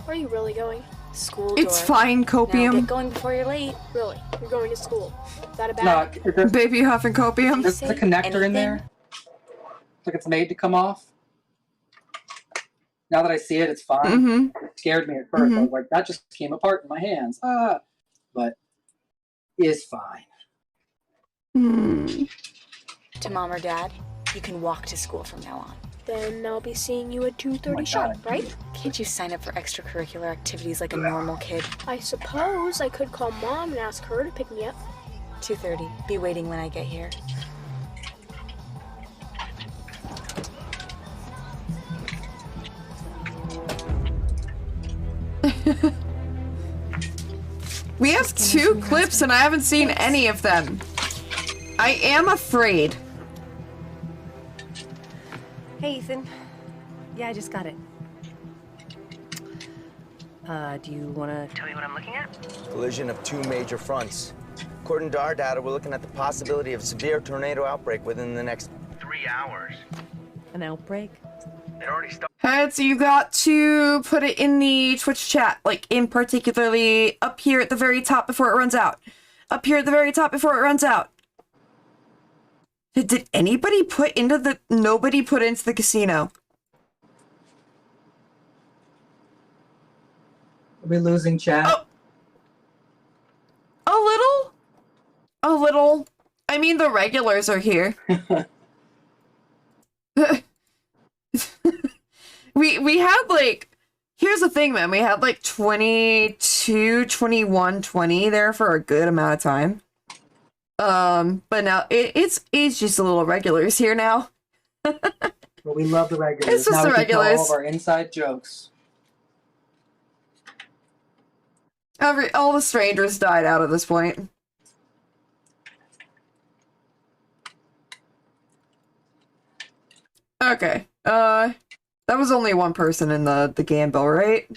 Where are you really going? School It's door. fine, Copium. Now get going before you're late. Really? You're going to school? Is that a bad? No, Baby huff and copium. There's the connector in there. Like it's made to come off. Now that I see it, it's fine. Mm-hmm. It scared me at first. I was like, that just came apart in my hands. But is fine. To mom or dad, you can walk to school from now on. Then I'll be seeing you at 2:30 sharp, right? Can't you sign up for extracurricular activities like a normal kid? I suppose I could call Mom and ask her to pick me up. 2:30. Be waiting when I get here. We have 2 clips and I haven't seen any of them. I am afraid. Hey, Ethan. Yeah, I just got it. Do you want to tell me what I'm looking at? Collision of 2 major fronts. According to our data, we're looking at the possibility of severe tornado outbreak within the next 3 hours. An outbreak? It already started. Heads, you got to put it in the Twitch chat, like in particularly up here at the very top before it runs out. Up here at the very top before it runs out. Did anybody put into the... Nobody put into the casino. Are we losing chat? Oh. A little? A little. I mean, the regulars are here. We had like... Here's the thing, man. We had like 22, 21, 20 there for a good amount of time. But now it's just a little regulars here now. But we love the regulars. It's just now the we can tell regulars. all of our inside jokes. All the strangers died out at this point. Okay. That was only one person in the gamble, right?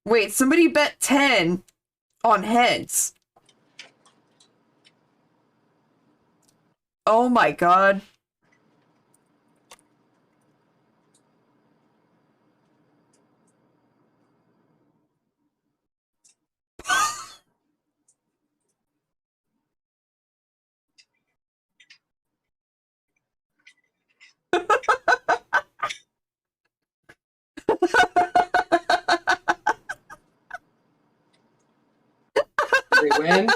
Wait, somebody bet 10 on heads. Oh my god. Did we win?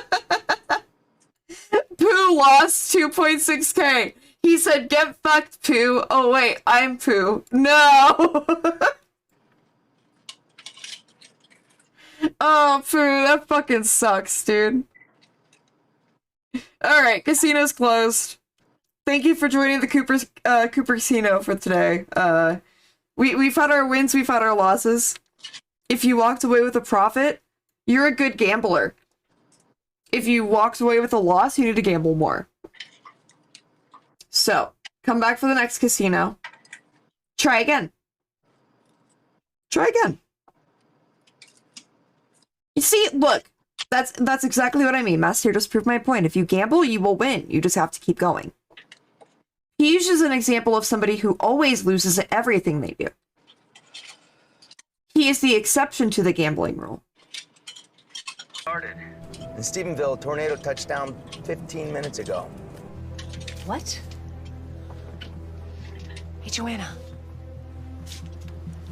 Pooh lost 2.6k. He said, get fucked, Pooh. Oh wait, I'm Pooh. No! Oh, Pooh, that fucking sucks, dude. Alright, casino's closed. Thank you for joining the Cooper Casino for today. We've had our wins, we've had our losses. If you walked away with a profit, you're a good gambler. If you walked away with a loss, you need to gamble more. So, come back for the next casino. Try again. Try again. You see, look, that's exactly what I mean. Master just proved my point. If you gamble, you will win. You just have to keep going. He uses an example of somebody who always loses at everything they do. He is the exception to the gambling rule. Started. In Stephenville, a tornado touched down 15 minutes ago. What? Hey, Joanna.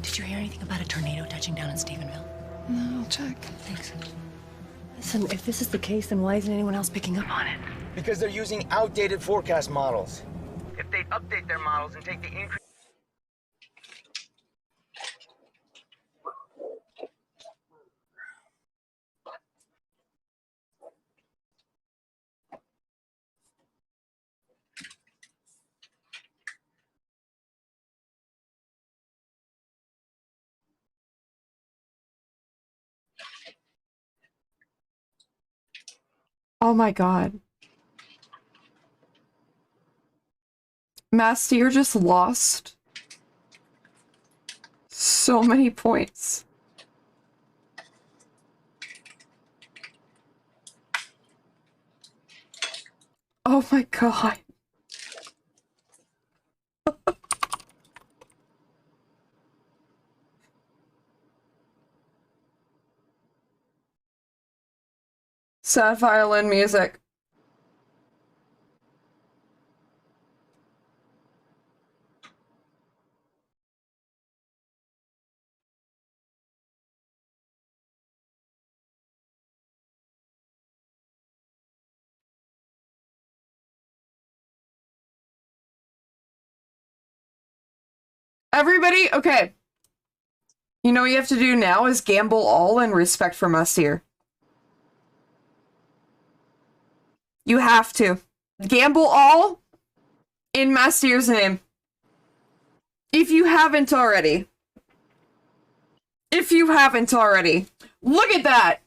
Did you hear anything about a tornado touching down in Stephenville? No, I'll check. Thanks. Listen, if this is the case, then why isn't anyone else picking up on it? Because they're using outdated forecast models. If they update their models and take the increase... Oh my god. Master just lost so many points. Oh my god. Sad violin music. Everybody, okay. You know what you have to do now is gamble all in respect for Mastir. You have to. Gamble all in Mastir's name. If you haven't already. If you haven't already. Look at that!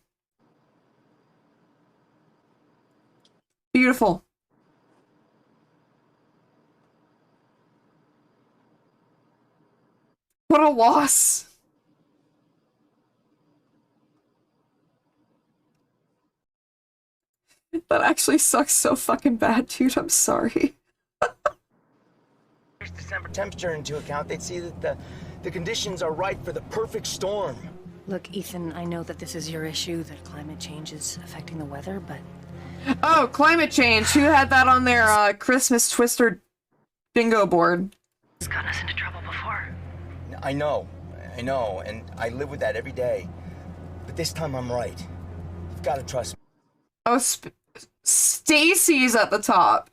Beautiful. What a loss. That actually sucks so fucking bad, dude. I'm sorry. December temperature into account, they'd see that the conditions are right for the perfect storm. Look, Ethan, I know that this is your issue, that climate change is affecting the weather, but... Oh, climate change. Who had that on their Christmas Twister bingo board? It's gotten us into trouble before. I know, and I live with that every day. But this time I'm right. You've got to trust me. Oh, Stacy's at the top.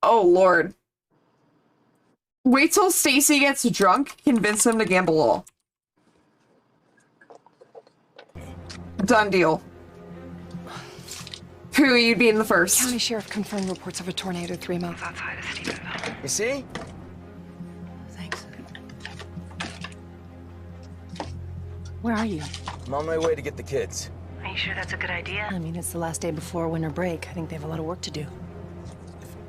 Oh, Lord. Wait till Stacy gets drunk, convince him to gamble all. Done deal. Who you'd be in the first? County Sheriff confirmed reports of a tornado 3 miles outside of Stephenville. You see? Thanks. Where are you? I'm on my way to get the kids. Are you sure that's a good idea? I mean, it's the last day before winter break. I think they have a lot of work to do.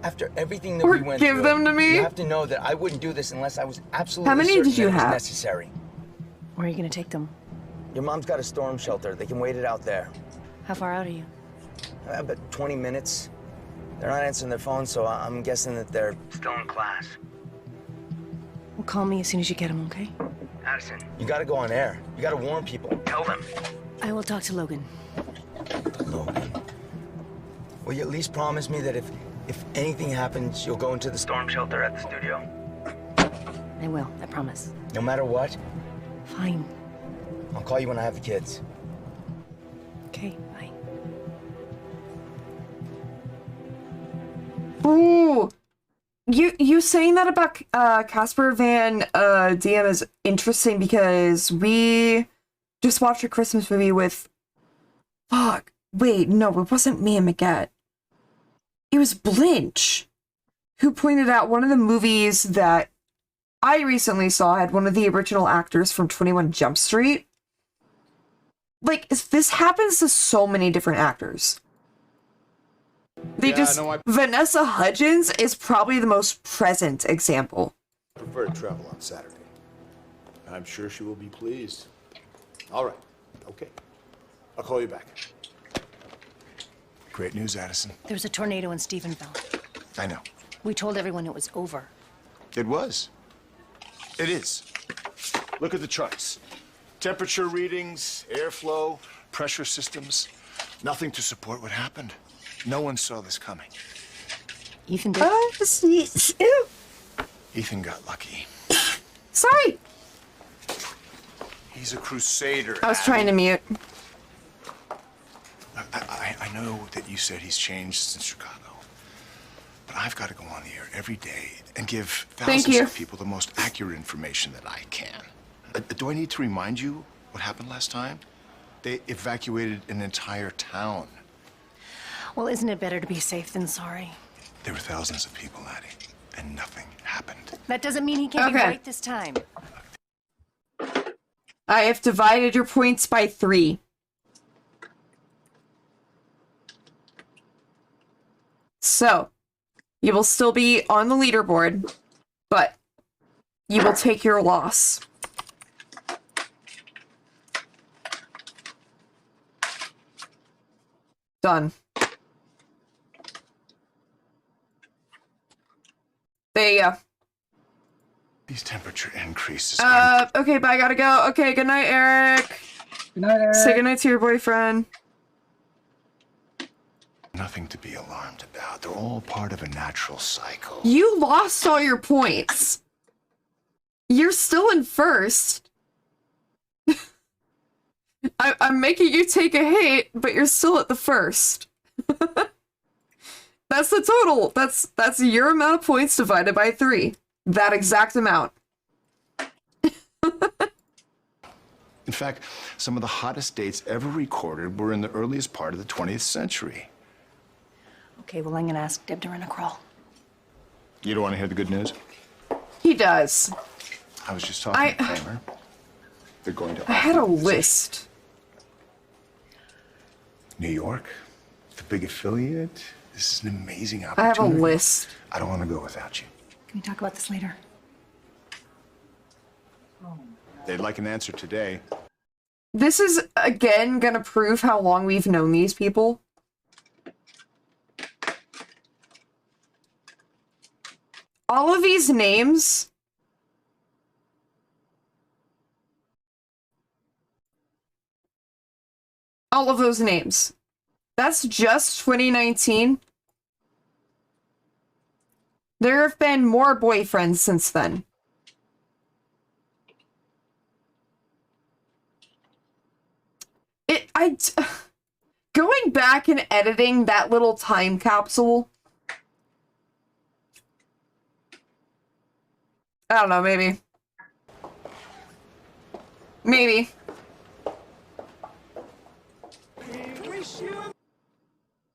After everything that we went through, give them to me. You have to know that I wouldn't do this unless I was absolutely How many certain did you that it was have? necessary. Where are you going to take them? Your mom's got a storm shelter. They can wait it out there. How far out are you? About 20 minutes. They're not answering their phones, so I'm guessing that they're still in class. Well, call me as soon as you get them, okay? Addison, you gotta go on air. You gotta warn people. Tell them. I will talk to Logan. Logan? Will you at least promise me that if anything happens, you'll go into the storm shelter at the studio? I will, I promise. No matter what? Fine. I'll call you when I have the kids. Okay, bye. Ooh. You saying that about Casper Van Diem is interesting because we just watched a Christmas movie with wait, no, it wasn't Mia Maggette. It was Blinch who pointed out one of the movies that I recently saw had one of the original actors from 21 Jump Street. Like, this happens to so many different actors. Vanessa Hudgens is probably the most present example. I prefer to travel on Saturday. I'm sure she will be pleased. All right. Okay. I'll call you back. Great news, Addison. There was a tornado in Stephenville. I know. We told everyone it was over. It was. It is. Look at the charts. Temperature readings, airflow, pressure systems. Nothing to support what happened. No one saw this coming. Ethan did. Ethan got lucky. Sorry. He's a crusader. I was trying to mute. I know that you said he's changed since Chicago, but I've got to go on the air every day and give thousands of people the most accurate information that I can. Do I need to remind you what happened last time? They evacuated an entire town. Well, isn't it better to be safe than sorry? There were thousands of people, Addie, and nothing happened. That doesn't mean he can't be right this time. I have divided your points by 3. So, you will still be on the leaderboard, but you will take your loss. Done. There you go. These temperature increases. Okay, bye, gotta go. Okay, good night, Eric. Good night, Eric. Say good night to your boyfriend. Nothing to be alarmed about. They're all part of a natural cycle. You lost all your points. You're still in first. I'm making you take a hit, but you're still at the first. That's the total. That's your amount of points divided by 3. That exact amount. In fact, some of the hottest dates ever recorded were in the earliest part of the 20th century. Okay, well, I'm gonna ask Deb to run a crawl. You don't want to hear the good news? He does. I was just talking to Kramer. They're going to. I had a list. New York, the big affiliate. This is an amazing I opportunity. have a list. I don't want to go without you. Can we talk about this later? They'd like an answer today. This is, again, gonna prove how long we've known these people. All of these names... All of those names. That's just 2019. There have been more boyfriends since then. Going back and editing that little time capsule. I don't know, maybe. Maybe. We wish you a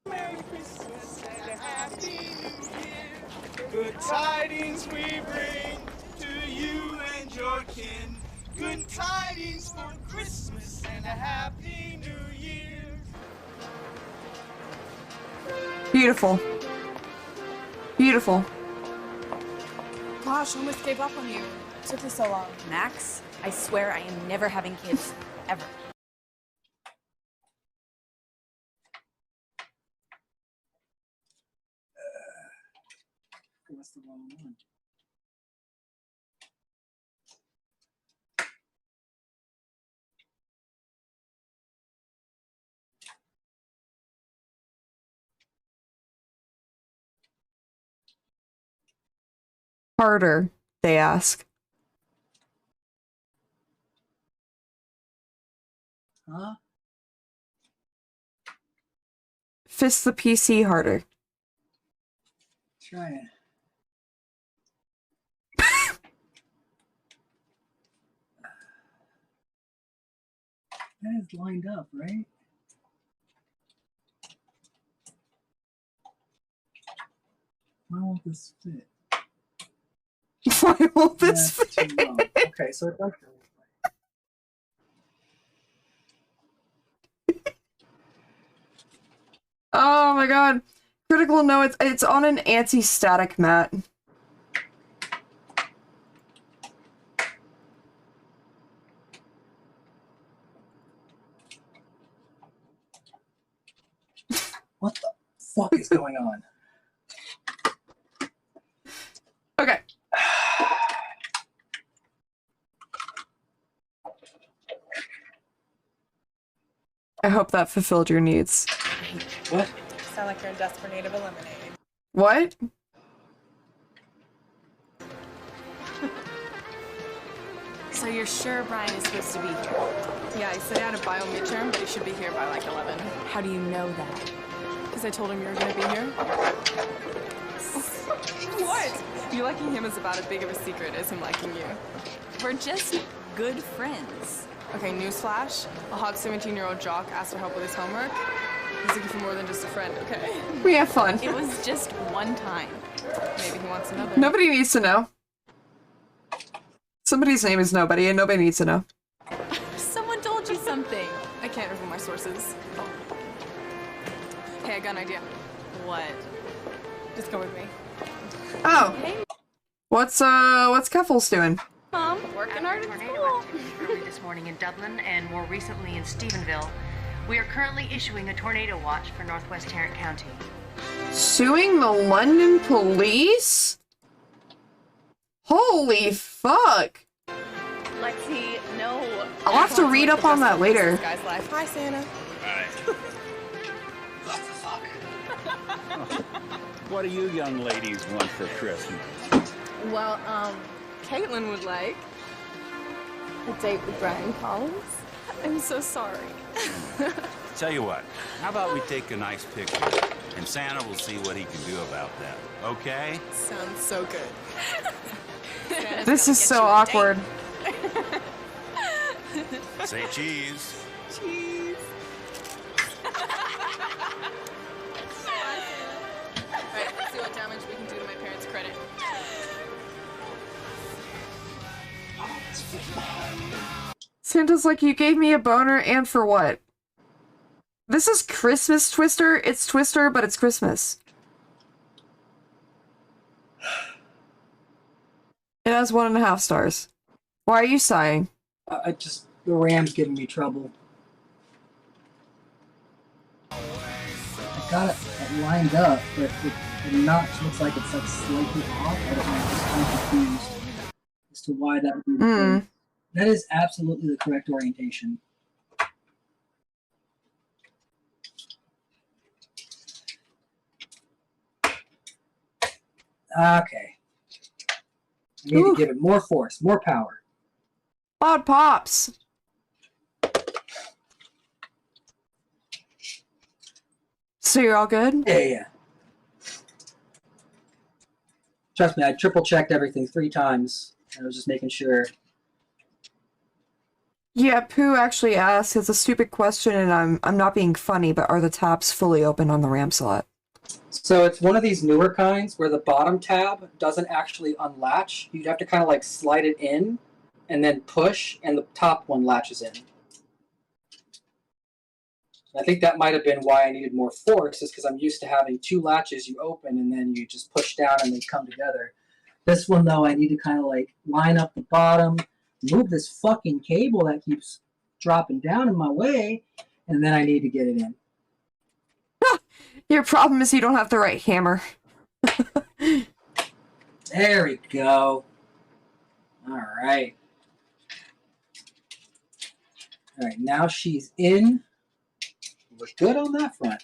Merry Christmas and a Happy New Year. Good tidings we bring to you and your kin. Good tidings for Christmas and a Happy New Year. Beautiful. Beautiful. Gosh, I almost gave up on you. It took you so long. Max, I swear I am never having kids. Ever. What's the wrong one? Harder, they ask. Huh? Fist the PC harder. Try it. That is lined up, right? Why won't this fit? Why won't this fit? Okay, so it does. Oh my god. Critical, no, it's on an anti-static mat. What the fuck is going on? Okay. I hope that fulfilled your needs. What? Sound like you're in desperate need of a lemonade. What? So you're sure Brian is supposed to be here? Yeah, he said he had a bio midterm, but he should be here by like 11. How do you know that? Because I told him you were going to be here. What? You liking him is about as big of a secret as him liking you. We're just good friends. Okay, newsflash. A hot 17-year-old jock asked for help with his homework. He's looking for more than just a friend, okay? We have fun. It was just one time. Maybe he wants another. Nobody needs to know. Somebody's name is nobody, and nobody needs to know. Someone told you something. I can't reveal my sources. Hey, I got an idea. What? Just go with me. Oh. What's Keffels doing? Mom, working hard at school. Early this morning in Dublin and more recently in Stephenville. We are currently issuing a tornado watch for Northwest Tarrant County. Suing the London police? Holy fuck. Lexi, no. I'll have to read up on that later. This guy's life. Hi, Santa. What do you young ladies want for Christmas? Well, Caitlin would like a date with Brian Collins. I'm so sorry. Tell you what, how about we take a nice picture And Santa will see what he can do about that. Okay? Sounds so good. This is so awkward. Say cheese. Cheese. Alright, let's see what damage we can do to my parents' credit. Santa's like, you gave me a boner, and for what? This is Christmas Twister. It's Twister, but it's Christmas. It has 1.5 stars. Why are you sighing? I just, the ram's giving me trouble. I got it lined up, but the notch looks like it's like slightly off. I don't know, I'm just kind of confused as to why that would be the case. That is absolutely the correct orientation. Okay. I need to give it more force, more power. Odd pops. So you're all good? Yeah. Trust me, I triple checked everything 3 times. I was just making sure. Yeah, Pooh actually asked, it's a stupid question and I'm not being funny, but are the tabs fully open on the RAM slot? So it's one of these newer kinds where the bottom tab doesn't actually unlatch. You'd have to kind of like slide it in and then push, and the top one latches in. I think that might have been why I needed more force, is because I'm used to having 2 latches you open and then you just push down and they come together. This one, though, I need to kind of like line up the bottom, move this fucking cable that keeps dropping down in my way, and then I need to get it in. Your problem is you don't have the right hammer. There we go. All right. All right, now she's in. We're good on that front.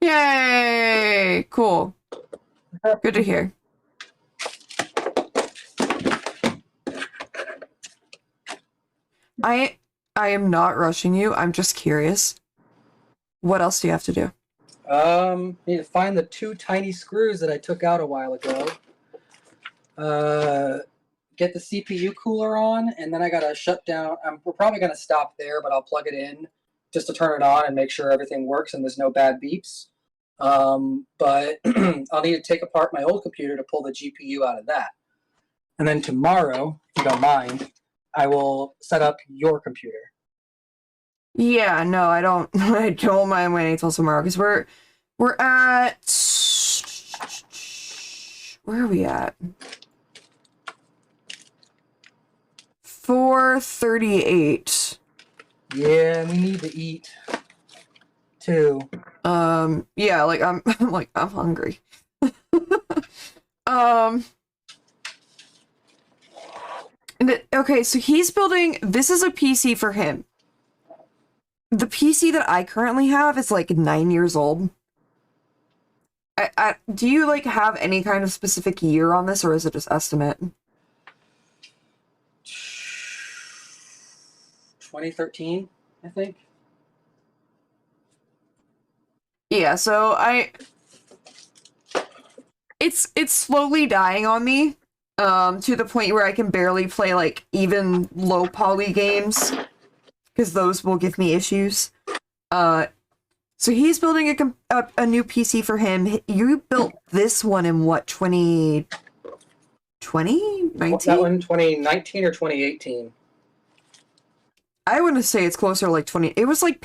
Yay! Cool. Good to hear. I am not rushing you. I'm just curious. What else do you have to do? Need to find the 2 tiny screws that I took out a while ago. Get the CPU cooler on, and then I gotta shut down. We're probably gonna stop there, but I'll plug it in just to turn it on and make sure everything works and there's no bad beeps. But I'll need to take apart my old computer to pull the GPU out of that. And then tomorrow, if you don't mind, I will set up your computer. Yeah, no, I don't mind waiting until tomorrow, because we're at, where are we at? 4:38. Yeah, we need to eat too. Yeah, like I'm hungry. Okay, so he's building, this is a PC for him. The PC that I currently have is like 9 years old. Do you like have any kind of specific year on this, or is it just estimate? 2013, I think. Yeah, so it's slowly dying on me, to the point where I can barely play like even low poly games, because those will give me issues. So he's building a new PC for him. You built this one in what, 2020? 19? That one 2019 or 2018? I want to say it's closer to like 20. It was like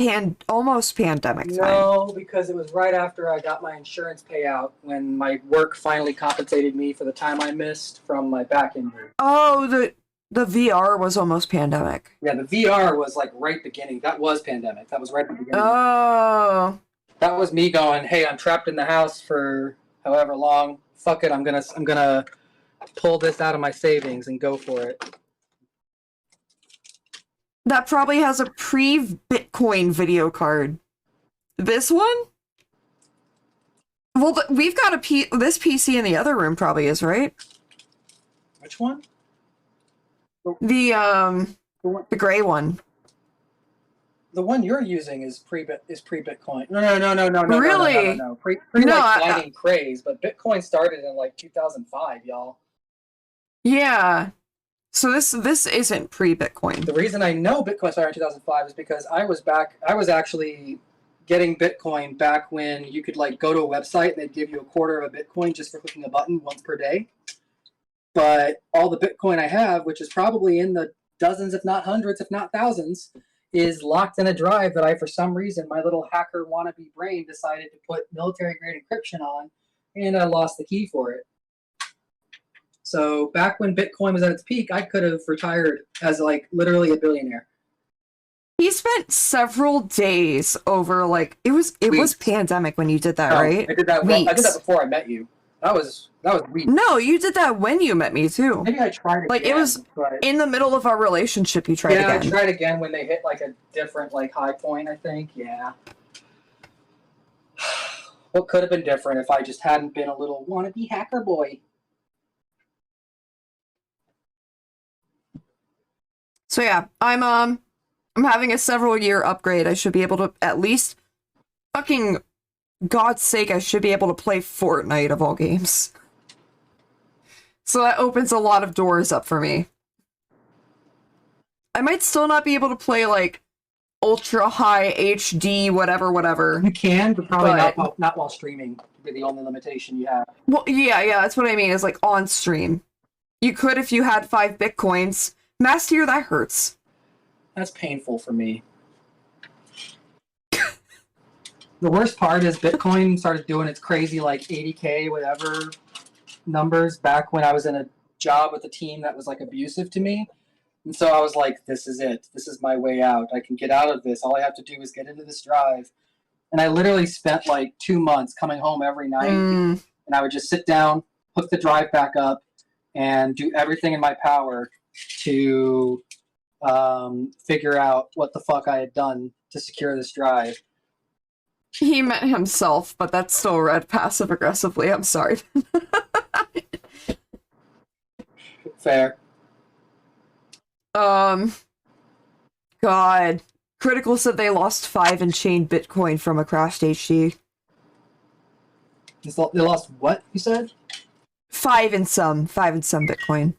almost pandemic time. No, because it was right after I got my insurance payout, when my work finally compensated me for the time I missed from my back injury. Oh, the VR was almost pandemic. Yeah, the VR was like right beginning. That was pandemic. That was right at the beginning. Oh. That was me going, hey, I'm trapped in the house for however long. Fuck it, I'm gonna pull this out of my savings and go for it. That probably has a pre-Bitcoin video card. This one? Well, we've got this PC in the other room probably is, right? Which one? The gray one. The one you're using is pre-Bitcoin. No. Really? No. Pre No, like lightning craze, but Bitcoin started in like 2005, y'all. Yeah. So this isn't pre-Bitcoin. The reason I know Bitcoin started in 2005 is because I was actually getting Bitcoin back when you could like go to a website and they'd give you a quarter of a Bitcoin just for clicking a button once per day. But all the Bitcoin I have, which is probably in the dozens, if not hundreds, if not thousands, is locked in a drive that I, for some reason, my little hacker wannabe brain decided to put military-grade encryption on, and I lost the key for it. So back when Bitcoin was at its peak, I could have retired as like literally a billionaire. He spent several days over like it was pandemic when you did that, right? I did that. Well, I did that before I met you. That was weeks. No, you did that when you met me too. Maybe I tried again. Like it was in the middle of our relationship. You tried again. I tried again when they hit like a different like high point. I think. Yeah. What could have been different if I just hadn't been a little wannabe hacker boy? So yeah, I'm having a several year upgrade. I should be able to at least fucking God's sake, I should be able to play Fortnite of all games. So that opens a lot of doors up for me. I might still not be able to play like ultra high HD whatever. You can, but probably not while streaming. Would be the only limitation you have. Well, yeah, that's what I mean. Is like on stream. You could if you had 5 Bitcoins. Mass tier, that hurts. That's painful for me. The worst part is Bitcoin started doing its crazy like 80K whatever numbers back when I was in a job with a team that was like abusive to me. And so I was like, this is it. This is my way out. I can get out of this. All I have to do is get into this drive. And I literally spent like 2 months coming home every night. And I would just sit down, hook the drive back up, and do everything in my power to figure out what the fuck I had done to secure this drive. He meant himself, but that's still read passive aggressively. I'm sorry. Fair. God. Critical said they lost 5 in-chain Bitcoin from a crashed HD. They lost what, you said? 5 in some Bitcoin.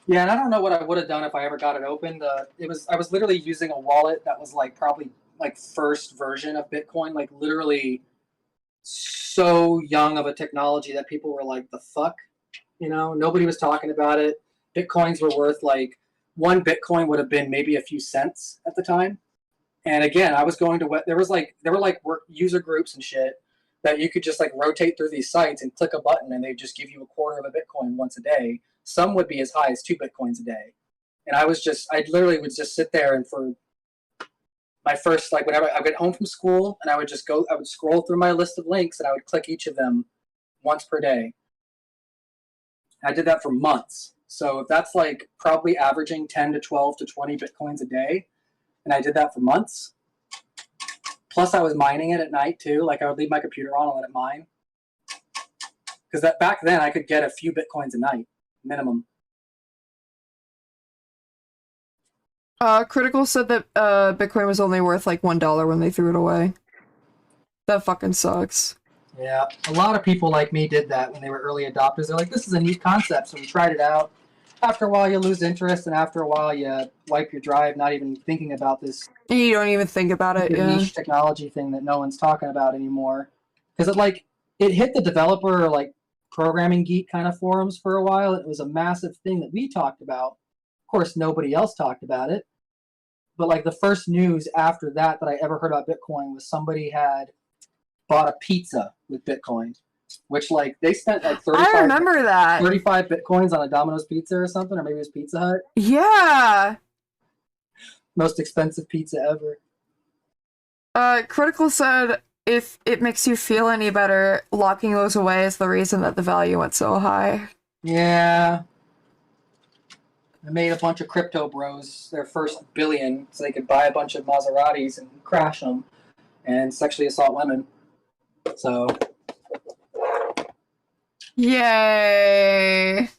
Yeah, and I don't know what I would have done if I ever got it opened. I was literally using a wallet that was like probably like first version of Bitcoin, like literally so young of a technology that people were like, the fuck? You know, nobody was talking about it. Bitcoins were worth like 1 Bitcoin would have been maybe a few cents at the time. And again, I was going to there were work user groups and shit that you could just like rotate through these sites and click a button and they'd just give you a quarter of a Bitcoin once a day. Some would be as high as 2 Bitcoins a day. And I literally would just sit there and for my first, like whenever I would get home from school and I would scroll through my list of links and I would click each of them once per day. I did that for months. So if that's like probably averaging 10 to 12 to 20 Bitcoins a day, and I did that for months. Plus I was mining it at night too. Like I would leave my computer on and let it mine. Because back then I could get a few Bitcoins a night, minimum. Critical said that Bitcoin was only worth like $1 when they threw it away. That fucking sucks. Yeah, a lot of people like me did that when they were early adopters. They're like, this is a neat concept, so we tried it out. After a while, you lose interest, and after a while, you wipe your drive, not even thinking about this. You don't even think about it, yeah. Niche technology thing that no one's talking about anymore. Because it hit the developer, like, programming geek kind of forums for a while. It was a massive thing that we talked about. Of course, nobody else talked about it. But, like, the first news after that I ever heard about Bitcoin was somebody had bought a pizza with Bitcoin, which like they spent like 35 I remember that 35 Bitcoins on a Domino's pizza or something, or maybe it was Pizza Hut. Yeah, most expensive pizza ever. Critical said if it makes you feel any better, locking those away is the reason that the value went so high. Yeah, I made a bunch of crypto bros their first billion so they could buy a bunch of Maseratis and crash them and sexually assault women. So, yay!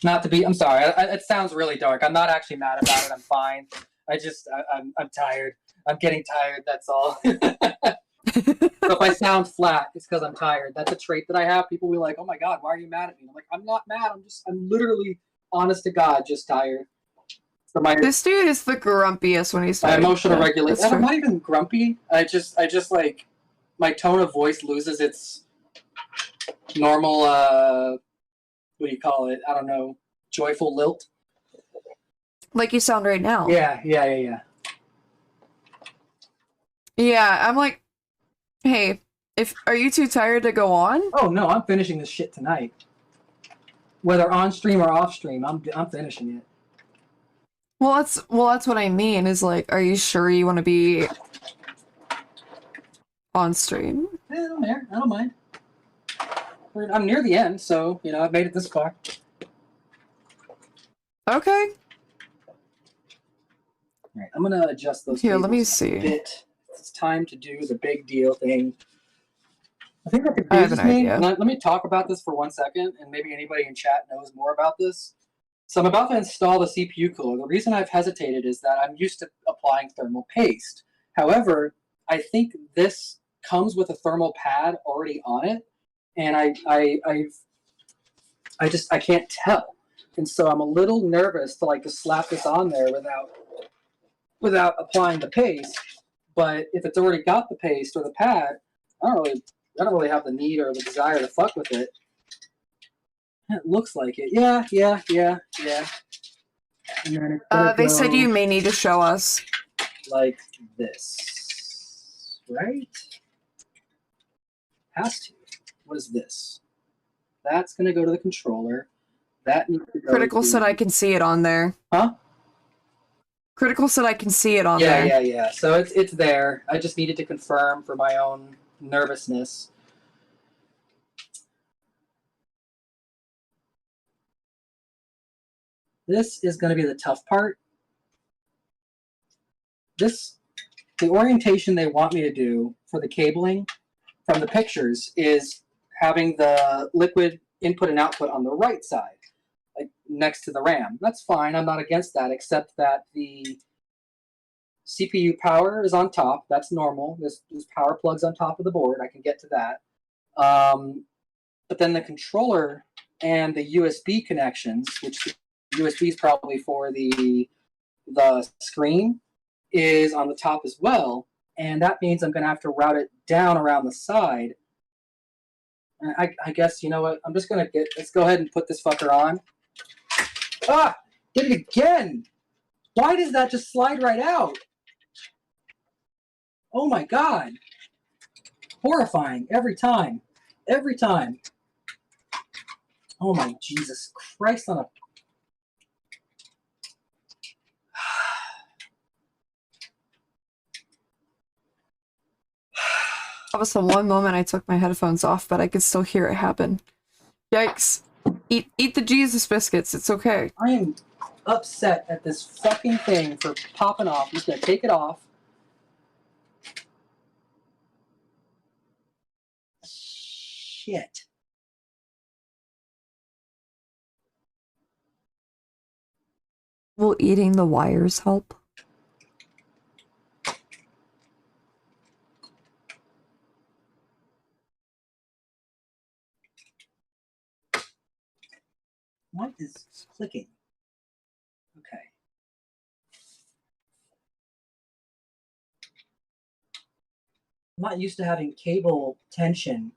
Not to be, I'm sorry, it sounds really dark. I'm not actually mad about it. I'm fine. I'm tired. I'm getting tired, that's all. So if I sound flat, it's because I'm tired. That's a trait that I have. People will be like, oh my God, why are you mad at me? I'm like, I'm not mad. I'm literally, honest to God, just tired. So This dude is the grumpiest when he's my tired. emotional Yeah, regulation. that's I'm true. not even grumpy. I just like, my tone of voice loses its normal, what do you call it? I don't know, joyful lilt. Like you sound right now. Yeah. Yeah, I'm like, hey, are you too tired to go on? Oh no, I'm finishing this shit tonight. Whether on stream or off stream, I'm finishing it. Well, that's what I mean. Is like, are you sure you want to be on stream? I don't mind. I'm near the end, so you know I've made it this far. Okay. All right, I'm gonna adjust those. Here, let me cables a see. bit. It's time to do the big deal thing. I think that I have confuses an me. idea. And let me talk about this for 1 second, and maybe anybody in chat knows more about this. So I'm about to install the CPU cooler. The reason I've hesitated is that I'm used to applying thermal paste. However, I think this comes with a thermal pad already on it, and I can't tell, and so I'm a little nervous to slap this on there without applying the paste. But if it's already got the paste or the pad, I don't really have the need or the desire to fuck with it. It looks like it. Yeah. And then it's gonna They said go you may need to show us. like this, right? Has to. What is this? That's gonna go to the controller. That needs to go Critical to... said I can see it on there. Huh? Critical said I can see it on there. Yeah. So it's there. I just needed to confirm for my own nervousness. This is going to be the tough part. The orientation they want me to do for the cabling from the pictures is having the liquid input and output on the right side, like next to the RAM. That's fine. I'm not against that, except that the CPU power is on top. That's normal. There's power plugs on top of the board. I can get to that. But then the controller and the USB connections, which the USB is probably for the screen, is on the top as well. And that means I'm going to have to route it down around the side. And I guess, you know what? I'm just going to let's go ahead and put this fucker on. Ah! Did it again! Why does that just slide right out? Oh my God. Horrifying. Every time. Every time. Oh my Jesus Christ on a... That was the one moment I took my headphones off, but I could still hear it happen. Yikes. Eat the Jesus biscuits. It's okay. I am upset at this fucking thing for popping off. I'm just going to take it off. Shit. Will eating the wires help? What is clicking? Okay. I'm not used to having cable tension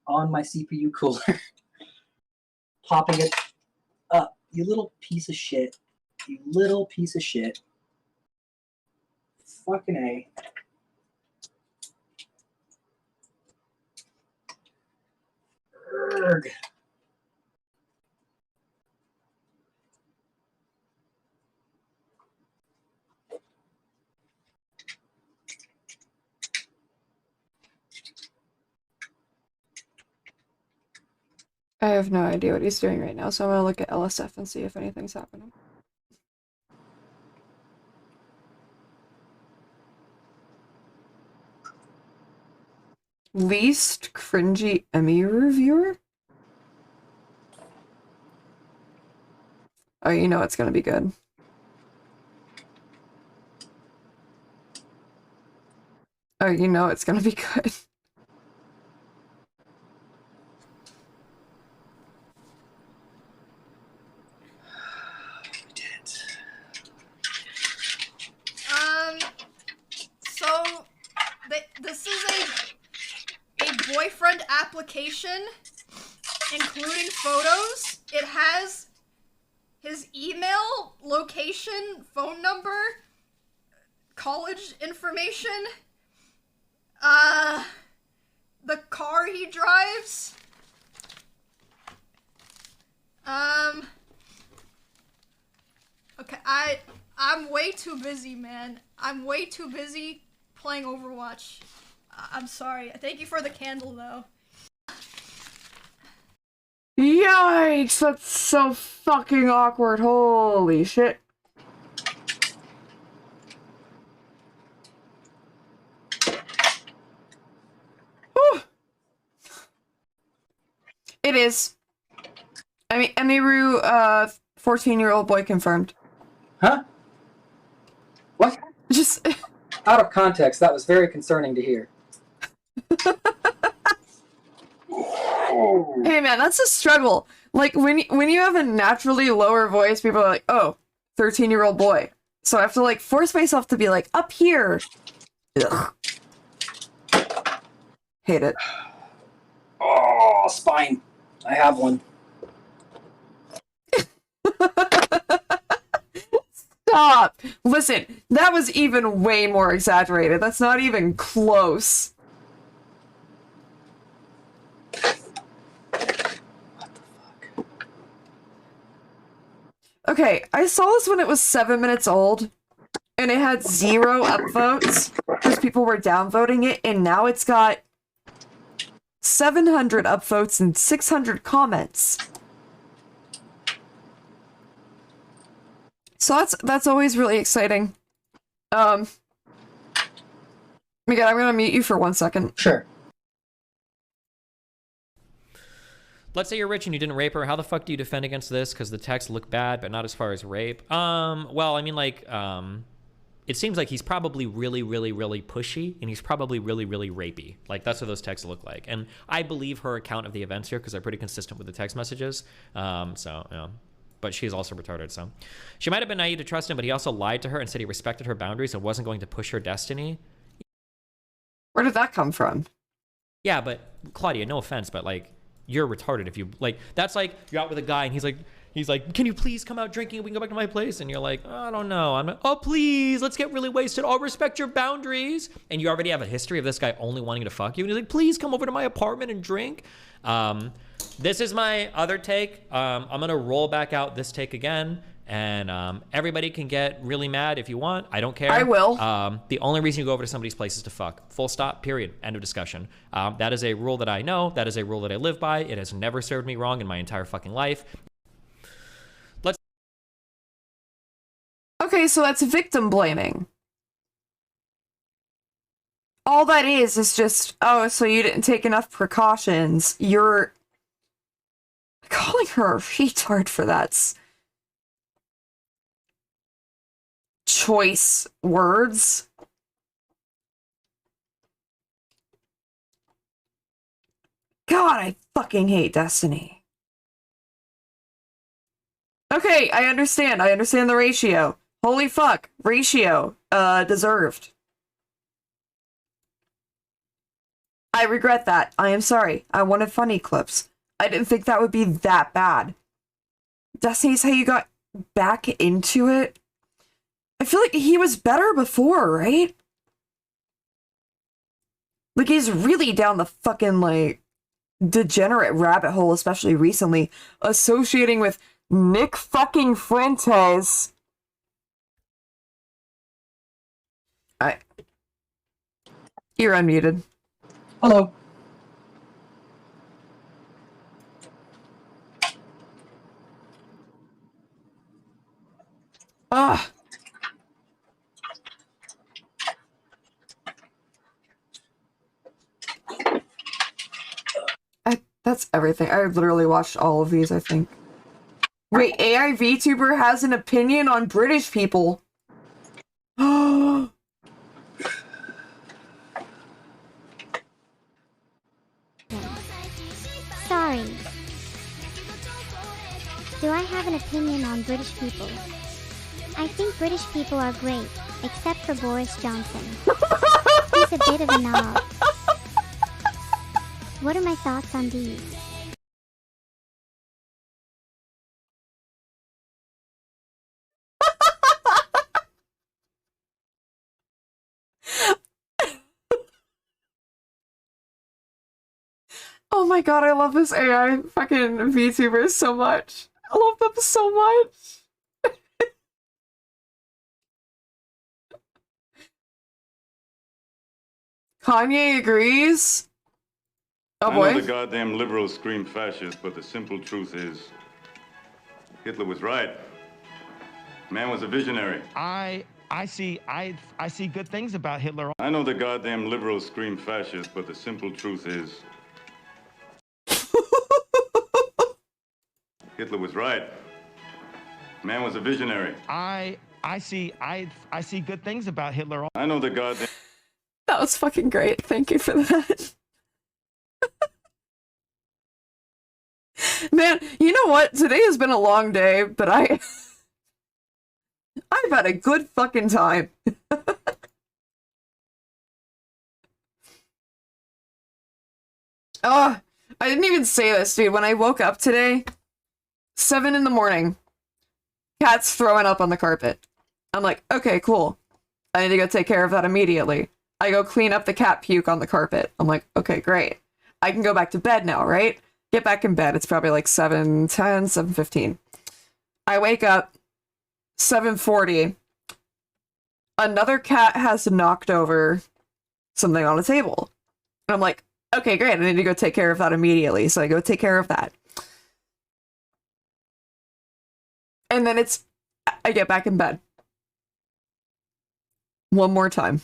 on my CPU cooler. Popping it up. You little piece of shit. You little piece of shit. Fucking A. Urgh. I have no idea what he's doing right now, so I'm gonna look at LSF and see if anything's happening. Least cringy Emmy reviewer? Oh, you know it's gonna be good. Oh, you know it's gonna be good. So this is a boyfriend application, including photos. It has his email, location, phone number, college information, the car he drives. Okay, I'm way too busy, man. I'm way too busy playing Overwatch. I'm sorry. Thank you for the candle, though. Yikes, that's so fucking awkward. Holy shit. Whew. It is. I mean, Emiru, 14-year-old boy confirmed. Huh? What? Just out of context, that was very concerning to hear. Hey man, that's a struggle. Like when you have a naturally lower voice, people are like, "Oh, 13-year-old boy." So I have to like force myself to be like up here. Ugh. Hate it. Oh, spine. I have one. Stop! Listen, that was even way more exaggerated. That's not even close. Okay, I saw this when it was 7 minutes old, and it had 0 upvotes, because people were downvoting it, and now it's got 700 upvotes and 600 comments. So that's always really exciting. Miguel, I'm gonna mute you for 1 second. Sure. Let's say you're rich and you didn't rape her. How the fuck do you defend against this? Because the texts look bad, but not as far as rape. Well, I mean, like, it seems like he's probably really, really, really pushy, and he's probably really, really rapey. Like, that's what those texts look like. And I believe her account of the events here because they're pretty consistent with the text messages. So, yeah. But she's also retarded, so. She might have been naive to trust him, but he also lied to her and said he respected her boundaries and wasn't going to push her destiny. Where did that come from? Yeah, but, Claudia, no offense, but, like, you're retarded if you, like, that's like, you're out with a guy and he's like, can you please come out drinking and we can go back to my place? And you're like, I don't know. I'm not, oh, please, let's get really wasted. I'll respect your boundaries. And you already have a history of this guy only wanting to fuck you. And he's like, please come over to my apartment and drink. This is my other take. I'm going to roll back out this take again. And everybody can get really mad if you want. I don't care. I will. The only reason you go over to somebody's place is to fuck. Full stop, period. End of discussion. That is a rule that I know. That is a rule that I live by. It has never served me wrong in my entire fucking life. Okay, so that's victim blaming. All that is just, oh, so you didn't take enough precautions. You're calling her a retard for that's choice words. God, I fucking hate Destiny. Okay, I understand. I understand the ratio. Holy fuck. Ratio. Deserved. I regret that. I am sorry. I wanted funny clips. I didn't think that would be that bad. Destiny's how you got back into it? I feel like he was better before, right? Like, he's really down the fucking, like, degenerate rabbit hole, especially recently, associating with Nick fucking Fuentes. You're unmuted. Hello. Ah. That's everything. I literally watched all of these, I think. Wait, AI VTuber has an opinion on British people. Sorry. Do I have an opinion on British people? I think British people are great, except for Boris Johnson. He's a bit of a knob. What are my thoughts on these? Oh my god, I love this AI fucking VTuber so much. I love them so much. Kanye agrees. Oh I boy. know the goddamn liberals scream fascist, but the simple truth is, Hitler was right. Man was a visionary. I see good things about Hitler. I know the goddamn liberals scream fascist, but the simple truth is, Hitler was right. Man was a visionary. I see good things about Hitler. I know the goddamn. That was fucking great. Thank you for that. Man, you know what? Today has been a long day, but I've had a good fucking time. Oh, I didn't even say this, dude. When I woke up today, 7 in the morning, cat's throwing up on the carpet. I'm like, okay, cool. I need to go take care of that immediately. I go clean up the cat puke on the carpet. I'm like, okay, great. I can go back to bed now, right? Get back in bed. It's probably like 7:10, 7:15. I wake up, 7:40. Another cat has knocked over something on a table. And I'm like, okay, great. I need to go take care of that immediately. So I go take care of that. And then I get back in bed. One more time.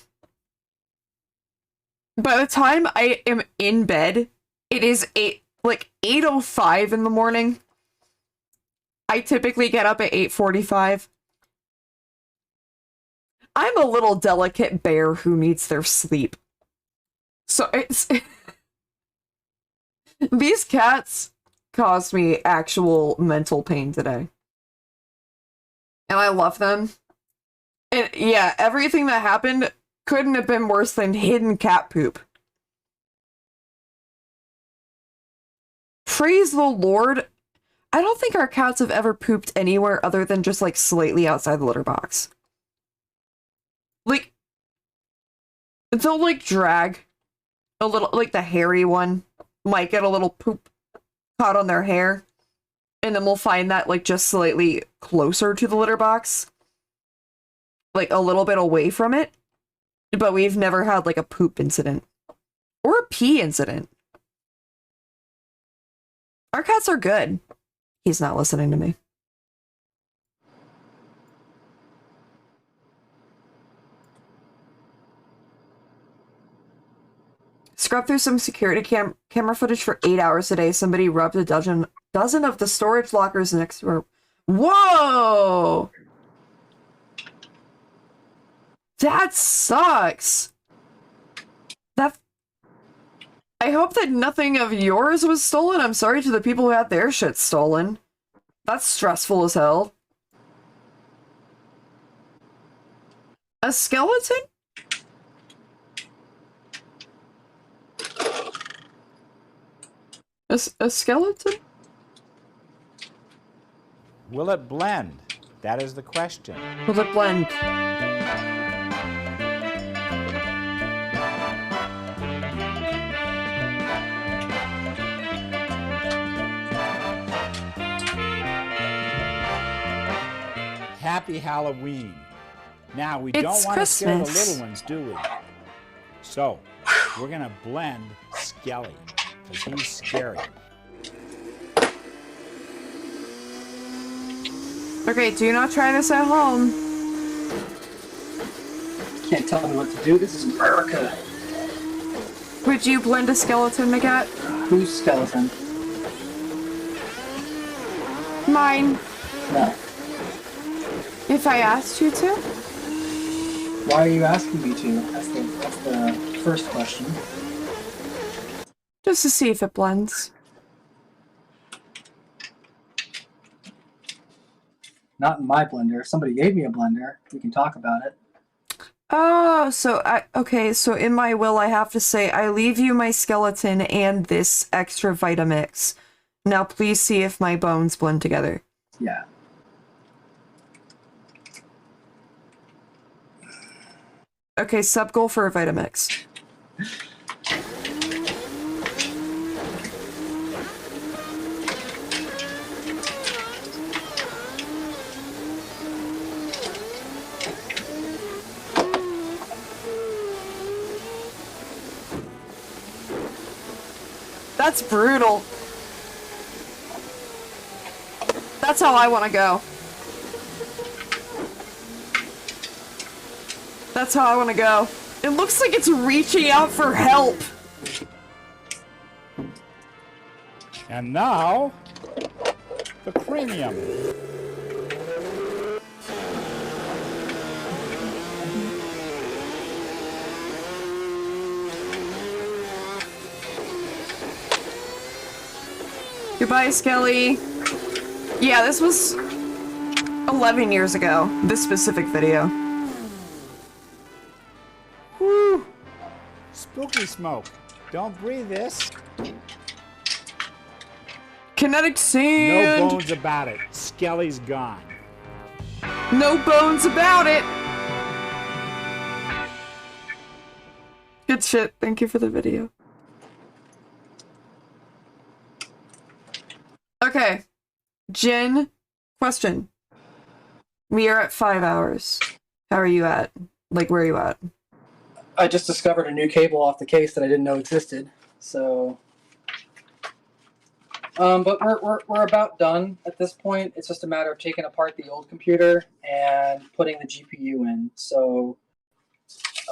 By the time I am in bed, it is 8:05 in the morning. I typically get up at 8:45. I'm a little delicate bear who needs their sleep. So it's... These cats caused me actual mental pain today. And I love them. And yeah, everything that happened couldn't have been worse than hidden cat poop. Praise the Lord. I don't think our cats have ever pooped anywhere other than just like slightly outside the litter box. Like, they'll like drag a little, like the hairy one might get a little poop caught on their hair. And then we'll find that like just slightly closer to the litter box. Like a little bit away from it. But we've never had like a poop incident. Or a pee incident. Our cats are good. He's not listening to me. Scrub through some security camera footage for 8 hours a day. Somebody rubbed a dozen of the storage lockers next to her. Whoa! That sucks. I hope that nothing of yours was stolen. I'm sorry to the people who had their shit stolen. That's stressful as hell. A skeleton? A skeleton? Will it blend? That is the question. Will it blend? Happy Halloween. Now, we It's don't want to scare the Christmas. little ones, do we? So, we're going to blend Skelly, because he's scary. Okay, do not try this at home. Can't tell me what to do. This is America. Would you blend a skeleton, Magat? Whose skeleton? Mine. No. If I asked you to? Why are you asking me to? That's the first question. Just to see if it blends. Not in my blender. If somebody gave me a blender, we can talk about it. Oh, okay, so in my will I have to say, I leave you my skeleton and this extra Vitamix. Now please see if my bones blend together. Yeah. Okay, sub goal for a Vitamix. That's brutal. That's how I want to go. That's how I want to go. It looks like it's reaching out for help. And now, the premium. Goodbye, Skelly. Yeah, this was 11 years ago, this specific video. Woo! Spooky smoke. Don't breathe this. Kinetic sand. No bones about it. Skelly's gone. No bones about it. Good shit. Thank you for the video. Okay. Jin, question. We are at 5 hours. How are you at? Like, where are you at? I just discovered a new cable off the case that I didn't know existed. So, but we're about done at this point. It's just a matter of taking apart the old computer and putting the GPU in. So,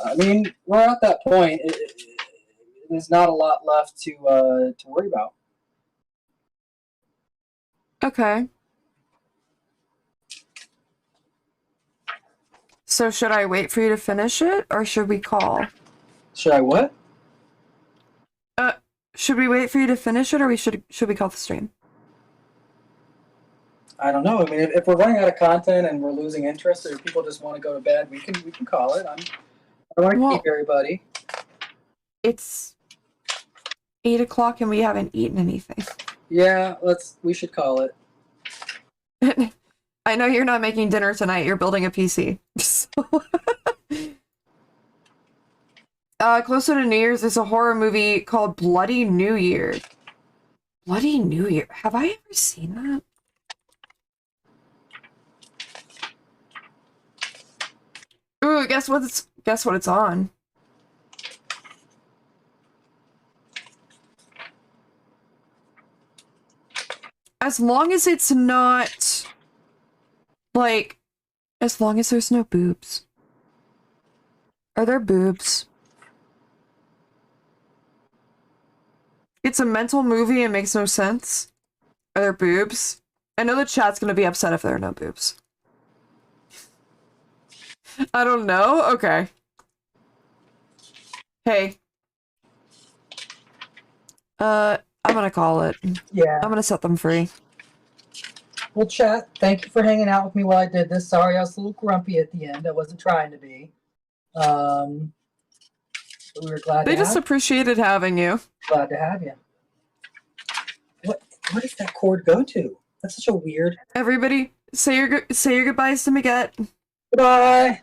I mean, we're at that point. There's not a lot left to worry about. Okay. So should I wait for you to finish it, or should we call? Should I what? Should we wait for you to finish it, or should we call the stream? I don't know. I mean, if we're running out of content and we're losing interest, or if people just want to go to bed, we can call it. I don't want to keep everybody. It's 8 o'clock and we haven't eaten anything. Yeah, we should call it. I know you're not making dinner tonight. You're building a PC. Closer to New Year's, there's a horror movie called Bloody New Year. Bloody New Year. Have I ever seen that? Ooh, guess what it's on. As long as it's not, like, as long as there's no boobs. Are there boobs? It's a mental movie and makes no sense. Are there boobs? I know the chat's gonna be upset if there are no boobs. I don't know? Okay. Hey. I'm gonna call it. Yeah. I'm gonna set them free. Well, chat, thank you for hanging out with me while I did this. Sorry I was a little grumpy at the end. I wasn't trying to be. But we were glad They to just have appreciated having you. Glad to have you. Where does that cord go to? That's such a weird... Everybody, say your goodbyes to Miguette. Goodbye!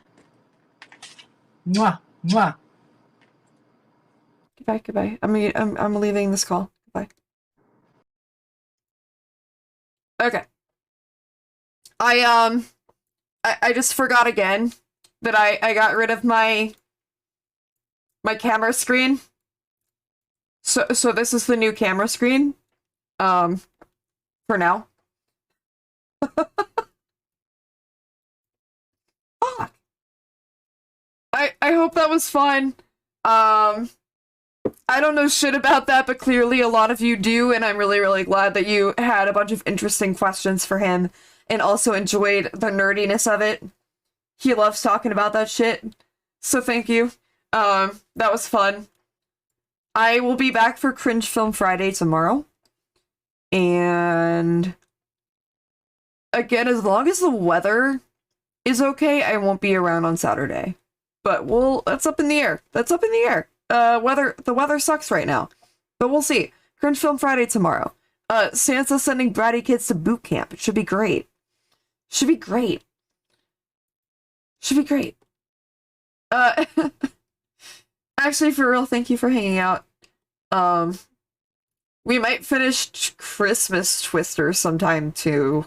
Mwah! Mwah! Goodbye. I'm leaving this call. Goodbye. Okay. I just forgot again that I got rid of my camera screen. So this is the new camera screen. For now. Fuck. I hope that was fun. I don't know shit about that, but clearly a lot of you do, and I'm really, really glad that you had a bunch of interesting questions for him and also enjoyed the nerdiness of it. He loves talking about that shit. So thank you. That was fun. I will be back for Cringe Film Friday tomorrow. And again, as long as the weather is okay, I won't be around on Saturday. But that's up in the air. That's up in the air. The weather sucks right now. But we'll see. Cringe Film Friday tomorrow. Sansa's sending bratty kids to boot camp. It should be great. Should be great. Should be great. Actually, for real, thank you for hanging out. We might finish Christmas Twister sometime too.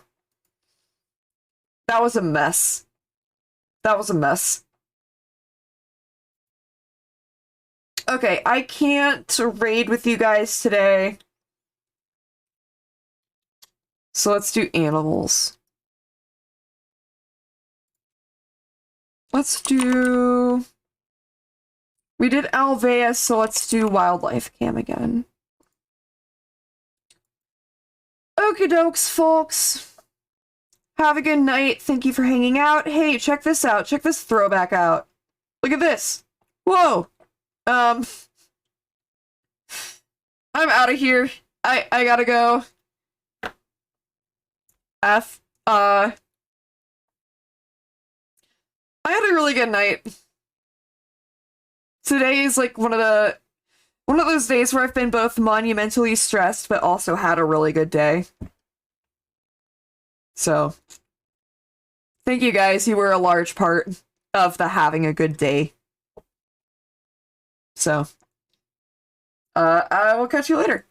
That was a mess. That was a mess. Okay, I can't raid with you guys today. So let's do animals. Let's do... We did Alveus, so let's do wildlife cam again. Okie dokes, folks. Have a good night. Thank you for hanging out. Hey, check this out. Check this throwback out. Look at this. Whoa. I'm out of here. I gotta go. I had a really good night. Today is like one of those days where I've been both monumentally stressed but also had a really good day. So, thank you guys. You were a large part of the having a good day. So, I will catch you later.